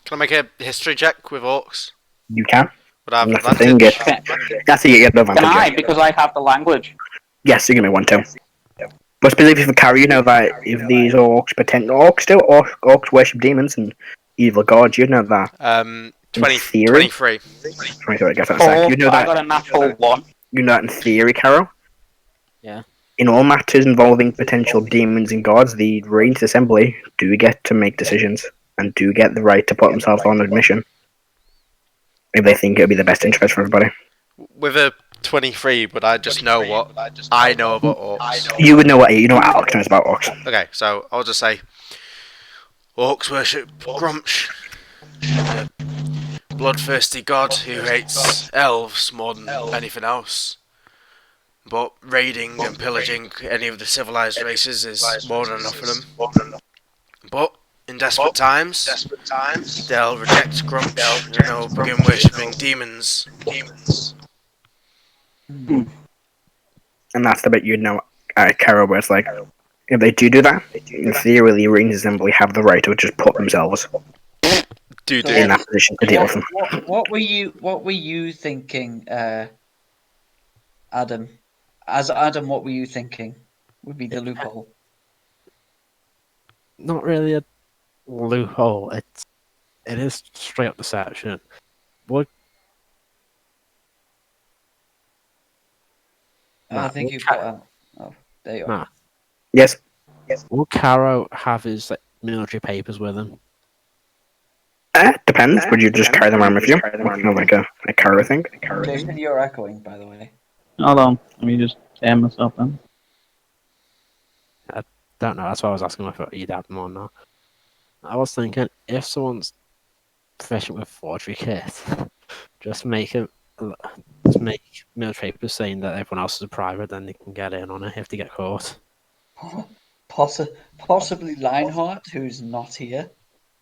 Can I make a history check with orcs? You can. Would I have That's the thing. advantage? That's the advantage. Can I? Because I have the language. Yes, you give me one too. But specifically for Karo, you know that if these orcs orcs worship demons and evil gods, you know that. 23. 23, I guess that's Four, you know I that. got a natural one. You know that in theory, Karo. Yeah. In all matters involving potential demons and gods, the Ranged Assembly do get to make decisions and do get the right to put themselves on admission if they think it would be the best interest for everybody. With a 23, but I just know what I know about orcs. You would know what Alex knows about orcs. Okay, so I'll just say orcs worship Grumsh, a bloodthirsty god who hates elves more than anything else. But raiding and pillaging any of the civilized races is more than enough for them. But in desperate times, they'll reject Grumsh and they'll begin worshipping demons. And that's the bit you'd know Karo, where it's like, if they do that, in theory, the Ranged Assembly have the right to just put themselves in that position to deal with them. What were you thinking, Adam? As Adam, what were you thinking would be the loophole? not really a loophole. It is straight up deception. Would I Matt, think would you Ca- cut out. Oh, there you are. Matt, Yes. would Caro have his military papers with him? Depends. Would you just carry them around with you? Kind of like a Karo thing? Jason, you're echoing, by the way. Hold on, let me just air myself then. Don't know. That's why I was asking if you'd have them or not. I was thinking if someone's proficient with forgery kit, just make military papers saying that everyone else is a private, then they can get in on it if they get caught. Possibly Lionheart, who's not here.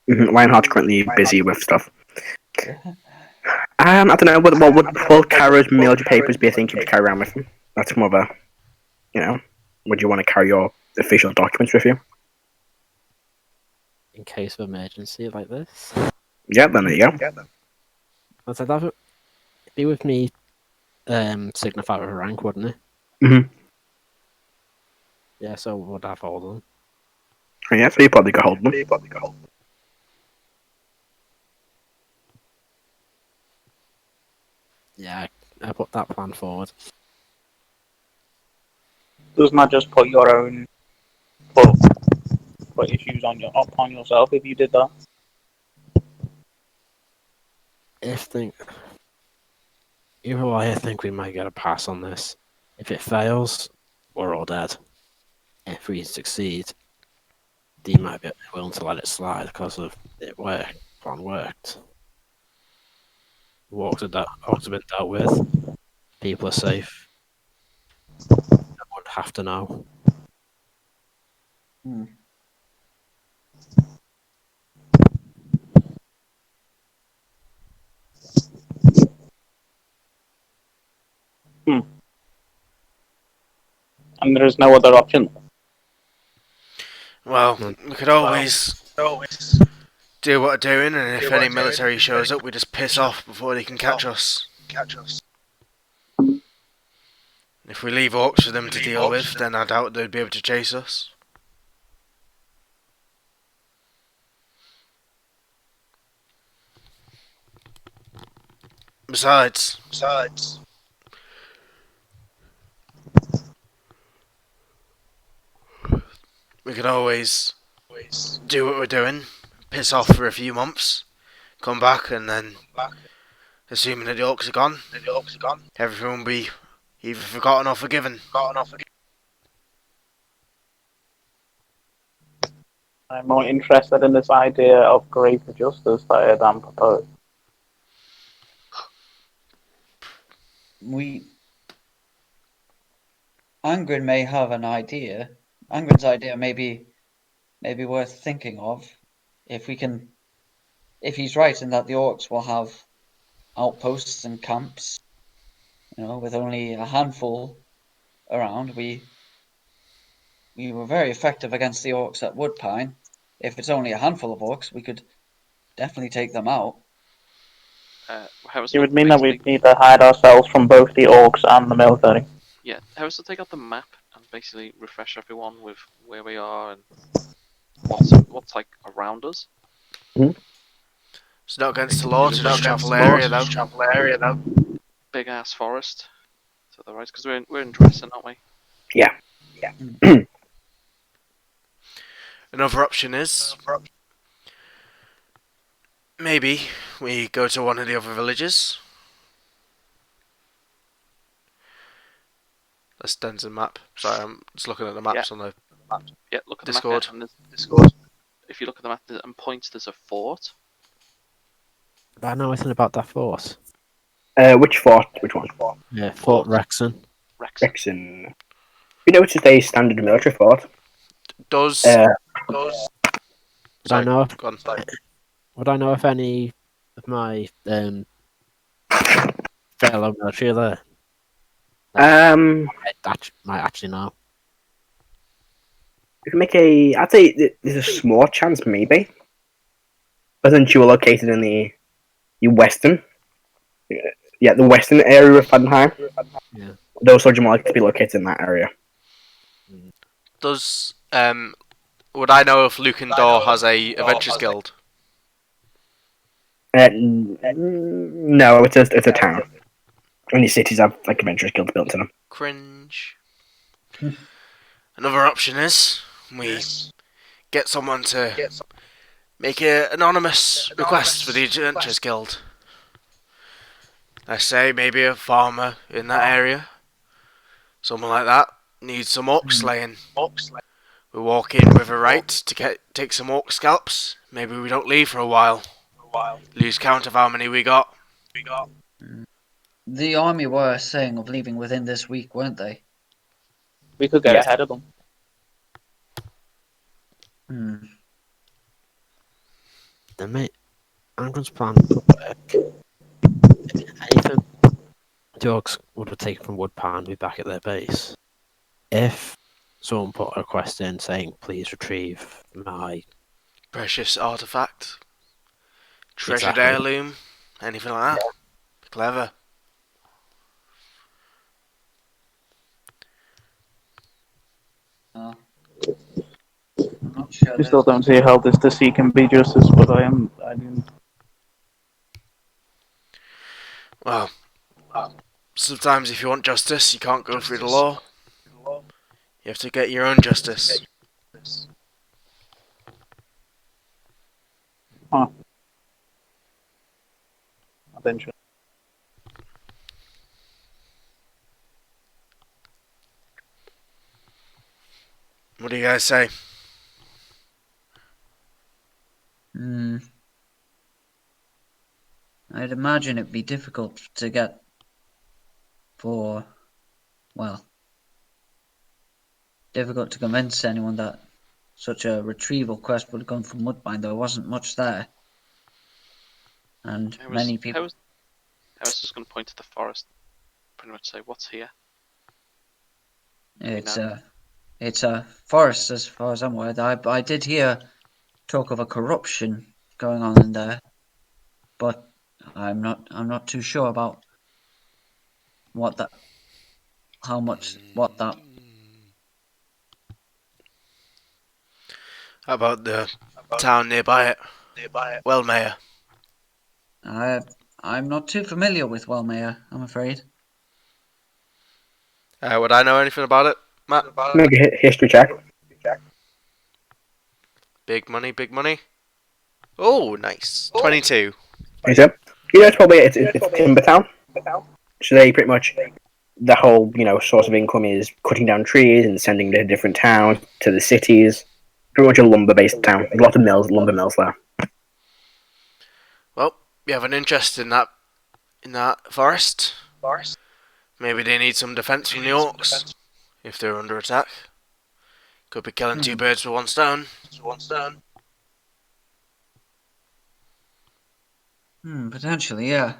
Lionheart's currently busy with stuff. I don't know. What would Karo's military papers be a thing to carry around with him? That's more of a, would you want to carry your official documents with you? In case of emergency like this. Yeah, then there you go. I'd say that would be with me, signify with a rank, wouldn't it? Mm-hmm. Yeah, so would have all of them. Yeah, so you probably could hold them. Yeah, I put that plan forward. Doesn't that just put your own put issues upon yourself if you did that? Either way, I think we might get a pass on this. If it fails, we're all dead. If we succeed, they might be willing to let it slide because of it worked. Plan worked. Orcs have been dealt with. People are safe. No one would have to know. And there is no other option. Well, we could always do what we're doing, and if any military shows up, we just piss off before they can catch us. If we leave orcs for them to deal with, then I doubt they'd be able to chase us. Besides, we could always do what we're doing, piss off for a few months, come back, and then, assuming that the orcs are gone, everything will be either forgotten or forgiven. I'm more interested in this idea of greater justice that Erdan proposed. Angrun may have an idea. Angrun's idea may be worth thinking of. If he's right in that the orcs will have outposts and camps, with only a handful around, we were very effective against the orcs at Woodpine. If it's only a handful of orcs, we could definitely take them out. It would mean that we'd need to hide ourselves from both the orcs and the military. Yeah, Heris will take out the map and basically refresh everyone with where we are and what's like around us. It's not against the law to just travel area though. Big ass forest to the right, because we're in Dresden, aren't we? Yeah. Another option is maybe we go to one of the other villages. That's Den's map. Sorry, I'm just looking at the maps on the Look at Discord. the map. Discord. If you look at the map and points, there's a fort. I know anything about that fort. Which fort? Which one? Yeah, Fort Rexon. Rexon. You know, it's just a standard military fort. Does Would I know if any of my fellow military are there? I might actually know. You can make I'd say there's a small chance, maybe. But since you were located in the western, the western area of Fenheim, those soldiers more likely to be located in that area. would Would I know if Lukendor has a Adventures Guild? No, it's a town. Only cities have like adventurers guilds built in them. Cringe. Another option is we get someone to make an anonymous request for the Adventures Guild. Let's say maybe a farmer in that area, someone like that, needs some orc slaying. We walk in with a right to take some orc scalps. Maybe we don't leave for a while. Lose count of how many we got. The army were saying of leaving within this week, weren't they? We could get Yes. ahead of them. Then mate, Angrun's plan could work. Anything the orcs would have taken from Woodpan would be back at their base. If someone put a request in saying, please retrieve my Precious artifact. Treasured Exactly. heirloom. Anything like that. Clever. I'm not sure. I still don't see how this to seek and be justice, but I didn't. Well, sometimes if you want justice, you can't go through the law. You have to get your own justice. Eventually. What do you guys say? I'd imagine it'd be difficult to get difficult to convince anyone that such a retrieval quest would come from Mudbine. There wasn't much there. And many people... I was just going to point to the forest, pretty much say, what's here? It's a forest, as far as I'm aware. I did hear talk of a corruption going on in there, but I'm not too sure about how much that. How about the town nearby it? Wellmere. I'm not too familiar with Wellmere, I'm afraid. Would I know anything about it, Matt? Make a history check. Big money, big money. Oh, nice. 22. Is it? You know, it's probably it's a timber town. So they pretty much the whole source of income is cutting down trees and sending to different towns to the cities. Pretty much a lumber-based town. A lot of lumber mills there. Well, you have an interest in that forest. Maybe they need some defense from the orcs if they're under attack. Could be killing two birds with one stone. Potentially, yeah.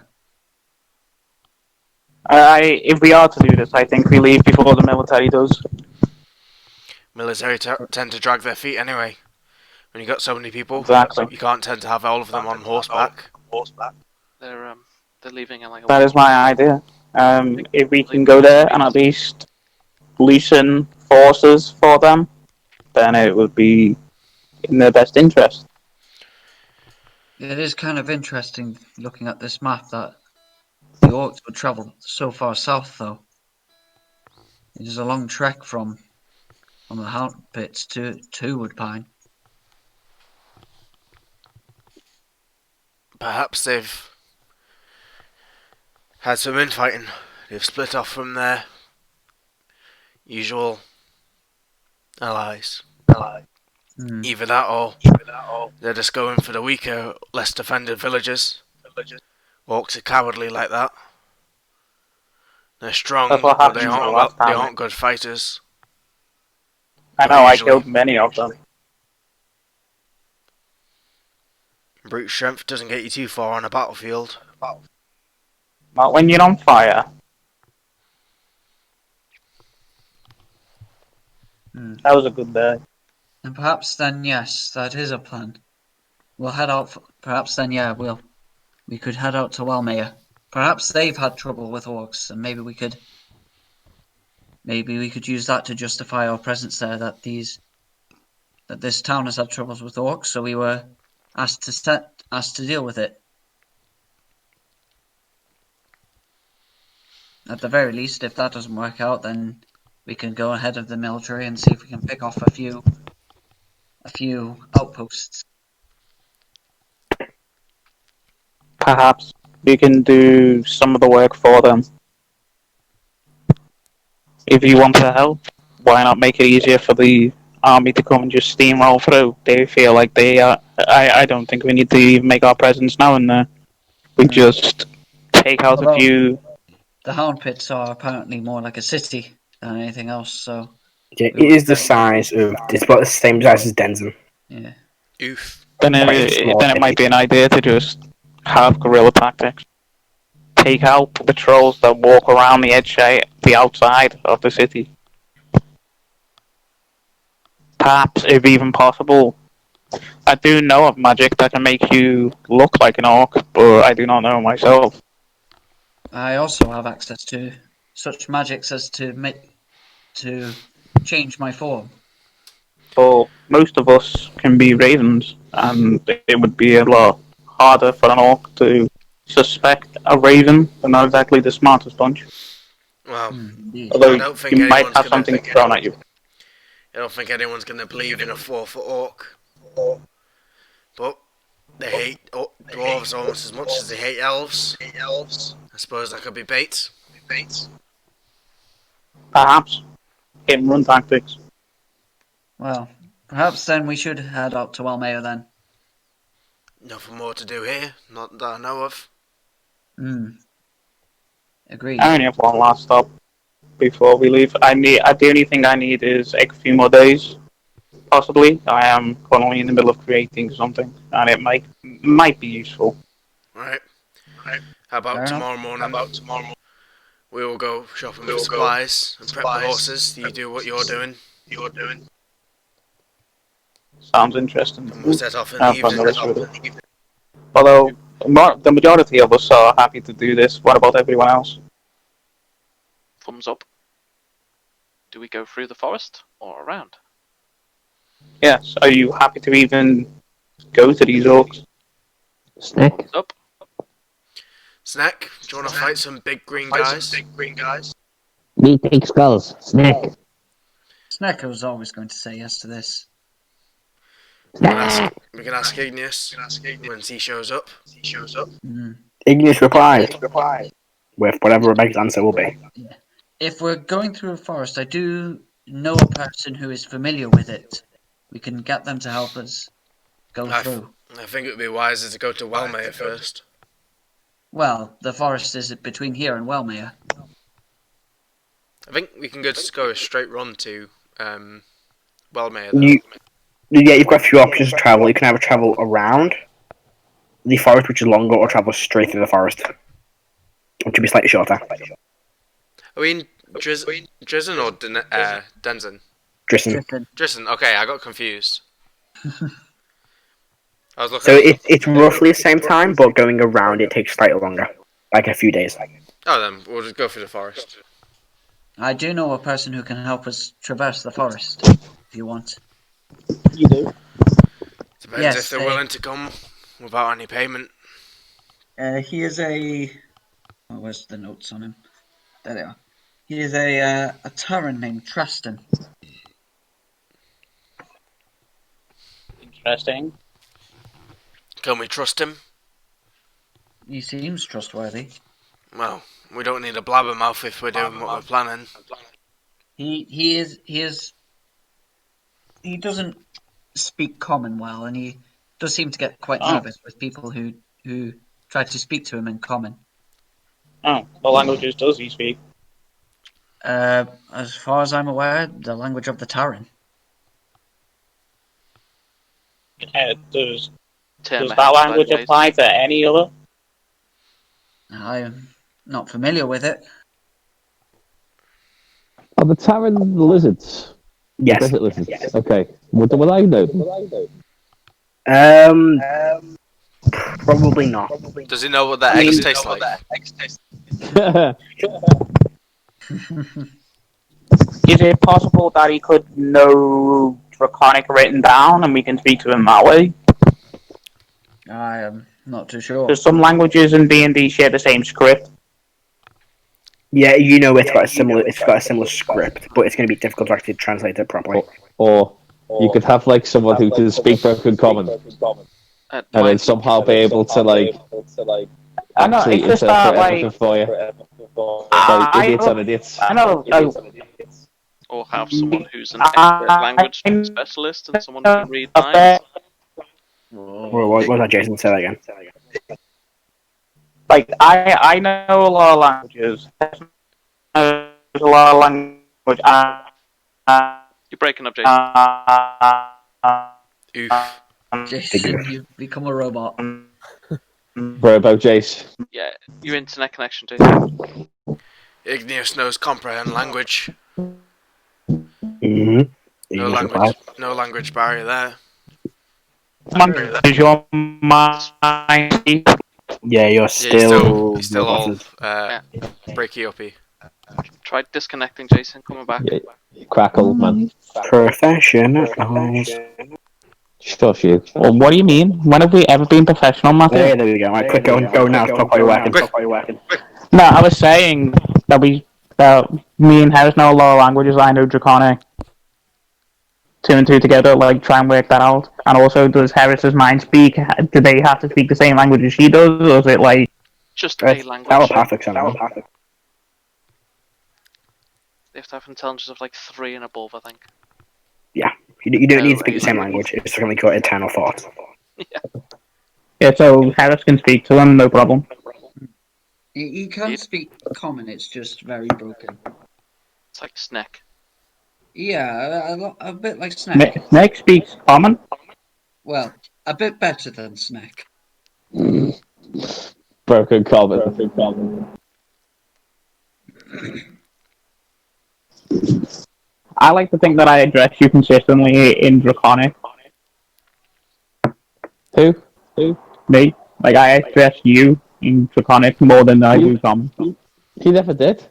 If we are to do this, I think we leave before the military does. Military tend to drag their feet anyway. When you got so many people, Exactly. you can't tend to have all of them on horseback. They're leaving in like a That is my idea. If we can go there and at least loosen forces for them, then it would be in their best interest. It is kind of interesting looking at this map that the orcs would travel so far south, though. It is a long trek from the Hound Pits to Woodpine. Perhaps they've had some infighting. They've split off from their usual allies. Either that or they're just going for the weaker, less defended villages. Orcs are cowardly like that. They're strong, That's what but they happened the last time. aren't good fighters. I know, I Usually. killed many of them. Brute strength doesn't get you too far on a battlefield. Not when you're on fire. That was a good day. And perhaps then, yes, that is a plan. We'll head out. Perhaps then, yeah, we could head out to Wellmere. Perhaps they've had trouble with orcs, and maybe we could use that to justify our presence there. That these that this town has had troubles with orcs, so we were asked to deal with it. At the very least, if that doesn't work out, then we can go ahead of the military and see if we can pick off a few outposts. Perhaps we can do some of the work for them. If you want to help, why not make it easier for the army to come and just steamroll through? They feel like they are. I don't think we need to even make our presence known there. We just take out a few. The Hound Pits are apparently more like a city than anything else, so. Yeah, it is the size of. It's about the same size as Denzen. Yeah. Oof. Then it might be an idea to just have guerrilla tactics. Take out the trolls that walk around the the outside of the city. Perhaps, if even possible, I do know of magic that can make you look like an orc, but I do not know myself. I also have access to such magics as to change my form. But most of us can be ravens, and it would be a lot harder for an orc to suspect a raven. They're not exactly the smartest bunch. Well, Although I don't think you might anyone's have gonna something think thrown at you. I don't think anyone's going to believe in a 4-foot orc. But they hate dwarves almost as much as they hate elves. I suppose that could be bait. Perhaps. Hit and run tactics. Well, perhaps then we should head out to Walmea then. Nothing more to do here, not that I know of. Agreed. I only have one last stop before we leave. The only thing I need is a few more days, possibly. I am currently in the middle of creating something, and it might be useful. Right. How about tomorrow morning? We will go shopping for supplies and prep the horses. You do what you're doing. Sounds interesting. And we'll set off in the evening. Although the majority of us are happy to do this, what about everyone else? Thumbs up. Do we go through the forest or around? Yes. Are you happy to even go to these orcs? Snek. Thumbs up. Snek, do you want to fight some big green guys? We take skulls. Snek. Snek was always going to say yes to this. We can ask Igneous when he shows up. Igneous replied with whatever Rebecca's answer will be. Yeah. If we're going through a forest, I do know a person who is familiar with it. We can get them to help us go through. I think it would be wiser to go to Walmea first. Well, the forest is between here and Walmea. I think we can just go a straight run to Walmea. You've got a few options to travel. You can either travel around the forest, which is longer, or travel straight through the forest, which would be slightly shorter. Are we in Drizzen or Denzen? Drizzen. Drizzen, okay, I got confused. I was looking So it's roughly the same time, but going around it takes slightly longer, like a few days. Oh, then we'll just go through the forest. I do know a person who can help us traverse the forest, if you want. You do? Depends Yes, if they're willing to come without any payment. He is a... Oh, where's the notes on him? There they are. He is a Terran named Tristan. Interesting. Can we trust him? He seems trustworthy. Well, we don't need a blabbermouth if we're doing what we're planning. He doesn't speak common well, and he does seem to get quite nervous with people who try to speak to him in common. Oh, what languages does he speak? As far as I'm aware, the language of the Terran. Does that language apply to any other? I'm not familiar with it. Are the Terran lizards? Yes. Desert lizards? Yes. Okay. Would I know? Probably not. Does he know what their eggs taste like? Is it possible that he could know Draconic written down, and we can speak to him that way? I am not too sure. Because some languages in D&D share the same script. Yeah, it's got a similar script, but it's going to be difficult to actually translate it properly. Or you could have like someone who can speak broken common, and then somehow be able to like I know, actually it's just interpret that, everything for you. I Idiots on idiots. I know, Or have someone who's an expert language specialist and someone who can read minds. What was that, Jason? Say that again. like, I know a lot of languages. There's a lot of language. You're breaking up, Jason. Oof. Jason, you've become a robot. Robo Jace. Yeah, your internet connection, Jason. Igneous knows comprehend language. Mm-hmm. No language barrier there. Is your mind? Yeah, you're still. He's still all breaky uppy. Try disconnecting, Jason. Coming back. Yeah, crackle, man. Professionals. Stuff you. Well, what do you mean? When have we ever been professional, Matthew? There we go. Right, quick, go now. Talk while you're working. No, I was saying that me and Heris know a lot of languages. I know Draconic. 2 and 2 together, like, try and work that out. And also, does Heris's mind speak? Do they have to speak the same language as she does, or is it like Just a language. Telepathic. They have to have intelligence of like 3 and above, I think. Yeah, you don't need to speak the same language. It's something called eternal thought. Yeah, so Heris can speak to them, no problem. He can speak common. It's just very broken. It's like Snek. Yeah, a bit like Snek. Snek speaks common. Well, a bit better than Snek. Broken common. I like to think that I address you consistently in Draconic. Who? Me. Like, I address you in Draconic more than I do common. He never did.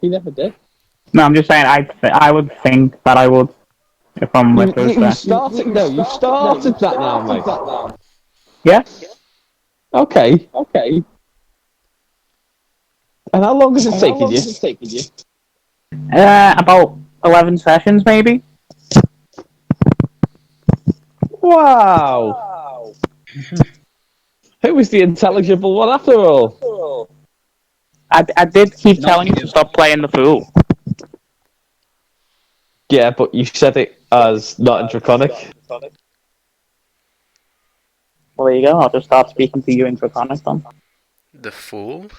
No, I'm just saying, I would think that I would, if I'm with those You started that now, mate. Yeah? Okay. And how long has it taken you? About 11 sessions, maybe? Wow. Who was the intelligible one after all? I did keep telling you to stop playing the fool. Yeah, but you said it as not in Draconic. Well, there you go, I'll just start speaking to you in Draconic then. The Fool?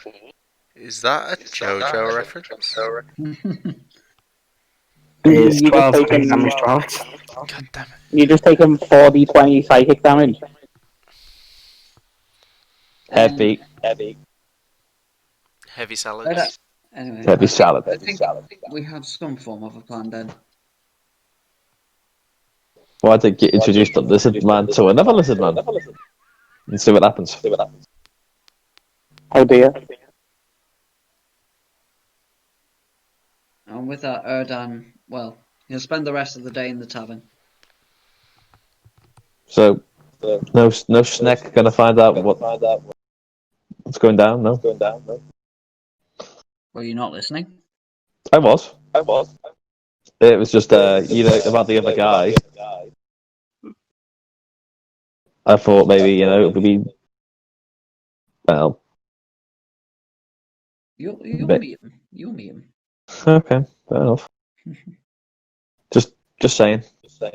Is that a JoJo reference? It's You 12 just take damage him, 12. God damn it. you just take him 4d20 psychic damage. Heavy. Heavy salad. Anyway, Heavy salad. I think we have some form of a plan then. Why did get introduced a lizard man to another lizard man? And see what happens. Oh dear. And with that, Erdan, well, he'll spend the rest of the day in the tavern. So, no Snek gonna find out what's going down. No. Were you not listening? I was. It was just about the other guy. I thought maybe it would be well. You'll meet him. You'll meet him. Okay, fair enough. Just saying. So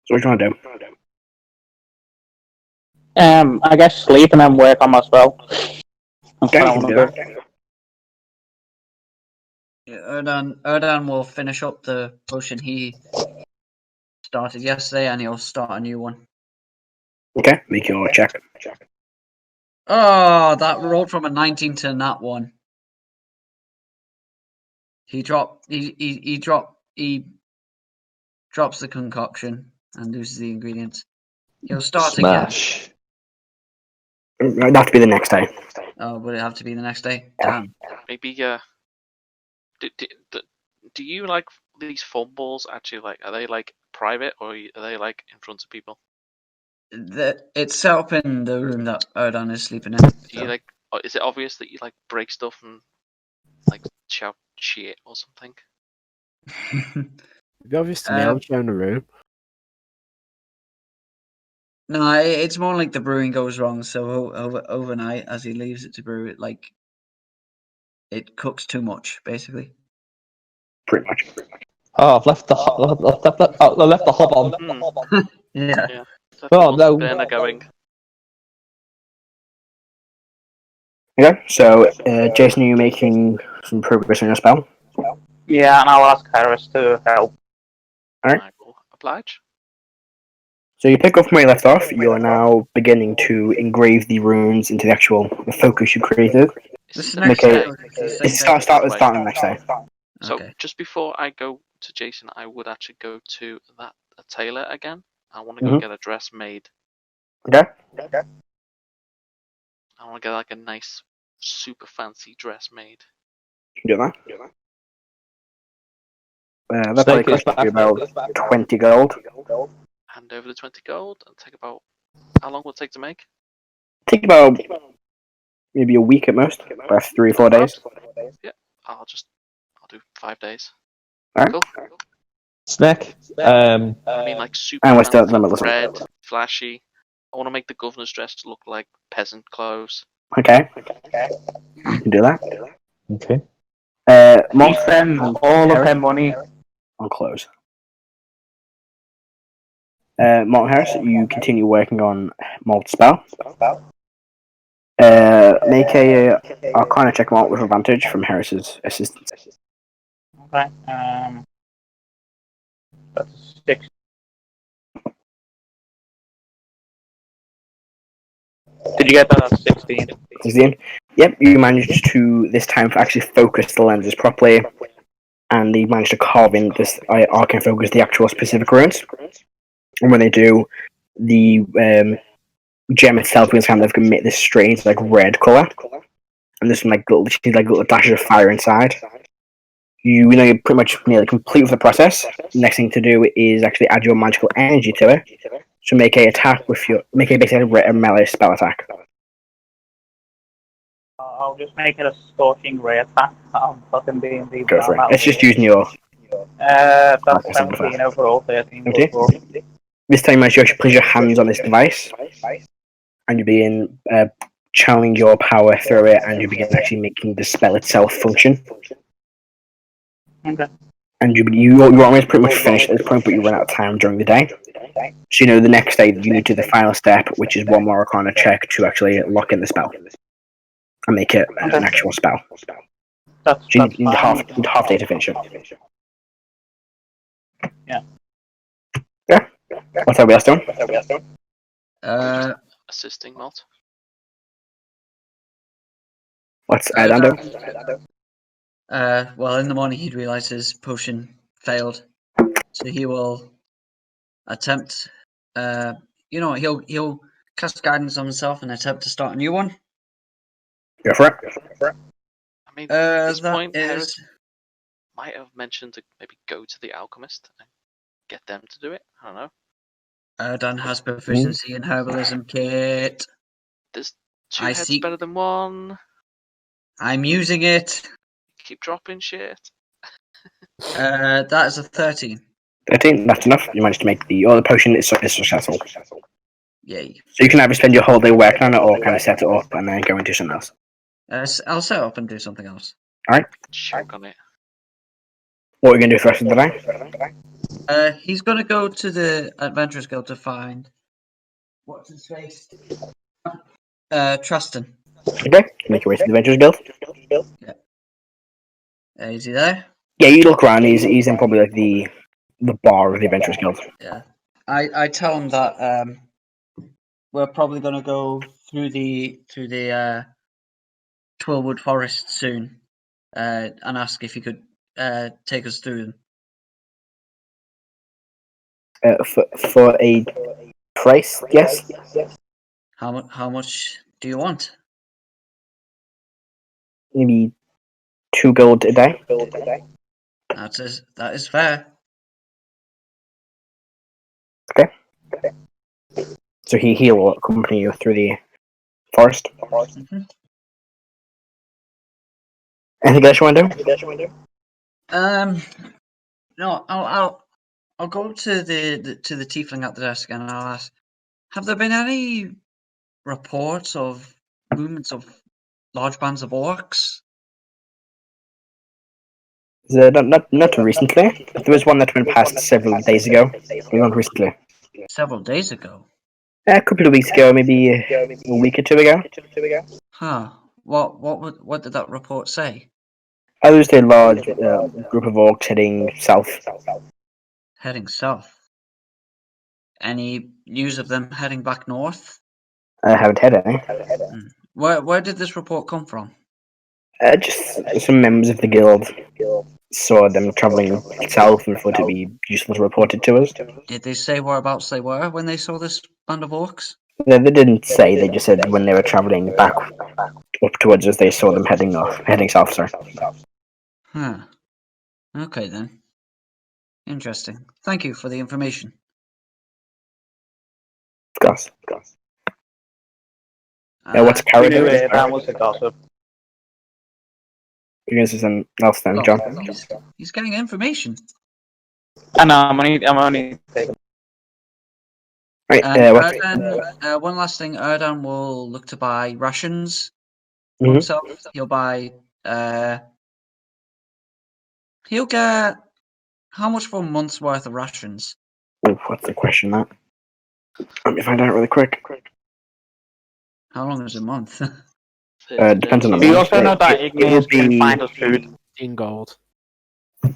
what are you trying to do? I guess sleep and then work on my spell. Okay, you can do that. Yeah, Erdan will finish up the potion he started yesterday, and he'll start a new one. Okay, make your check. Oh, that rolled from a 19 to nat 1. He drops the concoction and loses the ingredients. He'll start Smash. again. It'll have to be the next day. Would it have to be the next day? Yeah. Damn. Maybe do you like these fumbles actually like are they like private or are they like in front of people? It's set up in the room that Erdan is sleeping in. Do you So. like is it obvious that you like break stuff and like shout shit or something? It'd be obvious to me. I'm showing the room. No, it's more like the brewing goes wrong. So overnight, as he leaves it to brew, it cooks too much, basically. Pretty much. Oh, I've left the I left the hob on. Yeah. Yeah. Oh no! Burner going. Okay, so Jason, are you making some progress on your spell? Yeah, and I'll ask Heris to help. Alright. I will oblige. So you pick up from where you left off. You are now beginning to engrave the runes into the focus you created. Is This it is next Make day. a- or is it the same It's day? starting next day. So Okay. just before I go to Jason, I would actually go to that a tailor again. I want to go Mhm. get a dress made. Okay. I want to get like a nice, super fancy dress made. You do that. That Snake probably is costs you back. about 20 gold. Hand over the 20 gold and take about how long will it take to make? Take about maybe a week at most, about 3 or 4 days. Yeah, I'll do 5 days. Alright. Cool. Snack. I mean like super And we're still fancy, at the middle of red, flashy. I want to make the governor's dress to look like peasant clothes. Okay. You can do that. Okay. He Molt spends all of her money. on clothes. Molt Harris, you continue working on Molt's spell. Make a Arcana check Molt with advantage from Harris's assistance. Okay. That's 6. Did you get that? That's 16. 16. Yep, you managed to this time actually focus the lenses properly, and you managed to carve in this arcane focus the actual specific runes. And when they do, the gem itself is kind of emit this strange like red color, and there's some like little dashes of fire inside. You know you're pretty much nearly complete with the process. The next thing to do is actually add your magical energy to it. So make a basically a melee spell attack. I'll just make it a scorching ray attack. I'm fucking being the. Go for it. It's just using your. That's Like I said 17 overall, 13 Okay. plus 4. This time, as you actually place your hands on this device, and you begin channeling your power through it, and you begin actually making the spell itself function. Okay. And you're almost pretty much finished at this point, but you run out of time during the day. So you know the next day you need to do the final step, which is one more Arcana check to actually lock in the spell and make it an actual spell. That's So you need fine. half day to finish it. Yeah. Yeah. What's everybody else doing? Assisting Molt. What's Erdan doing? Well, in the morning he'd realise his potion failed, so he will attempt. He'll cast guidance on himself and attempt to start a new one. Go for it. I mean, at this That point, is Heris might have mentioned to maybe go to the alchemist and get them to do it. I don't know. Erdan has proficiency in herbalism kit. There's 2 I heads see. better than 1. I'm using it. Keep dropping shit. That is a 13. 13, that's enough. You managed to make the potion is successful. Yay. So you can either spend your whole day working on it or kind of set it up and then go and do something else. I'll set up and do something else. Choke on it. What are you going to do for the rest of the day? He's gonna go to the Adventurers Guild to find what's his face. Trustin. Okay, make your way to the Adventurers Guild. Is he there? Yeah, you look around. He's in probably like the bar of the Adventurers Guild. Yeah. I tell him that we're probably gonna go through the Twillwood Forest soon, and ask if he could take us through them. For a price, yes. How much do you want? maybe 2 gold a day. That is fair. So he will accompany you through the forest. Mhm. Anything else you want to do? No, I'll go to the tiefling at the desk and I'll ask, have there been any reports of movements of large bands of orcs? Not recently. There was one that went past several days ago. Not recently. Several days ago. A couple of weeks ago, maybe a week or 2 ago. Huh. What did that report say? There was a large group of orcs heading south. Heading south. Any news of them heading back north? I haven't had any. Where did this report come from? Just some members of the guild saw them travelling south and thought it'd be useful to report it to us. Did they say whereabouts they were when they saw this band of orcs? They didn't say, they just said when they were travelling back up towards us, they saw them heading south, sorry. Huh. Okay then. Interesting. Thank you for the information. Of course. What's Karo doing? That was the gossip. You guys is something else then, John? He's getting information. I know, I'm only taking. Right, Erdan, one last thing, Erdan will look to buy rations for Mhm. himself. He'll buy he'll get how much for a month's worth of rations? Oh, what's the question, that? Let me find out really quick. How long is a month? Depends on the We month. also know that Igneous can find us food. 15 gold. Give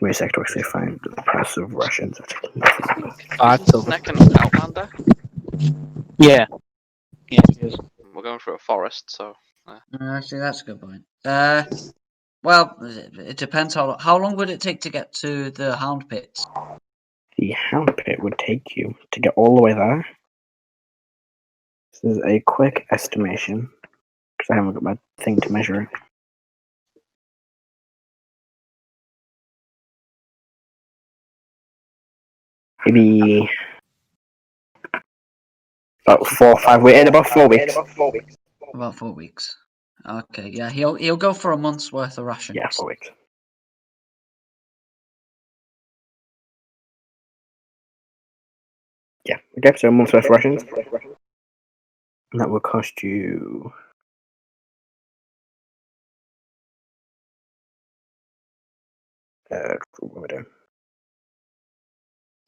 me a sec to actually find the price of rations. Isn't Snek an outlander? Yeah. Yeah, it is. We're going through a forest, so. Actually, that's a good point. Well, it depends how long would it take to get to the Hound Pits? The Hound Pit would take you to get all the way there. This is a quick estimation, because I haven't got my thing to measure it. Maybe about 4 or 5 weeks. In about 4 weeks. About 4 weeks. Okay, yeah, he'll go for a month's worth of rations. Yeah, 4 weeks. Yeah, okay, so a month's worth of rations. And that will cost you... what am I doing?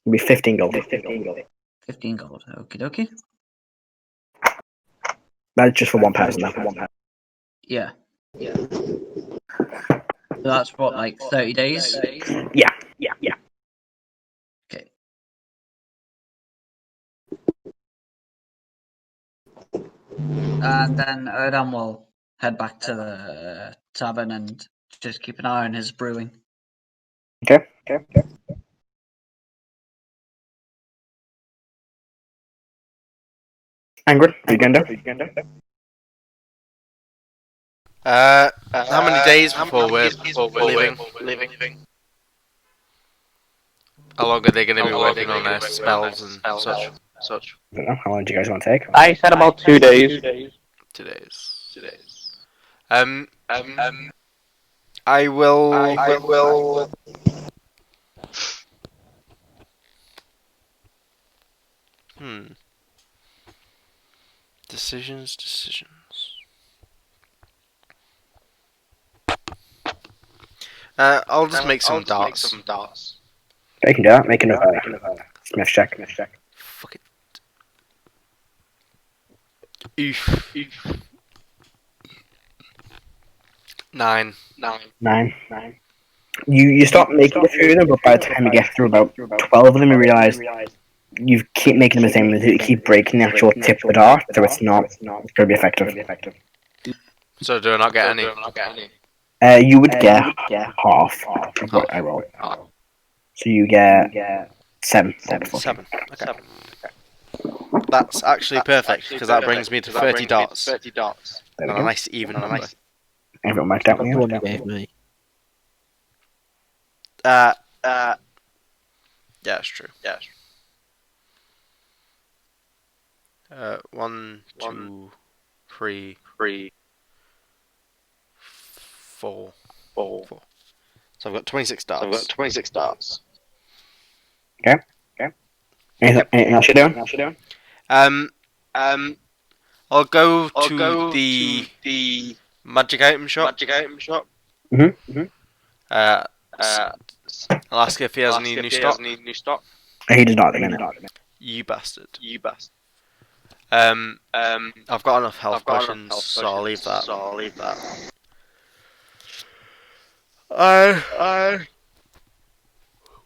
It'll be 15 gold. 15 gold. Okie dokie. That's just for one person. Yeah. So that's what, like 30 days? Yeah. Okay. And then Erdan will head back to the tavern and just keep an eye on his brewing. Okay. Angrun, are you going down? How many days before we're leaving? How long are they going to be working on their spells and such? I don't know. How long do you guys want to take? I said about 2 days. 2 days. I will. Decisions. I'll just make some darts. You can do that. Make another Smith check. Fuck it. Oof. 9. You start making a few of them, but by the time you get through about 12 of them, you realise you keep making them the same. You keep breaking the actual tip of the dart, so it's not going to be effective. So do I not get any? You would get half of what I roll. So you get 7. 7. Okay. That's actually perfect, because that brings me to 30 darts. There we And a go. nice even number. Everyone marked out. The Yeah. one you gave me. Yeah, it's true. Yeah. 1, 2, 3, 4. So I've got 26 darts. Okay. Anything else you're doing? I'll go to the magic item shop. Mm-hmm. I'll ask if he has any new stock. He does not at the minute. You bastard. I've got enough health potions, so I'll leave that.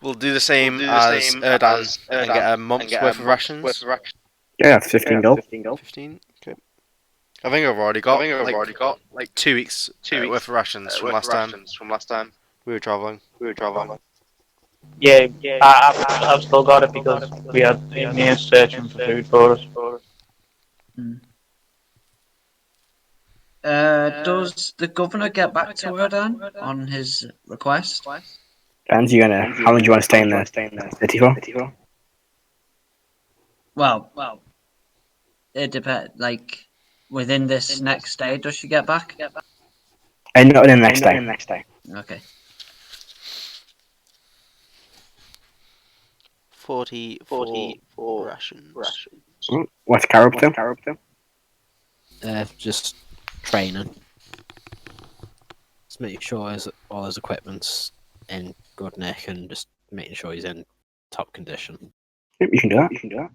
We'll do the same as Erdan and get a month's worth of rations. Yeah, that's 15 gold. 15? Okay. I think I've already got like 2 weeks worth of rations from last time we were travelling. Yeah, I've still got it because we had Igneous searching for food for us. Does the governor get back to Erdan on his request? And how long do you want to stay in the city for? Well, it depends. Like within this next day, does she get back? And not in the next day. Okay. 44 rations. What's Karo up to? Just training. Just making sure all his equipment's in good nick and just making sure he's in top condition. Yep, you can do that.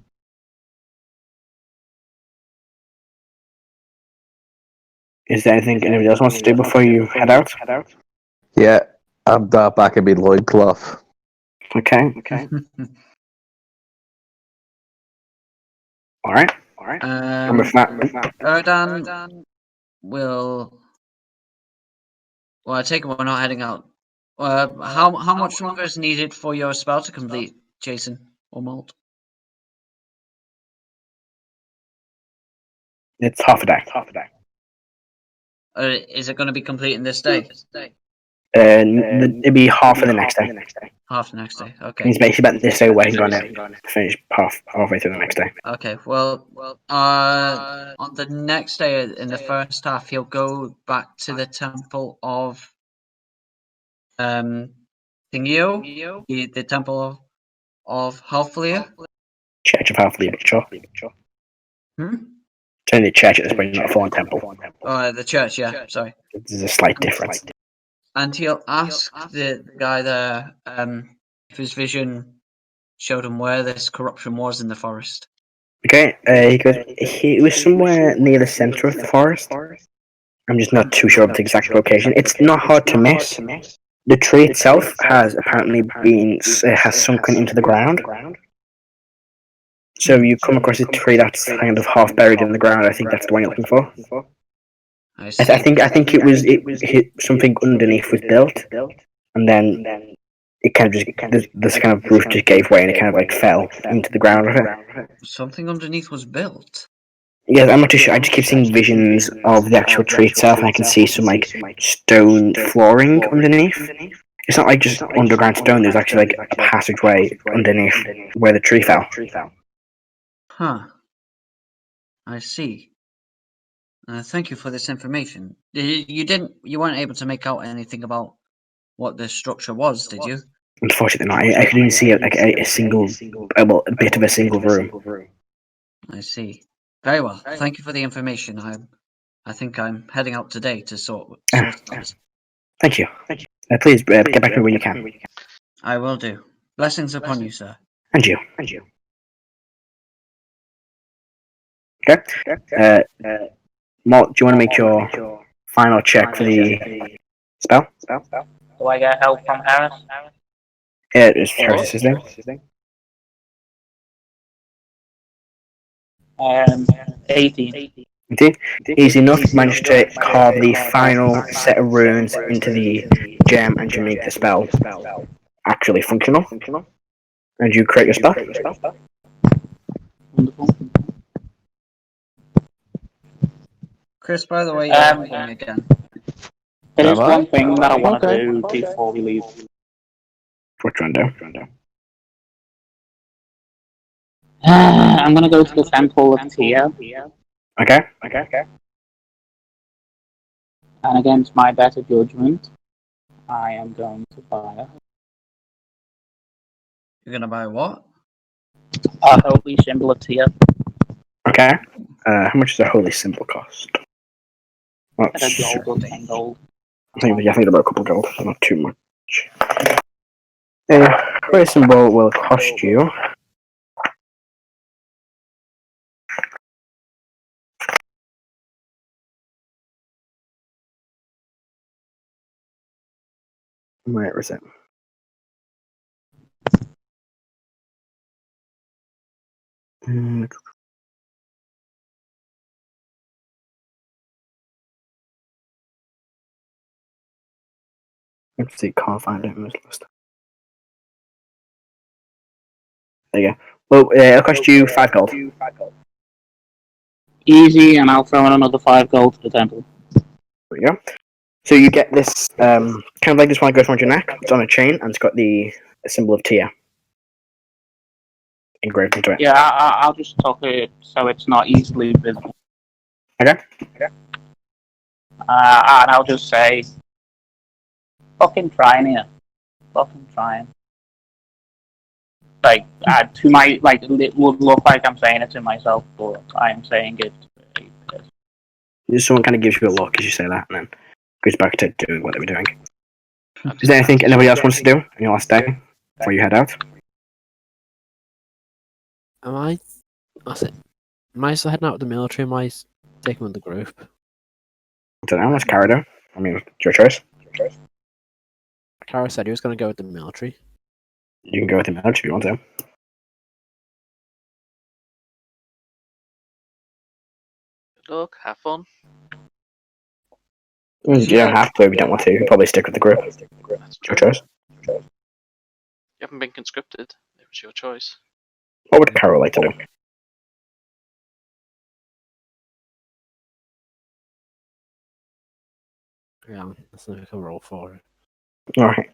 Is there anything anybody else wants to do before you head out? Yeah, I'm back in my loincloth. Okay. Alright. Erdan will. Well, I take it we're not heading out. How much longer is needed for your spell to complete, Jason or Molt? It's half a day. Is it going to be complete in this day? It'll be half of the next day. Half the next day. Okay. He's basically about this day where he's going to finish halfway through the next day. Okay. Well, on the next day in the first half, he'll go back to the temple of Thingio, the temple of Halfleer. Church of Halfleer, sure. Hmm? It's only the church at this point, not a foreign temple. The church. Yeah. Sorry. There's a slight difference. And he'll ask the guy there if his vision showed him where this corruption was in the forest. Okay, he goes, he was somewhere near the centre of the forest. I'm just not too sure of the exact location. It's not hard to miss. The tree itself has apparently has sunken into the ground. So you come across a tree that's kind of half buried in the ground. I think that's the one you're looking for. I think it hit something underneath was built, and then it kind of just this kind of roof just gave way and it kind of like fell into the ground of it. Something underneath was built. Yeah, I'm not too sure. I just keep seeing visions of the actual tree itself, and I can see some like stone flooring underneath. It's not like just underground stone. There's actually like a passageway underneath where the tree fell. Huh. I see. Thank you for this information. You weren't able to make out anything about what the structure was, did you? Unfortunately not. I could even see a single, a bit of a single room. I see. Very well. Thank you for the information. I think I'm heading out today to sort things. Thank you. Please get back to me when you can. I will do. Blessings upon you, sir. And you. Okay. Molt, do you want to make your final check for the spell? Do I get help from Heris? Yeah, it's Heris' name. 18. Indeed. Easy enough. Managed to carve the final set of runes into the gem and you make the spell actually functional. And you create your spell. Wonderful. Chris, by the way, you're echoing again. There is Am I? one thing that I want to Okay. do before we leave. What you want to do? I'm gonna go to the Temple of Tia, Okay. and against my better judgment, I am going to buy You're gonna buy what? a holy symbol of Tia Okay. How much does a holy symbol cost? at That's, a gold or 10 gold. I think about a couple gold, so not too much. Holy symbol will cost you. Where is it? Let's see, can't find it in this list. There you go. Well, it'll cost you 5 gold. Easy, and I'll throw in another 5 gold to the temple. There we go. So you get this, kind of like this one that goes around your neck. It's on a chain, and it's got the symbol of Tia engraved into it. Yeah, I'll just tuck it so it's not easily visible. Okay. And I'll just say, fucking trying here. Fucking trying. Like, to my, like, it would look like I'm saying it to myself, but I'm saying it to a person. Someone kind of gives you a look as you say that, and then goes back to doing what they were doing. Is there anything anybody else wants to do on your last day before you head out? Am I still heading out with the military? Am I taking with the group? I don't know. Let's carry it out. I mean, it's your choice. Karo said he was going to go with the military. You can go with the military if you want to. Good luck, have fun. You don't have to if you don't want to. You can probably stick with the group. That's It's true. your choice. You haven't been conscripted. It was your choice. What would Karo like to do? Yeah, let's make a roll for it. Alright.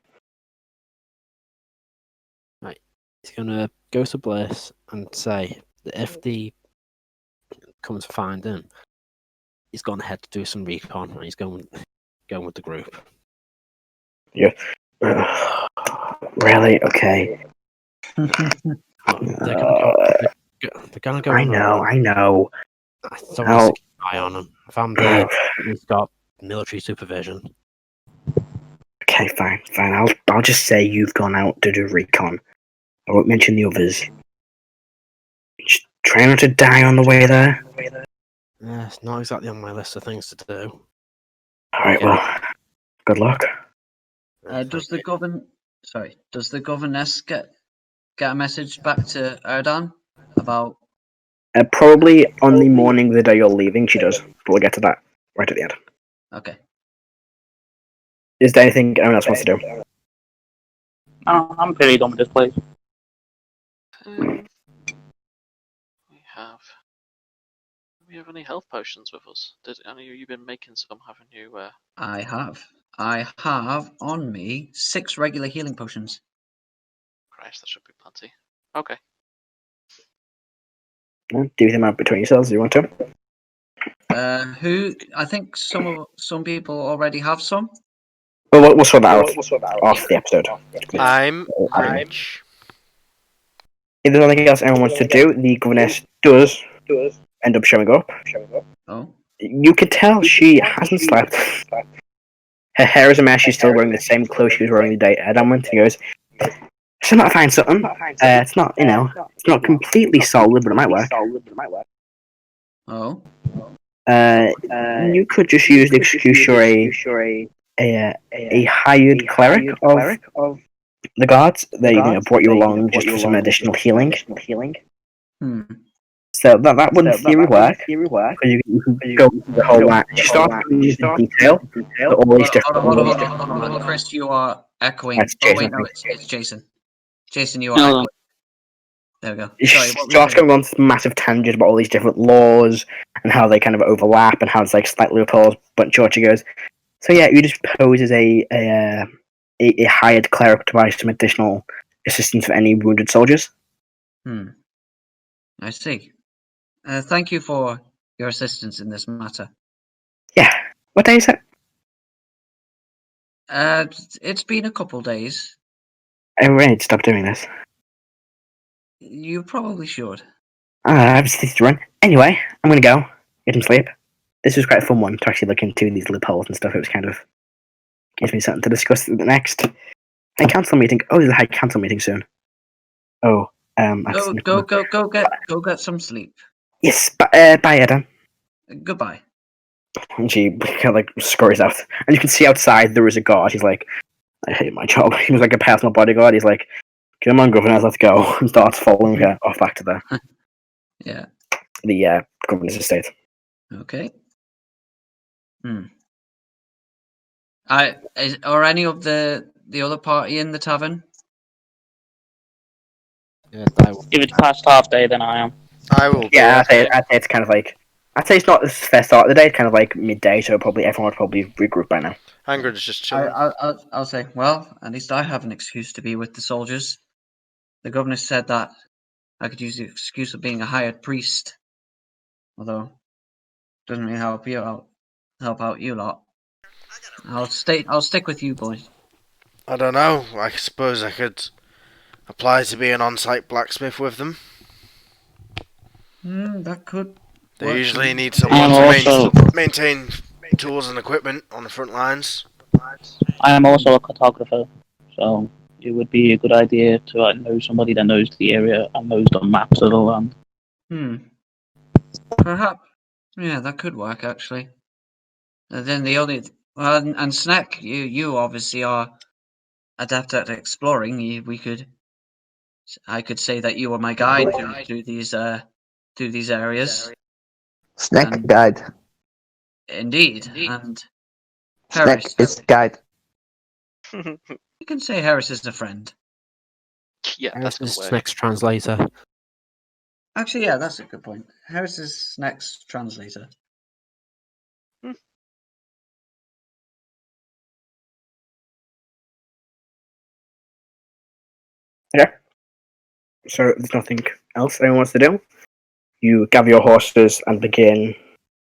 He's going to go to Bliss and say that if they come to find him, he's gone ahead to do some recon and he's going with the group. Really? Okay. They're going to go. I know. I don't want to keep an eye on him. If I'm there, he's got military supervision. Okay, fine. I'll just say you've gone out to do recon. I won't mention the others. Just try not to die on the way there. Yeah, it's not exactly on my list of things to do. Alright, well, good luck. Does the governess get a message back to Erdan about? Probably on the morning of the day you're leaving, she does. But we'll get to that right at the end. Okay. Is there anything anyone else wants to do? I'm pretty done with this place. We have any health potions with us? I know you've been making some, haven't you? I have on me 6 regular healing potions. Christ, that should be plenty. Okay. Do them out between yourselves if you want to. I think some people already have some. Well, we'll sort that out off the episode. I'm rich. If there's nothing else anyone wants to do, the governess does end up showing up. Oh. You could tell she hasn't slept. Her hair is a mess. She's still wearing the same clothes she was wearing the day Erdan went. He goes, "So not find something. It's not, it's not completely solid, but it might work." Oh. You could just use the excuse you're a hired cleric of the guards. They brought you along just for some additional healing. So that would in theory work. Because you can go through the whole lot. You start to use the detail. All these different. Hold on. Chris, you are echoing. That's Oh Jason. wait, no, it's Jason. Jason, you are No. echoing. There we go. Sorry, what were you Josh saying? going on this massive tangent about all these different laws and how they kind of overlap and how it's like slight loopholes. But Georgie goes, so yeah, you just pose as a hired cleric to provide some additional assistance for any wounded soldiers. I see. Thank you for your assistance in this matter. Yeah. What day is it? It's been a couple days. I really need to stop doing this. You probably should. I have to run. Anyway, I'm gonna go. Get some sleep. This was quite a fun one to actually look into these loopholes and stuff. It was kind of gives me something to discuss at the next high council meeting. Oh, there's a high council meeting soon. Oh, that's Go get some sleep. yes. Bye, Erdan. Goodbye. And she kind of like scurries out, and you can see outside there is a guard. He's like, I hate my job. He was like a personal bodyguard. He's like, come on, governor, let's go, and starts following her off back to the Yeah. governor's estate. Okay. Are any of the other party in the tavern? Yes, I will. If it's past half day, then I am. I will. Yeah, I'd say it's kind of like. I'd say it's not the first start of the day. It's kind of like midday, so probably everyone would probably regroup by now. Angrun's just chilling. I'll say, well, at least I have an excuse to be with the soldiers. The governor said that I could use the excuse of being a hired priest, although it doesn't really help out you lot. I'll stick with you boys. I don't know. I suppose I could apply to be an on-site blacksmith with them. That could. They work. usually need someone And to also, maintain tools and equipment on the front lines. I am also a cartographer, so it would be a good idea to know somebody that knows the area and knows the maps of the land. Perhaps. Yeah, that could work actually. And then the only and Snek, you obviously are adept at exploring. I could say that you are my guide through these areas. Snack guide. Indeed, and Snack Heris. is guide. You can say Heris is a friend. Yeah, that's This gonna is work. Snek's translator. Actually, yeah, that's a good point. Heris is Snek's translator. Yeah. So there's nothing else anyone wants to do. You gather your horses and begin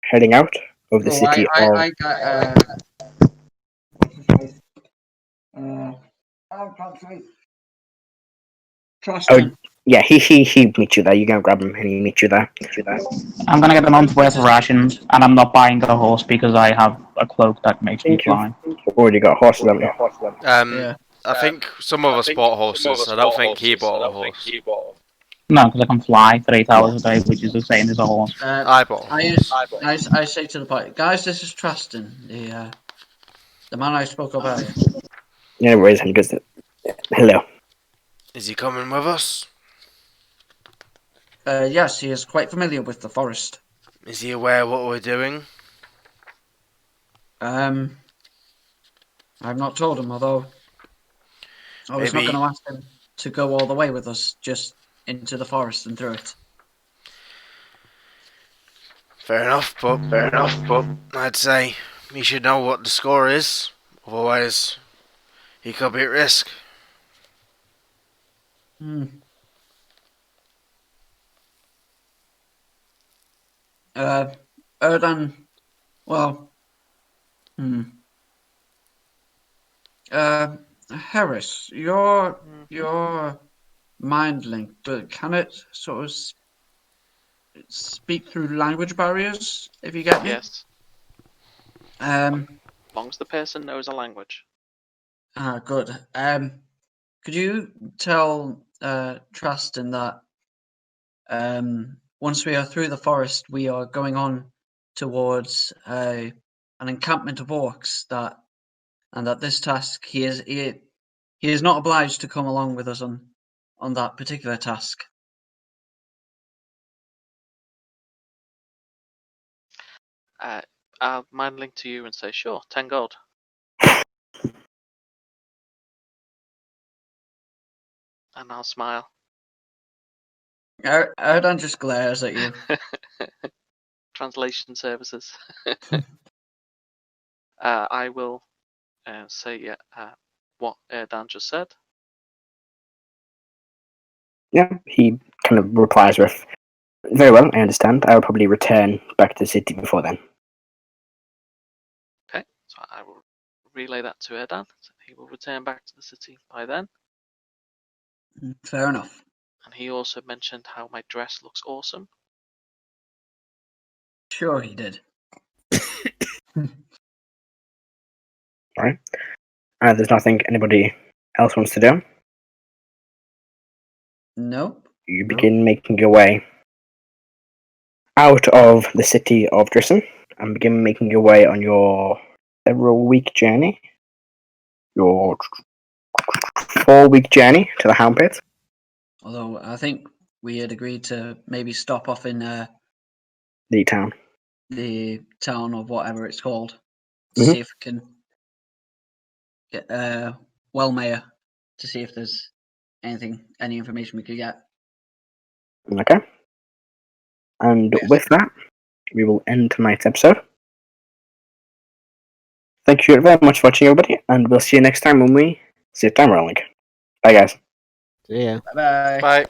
heading out of the city. I got what's his face? Trustin. Yeah, he meets you there. You go grab him and he meets you there. I'm gonna get a month's worth of rations, and I'm not buying the horse because I have a cloak that makes me Thank you. fly. Already got horses, haven't you? Yeah. I think some of us bought horses. I don't think he bought a horse. No, because I can fly for 8 hours a day, which is the same as a horse. I bought a horse. I say to the party, guys, this is Trustin, the man I spoke of earlier. Yeah, raise hand goes. Hello. Is he coming with us? Yes, he is quite familiar with the forest. Is he aware what we're doing? I've not told him, although I was not Maybe- going to ask him to go all the way with us, just into the forest and through it. Fair enough, but I'd say he should know what the score is. Otherwise, he could be at risk. Erdan, well, Heris, your mind link, can it sort of speak through language barriers, if you get me? Yes, As long as the person knows a language. good. Could you tell Trustin that once we are through the forest, we are going on towards an encampment of orcs, and that this task he is not obliged to come along with us on that particular task. I'll mind link to you and say, sure, 10 gold. And I'll smile. Erdan just glares at you. Translation services. I will say what Erdan just said. Yeah, he kind of replies with, "Very well, I understand. I will probably return back to the city before then." Okay, so I will relay that to Erdan. So he will return back to the city by then. Fair enough. And he also mentioned how my dress looks awesome. Sure he did. Alright. There's nothing anybody else wants to do. Nope. You begin making your way out of the city of Drison and begin making your way on your several-week journey. Your 4-week journey to the Hound Pit. Although I think we had agreed to maybe stop off in The town. the town of whatever it's called to Mhm. see if we can get Wellmayer to see if there's any information we could get. Okay. And Yes. with that, we will end tonight's episode. Thank you very much for watching, everybody, and we'll see you next time when we sit down rolling. Bye, guys. Yeah. Bye bye. Bye.